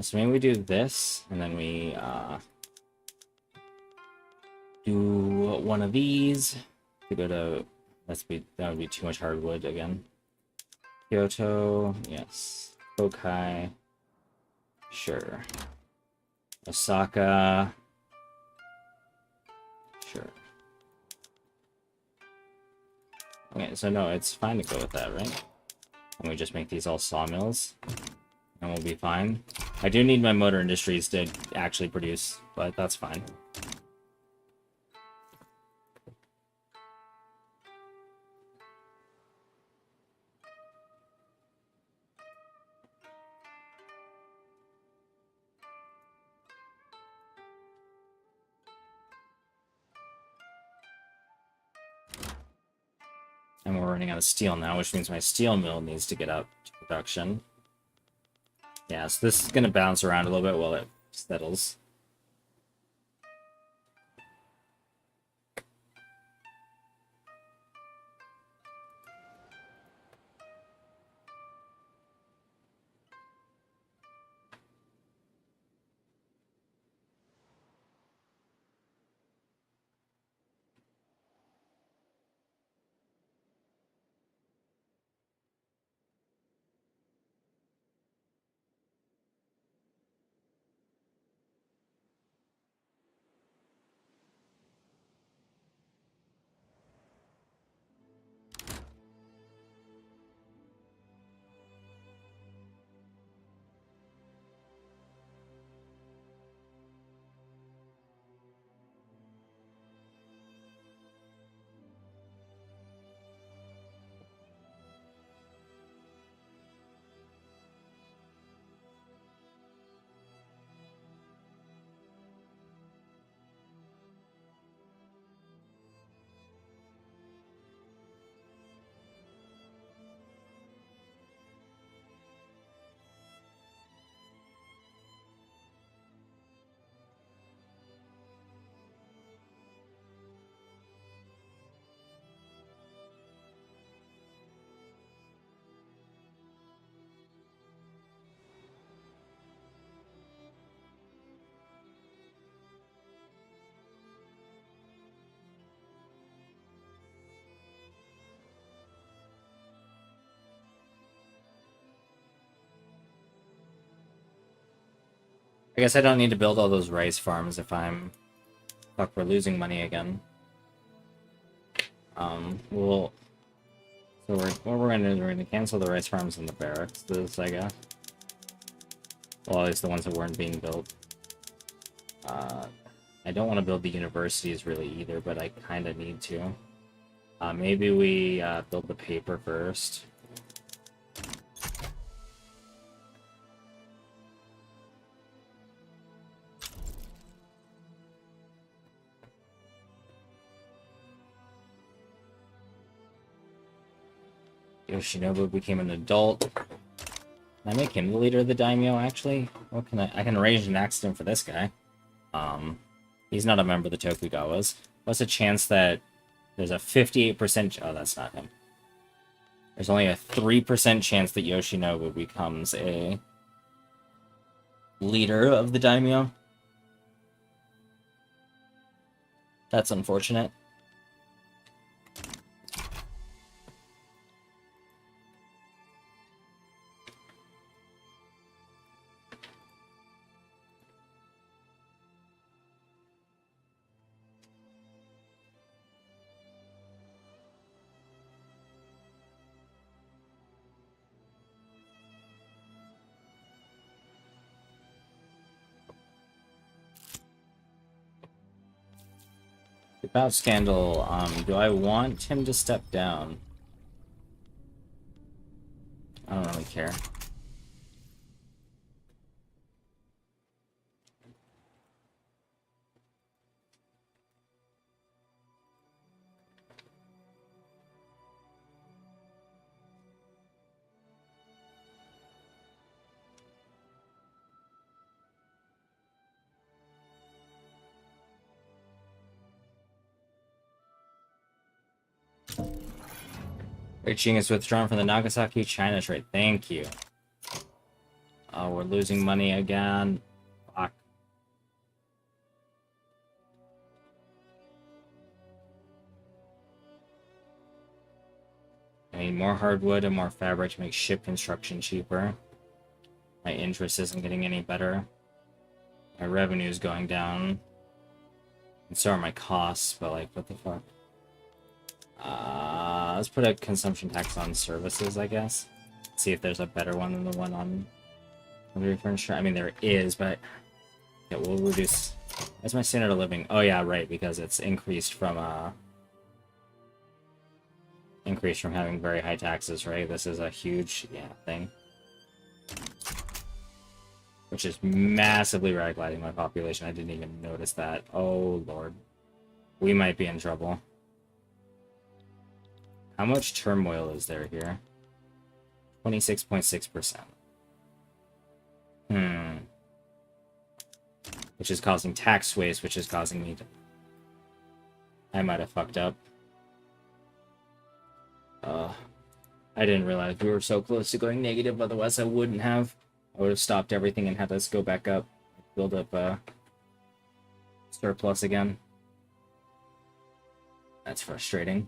So maybe we do this, and then we do one of these. We go to that would be too much hardwood again. Kyoto, yes. Tokai, sure. Osaka, sure. Okay, so no, it's fine to go with that, right? And we just make these all sawmills, and we'll be fine. I do need my motor industries to actually produce, but that's fine. And we're running out of steel now, which means my steel mill needs to get up to production. Yeah, so this is going to bounce around a little bit while it settles. I guess I don't need to build all those rice farms if I'm... Fuck, we're losing money again. We'll... So what we're gonna do is we're gonna cancel the rice farms and the barracks, I guess. Well, at least the ones that weren't being built. I don't want to build the universities really either, but I kind of need to. Maybe we build the paper first. Yoshinobu became an adult. Can I make him the leader of the daimyo, actually? What can I can arrange an accident for this guy. He's not a member of the Tokugawas. What's the chance that there's a 58%... Oh, that's not him. There's only a 3% chance that Yoshinobu becomes a leader of the daimyo. That's unfortunate. About Scandal, do I want him to step down? I don't really care. Beijing is withdrawn from the Nagasaki China trade. Thank you. Oh, we're losing money again. Fuck. I need more hardwood and more fabric to make ship construction cheaper. My interest isn't getting any better. My revenue is going down. And so are my costs, but like, what the fuck? Let's put a consumption tax on services, I guess. See if there's a better one than the one on furniture. I mean, there is, but yeah, we'll reduce. That's my standard of living. Oh yeah, right, because it's increased from having very high taxes, right? This is a huge thing, which is massively radicalizing my population. I didn't even notice that. Oh lord, we might be in trouble. How much turmoil is there here? 26.6%. Which is causing tax waste, which is causing me to... I might have fucked up. I didn't realize we were so close to going negative, otherwise I wouldn't have. I would have stopped everything and had us go back up. Build up surplus again. That's frustrating.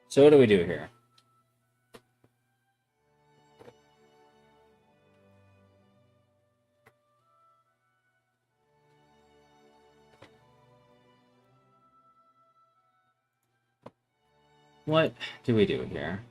So what do we do here? What do we do here?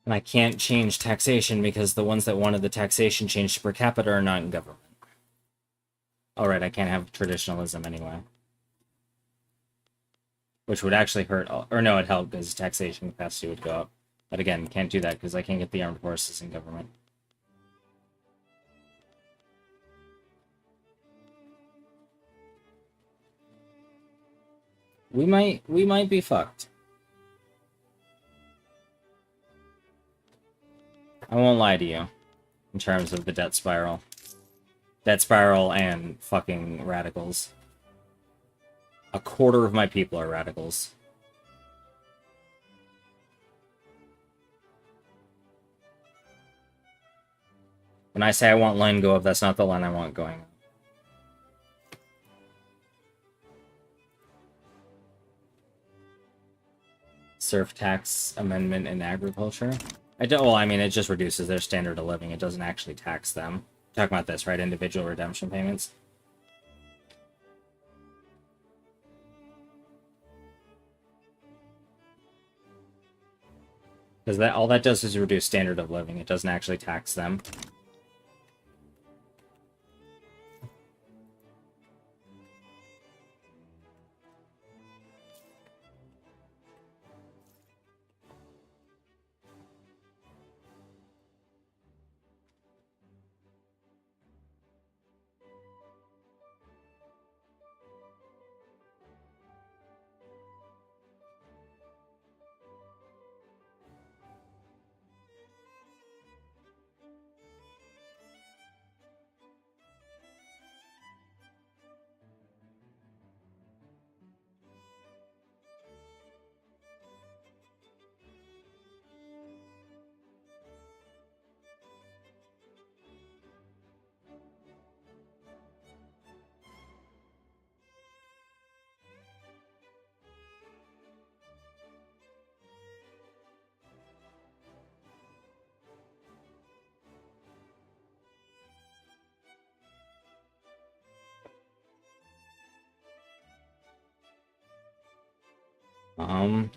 And I can't change taxation because the ones that wanted the taxation changed per capita are not in government. Alright, I can't have traditionalism anyway. Which would actually hurt, or no, it'd help because taxation capacity would go up. But again, can't do that because I can't get the armed forces in government. We might be fucked. I won't lie to you in terms of the debt spiral. Debt spiral and fucking radicals. A quarter of my people are radicals. When I say I want line go up, that's not the line I want going up. Surf tax amendment in agriculture. Well, I mean, it just reduces their standard of living. It doesn't actually tax them. Talking about this, right? Individual redemption payments. Because all that does is reduce standard of living. It doesn't actually tax them. Um,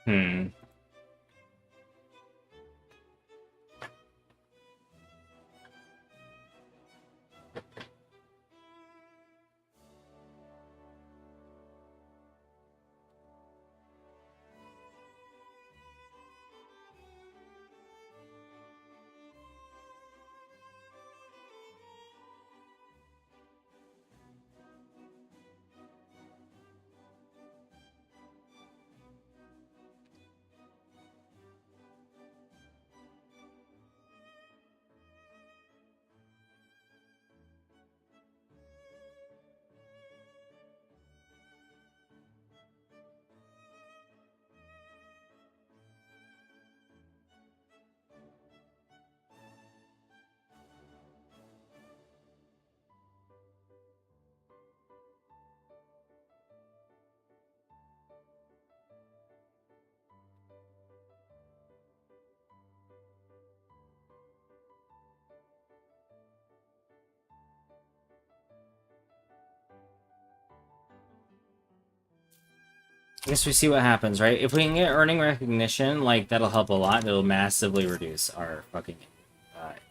hmm. I guess we see what happens, right? If we can get earning recognition, like, that'll help a lot. It'll massively reduce our fucking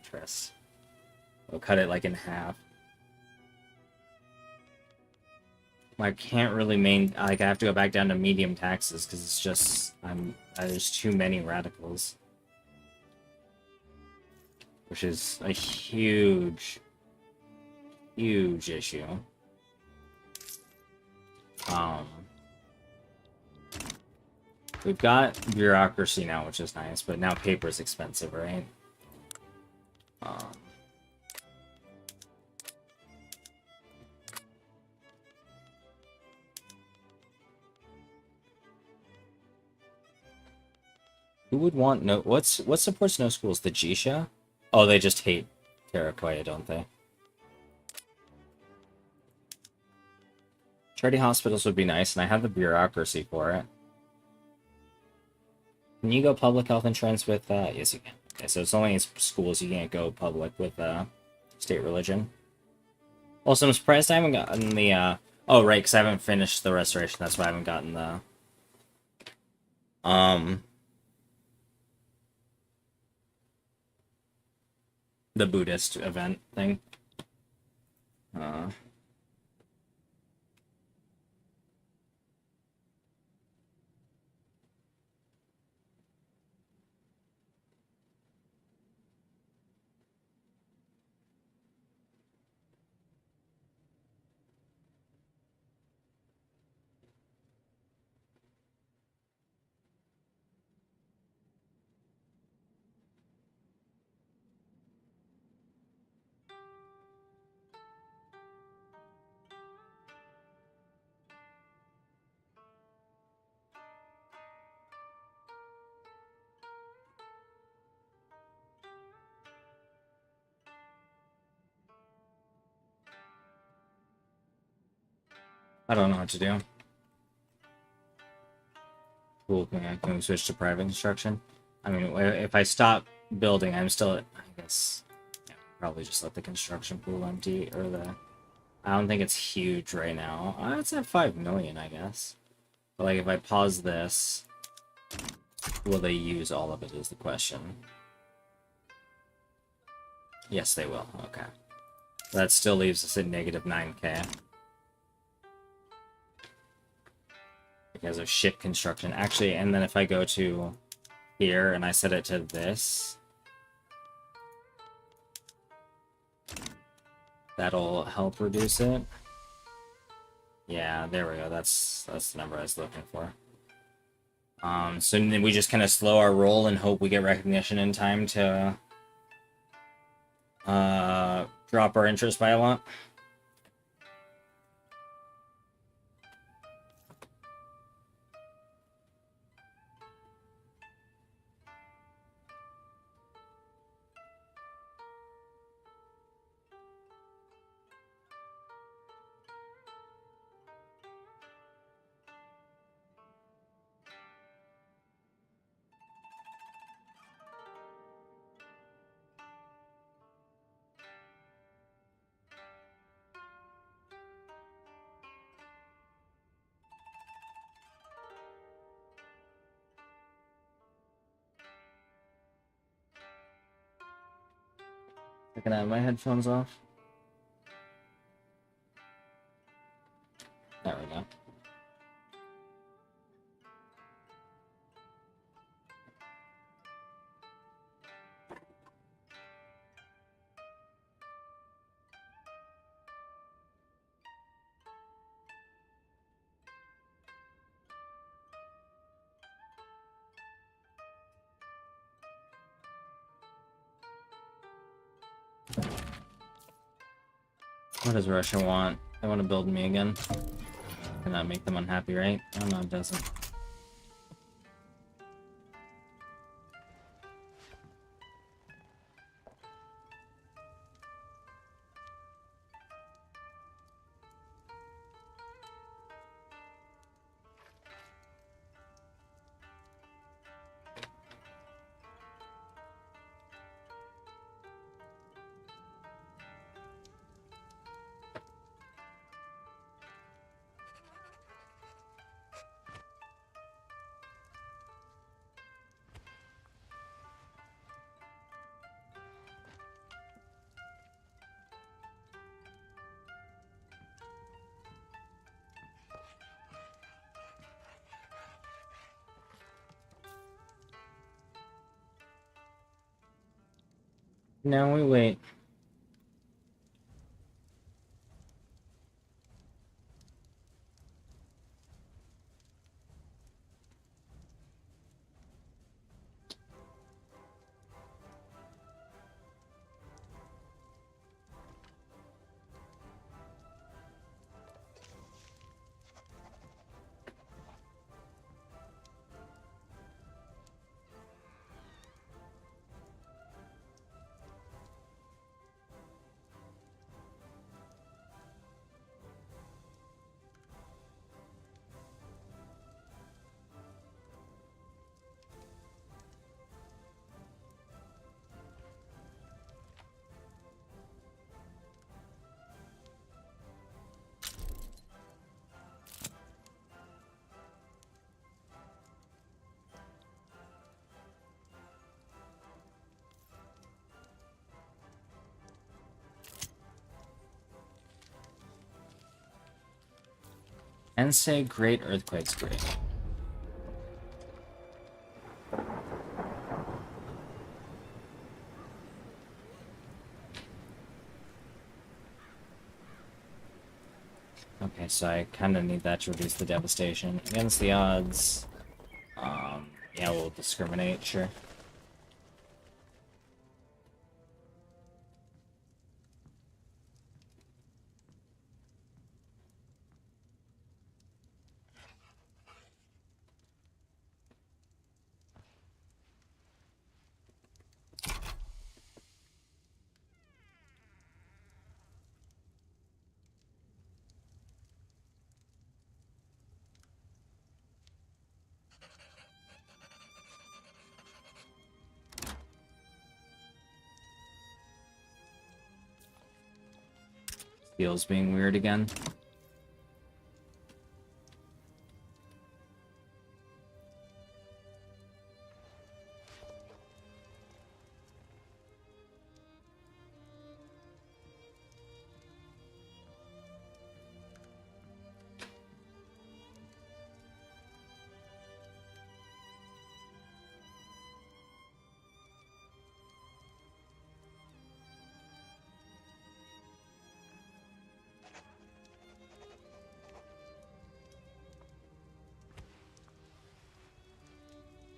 interest. We'll cut it, like, in half. I can't really like, I have to go back down to medium taxes, because it's just, there's too many radicals. Which is a huge, huge issue. We've got bureaucracy now, which is nice, but now paper's expensive, right? Who would want no... What supports no schools? The Jisha? Oh, they just hate Terakoya, don't they? Charity hospitals would be nice, and I have the bureaucracy for it. Can you go public health insurance with... Yes, you can. Okay, so it's only in schools you can't go public with state religion. Also, I'm surprised I haven't gotten the... Oh, right, because I haven't finished the restoration. That's why I haven't gotten the... The Buddhist event thing. I don't know what to do. Cool, can we switch to private construction? I mean, if I stop building, I'm still... I guess... Yeah, probably just let the construction pool empty, or the... I don't think it's huge right now. It's at 5 million, I guess. But, like, if I pause this... Will they use all of it is the question. Yes, they will. Okay. That still leaves us at negative 9k. Because of ship construction. Actually, and then if I go to here and I set it to this, that'll help reduce it. Yeah, there we go. That's the number I was looking for. So then we just kind of slow our roll and hope we get recognition in time to drop our interest by a lot. I can have my headphones off. There we go. What does Russia want? They want to build me again. Cannot make them unhappy, right? Oh no, it doesn't. Now we wait. And say great earthquake's great. Okay, so I kind of need that to reduce the devastation. Against the odds, yeah, we'll discriminate, sure. Feels being weird again.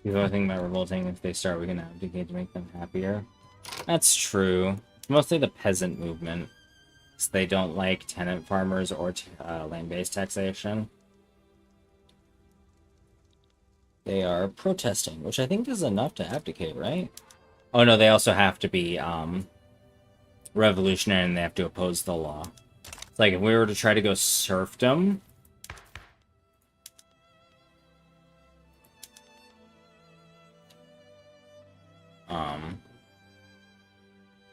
The other thing about revolting, if they start, we can abdicate to make them happier. That's true. Mostly the peasant movement. So they don't like tenant farmers or land-based taxation. They are protesting, which I think is enough to abdicate, right? Oh no, they also have to be revolutionary and they have to oppose the law. It's like if we were to try to go serfdom,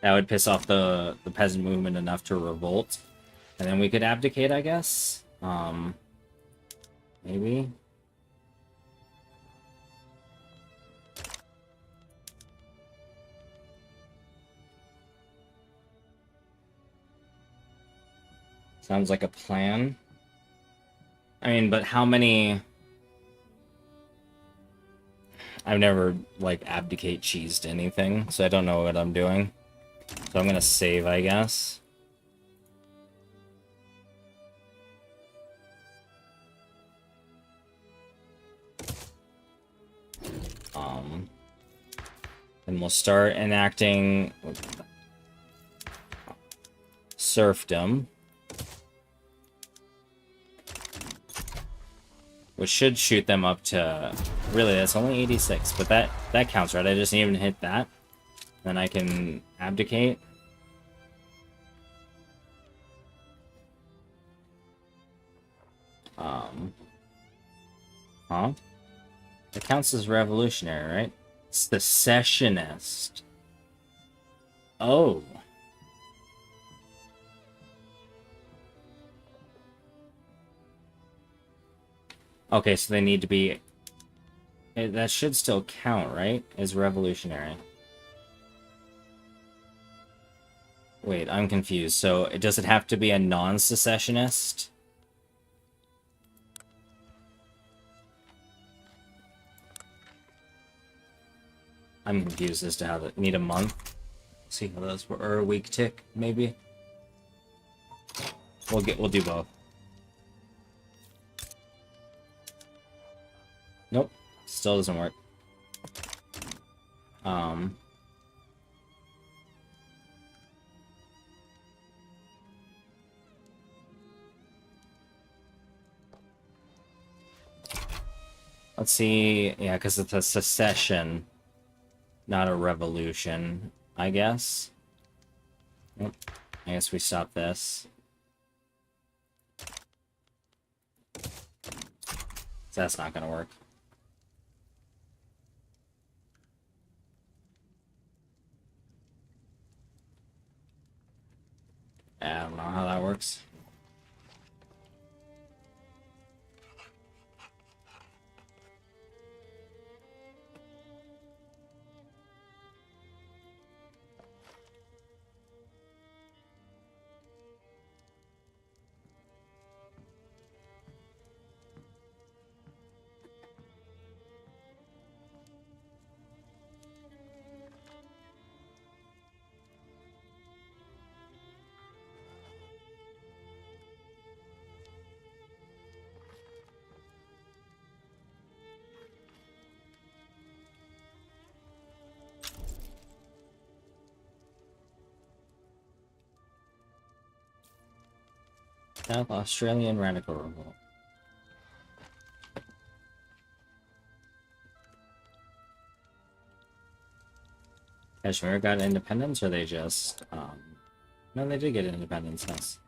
that would piss off the peasant movement enough to revolt. And then we could abdicate, I guess. Maybe. Sounds like a plan. I mean, but how many... I've never, like, abdicate cheesed anything, so I don't know what I'm doing. So I'm gonna save, I guess. And we'll start enacting serfdom, which should shoot them up to... Really, that's only 86, but that counts, right? I just didn't even hit that. Then I can abdicate. Huh? It counts as revolutionary, right? Secessionist. Oh. Okay, so they need to be... That should still count, right? As revolutionary. Wait, I'm confused. So, does it have to be a non-secessionist? I'm confused as to how to... Need a month? See how those were... Or a week tick, maybe? We'll do both. Nope. Still doesn't work. Let's see. Yeah, because it's a secession, not a revolution, I guess. Nope. I guess we stop this. That's not gonna work. I don't know how that works. South Australian Radical Revolt. Kashmir got independence, or they just... No, they did get independence, yes.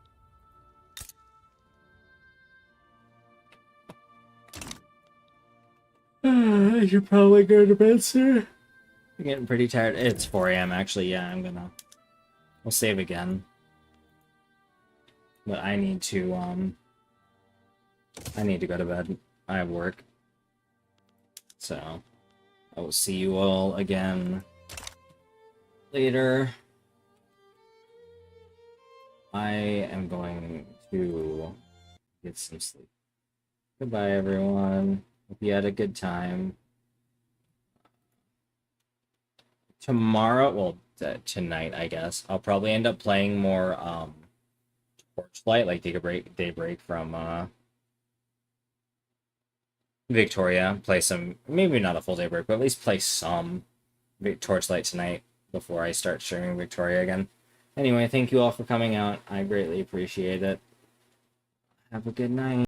I should probably go to bed soon. I'm getting pretty tired. It's 4 a.m. actually, yeah, we'll save again. But I need to go to bed. I have work. So, I will see you all again later. I am going to get some sleep. Goodbye, everyone. Hope you had a good time. Tomorrow, well, tonight, I guess, I'll probably end up playing more Torchlight, like Daybreak from Victoria. Play some, maybe not a full Daybreak, but at least play some Torchlight tonight before I start streaming Victoria again. Anyway, thank you all for coming out. I greatly appreciate it. Have a good night.